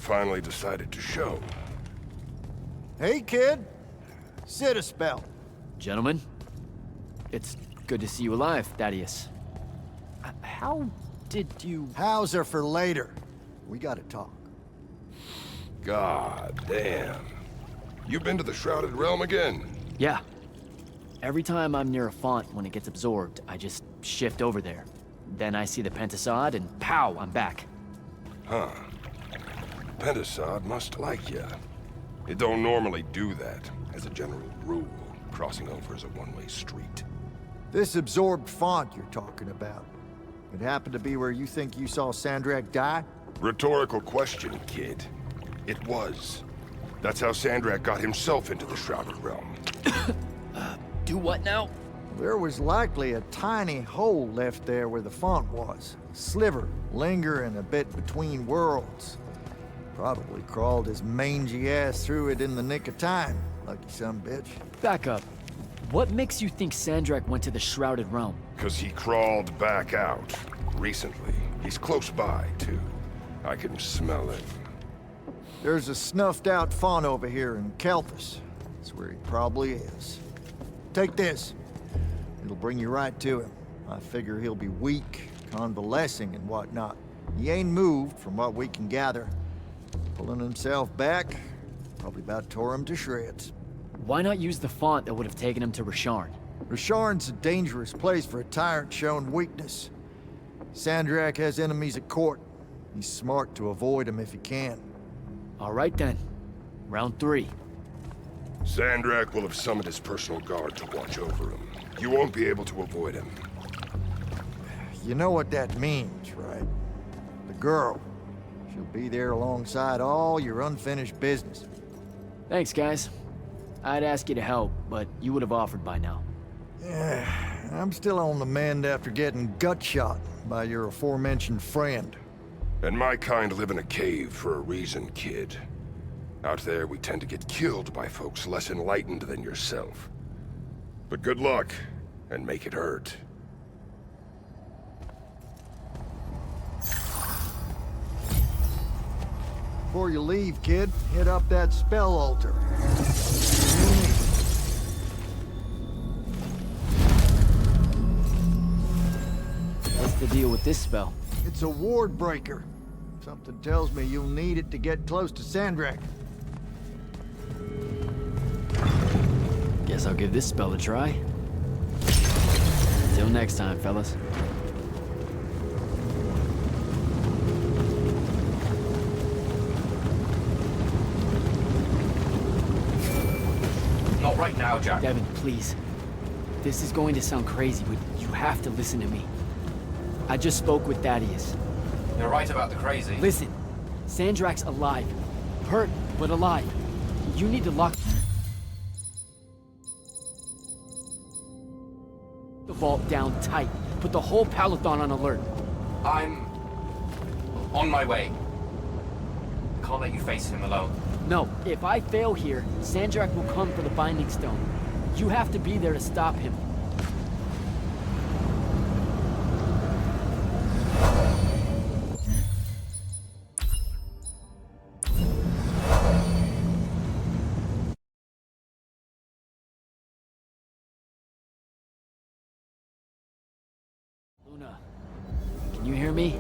finally decided to show. Hey, kid. Sit a spell. Gentlemen, it's good to see you alive, Thaddeus. How did you... How's are for later. We gotta talk. God damn. You been to the Shrouded Realm again? Yeah. Every time I'm near a font when it gets absorbed, I just shift over there. Then I see the Pentasod and pow, I'm back. Huh. Pentasod must like ya. It don't normally do that. As a general rule, crossing over is a one-way street. This absorbed font you're talking about. It happened to be where you think you saw Sandrakk die? Rhetorical question, kid. It was. That's how Sandrakk got himself into the Shrouded Realm. Do what now? There was likely a tiny hole left there where the font was. A sliver, lingering a bit between worlds. Probably crawled his mangy ass through it in the nick of time. Lucky son bitch. Back up. What makes you think Sandrakk went to the Shrouded Realm? 'Cause he crawled back out. Recently. He's close by, too. I can smell it. There's a snuffed out font over here in Kalthus. That's where he probably is. Take this. It'll bring you right to him. I figure he'll be weak, convalescing and whatnot. He ain't moved, from what we can gather. Pulling himself back, probably about tore him to shreds. Why not use the font that would have taken him to Rasharn? Rasharn's a dangerous place for a tyrant showing weakness. Sandrakk has enemies at court. He's smart to avoid them if he can. All right then. Round 3. Sandrakk will have summoned his personal guard to watch over him. You won't be able to avoid him. You know what that means, right? The girl. She'll be there alongside all your unfinished business. Thanks, guys. I'd ask you to help, but you would have offered by now. Yeah, I'm still on the mend after getting gut-shot by your aforementioned friend. And my kind live in a cave for a reason, kid. Out there, we tend to get killed by folks less enlightened than yourself. But good luck, and make it hurt. Before you leave, kid, hit up that spell altar. What's the deal with this spell? It's a ward breaker. Something tells me you'll need it to get close to Sandrakk. Guess I'll give this spell a try. Till next time, fellas. Not right now, Jack. Devin, please. This is going to sound crazy, but you have to listen to me. I just spoke with Thaddeus. You're right about the crazy. Listen, Sandrakk's alive. Hurt, but alive. You need to lock the vault down tight. Put the whole Palathon on alert. I'm on my way. Can't let you face him alone. No, if I fail here, Sandrakk will come for the Binding Stone. You have to be there to stop him. Luna, can you hear me?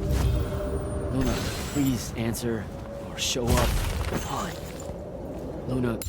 Luna, please answer or show up. Fine. Luna.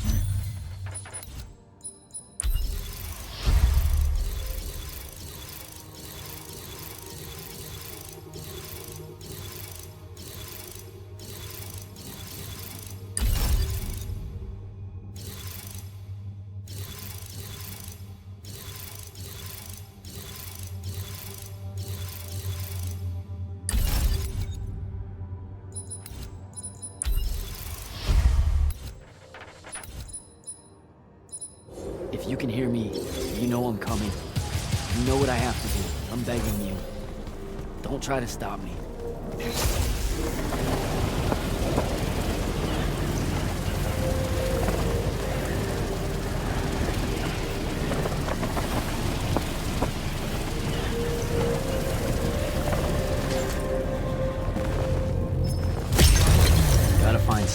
If you can hear me, you know I'm coming. You know what I have to do. I'm begging you. Don't try to stop me. Gotta find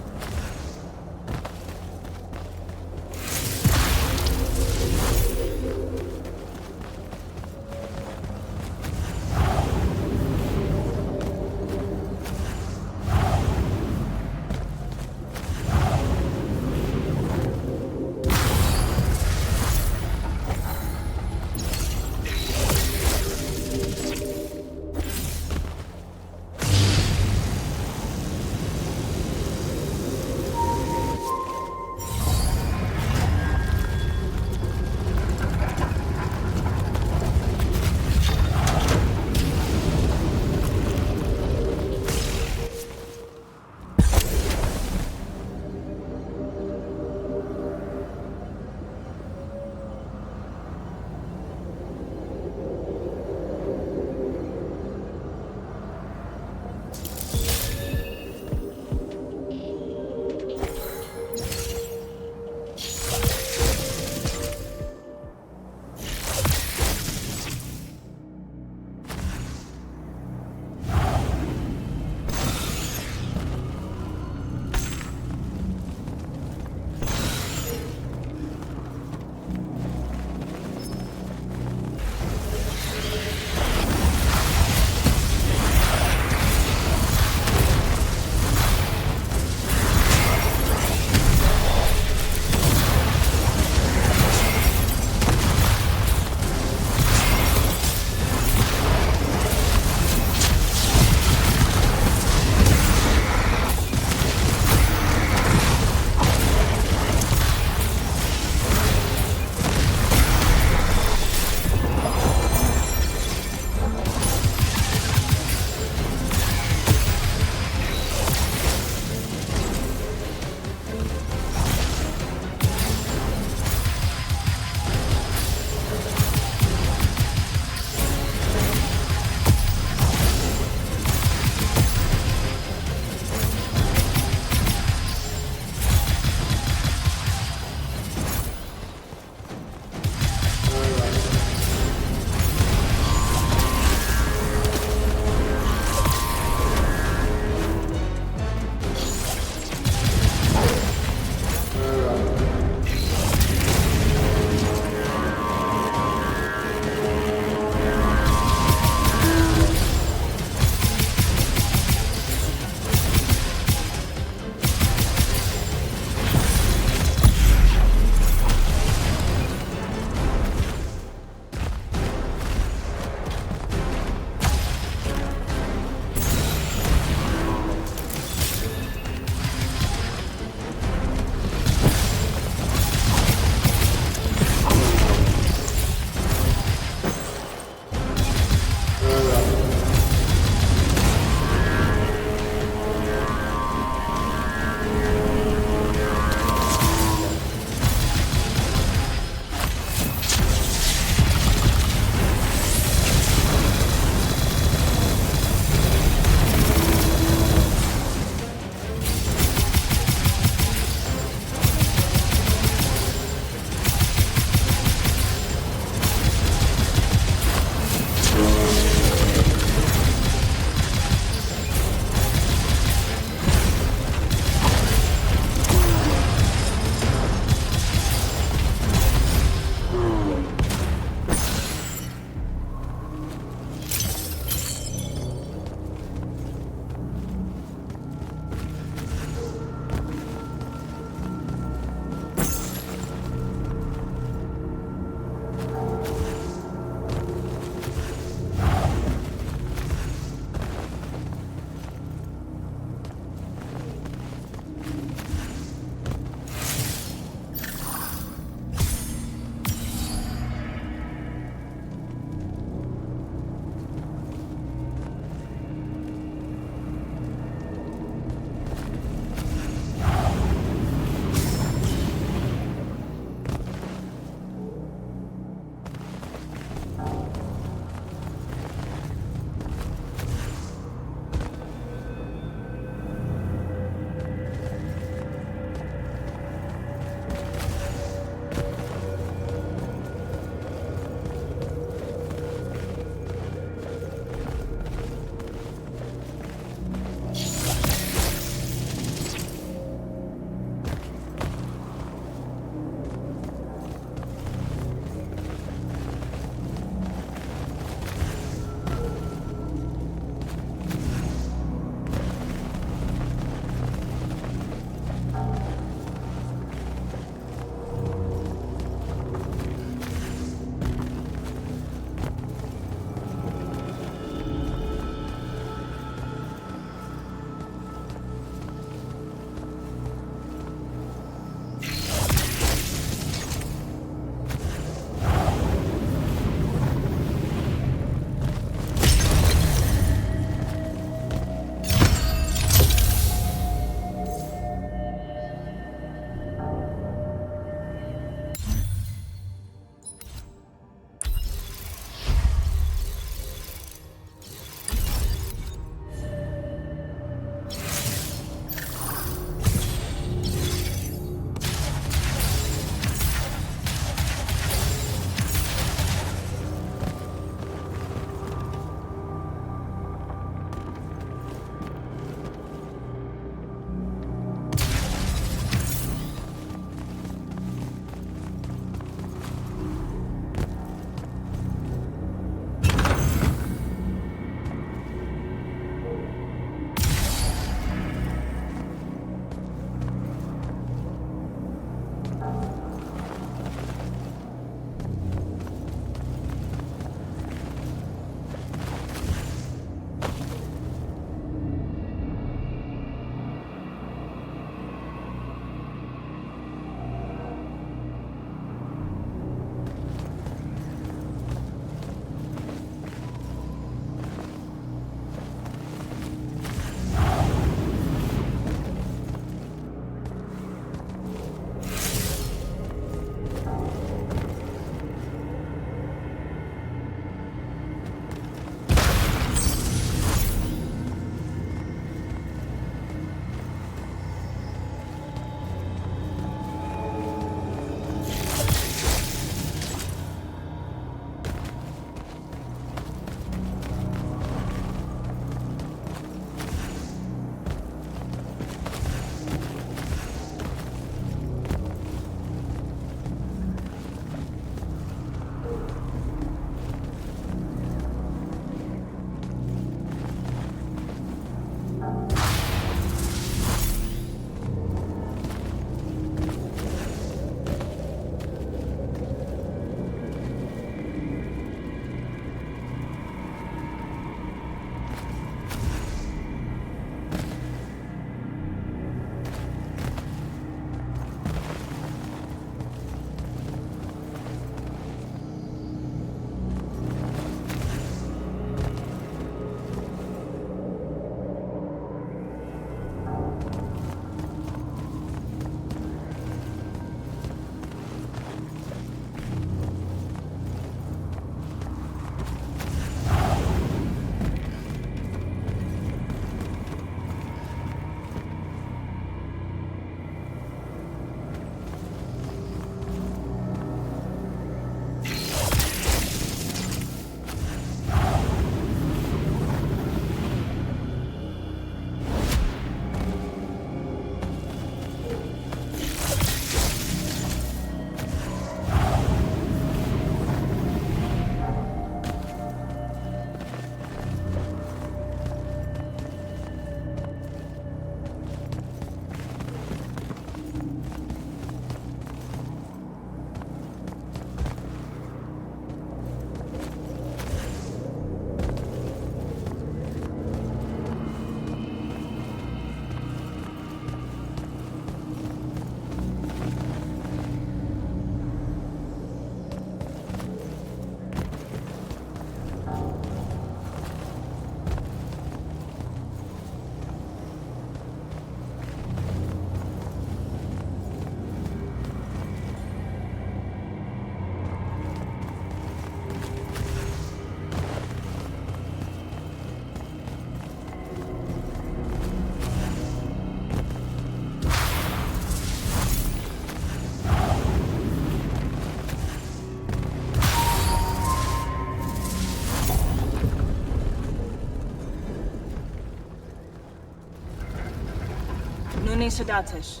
Nunishadatish.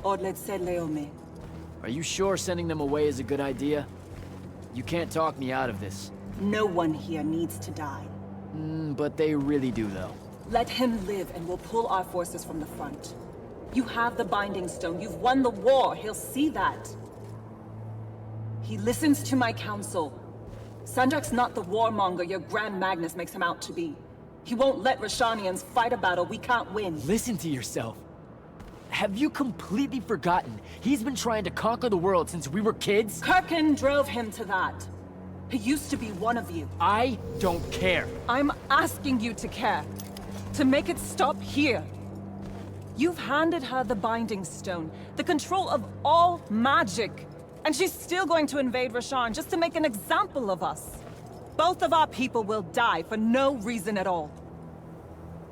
Odlet se leome. Are you sure sending them away is a good idea? You can't talk me out of this. No one here needs to die. But they really do, though. Let him live and we'll pull our forces from the front. You have the Binding Stone. You've won the war. He'll see that. He listens to my counsel. Sandrakk's not the warmonger your Grand Magnus makes him out to be. He won't let Rashanians fight a battle we can't win. Listen to yourself. Have you completely forgotten? He's been trying to conquer the world since we were kids? Kirkin drove him to that. He used to be one of you. I don't care. I'm asking you to care. To make it stop here. You've handed her the Binding Stone, the control of all magic. And she's still going to invade Rasharn just to make an example of us. Both of our people will die for no reason at all.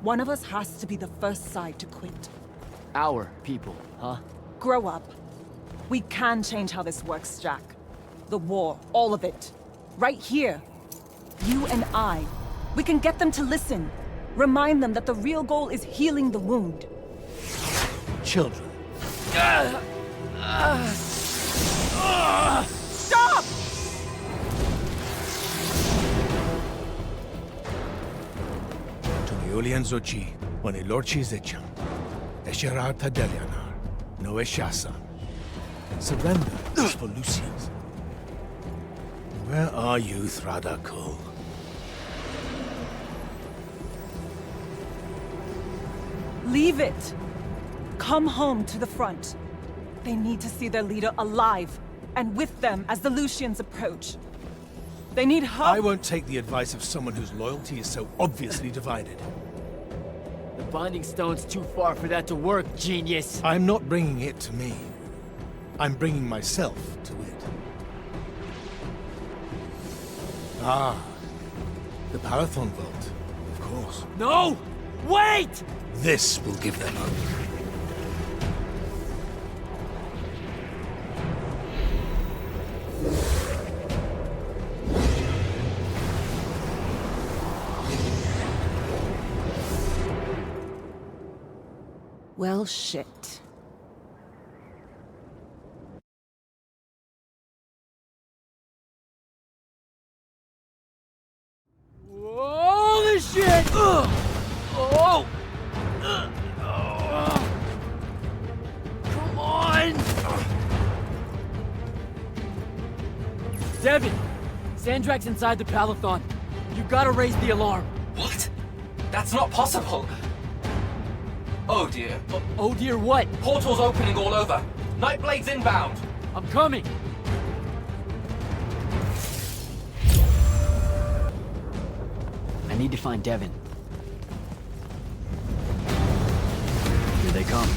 One of us has to be the first side to quit. Our people, huh? Grow up. We can change how this works, Jack. The war, all of it. Right here. You and I. We can get them to listen. Remind them that the real goal is healing the wound. Children. Stop! To the Ulian Zochi, when Lorchi Zecham, Esherar Tadelianar, no Eshasan. Surrender is for Lucians. Where are you, Thradakul? Leave it. Come home to the front. They need to see their leader alive, and with them as the Lucians approach. They need help. I won't take the advice of someone whose loyalty is so obviously divided. The Binding Stone's too far for that to work, genius. I'm not bringing it to me. I'm bringing myself to it. Ah, the Palathon vault, of course. No! Wait! This will give them hope. Well, shit. Holy shit! Oh! Come on! Devin! Sandrakk's inside the Palathon. You gotta raise the alarm. What? That's not possible. Oh dear. Oh dear what? Portals opening all over. Nightblade's inbound. I'm coming. I need to find Devin. Here they come.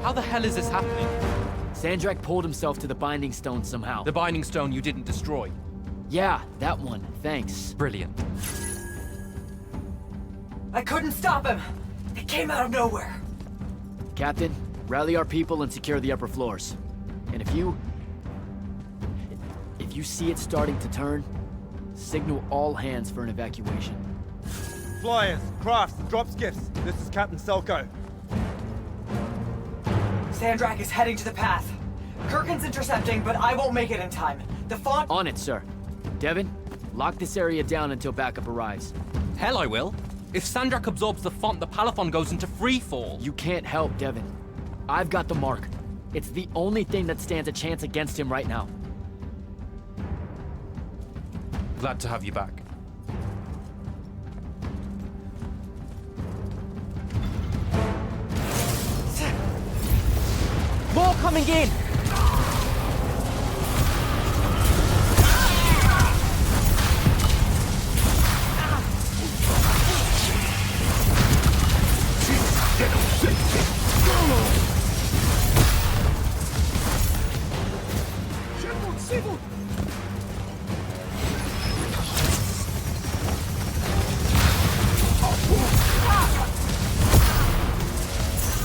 How the hell is this happening? Sandrakk pulled himself to the Binding Stone somehow. The Binding Stone you didn't destroy? Yeah, that one. Thanks. Brilliant. I couldn't stop him! It came out of nowhere! Captain, rally our people and secure the upper floors. And if you see it starting to turn, signal all hands for an evacuation. Flyers, crafts, drop skiffs. This is Captain Selko. Sandrakk is heading to the path. Kirkin's intercepting, but I won't make it in time. The font— On it, sir. Devin, lock this area down until backup arrives. Hell I will. If Sandrakk absorbs the font, the Palathon goes into freefall. You can't help, Devin. I've got the mark. It's the only thing that stands a chance against him right now. Glad to have you back. More coming in!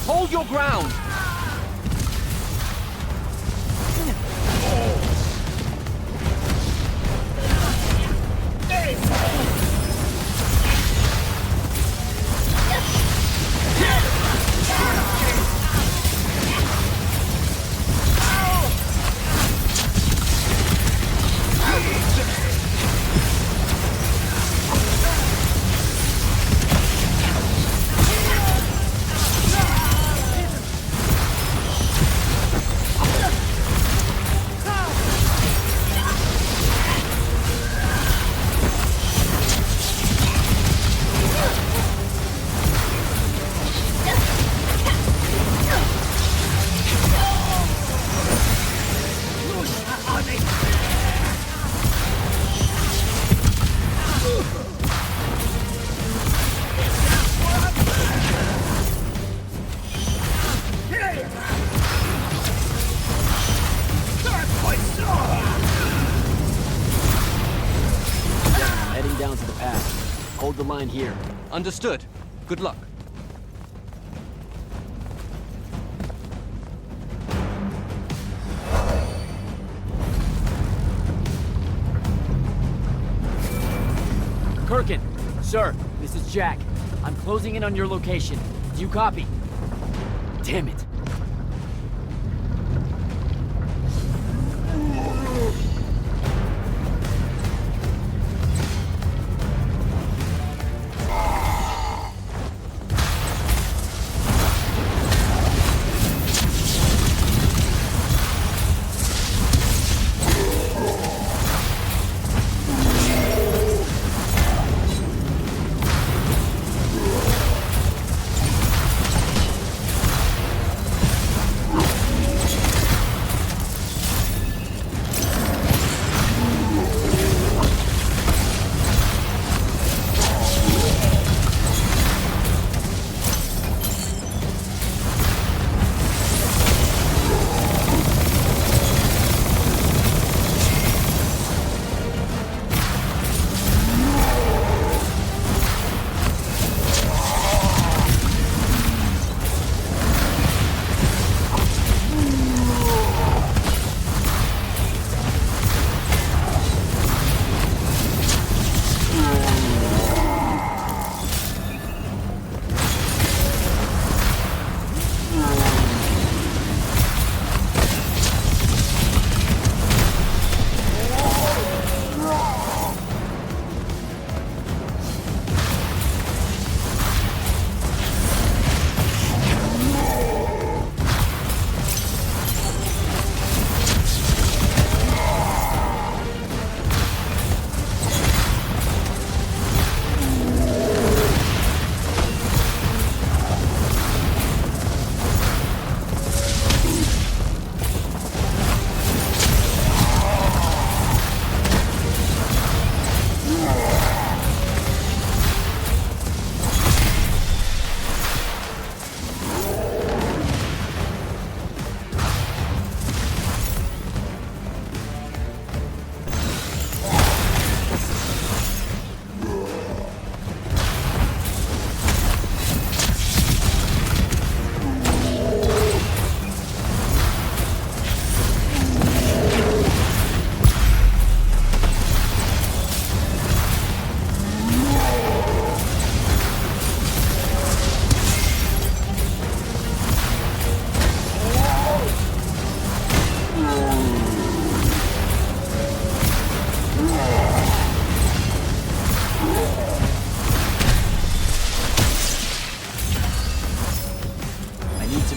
Hold your ground! Hold the line here. Understood. Good luck. Kirkin, sir, this is Jack. I'm closing in on your location. Do you copy? Damn it.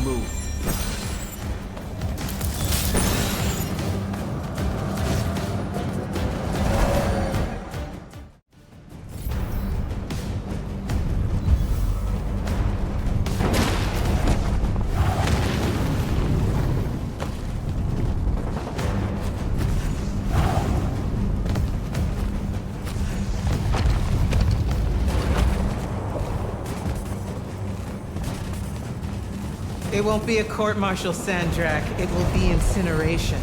move. It won't be a court-martial, Sandrakk. It will be incineration.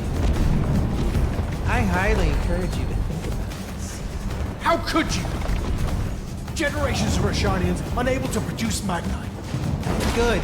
I highly encourage you to think about this. How could you? Generations of Rashanians unable to produce Magni. Good.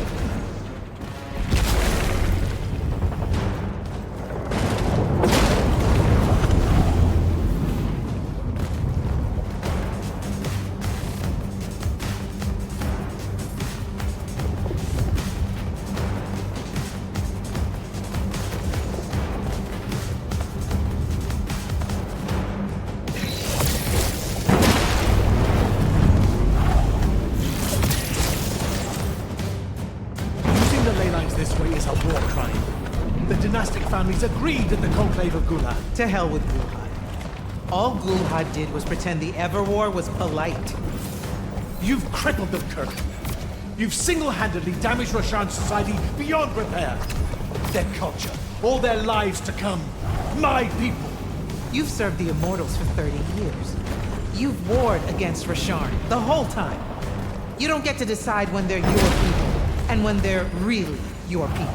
Families agreed at the Conclave of Gul'ad. To hell with Gul'ad. All Gul'ad did was pretend the Everwar was polite. You've crippled them, Kirk. You've single-handedly damaged Roshan's society beyond repair. Their culture, all their lives to come. My people. You've served the Immortals for 30 years. You've warred against Rasharn the whole time. You don't get to decide when they're your people and when they're really your people.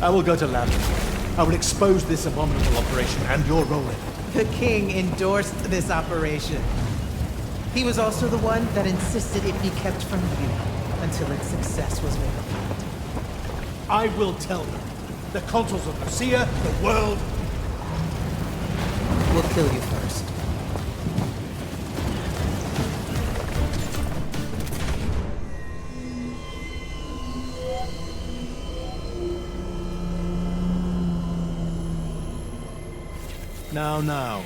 I will go to Lavender. I will expose this abominable operation and your role in it. The king endorsed this operation. He was also the one that insisted it be kept from you until its success was made apparent. I will tell them. The consuls of Nocea, the world. We'll kill you first. Now.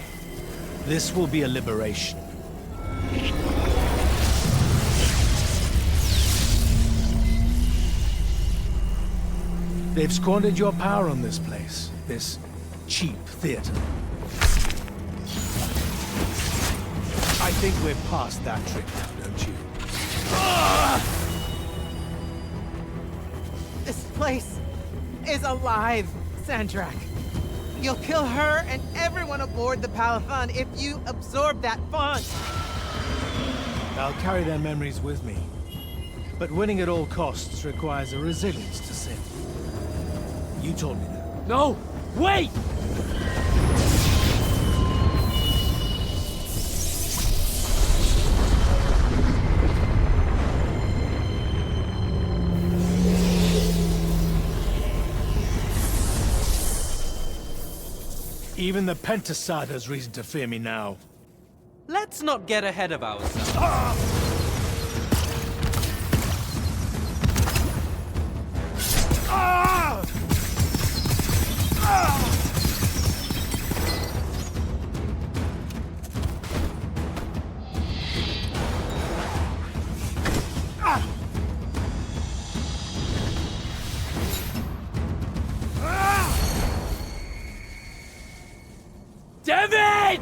This will be a liberation. They've squandered your power on this place. This cheap theater. I think we're past that trick now, don't you? This place is alive, Sandrakk. You'll kill her and everyone aboard the Palathon if you absorb that font. I'll carry their memories with me. But winning at all costs requires a resilience to sin. You told me that. No! Wait! Even the Pentasad has reason to fear me now. Let's not get ahead of ourselves. Devin!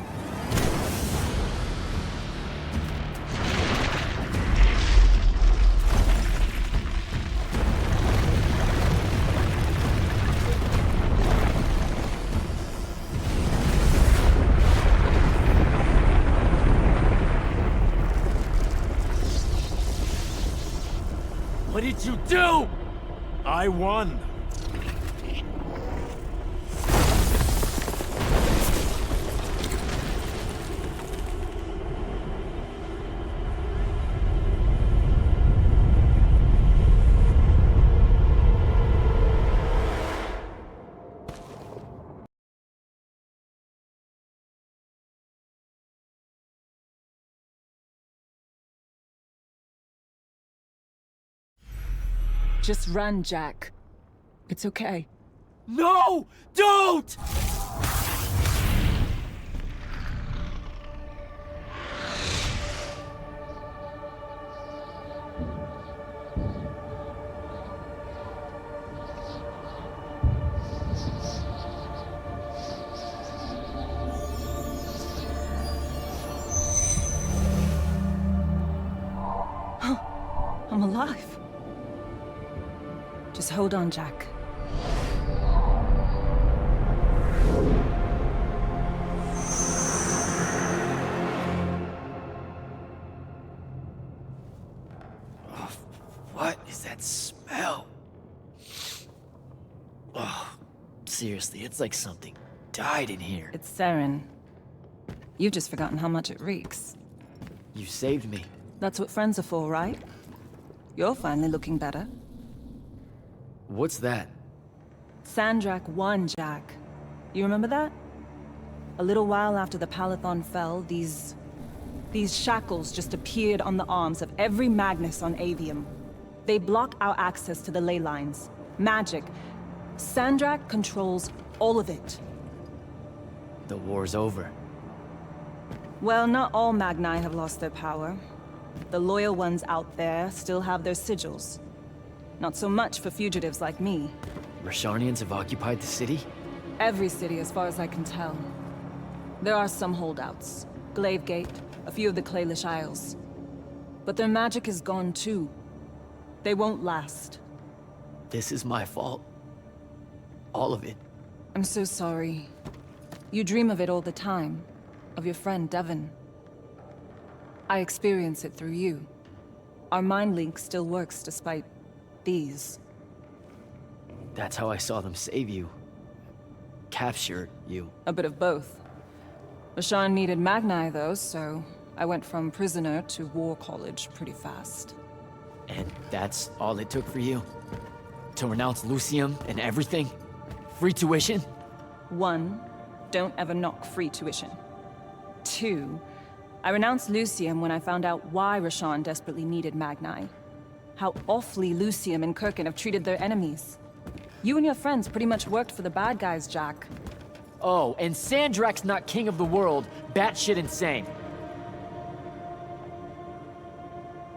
What did you do? I won. Just run, Jack. It's okay. No! Don't! I'm alive. Just hold on, Jack. What is that smell? Oh, seriously, it's like something died in here. It's sarin. You've just forgotten how much it reeks. You saved me. That's what friends are for, right? You're finally looking better. What's that? Sandrakk won, Jack. You remember that? A little while after the Palathon fell, these shackles just appeared on the arms of every Magnus on Aveum. They block our access to the ley lines. Magic. Sandrakk controls all of it. The war's over. Well, not all Magni have lost their power. The loyal ones out there still have their sigils. Not so much for fugitives like me. Rasharnians have occupied the city? Every city, as far as I can tell. There are some holdouts. Glavegate, a few of the Clayllish Isles. But their magic is gone too. They won't last. This is my fault. All of it. I'm so sorry. You dream of it all the time. Of your friend, Devin. I experience it through you. Our mind link still works despite these. That's how I saw them save you. Capture you. A bit of both. Rasharn needed Magni, though, so I went from prisoner to war college pretty fast. And that's all it took for you? To renounce Yltheum and everything? Free tuition? 1, don't ever knock free tuition. 2, I renounced Yltheum when I found out why Rasharn desperately needed Magni. How awfully Yltheum and Kirkin have treated their enemies. You and your friends pretty much worked for the bad guys, Jack. Oh, and Sandrakk's not king of the world, batshit insane.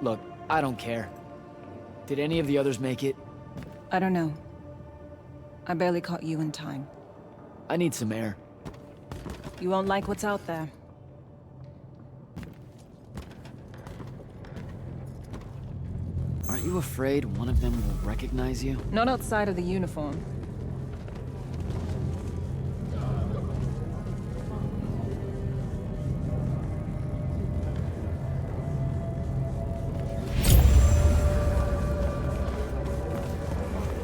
Look, I don't care. Did any of the others make it? I don't know. I barely caught you in time. I need some air. You won't like what's out there. Aren't you afraid one of them will recognize you? Not outside of the uniform.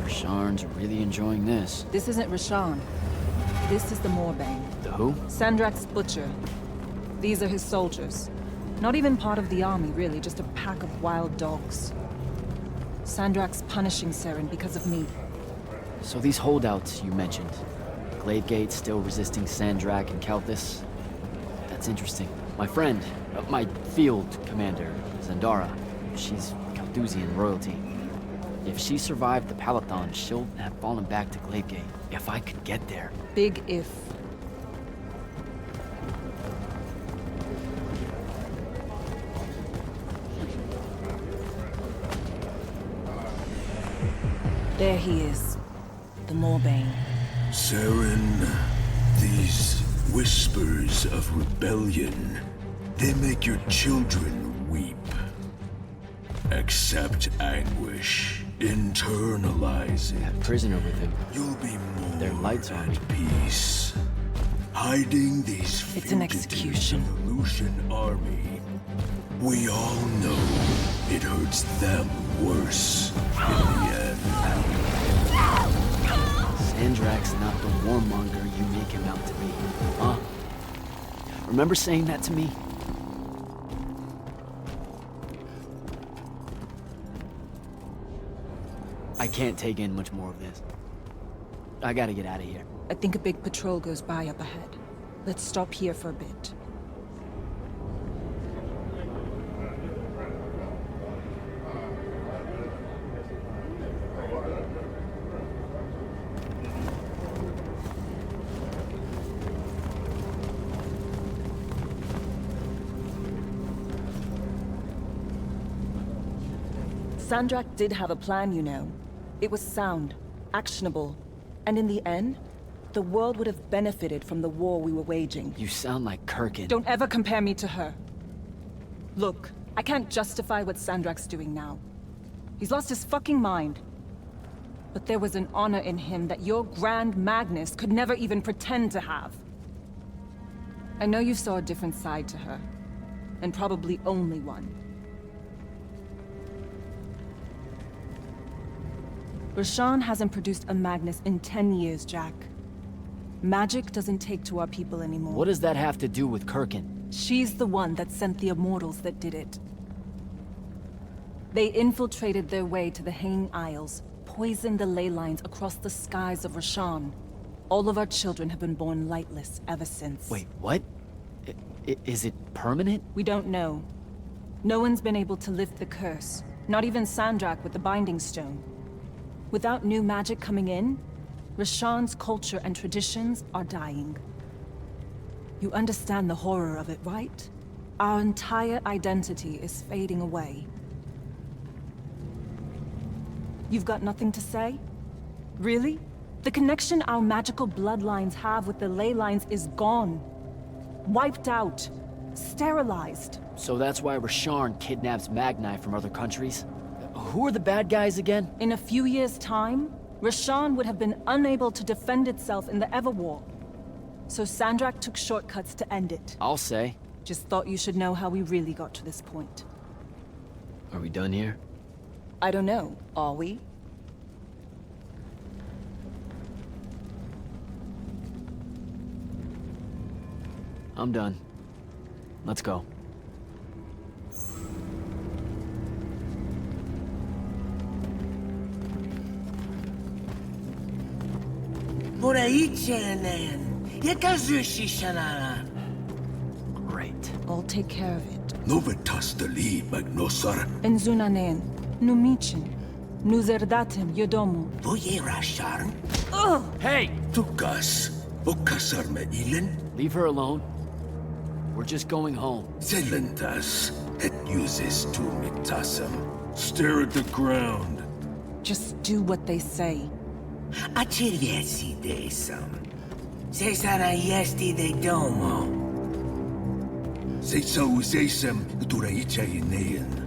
Rasharn's really enjoying this. This isn't Rasharn. This is the Moorbane. The who? Sandrakk's butcher. These are his soldiers. Not even part of the army, really, just a pack of wild dogs. Sandrakk's punishing Saren because of me. So these holdouts you mentioned, Glavegate still resisting Sandrakk and Kalthus? That's interesting. My friend, my field commander, Zandara, she's Kalthusian royalty. If she survived the Palathon, she'll have fallen back to Glavegate. If I could get there. Big if. There he is. The Moorbane. Saren, these Whispers of rebellion. They make your children weep. Accept anguish. Internalize it. Prisoner with him. You'll be more Their lights on me. at peace. Hiding these It's an execution. Evolution army. We all know it hurts them worse in the end. Sandrakk's not the warmonger you make him out to be, huh? Remember saying that to me? I can't take in much more of this. I gotta get out of here. I think a big patrol goes by up ahead. Let's stop here for a bit. Sandrakk did have a plan, you know. It was sound, actionable, and in the end, the world would have benefited from the war we were waging. You sound like Kirkin. Don't ever compare me to her. Look, I can't justify what Sandrakk's doing now. He's lost his fucking mind. But there was an honor in him that your Grand Magnus could never even pretend to have. I know you saw a different side to her, and probably only one. Roshan hasn't produced a Magnus in 10 years, Jack. Magic doesn't take to our people anymore. What does that have to do with Kirkin? She's the one that sent the Immortals that did it. They infiltrated their way to the Hanging Isles, poisoned the ley lines across the skies of Roshan. All of our children have been born lightless ever since. Wait, what? Is it permanent? We don't know. No one's been able to lift the curse. Not even Sandrakk with the Binding Stone. Without new magic coming in, Roshan's culture and traditions are dying. You understand the horror of it, right? Our entire identity is fading away. You've got nothing to say? Really? The connection our magical bloodlines have with the ley lines is gone. Wiped out. Sterilized. So that's why Roshan kidnaps Magni from other countries? Who are the bad guys again? In a few years' time, Roshan would have been unable to defend itself in the Everwar. So Sandrakk took shortcuts to end it. I'll say. Just thought you should know how we really got to this point. Are we done here? I don't know. Are we? I'm done. Let's go. Great. I'll take care of it. Novitas dali magnosar. Enzunanen, numichin, nuzerdatem yodomu. Voyerasharn. Ugh! Hey! Tukas. Okasar me ilen. Leave her alone. We're just going home. Zelentas. Et uses tu mitasam. Stare at the ground. Just do what they say. Achiriesi desam. Cesara yesti de domo. Sesa usesem duraicha inean.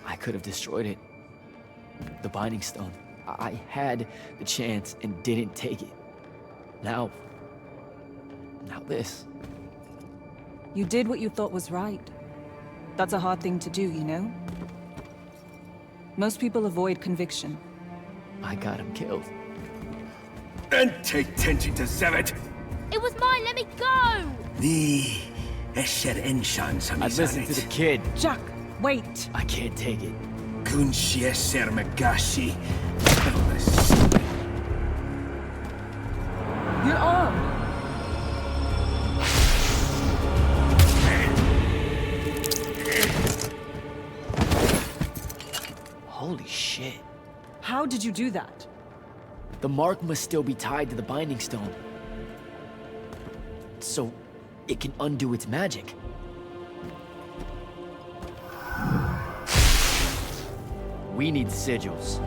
I could have destroyed it. The Binding Stone. I had the chance and didn't take it. Now this. You did what you thought was right. That's a hard thing to do, you know? Most people avoid conviction. I got him killed. And take Tenchi to Zevet! It was mine, let me go! I'd listen to the kid. Jack, wait! I can't take it. Kunshieser Magashi. Your arm! shit. How did you do that? The mark must still be tied to the binding stone. So it can undo its magic. We need sigils.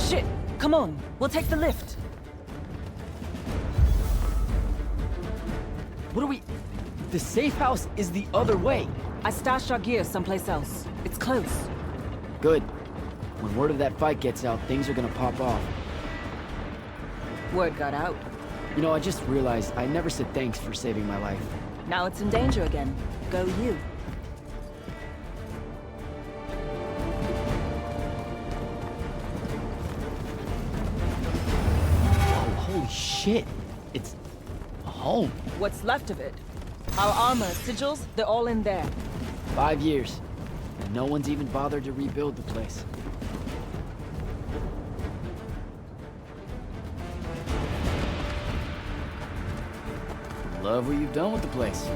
Shit! Come on, we'll take the lift. What are we... The safe house is the other way. I stashed our gear someplace else. It's close. Good. When word of that fight gets out, things are gonna pop off. Word got out. You know, I just realized I never said thanks for saving my life. Now it's in danger again. Go you. Oh, holy shit. It's... a home. What's left of it? Our armor, sigils, they're all in there. 5 years. And no one's even bothered to rebuild the place. Love what you've done with the place.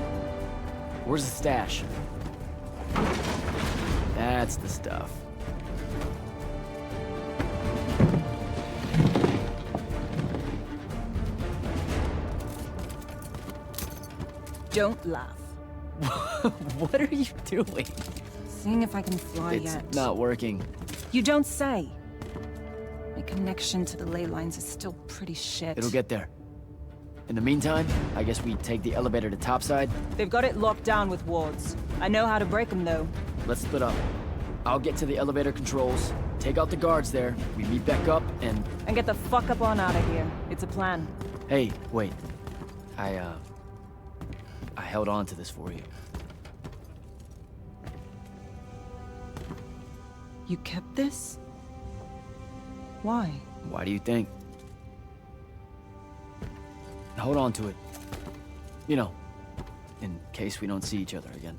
Where's the stash? That's the stuff. Don't laugh. What are you doing? Seeing if I can fly It's yet. not working. You don't say. My connection to the ley lines is still pretty shit. It'll get there. In the meantime, I guess we take the elevator to topside. They've got it locked down with wards. I know how to break them, though. Let's split up. I'll get to the elevator controls, take out the guards there, we meet back up, and... And get the fuck up on out of here. It's a plan. Hey, wait. I held on to this for you. You kept this? Why? Why do you think? Hold on to it. You know, in case we don't see each other again.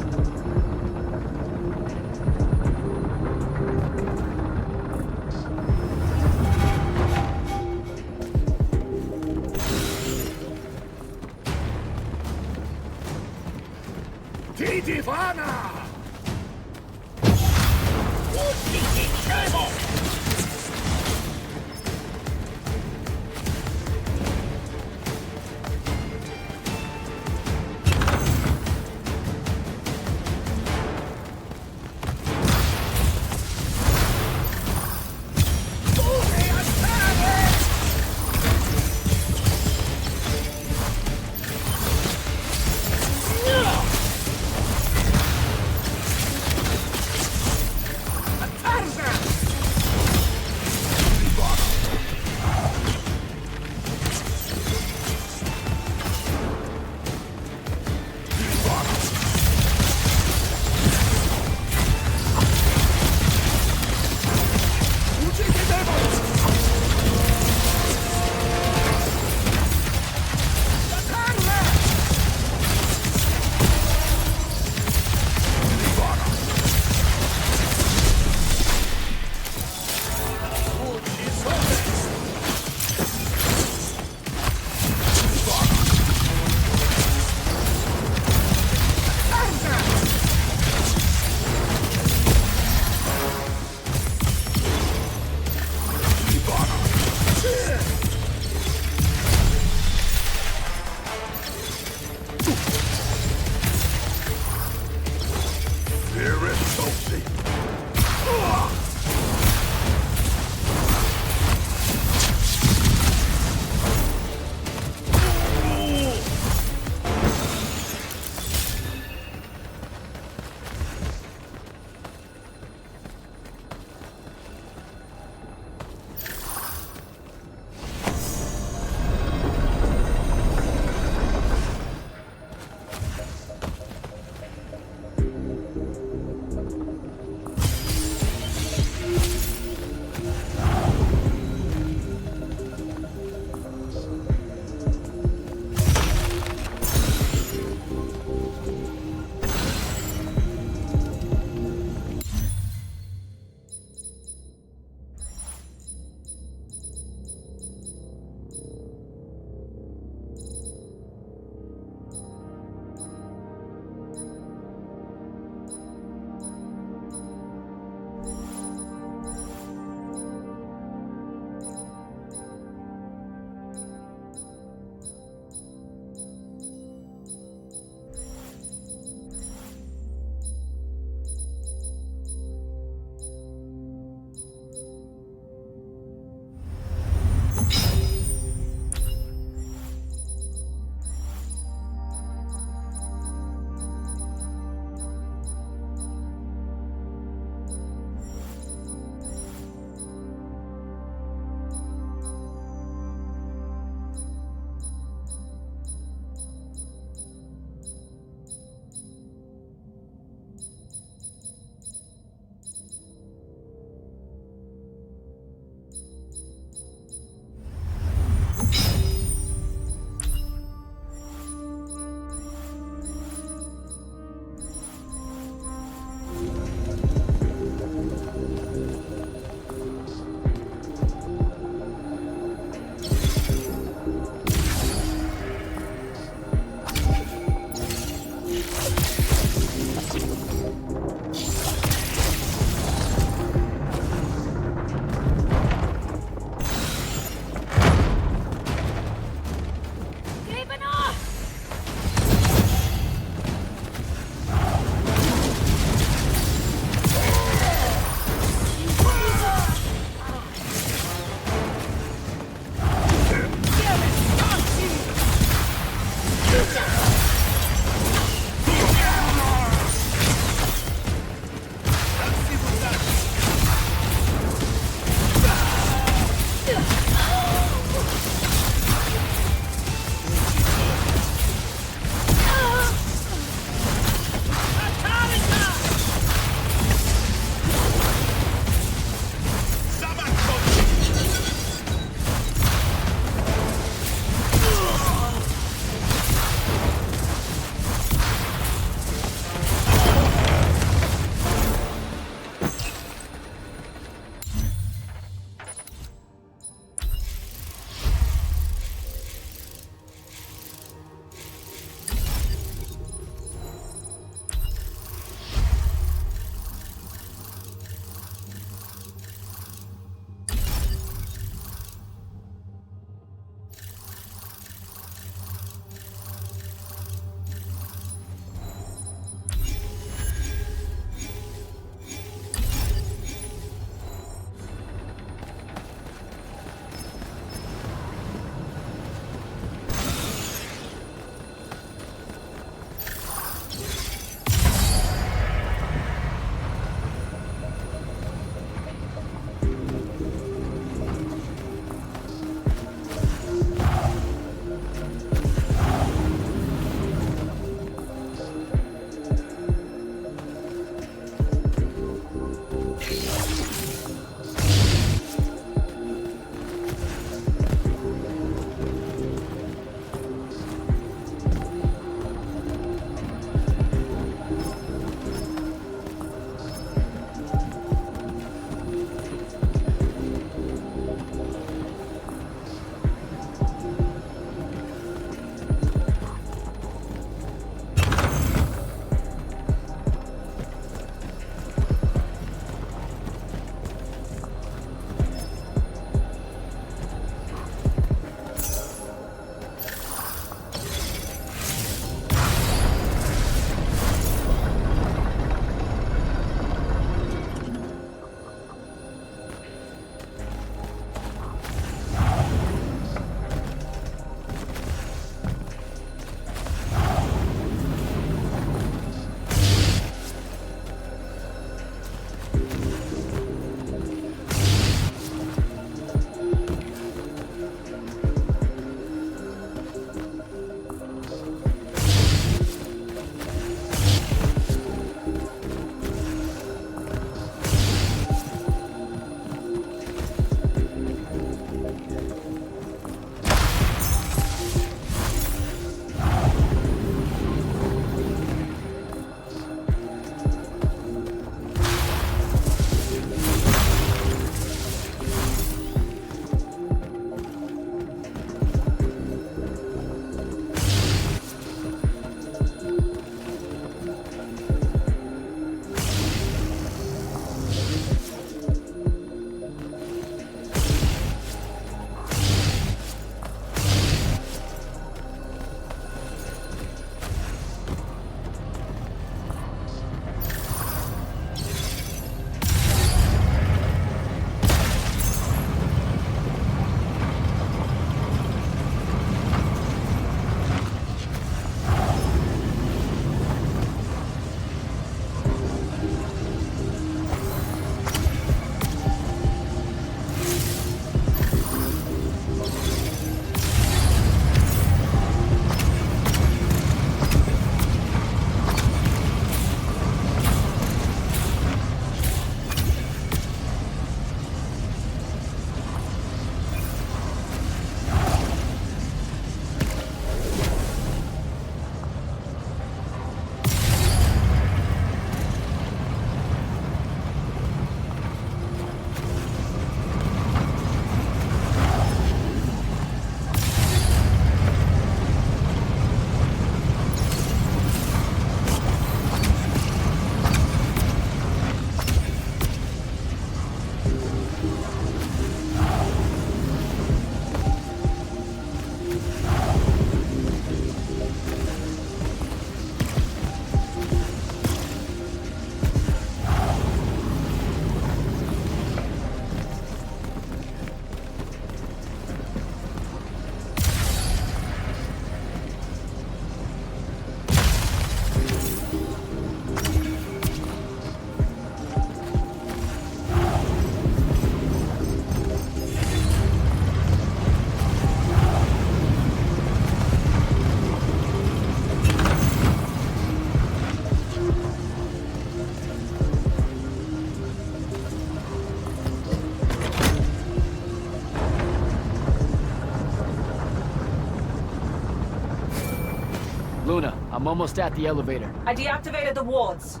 I'm almost at the elevator. I deactivated the wards.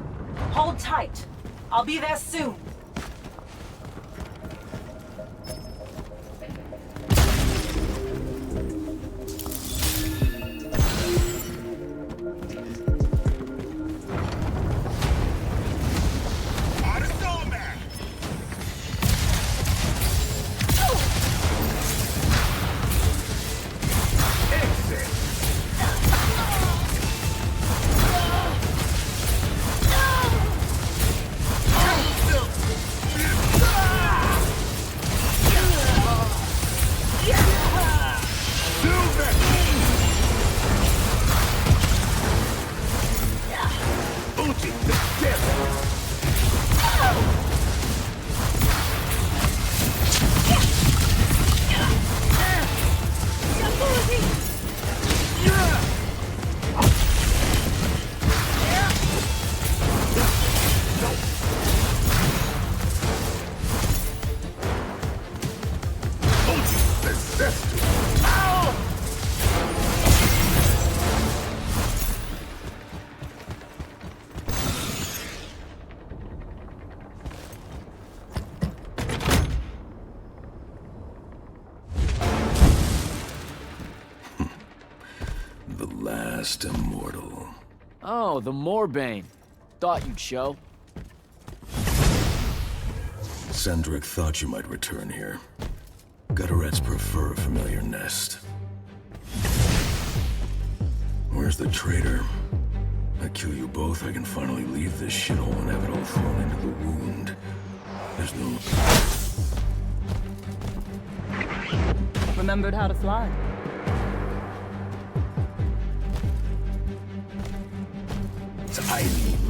Hold tight. I'll be there soon. Last immortal. Oh, the Moorbane. Thought you'd show. Sandrakk thought you might return here. Gutterets prefer a familiar nest. Where's the traitor? I kill you both, I can finally leave this shithole and have it all thrown into the wound. There's no... Remembered how to fly. It's Yltheum.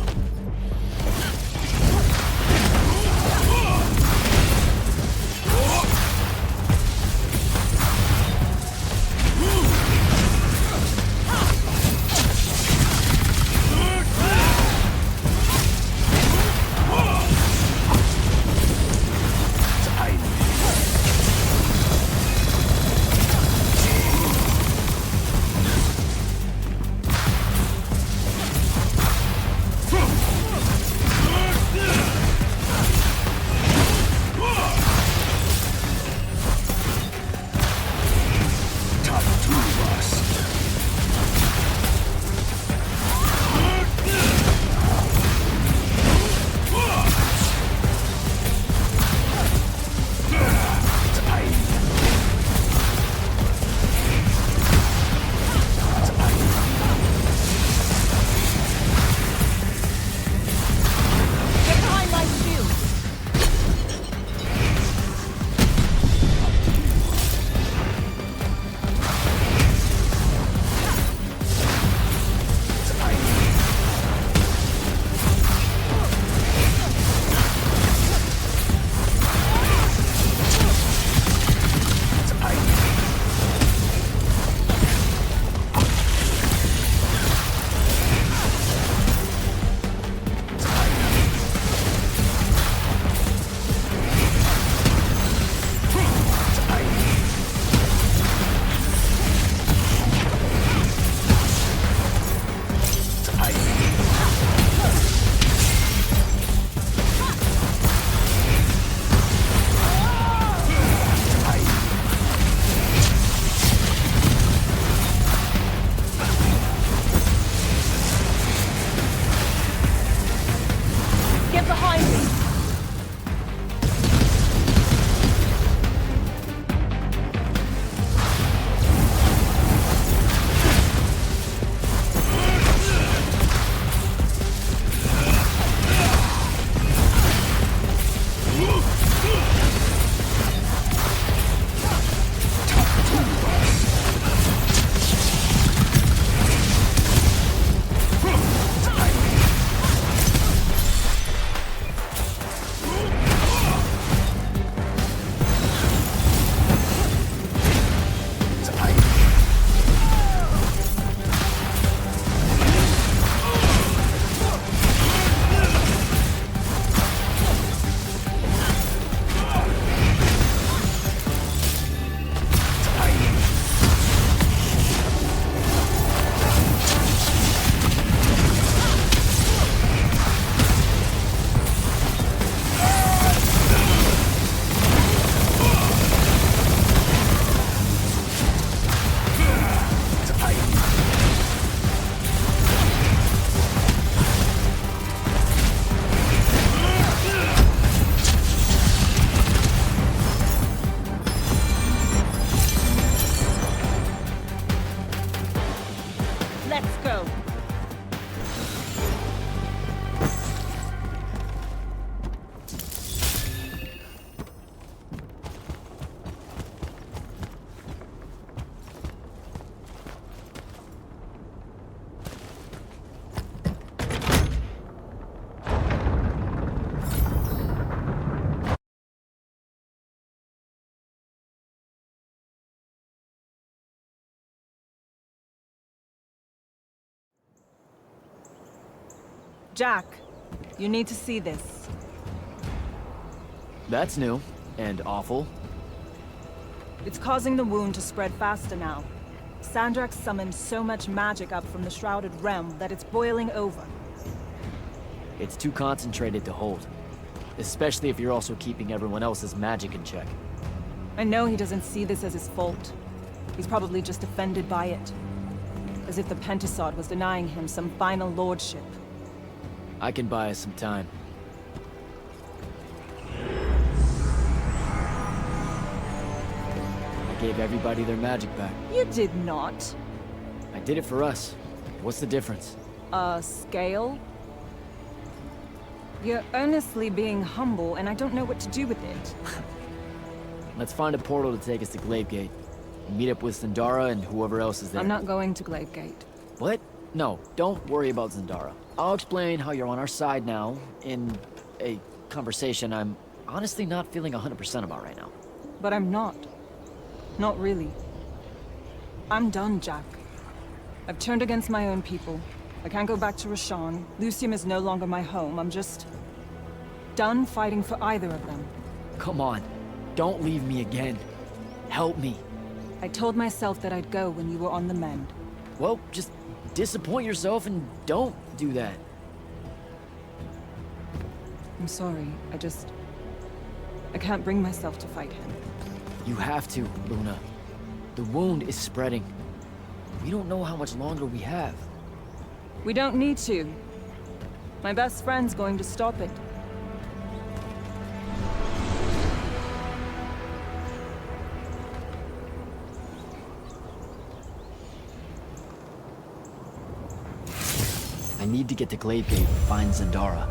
Jack, you need to see this. That's new. And awful. It's causing the wound to spread faster now. Sandrakk summoned so much magic up from the Shrouded Realm that it's boiling over. It's too concentrated to hold. Especially if you're also keeping everyone else's magic in check. I know he doesn't see this as his fault. He's probably just offended by it. As if the Pentasod was denying him some final lordship. I can buy us some time. I gave everybody their magic back. You did not. I did it for us. What's the difference? Scale? You're earnestly being humble, and I don't know what to do with it. Let's find a portal to take us to Glavegate. Meet up with Zendara and whoever else is there. I'm not going to Glavegate. What? No, don't worry about Zendara. I'll explain how you're on our side now, in a conversation I'm honestly not feeling 100% about right now. But I'm not. Not really. I'm done, Jack. I've turned against my own people. I can't go back to Roshan. Yltheum is no longer my home. I'm just... done fighting for either of them. Come on. Don't leave me again. Help me. I told myself that I'd go when you were on the mend. Well, just disappoint yourself and don't do that. I'm sorry. I can't bring myself to fight him. You have to, Luna. The wound is spreading. We don't know how much longer we have. We don't need to. My best friend's going to stop it. I need to get to Glavegate and find Zendara.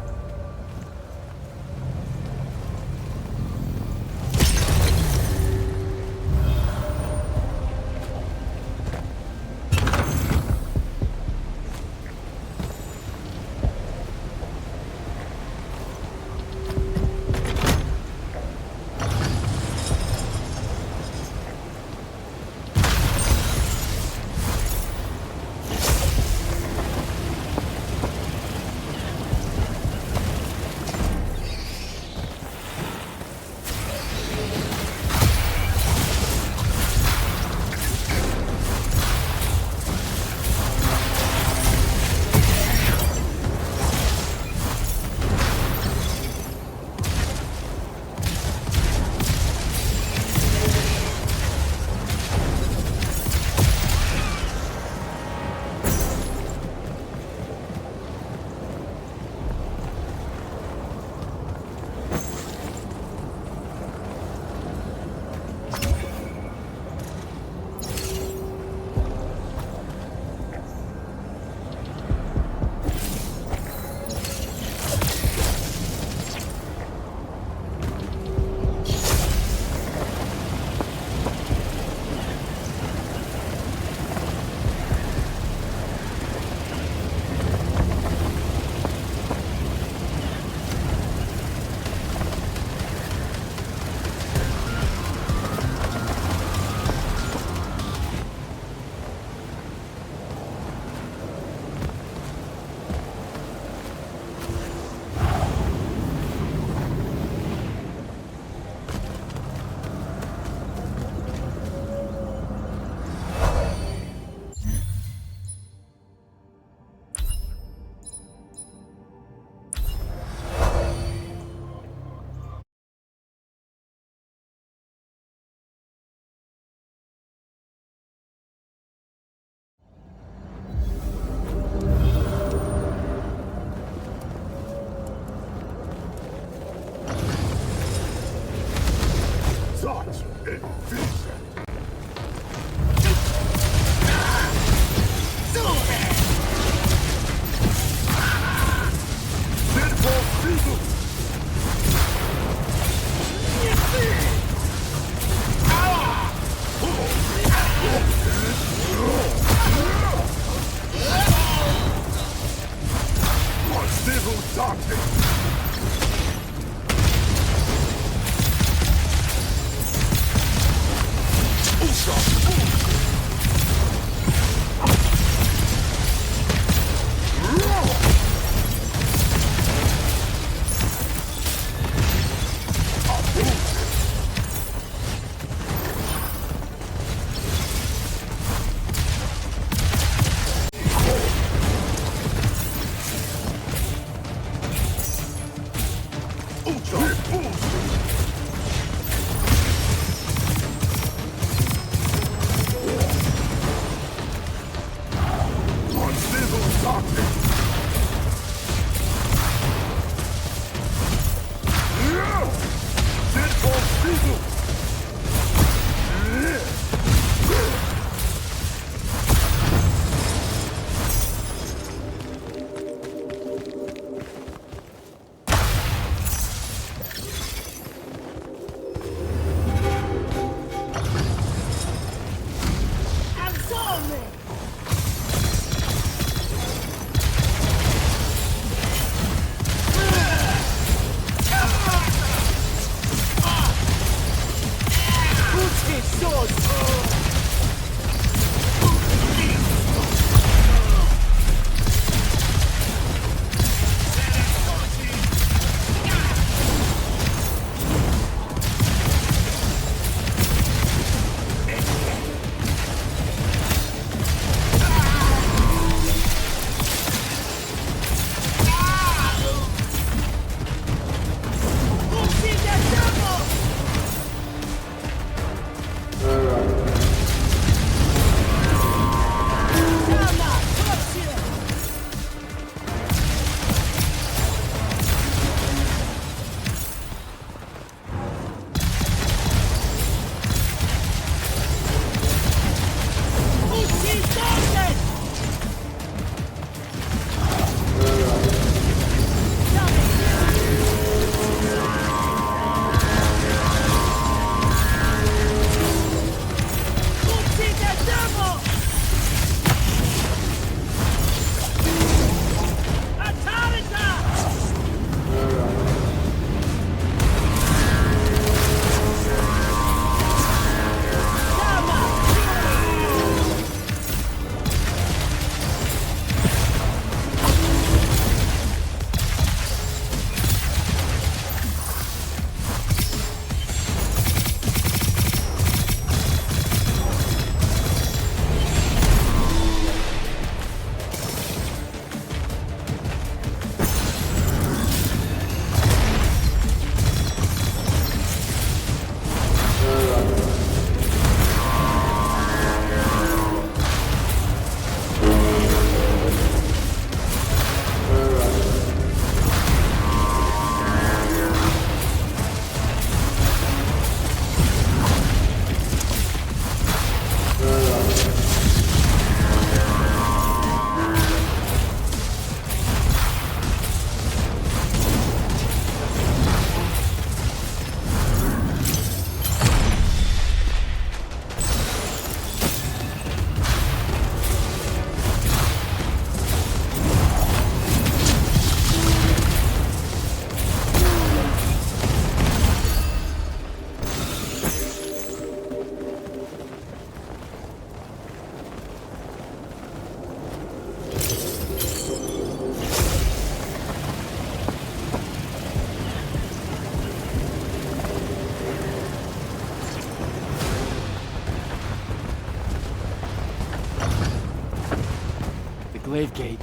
Glaive Gate.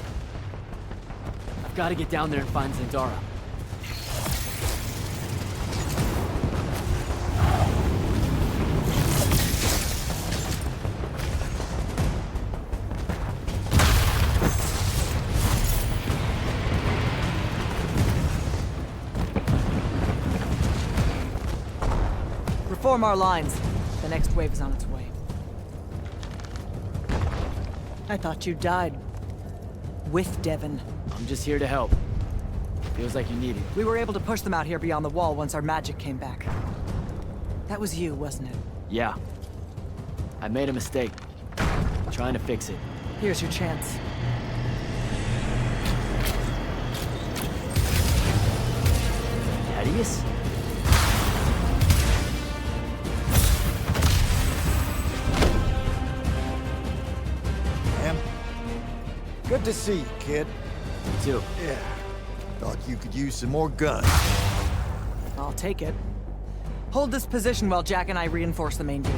I've got to get down there and find Zendara. Reform our lines. The next wave is on its way. I thought you died. With Devon. I'm just here to help. Feels like you need it. We were able to push them out here beyond the wall once our magic came back. That was you, wasn't it? Yeah. I made a mistake. Trying to fix it. Here's your chance. Thaddeus? Good to see you, kid. You too. Yeah. Thought you could use some more guns. I'll take it. Hold this position while Jack and I reinforce the main gate.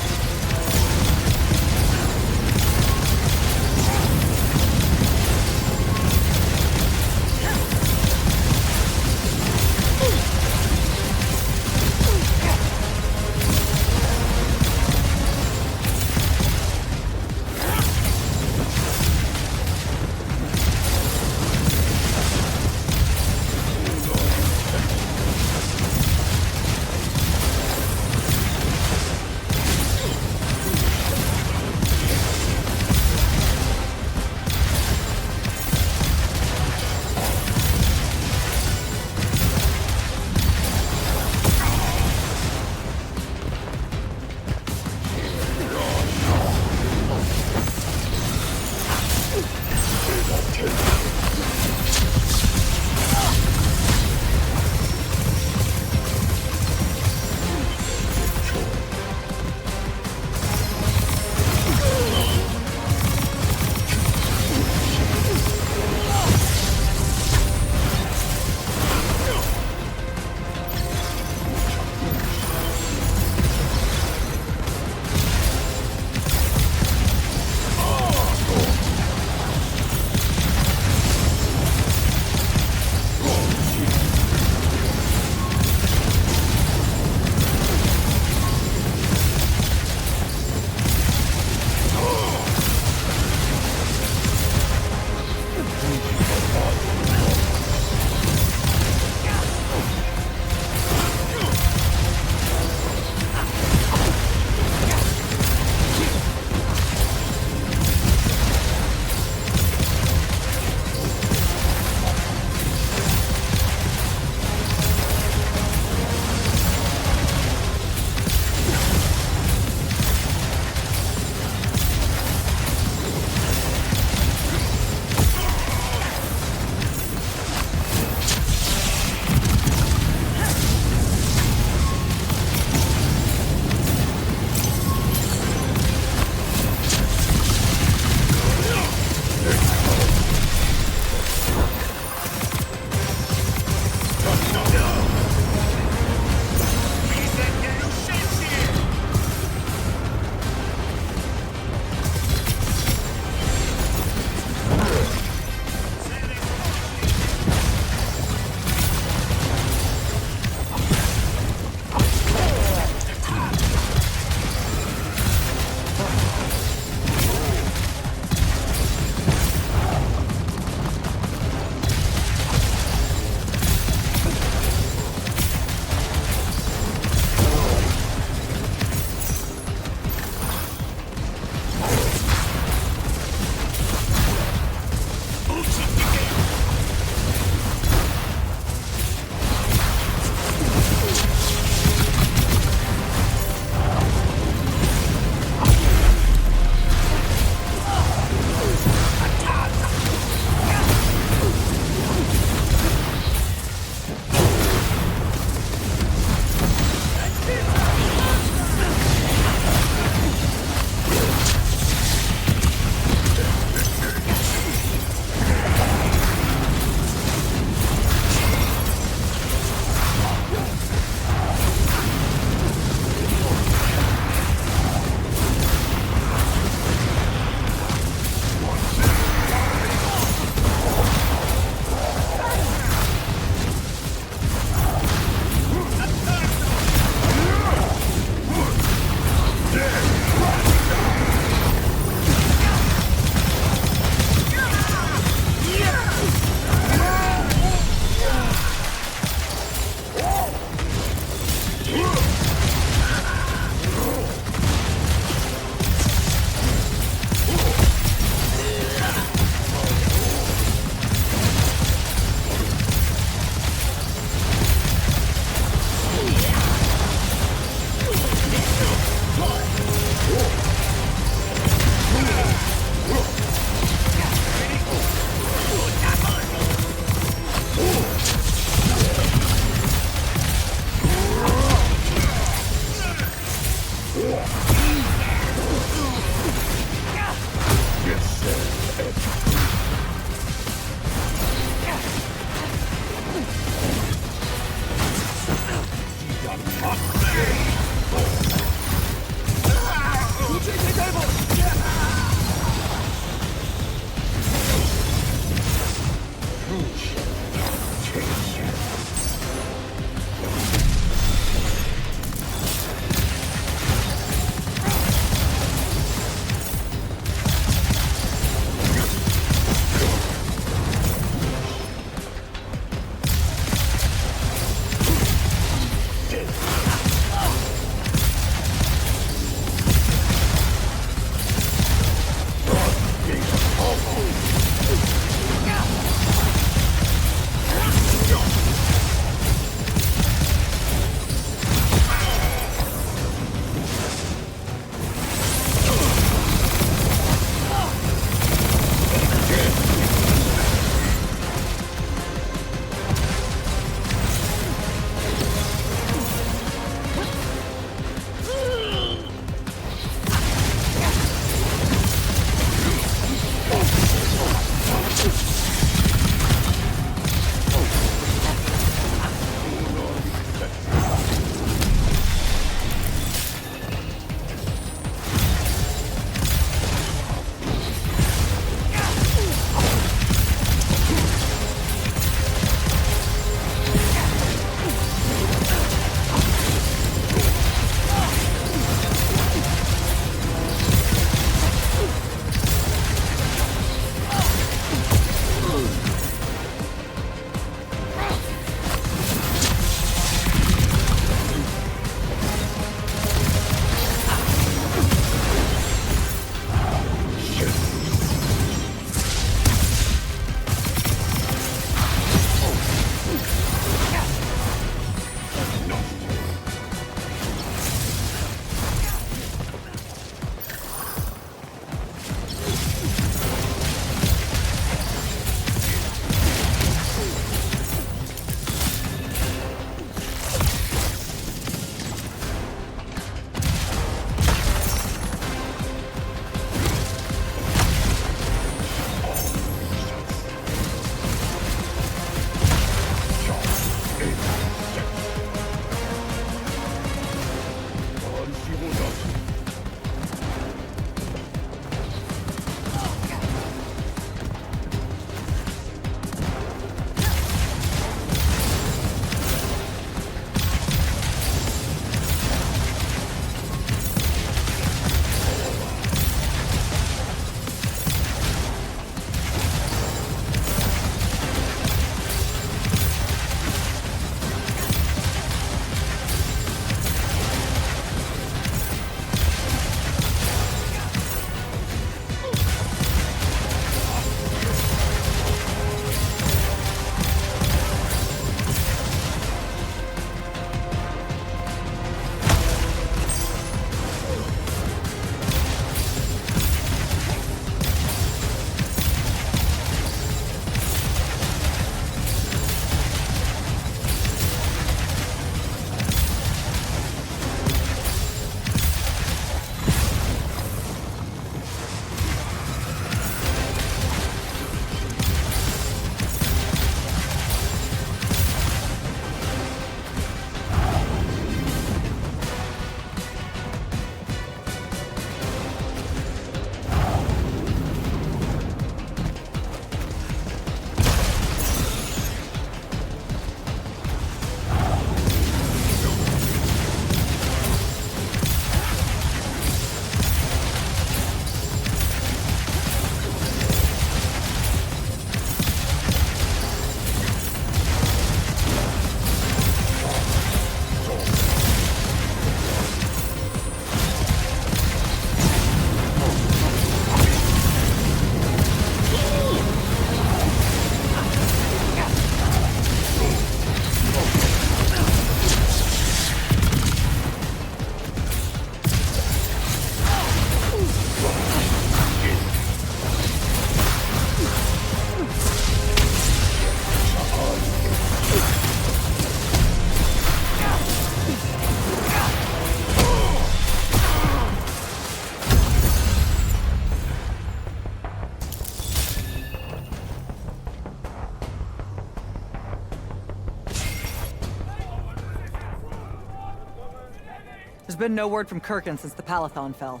There's been no word from Kirkin since the Palathon fell.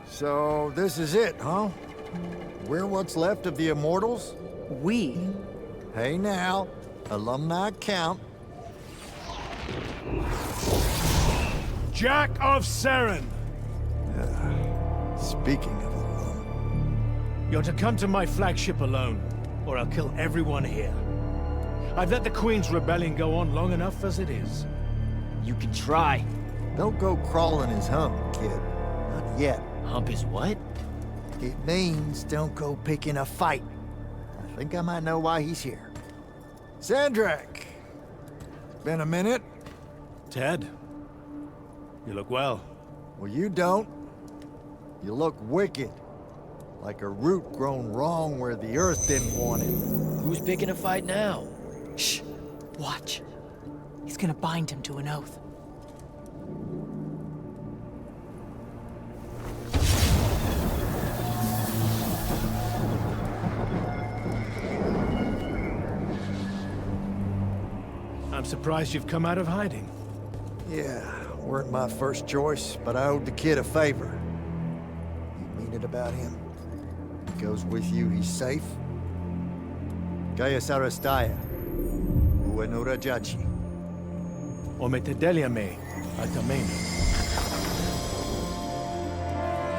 So, this is it, huh? We're what's left of the Immortals? We? Hey now, alumni count. Jack of Seren! Speaking of alum... You're to come to my flagship alone, or I'll kill everyone here. I've let the Queen's rebellion go on long enough as it is. You can try. Don't go crawling his hump, kid. Not yet. Hump his what? It means don't go picking a fight. I think I might know why he's here. Sandrakk! Been a minute? Ted? You look well. Well, you don't. You look wicked. Like a root grown wrong where the earth didn't want it. Who's picking a fight now? Shh! Watch. He's gonna bind him to an oath. I'm surprised you've come out of hiding. Yeah, weren't my first choice, but I owed the kid a favor. You mean it about him? He goes with you, he's safe? Gaius Arastaya. Ueno Rajachi. Ometedeliame, Atamena.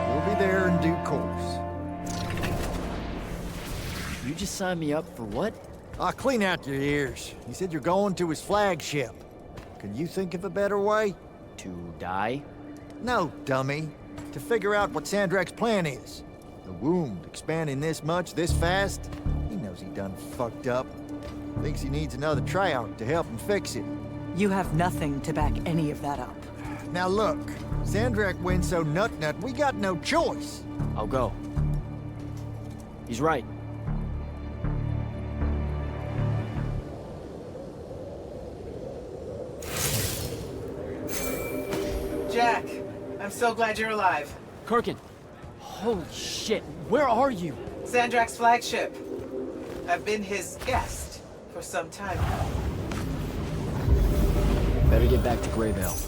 We'll be there in due course. You just signed me up for what? I'll clean out your ears. He said you're going to his flagship. Can you think of a better way? To die? No, dummy. To figure out what Sandrakk's plan is. The wound expanding this much, this fast? He knows he done fucked up. Thinks he needs another tryout to help him fix it. You have nothing to back any of that up. Now look, Sandrakk wins so nut-nut, we got no choice. I'll go. He's right. Jack, I'm so glad you're alive. Kirkin! Holy shit, where are you? Sandrakk's flagship. I've been his guest for some time now. Better get back to Greyvale.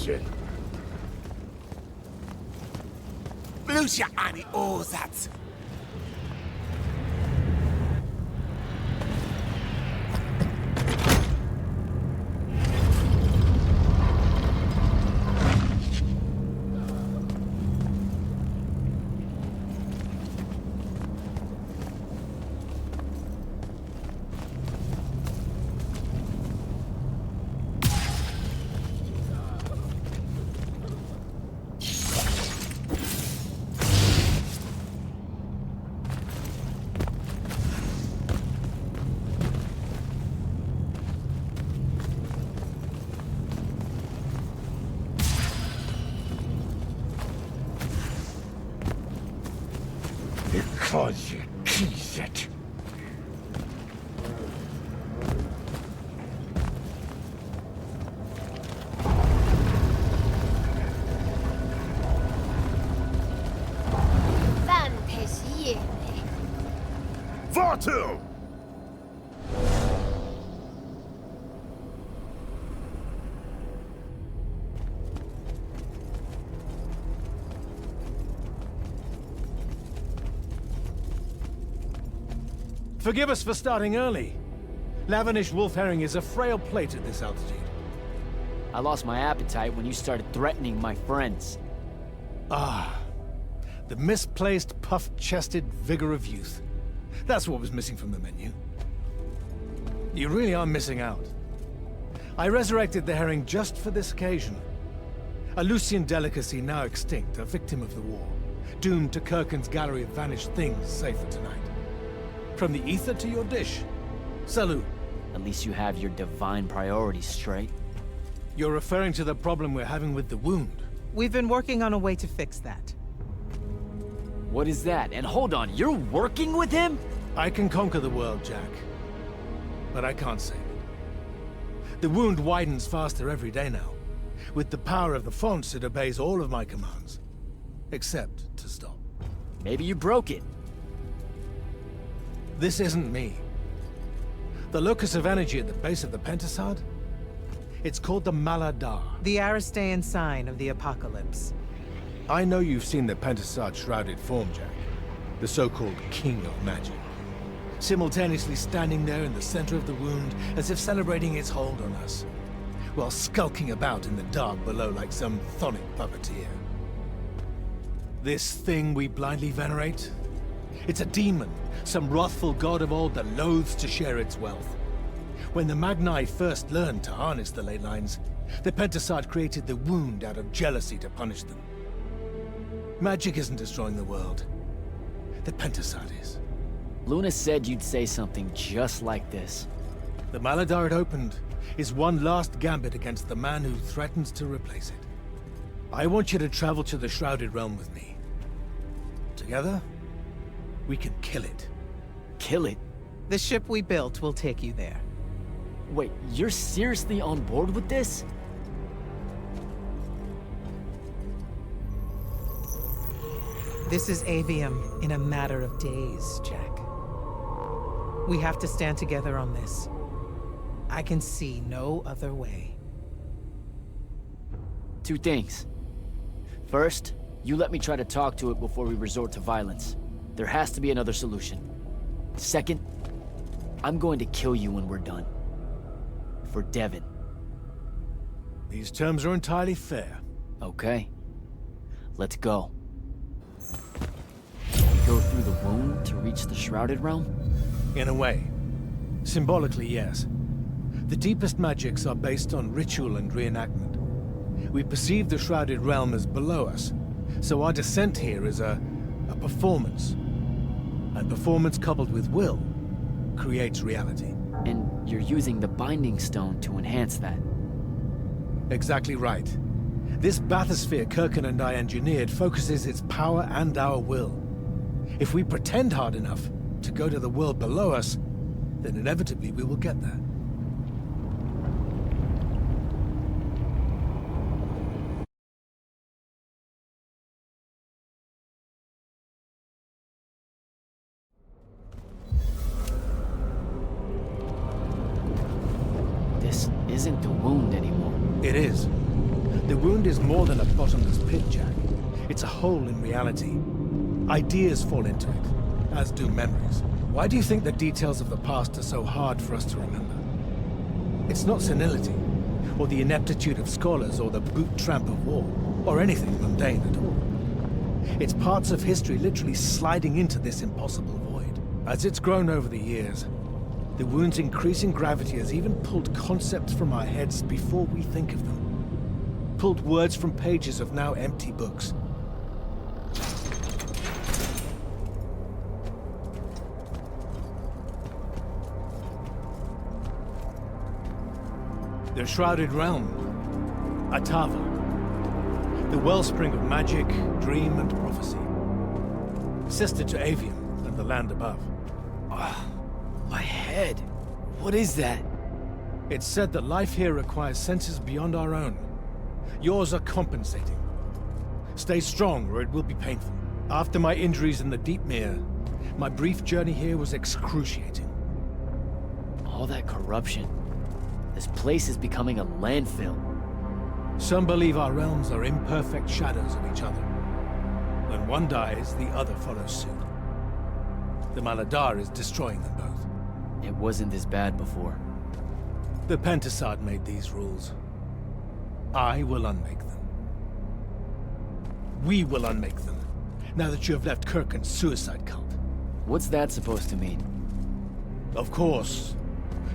LeonLeeshan. Lucia ani ozat. Because you tease it. Vartu! Forgive us for starting early. Lavenish wolf herring is a frail plate at this altitude. I lost my appetite when you started threatening my friends. Ah, the misplaced, puff-chested vigor of youth. That's what was missing from the menu. You really are missing out. I resurrected the herring just for this occasion. A Lucian delicacy now extinct, a victim of the war, doomed to Kirkin's gallery of vanished things, save for tonight. From the ether to your dish. Salute. At least you have your divine priorities straight. You're referring to the problem we're having with the wound. We've been working on a way to fix that. What is that? And hold on, you're working with him? I can conquer the world, Jack. But I can't save it. The wound widens faster every day now. With the power of the fonts, it obeys all of my commands. Except to stop. Maybe you broke it. This isn't me. The locus of energy at the base of the Pentasod? It's called the Mala-Dar. The Aristean sign of the apocalypse. I know you've seen the Pentasod shrouded form, Jack. The so-called King of Magic. Simultaneously standing there in the center of the wound, as if celebrating its hold on us, while skulking about in the dark below like some chthonic puppeteer. This thing we blindly venerate? It's a demon, some wrathful god of old that loathes to share its wealth. When the Magni first learned to harness the ley lines, the Pentasod created the wound out of jealousy to punish them. Magic isn't destroying the world. The Pentasod is. Luna said you'd say something just like this. The Mala-Dar it opened is one last gambit against the man who threatens to replace it. I want you to travel to the Shrouded Realm with me. Together, we can kill it. Kill it? The ship we built will take you there. Wait, you're seriously on board with this? This is Aveum in a matter of days, Jack. We have to stand together on this. I can see no other way. Two things. First, you let me try to talk to it before we resort to violence. There has to be another solution. Second, I'm going to kill you when we're done. For Devon. These terms are entirely fair. Okay. Let's go. We go through the wound to reach the Shrouded Realm? In a way. Symbolically, yes. The deepest magics are based on ritual and reenactment. We perceive the Shrouded Realm as below us, so our descent here is a performance. And performance coupled with will creates reality. And you're using the Binding Stone to enhance that. Exactly right. This bathysphere Kirkin and I engineered focuses its power and our will. If we pretend hard enough to go to the world below us, then inevitably we will get there. This isn't the wound anymore. It is. The wound is more than a bottomless pit, Jack. It's a hole in reality. Ideas fall into it, as do memories. Why do you think the details of the past are so hard for us to remember? It's not senility, or the ineptitude of scholars, or the boot tramp of war, or anything mundane at all. It's parts of history literally sliding into this impossible void. As it's grown over the years, the wound's increasing gravity has even pulled concepts from our heads before we think of them. Pulled words from pages of now empty books. The Shrouded Realm, Atava, the wellspring of magic, dream, and prophecy. Sister to Aveum and the land above. My head. What is that? It's said that life here requires senses beyond our own. Yours are compensating. Stay strong, or it will be painful. After my injuries in the Deep Mere, my brief journey here was excruciating. All that corruption. This place is becoming a landfill. Some believe our realms are imperfect shadows of each other. When one dies, the other follows suit. The Mala-Dar is destroying them both. It wasn't this bad before. The Pentasad made these rules. I will unmake them. We will unmake them, now that you have left Kirken's suicide cult. What's that supposed to mean? Of course.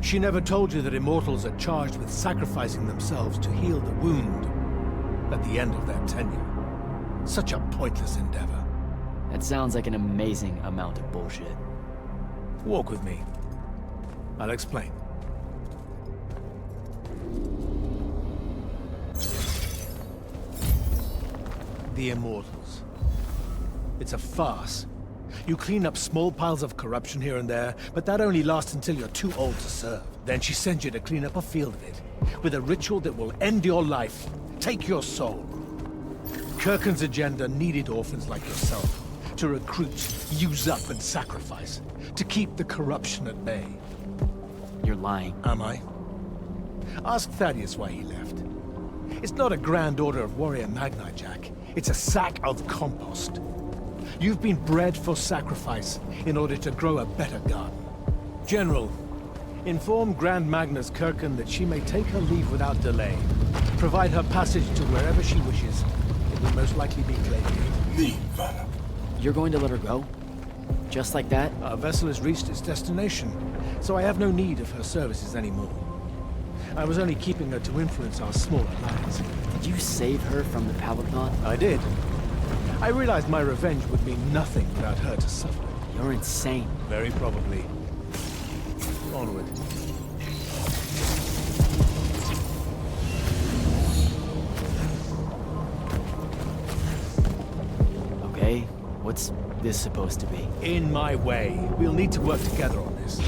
She never told you that immortals are charged with sacrificing themselves to heal the wound at the end of their tenure. Such a pointless endeavor. That sounds like an amazing amount of bullshit. Walk with me. I'll explain. The Immortals. It's a farce. You clean up small piles of corruption here and there, but that only lasts until you're too old to serve. Then she sends you to clean up a field of it, with a ritual that will end your life, take your soul. Kirken's agenda needed orphans like yourself, to recruit, use up, and sacrifice, to keep the corruption at bay. You're lying. Am I? Ask Thaddeus why he left. It's not a grand order of warrior Magni, Jack. It's a sack of compost. You've been bred for sacrifice in order to grow a better garden. General, inform Grand Magnus Kirken that she may take her leave without delay. Provide her passage to wherever she wishes. It will most likely be Gladiator. Leave. You're going to let her go? Just like that? Our vessel has reached its destination, so I have no need of her services anymore. I was only keeping her to influence our small alliance. Did you save her from the Palathon? I did. I realized my revenge would mean nothing without her to suffer. You're insane. Very probably. Onward. Okay, what's this supposed to be? In my way. We'll need to work together on this.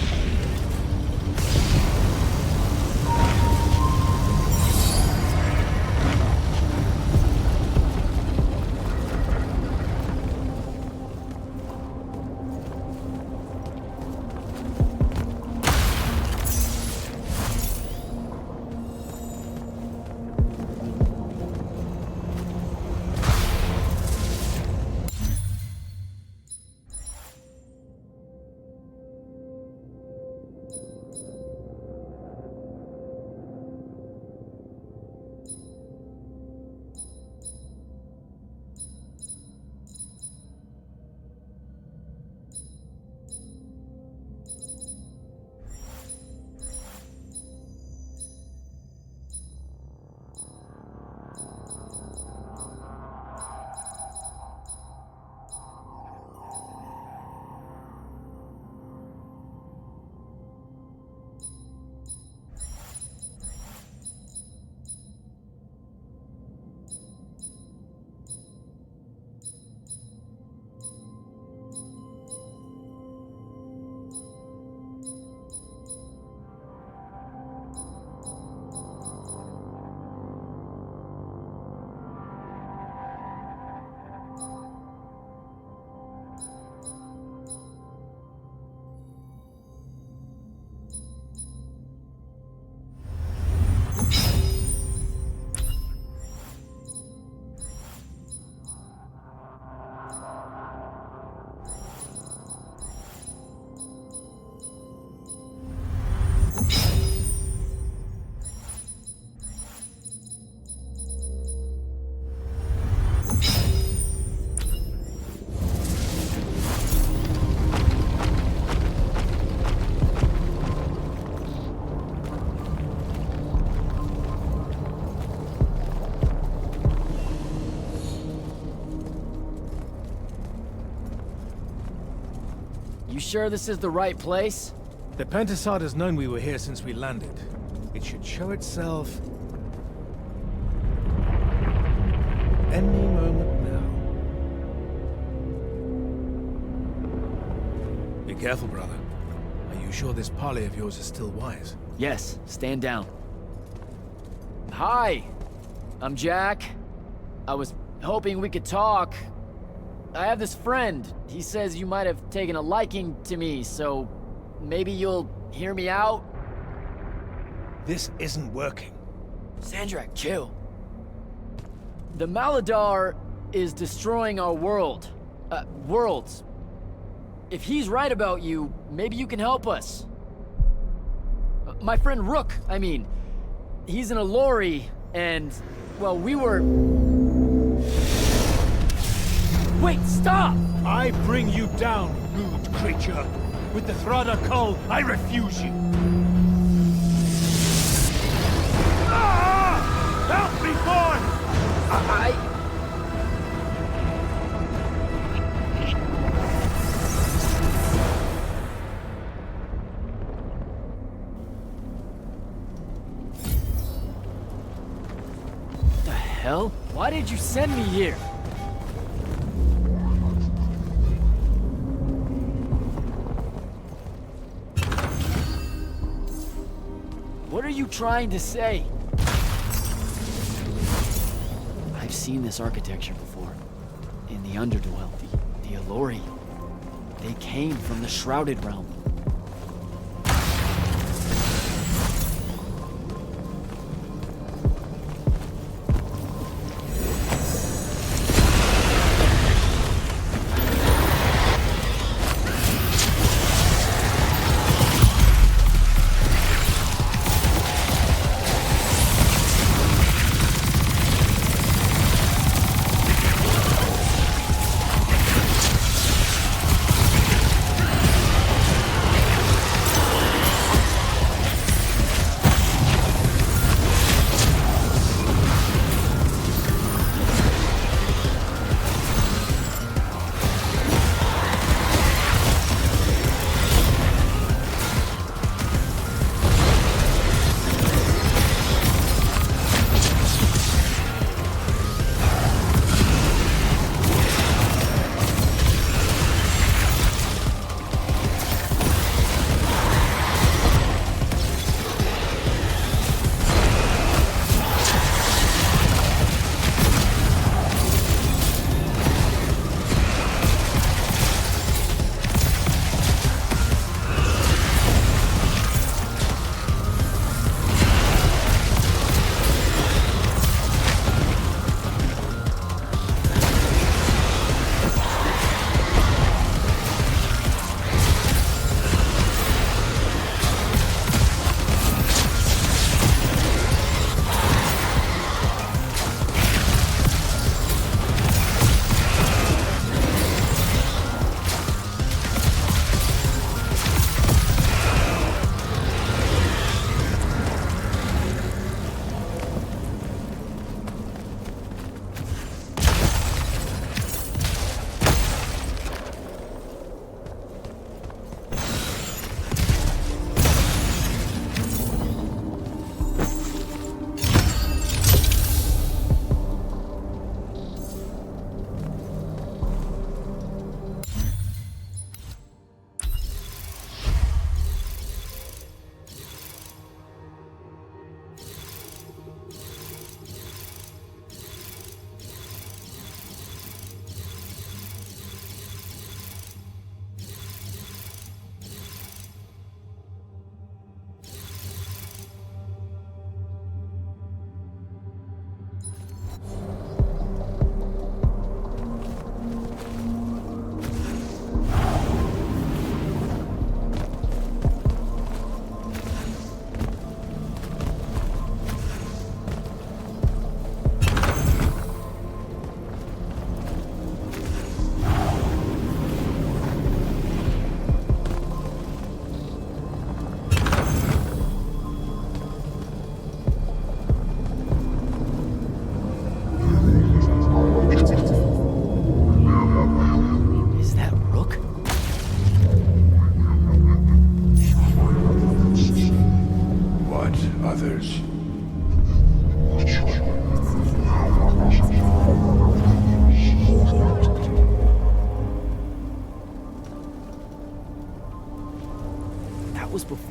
You sure this is the right place? The Pentasod has known we were here since we landed. It should show itself any moment now. Be careful, brother. Are you sure this parley of yours is still wise? Yes, stand down. Hi, I'm Jack. I was hoping we could talk. I have this friend. He says you might have taken a liking to me, so maybe you'll hear me out? This isn't working. Sandrakk, chill. The Mala-Dar is destroying our world. Worlds. If he's right about you, maybe you can help us. My friend Rook, I mean. He's in a lorry, and, well, we were... Wait, stop! I bring you down, rude creature. With the Thrada Cull, I refuse you. Ah! Help me, boy! What the hell? Why did you send me here? What are you trying to say? I've seen this architecture before. In the Underdwell, the Allori. They came from the Shrouded Realm.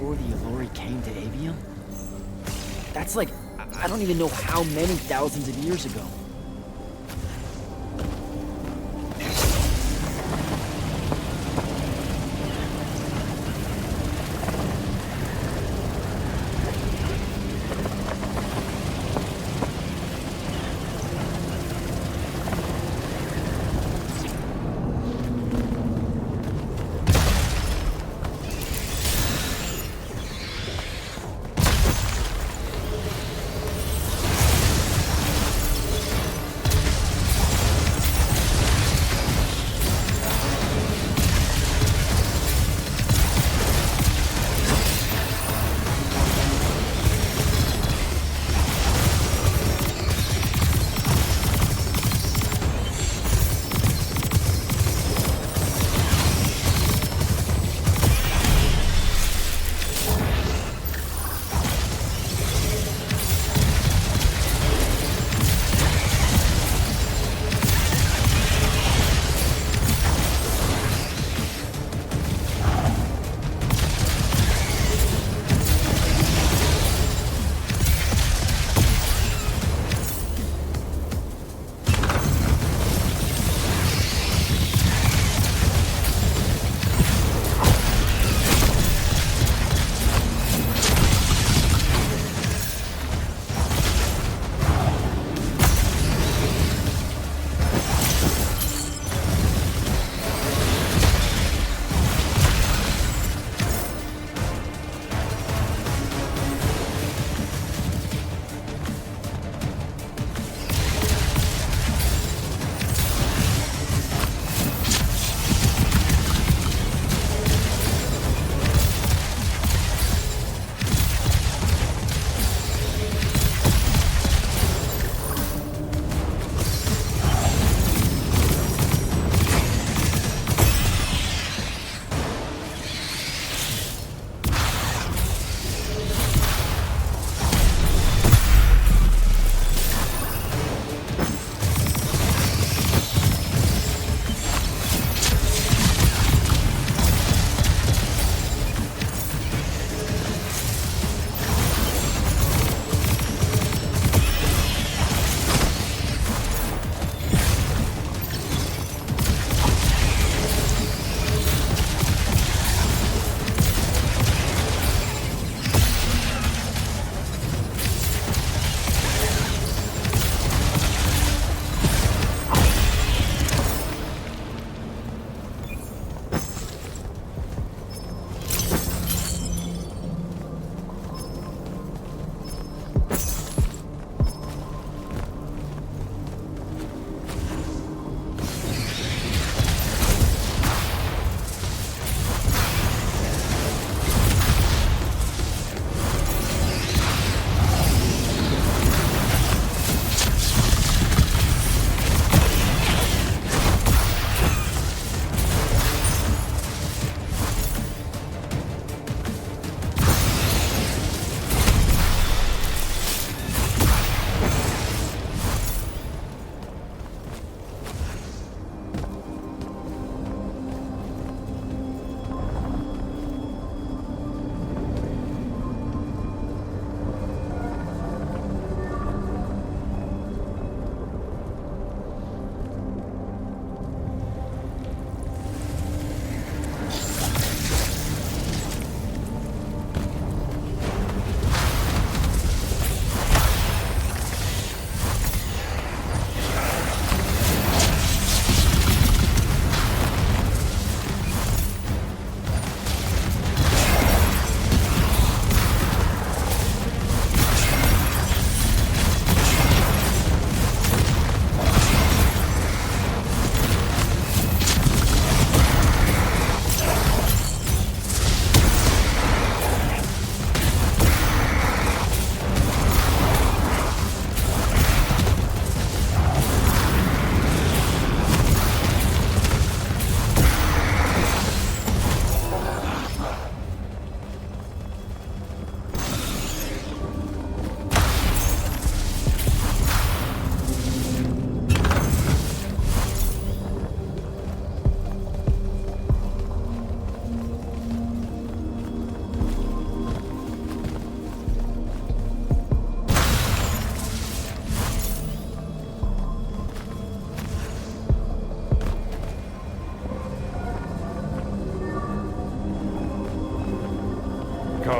before the Allori came to Aveum? That's like, I don't even know how many thousands of years ago.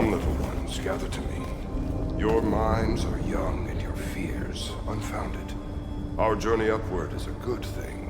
Come, little ones, gather to me. Your minds are young and your fears unfounded. Our journey upward is a good thing.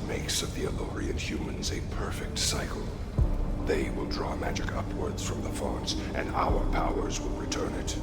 Makes of the Elorian humans a perfect cycle. They will draw magic upwards from the fonts, and our powers will return it.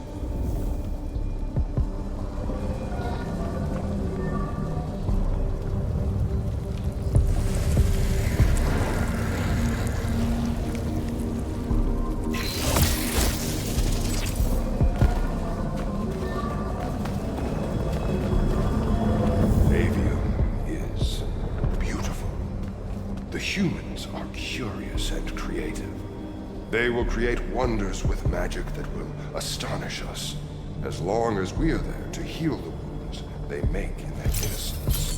Humans are curious and creative. They will create wonders with magic that will astonish us, as long as we are there to heal the wounds they make in their innocence.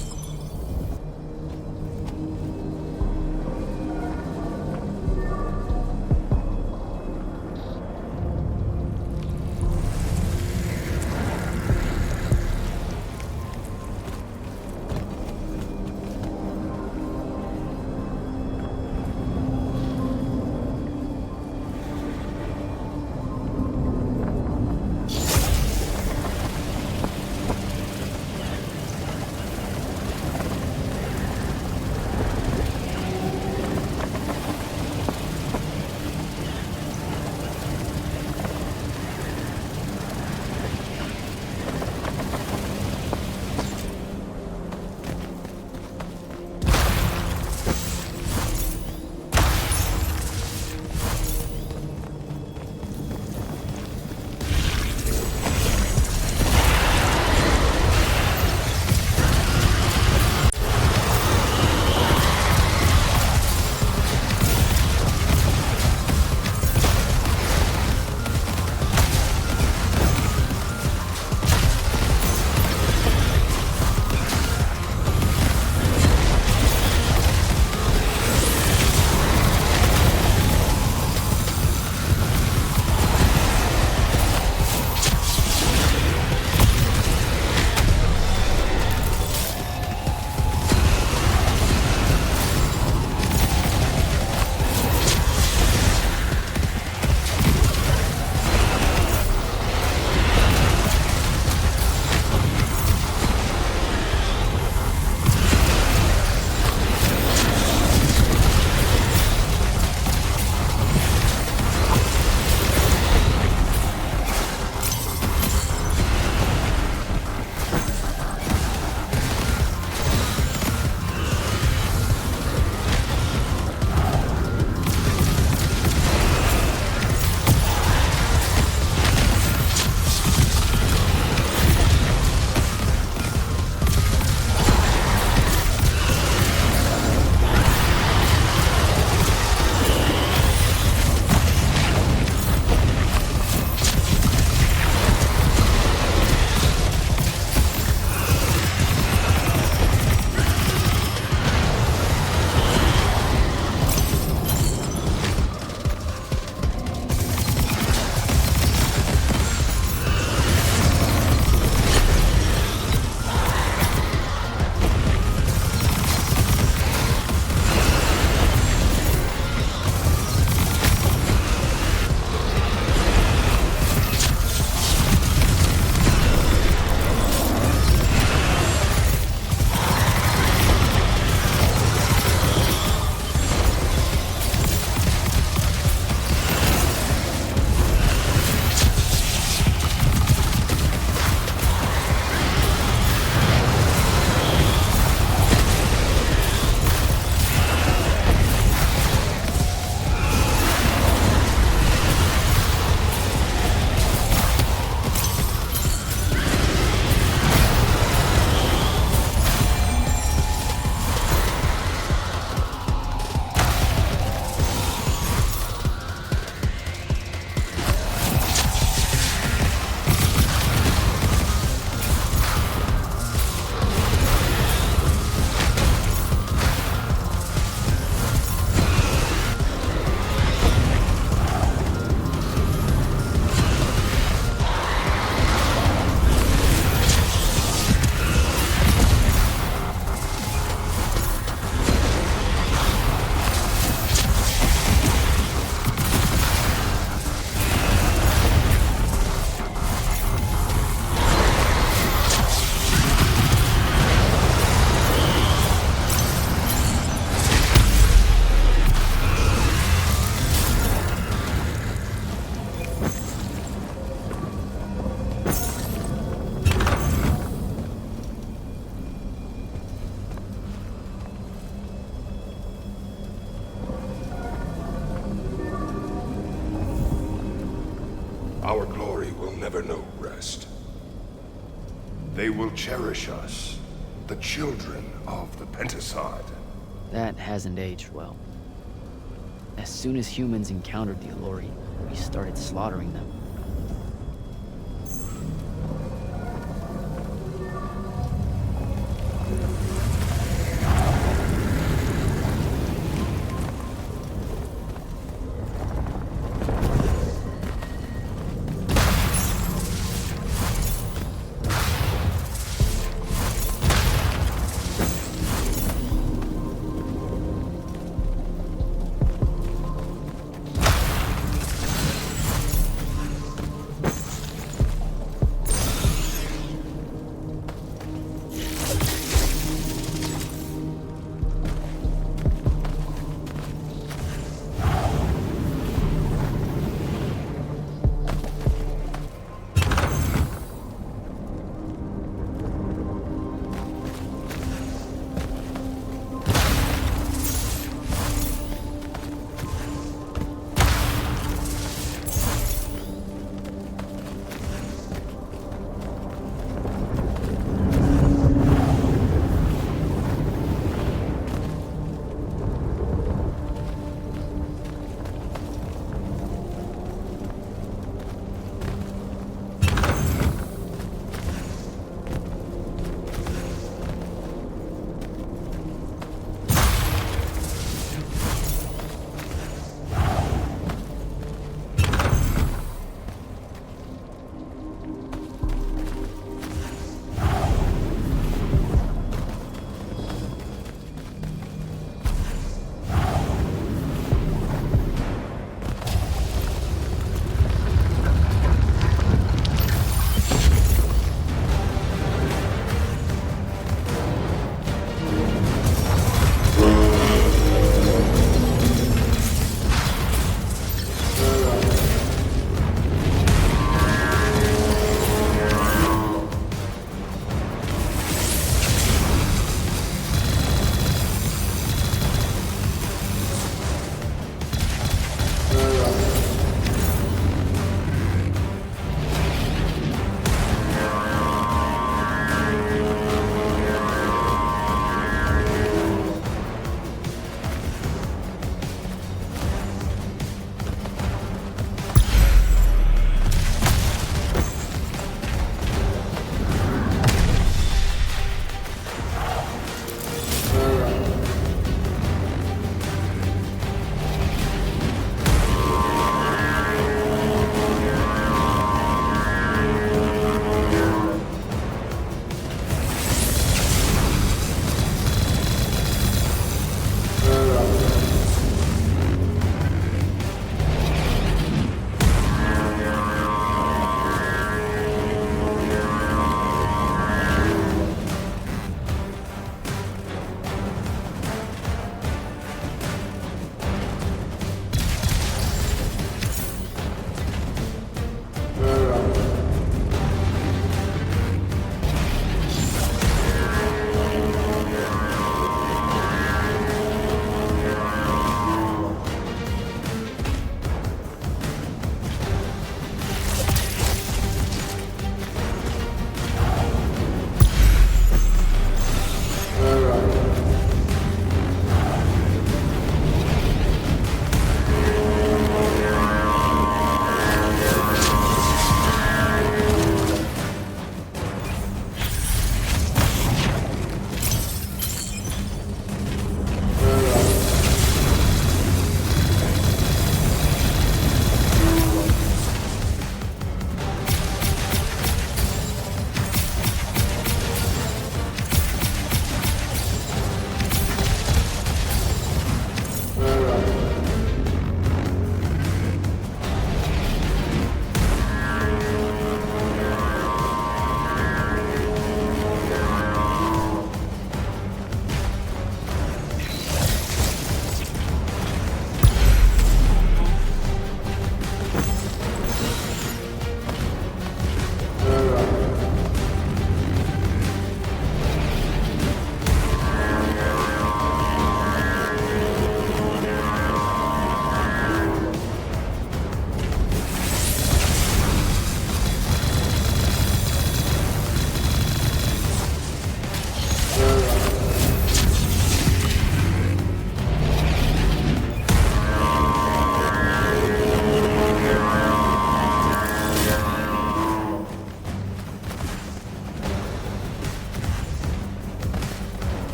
Our glory will never know rest. They will cherish us, the children of the Pentasod. That hasn't aged well. As soon as humans encountered the Allori, we started slaughtering them.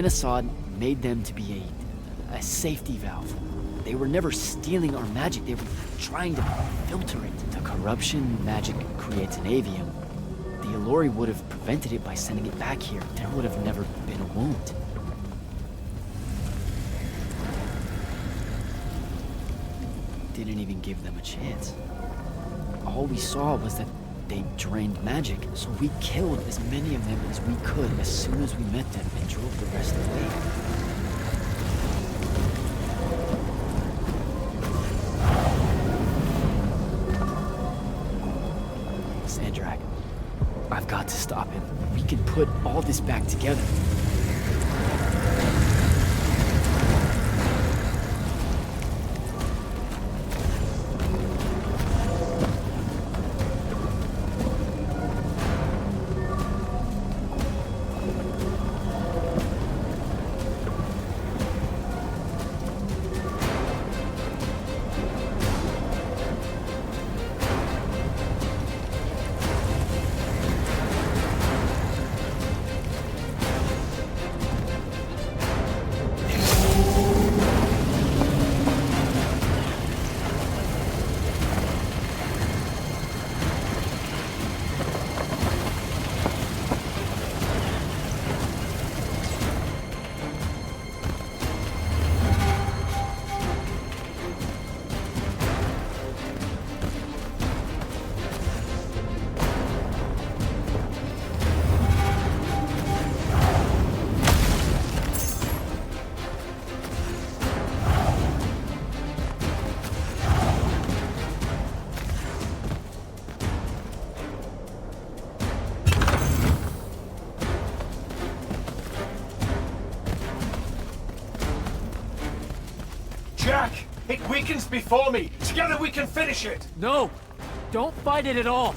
Pentasod made them to be a safety valve. They were never stealing our magic, they were trying to filter it. The corruption magic creates in Aveum, the Allori would have prevented it by sending it back here. There would have never been a wound. Didn't even give them a chance. All we saw was that they drained magic, so we killed as many of them as we could as soon as we met them and drove the rest away. Sandrakk, I've got to stop him. We can put all this back together. Jack! It weakens before me! Together we can finish it! No! Don't fight it at all!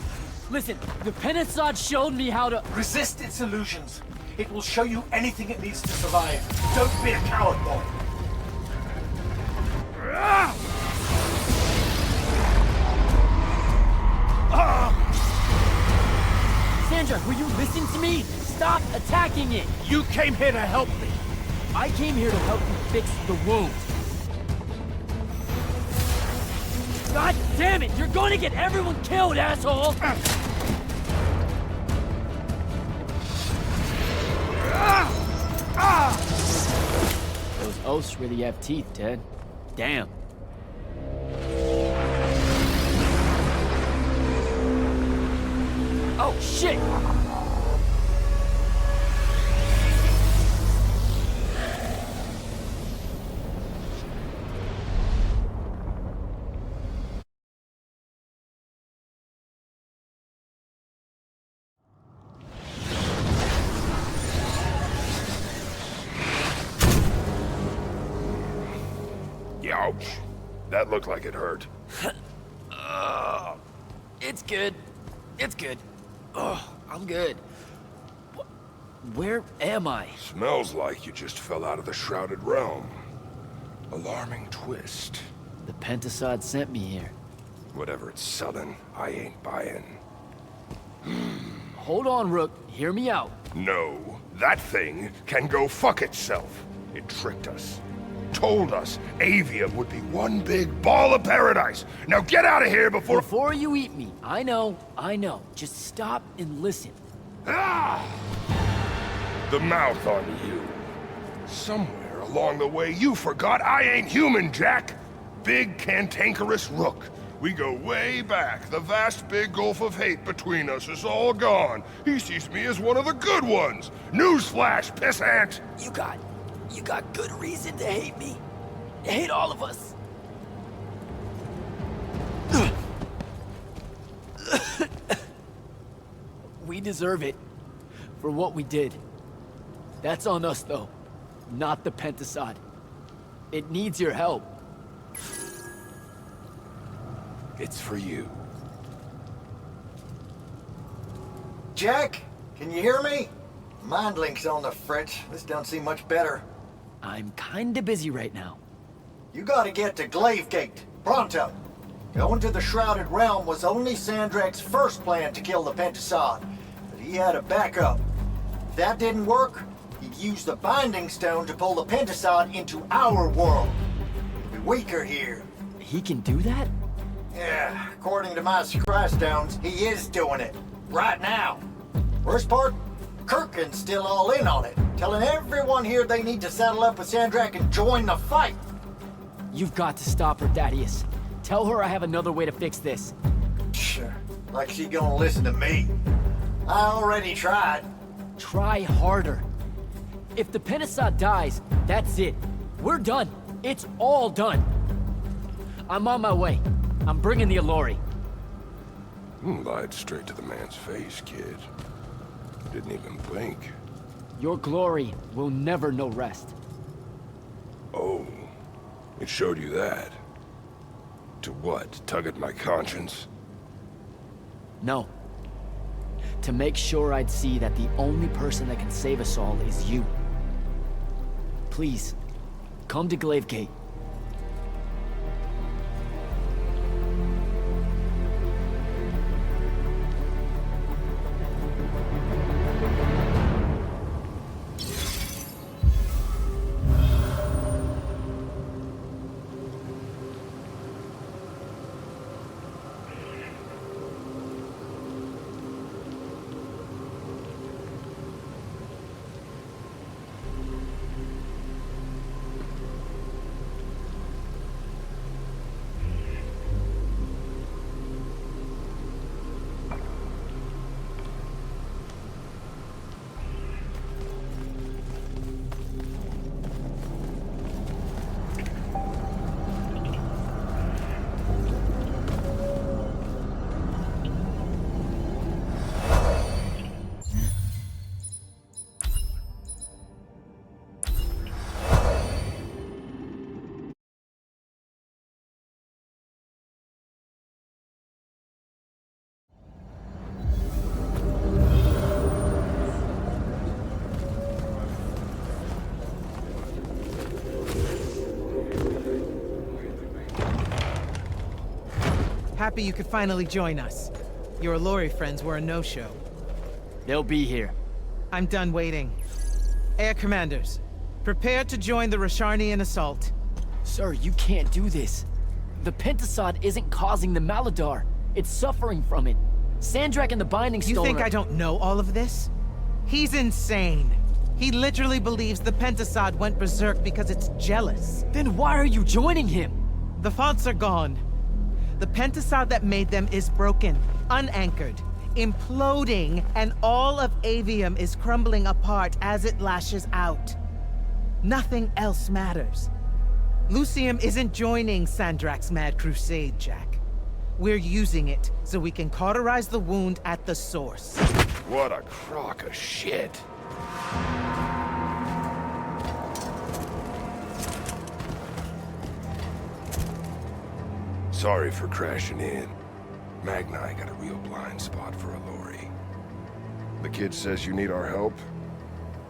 Listen, the Pentasod showed me how to— Resist its illusions. It will show you anything it needs to survive. Don't be a coward, boy. Sandrakk, will you listen to me? Stop attacking it! You came here to help me. I came here to help you fix the wound. God damn it! You're going to get everyone killed, asshole! Those oaths really have teeth, Ted. Damn. Oh, shit! Ouch. That looked like it hurt. It's good. It's good. Oh, I'm good. Where am I? Smells like you just fell out of the Shrouded Realm. Alarming twist. The Pentasod sent me here. Whatever it's selling, I ain't buying. Hold on, Rook. Hear me out. No, that thing can go fuck itself. It tricked us. Told us Aveum would be one big ball of paradise. Now get out of here before— Before you eat me. I know. Just stop and listen. Ah! The mouth on you. Somewhere along the way you forgot I ain't human, Jack. Big cantankerous Rook. We go way back. The vast big gulf of hate between us is all gone. He sees me as one of the good ones. Newsflash, pissant! You got good reason to hate me. Hate all of us. We deserve it for what we did. That's on us, though, not the Pentasod. It needs your help. It's for you. Jack, can you hear me? Mind link's on the fritz. This don't seem much better. I'm kinda busy right now. You gotta get to Glavegate, pronto. Going to the Shrouded Realm was only Sandrakk's first plan to kill the Pentasod, but he had a backup. If that didn't work, he'd used the Binding Stone to pull the Pentasod into our world. It'll be weaker here. He can do that? Yeah, according to my scry stones, he is doing it. Right now. Worst part? Kirkin's still all in on it, telling everyone here they need to saddle up with Sandrakk and join the fight. You've got to stop her, Thaddeus. Tell her I have another way to fix this. Sure. Like she gonna listen to me. I already tried. Try harder. If the Pentasod dies, that's it. We're done. It's all done. I'm on my way. I'm bringing the Allori. Lied straight to the man's face, kid. Didn't even blink. Your glory will never know rest. Oh, it showed you that. To what? Tug at my conscience? No. To make sure I'd see that the only person that can save us all is you. Please, come to Glavegate. Happy you could finally join us. Your Allori friends were a no-show. They'll be here. I'm done waiting. Air Commanders, prepare to join the Rasharnian assault. Sir, you can't do this. The Pentasod isn't causing the Mala-Dar. It's suffering from it. Sandrakk and the Binding Stone You think I don't know all of this? He's insane. He literally believes the Pentasod went berserk because it's jealous. Then why are you joining him? The fonts are gone. The Pentasod that made them is broken, unanchored, imploding, and all of Aveum is crumbling apart as it lashes out. Nothing else matters. Yltheum isn't joining Sandrakk's mad crusade, Jack. We're using it so we can cauterize the wound at the source. What a crock of shit. Sorry for crashing in. Magni got a real blind spot for Allori. The kid says you need our help.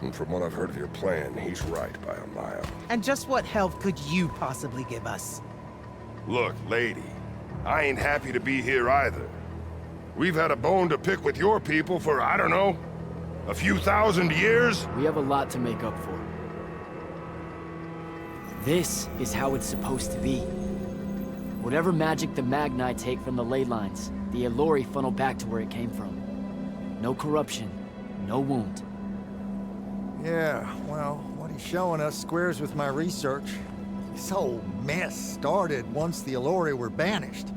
And from what I've heard of your plan, he's right by a mile. And just what help could you possibly give us? Look, lady, I ain't happy to be here either. We've had a bone to pick with your people for, I don't know, a few thousand years? We have a lot to make up for. This is how it's supposed to be. Whatever magic the Magni take from the ley lines, the Allori funnel back to where it came from. No corruption, no wound. Yeah, well, what he's showing us squares with my research. This whole mess started once the Allori were banished.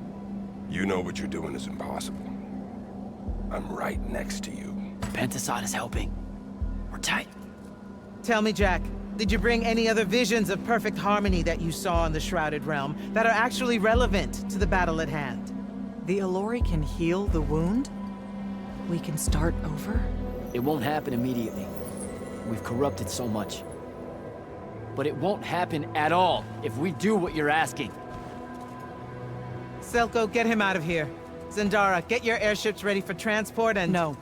You know what you're doing is impossible. I'm right next to you. Pentasod is helping. We're tight. Tell me, Jack, did you bring any other visions of perfect harmony that you saw in the Shrouded Realm that are actually relevant to the battle at hand? The Allori can heal the wound? We can start over? It won't happen immediately. We've corrupted so much. But it won't happen at all if we do what you're asking. Selko, get him out of here. Zendara, get your airships ready for transport and— No.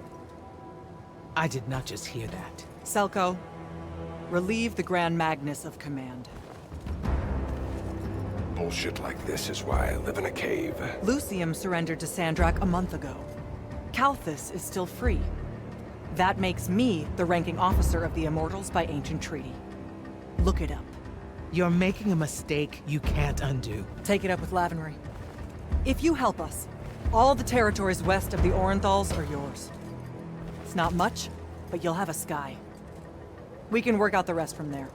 I did not just hear that. Selko, relieve the Grand Magnus of command. Bullshit like this is why I live in a cave. Yltheum surrendered to Sandrakk a month ago. Kalthus is still free. That makes me the ranking officer of the Immortals by ancient treaty. Look it up. You're making a mistake you can't undo. Take it up with Lavenry. If you help us, all the territories west of the Orenthals are yours. It's not much, but you'll have a sky. We can work out the rest from there.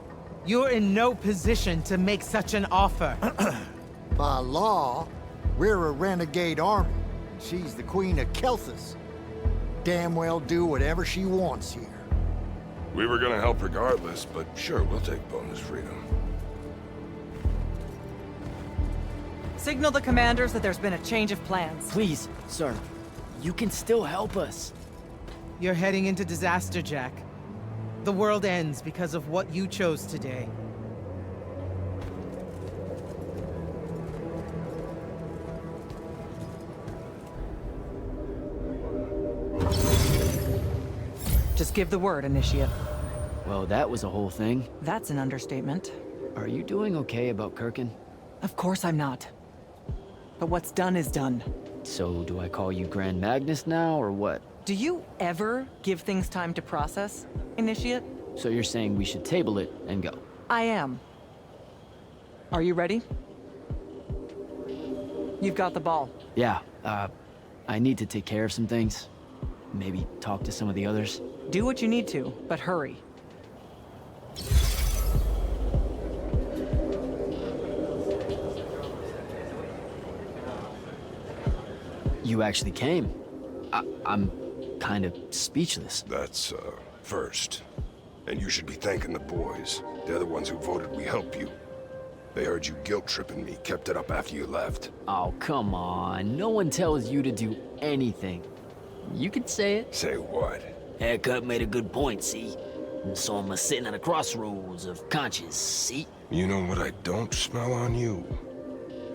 You're in no position to make such an offer. By law, we're a renegade army. She's the queen of Kalthus. Damn well do whatever she wants here. We were gonna help regardless, but sure, we'll take bonus freedom. Signal the commanders that there's been a change of plans. Please, sir. You can still help us. You're heading into disaster, Jack. The world ends because of what you chose today. Just give the word, Initiate. Well, that was a whole thing. That's an understatement. Are you doing okay about Kirkin? Of course I'm not. But what's done is done. So, do I call you Grand Magnus now, or what? Do you ever give things time to process, Initiate? So you're saying we should table it and go? I am. Are you ready? You've got the ball. Yeah, I need to take care of some things. Maybe talk to some of the others. Do what you need to, but hurry. You actually came. I'm kind of speechless. That's, first. And you should be thanking the boys. They're the ones who voted we help you. They heard you guilt-tripping me, kept it up after you left. Oh, come on. No one tells you to do anything. You can say it. Say what? Haircut made a good point, see? And so I'm sitting at a crossroads of conscience, see? You know what I don't smell on you?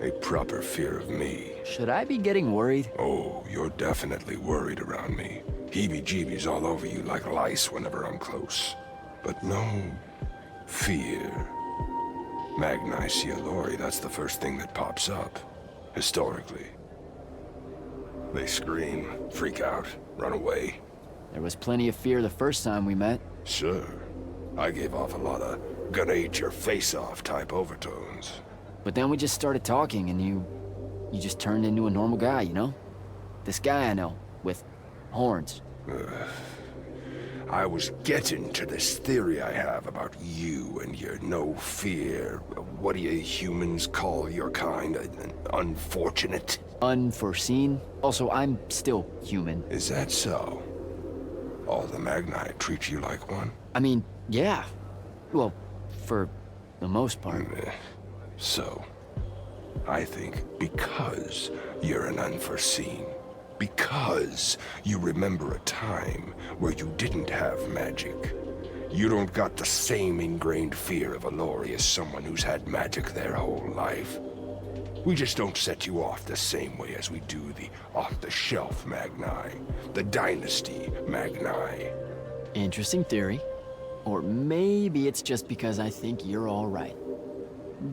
A proper fear of me. Should I be getting worried? Oh, you're definitely worried around me. Heebie-jeebies all over you like lice whenever I'm close. But no fear. Magni Cielori, that's the first thing that pops up, historically. They scream, freak out, run away. There was plenty of fear the first time we met. Sure. I gave off a lot of gonna eat your face off type overtones. But then we just started talking and you just turned into a normal guy, you know? This guy I know, with horns. I was getting to this theory I have about you and your no fear. What do you humans call your kind? Unfortunate? Unforeseen? Also, I'm still human. Is that so? All the Magni treat you like one? I mean, yeah. Well, for the most part. So, I think because you're an unforeseen, because you remember a time where you didn't have magic, you don't got the same ingrained fear of Allori as someone who's had magic their whole life. We just don't set you off the same way as we do the off-the-shelf Magni, the Dynasty Magni. Interesting theory. Or maybe it's just because I think you're all right.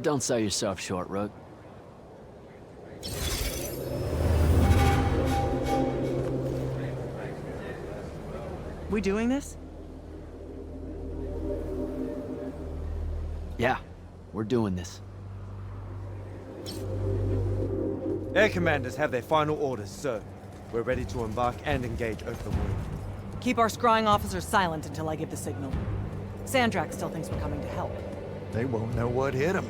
Don't sell yourself short, Rook. We doing this? Yeah, we're doing this. Air commanders have their final orders, sir. We're ready to embark and engage over the wound. Keep our scrying officers silent until I give the signal. Sandrakk still thinks we're coming to help. They won't know what hit them.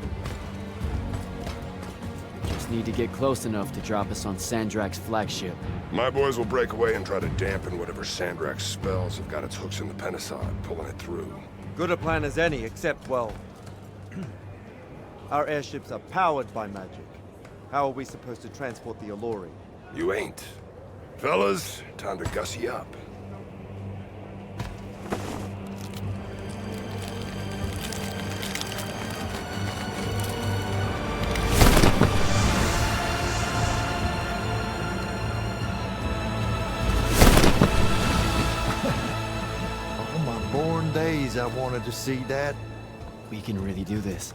Just need to get close enough to drop us on Sandrakk's flagship. My boys will break away and try to dampen whatever Sandrakk's spells have got its hooks in the Penasod, pulling it through. Good a plan as any, except, well... our airships are powered by magic. How are we supposed to transport the Allori? You ain't. Fellas, time to gussy up. All my born days I wanted to see that. We can really do this.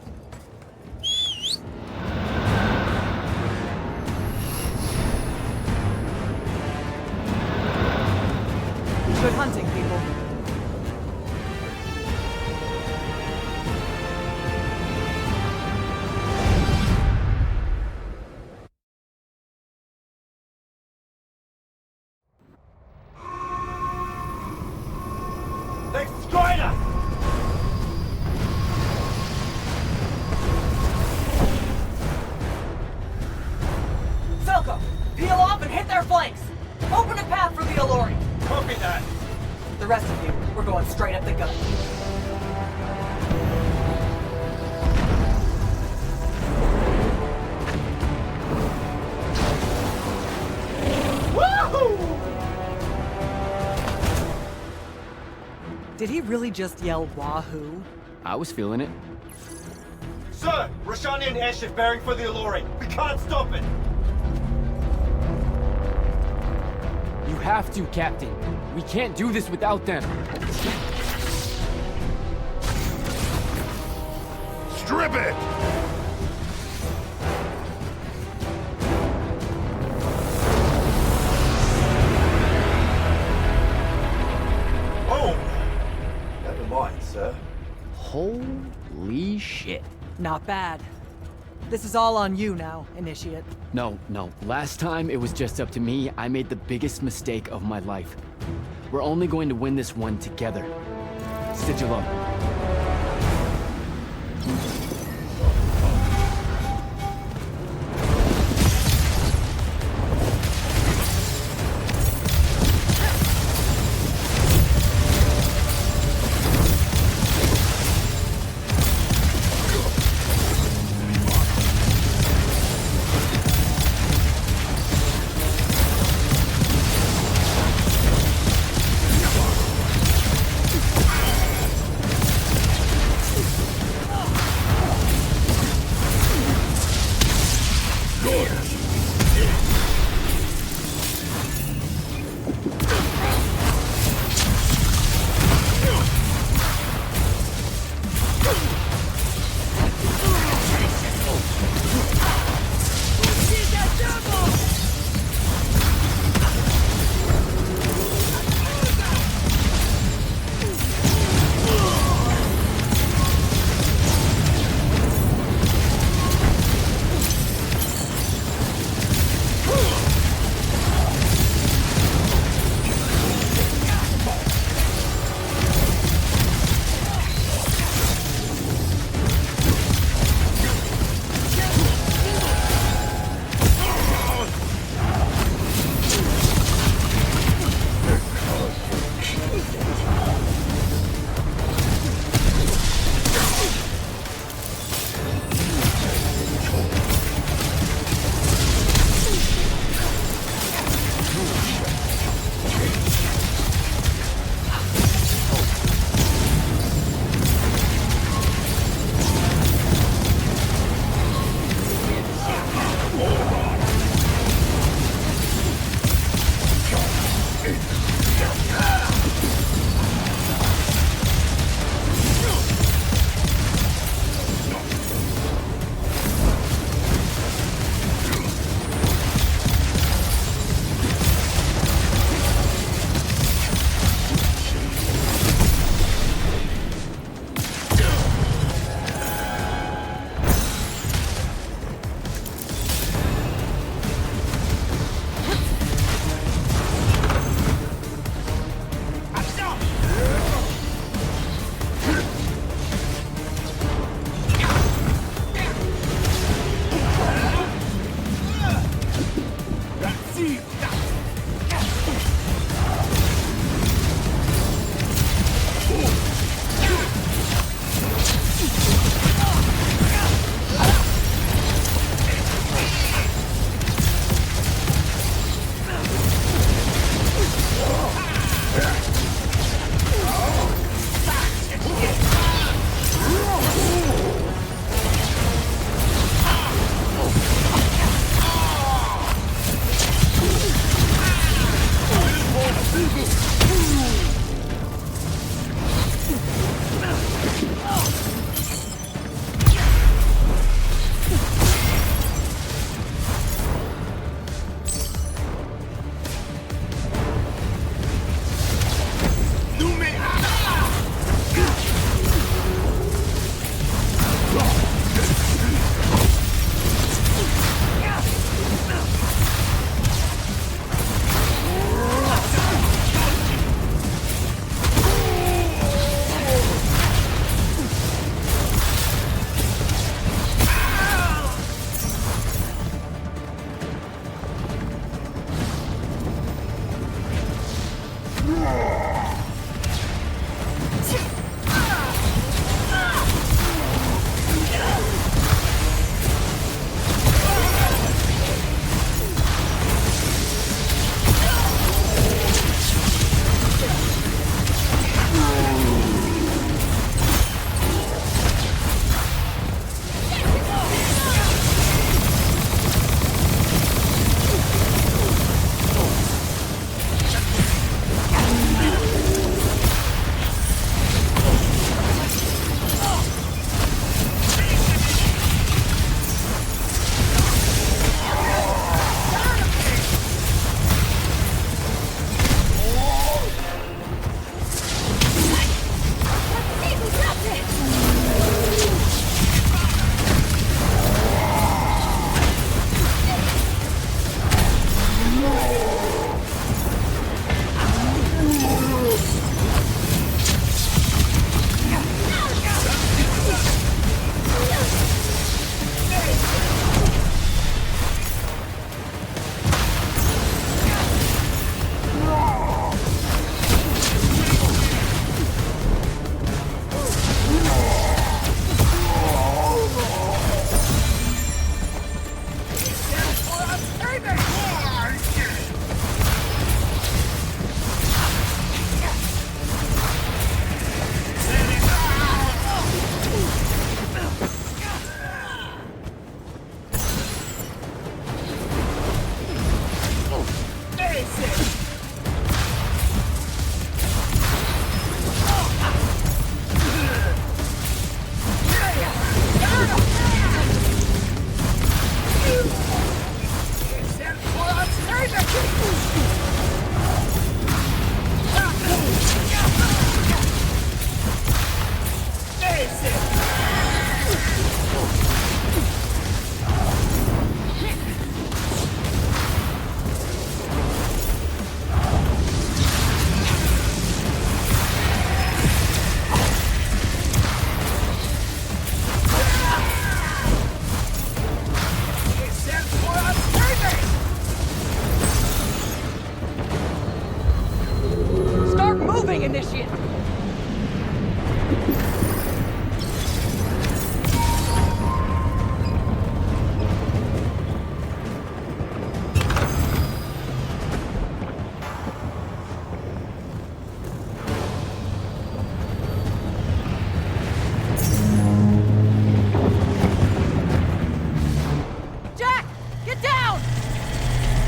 Good hunting, people. hit their flanks! Open a path for the Alluri! Copy that. The rest of you, we're going straight up the gut. Woohoo! Did he really just yell wahoo? I was feeling it. Sir, Roshanian airship bearing for the Alluri. We can't stop it. You have to, Captain. We can't do this without them. Strip it! Oh! Never mind, sir. Holy shit. Not bad. This is all on you now, Initiate. No. Last time it was just up to me. I made the biggest mistake of my life. We're only going to win this one together. Sigilo.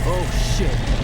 Oh, shit.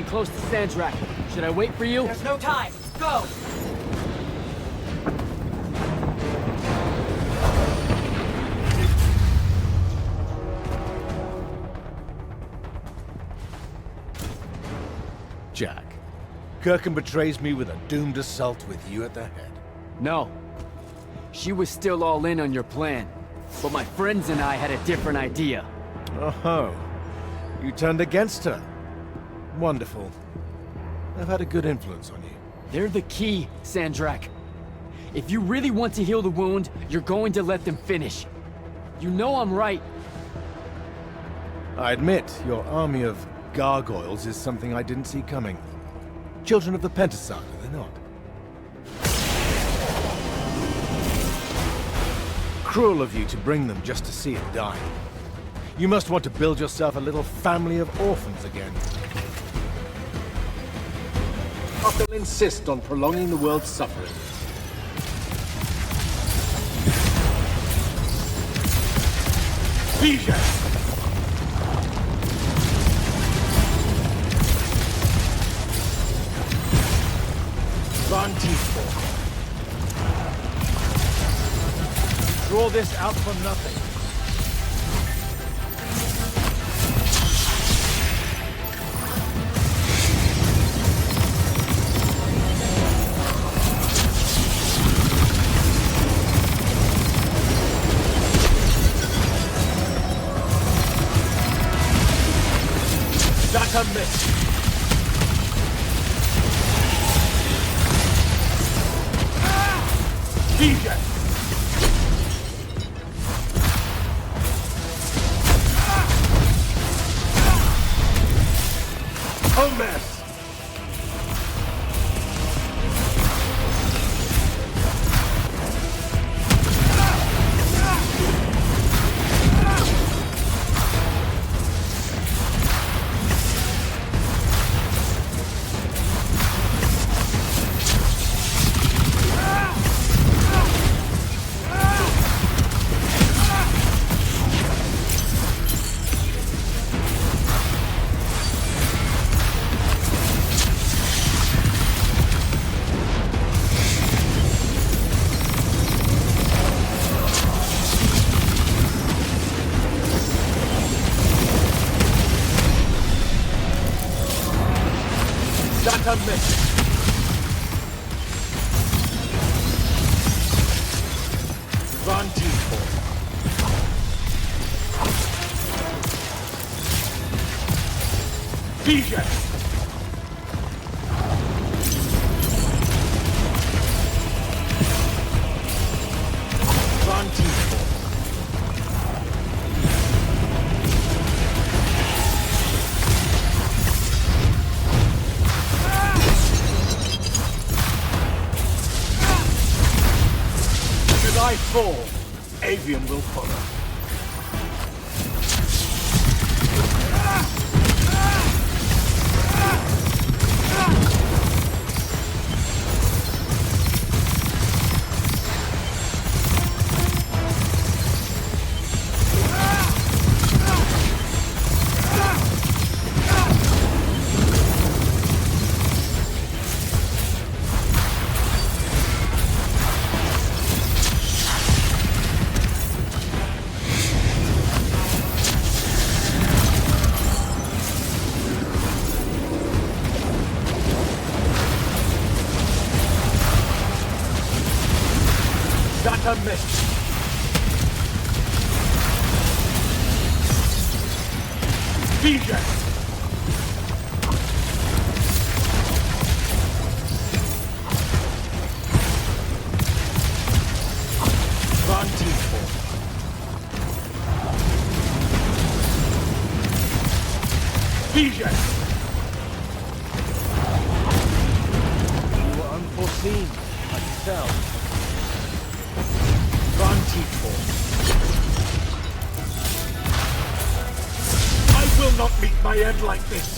getting close to Sandrakk. Should I wait for you? There's no time. Go! Jack, Kirkham betrays me with a doomed assault with you at the head. No. She was still all in on your plan. But my friends and I had a different idea. Oh, you turned against her. Wonderful. I've had a good influence on you. They're the key, Sandrakk. If you really want to heal the wound, you're going to let them finish. You know I'm right. I admit, your army of gargoyles is something I didn't see coming. Children of the Pentaside, are they not? Cruel of you to bring them just to see it die. You must want to build yourself a little family of orphans again. But they'll insist on prolonging the world's suffering. Vision! Draw this out for nothing. That's a miss. DJ! Oh, mess! That's a miss. Run T4. DJ! Run T4. I fall, Aveum will follow. That's a miss. DJ! Run T4. DJ! You were unforeseen, I can tell. Run T4. I will not meet my end like this.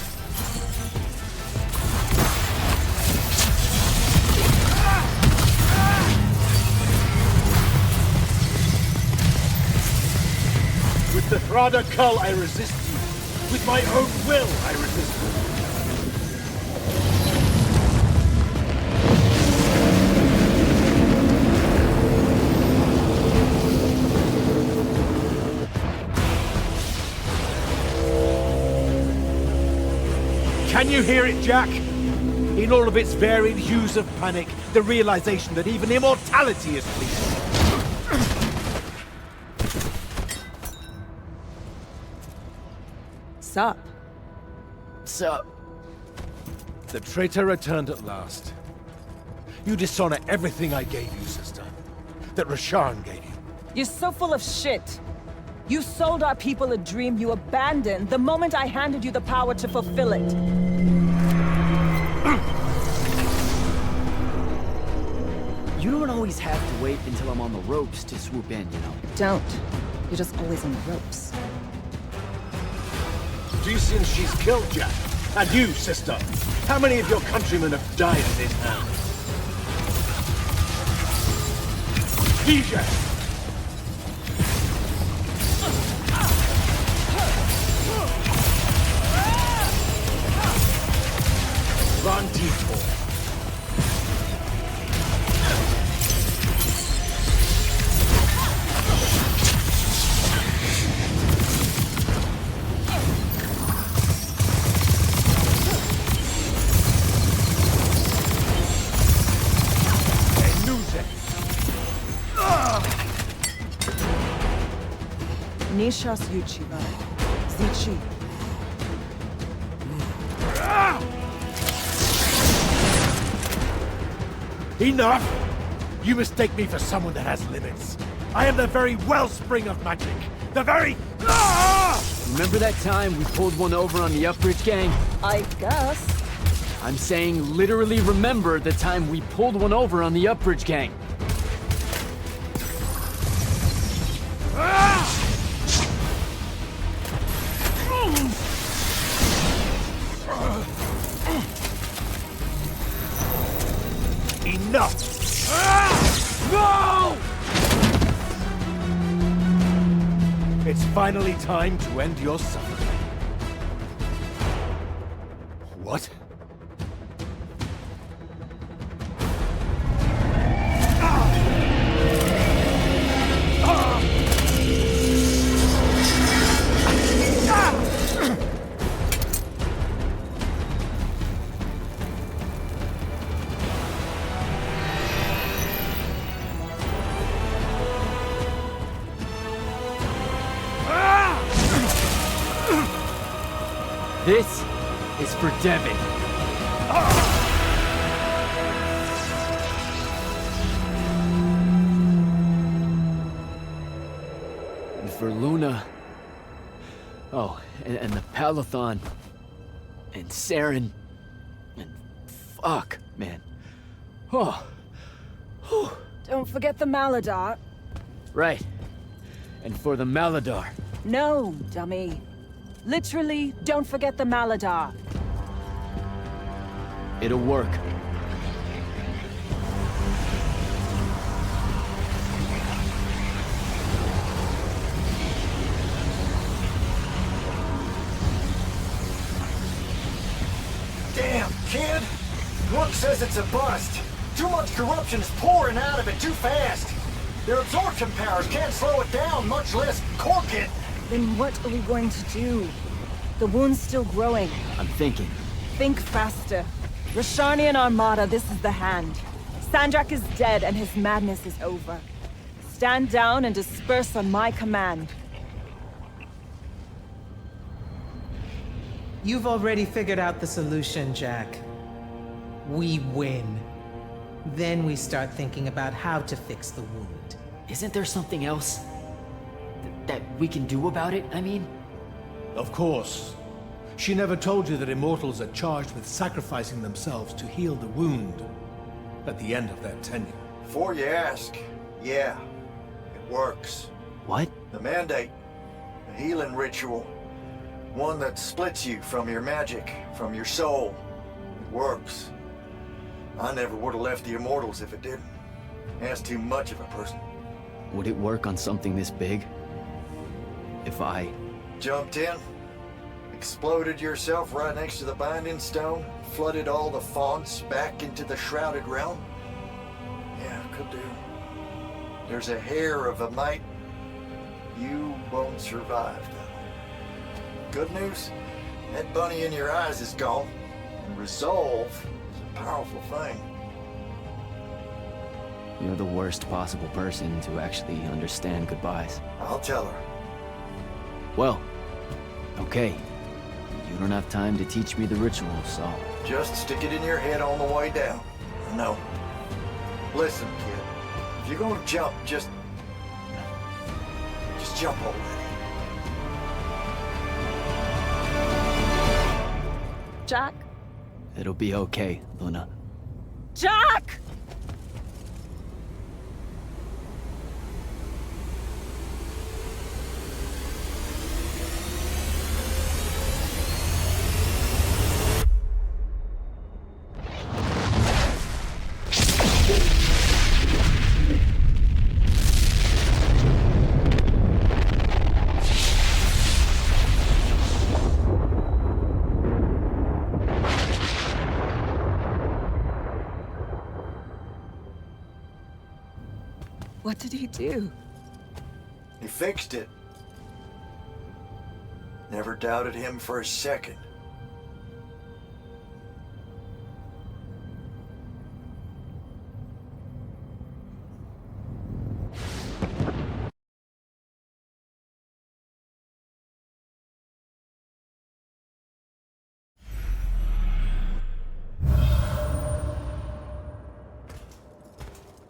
With the Thrada Cull I resist you. With my own will I resist you. Can you hear it, Jack? In all of its varied hues of panic, the realization that even immortality is fleeting. Sup? Sup? The traitor returned at last. You dishonor everything I gave you, sister. That Rasharn gave you. You're so full of shit. You sold our people a dream you abandoned the moment I handed you the power to fulfill it. You don't always have to wait until I'm on the ropes to swoop in, you know? Don't. You're just always on the ropes. Since she's killed Jack, and you, sister, how many of your countrymen have died at his hand? DJ! Run T4. Nishas Yuchiba. Zichi. Enough! You mistake me for someone that has limits. I am the very wellspring of magic. The very... Remember that time we pulled one over on the Upbridge gang? I guess. I'm saying literally remember the time we pulled one over on the Upbridge gang. Enough! No! It's finally time to end your suffering. What? This is for Devin. And for Luna. Oh, and the Palathon. And Saren. And fuck, man. Oh. Don't forget the Mala-Dar. Right. And for the Mala-Dar. No, dummy. Literally, don't forget the Mala-Dar. It'll work. Damn, kid! Look says it's a bust. Too much corruption is pouring out of it too fast. Their absorption powers can't slow it down, much less cork it. Then what are we going to do? The wound's still growing. I'm thinking. Think faster. Rasharnian Armada, this is the hand. Sandrakk is dead and his madness is over. Stand down and disperse on my command. You've already figured out the solution, Jack. We win. Then we start thinking about how to fix the wound. Isn't there something else that we can do about it, I mean? Of course. She never told you that Immortals are charged with sacrificing themselves to heal the wound at the end of their tenure. Before you ask, yeah, it works. What? The Mandate. A healing ritual. One that splits you from your magic, from your soul. It works. I never would have left the Immortals if it didn't. That's too much of a person. Would it work on something this big? If I... Jumped in, exploded yourself right next to the Binding Stone, flooded all the fonts back into the Shrouded Realm? Yeah, could do. There's a hair of a mite. You won't survive, though. Good news? That bunny in your eyes is gone. Resolve is a powerful thing. You're the worst possible person to actually understand goodbyes. I'll tell her. Well, okay. You don't have time to teach me the ritual, so... Just stick it in your head on the way down. No. Listen, kid. If you're gonna jump, just jump already. Jack? It'll be okay, Luna. Jack! What did he do? He fixed it. Never doubted him for a second.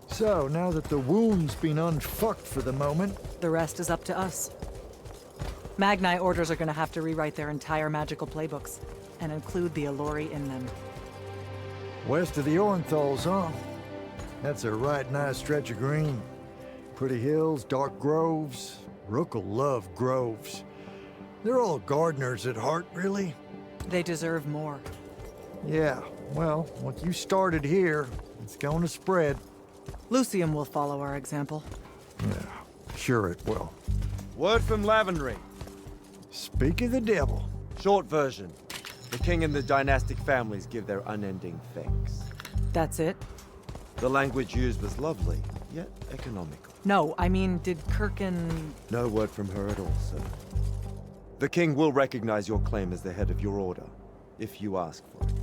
So, now that the wound's been unfucked for the moment... The rest is up to us. Magni orders are gonna have to rewrite their entire magical playbooks, and include the Alluri in them. West of the Ornthals, huh? That's a right nice stretch of green. Pretty hills, dark groves. Rook'll love groves. They're all gardeners at heart, really. They deserve more. Yeah, well, what you started here, it's gonna spread. Yltheum will follow our example. Yeah, sure it will. Word from Lavendry. Speak of the devil. Short version. The king and the dynastic families give their unending thanks. That's it? The language used was lovely, yet economical. No, I mean, did Kirkin... No word from her at all, sir. The king will recognize your claim as the head of your order, if you ask for it.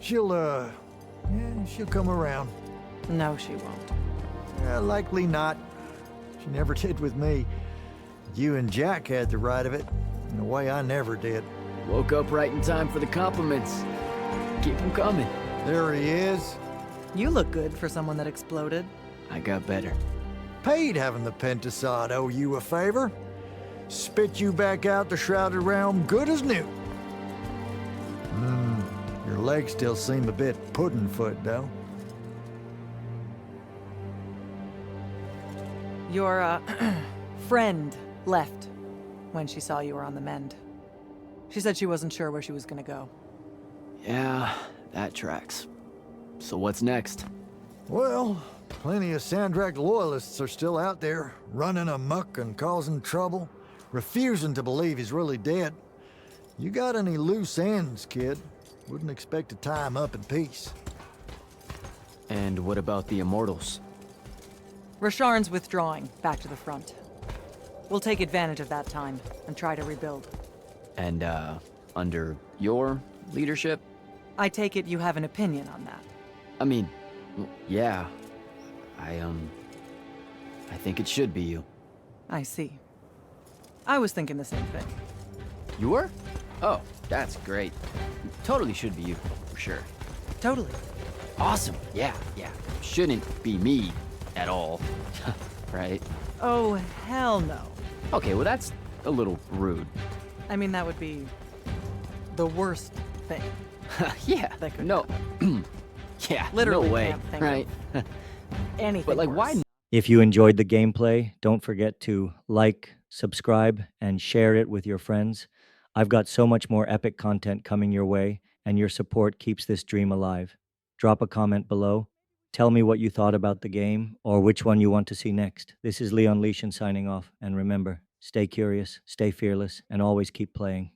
She'll come around. No, she won't. Likely not. She never did with me. You and Jack had the right of it, in a way I never did. Woke up right in time for the compliments. Keep them coming. There he is. You look good for someone that exploded. I got better. Paid having the Pentasod owe you a favor. Spit you back out the Shrouded Realm good as new. Your legs still seem a bit pudding-foot, though. Your, friend left when she saw you were on the mend. She said she wasn't sure where she was gonna go. Yeah, that tracks. So what's next? Well, plenty of Sandrakk loyalists are still out there, running amok and causing trouble, refusing to believe he's really dead. You got any loose ends, kid? Wouldn't expect to tie him up in peace. And what about the Immortals? Rasharn's withdrawing back to the front. We'll take advantage of that time and try to rebuild. And, under your leadership? I take it you have an opinion on that. I mean, yeah. I think it should be you. I see. I was thinking the same thing. You were? Oh, that's great. Totally should be you, for sure. Totally. Awesome. Yeah. Shouldn't be me at all. Right? Oh, hell no. Okay, well that's a little rude. I mean, that would be the worst thing. Yeah. That could no. Yeah, literally no way, can't think right? of anything But like, worse. why? If you enjoyed the gameplay, don't forget to like, subscribe, and share it with your friends. I've got so much more epic content coming your way, and your support keeps this dream alive. Drop a comment below. Tell me what you thought about the game, or which one you want to see next. This is LeonLeeshan signing off, and remember, stay curious, stay fearless, and always keep playing.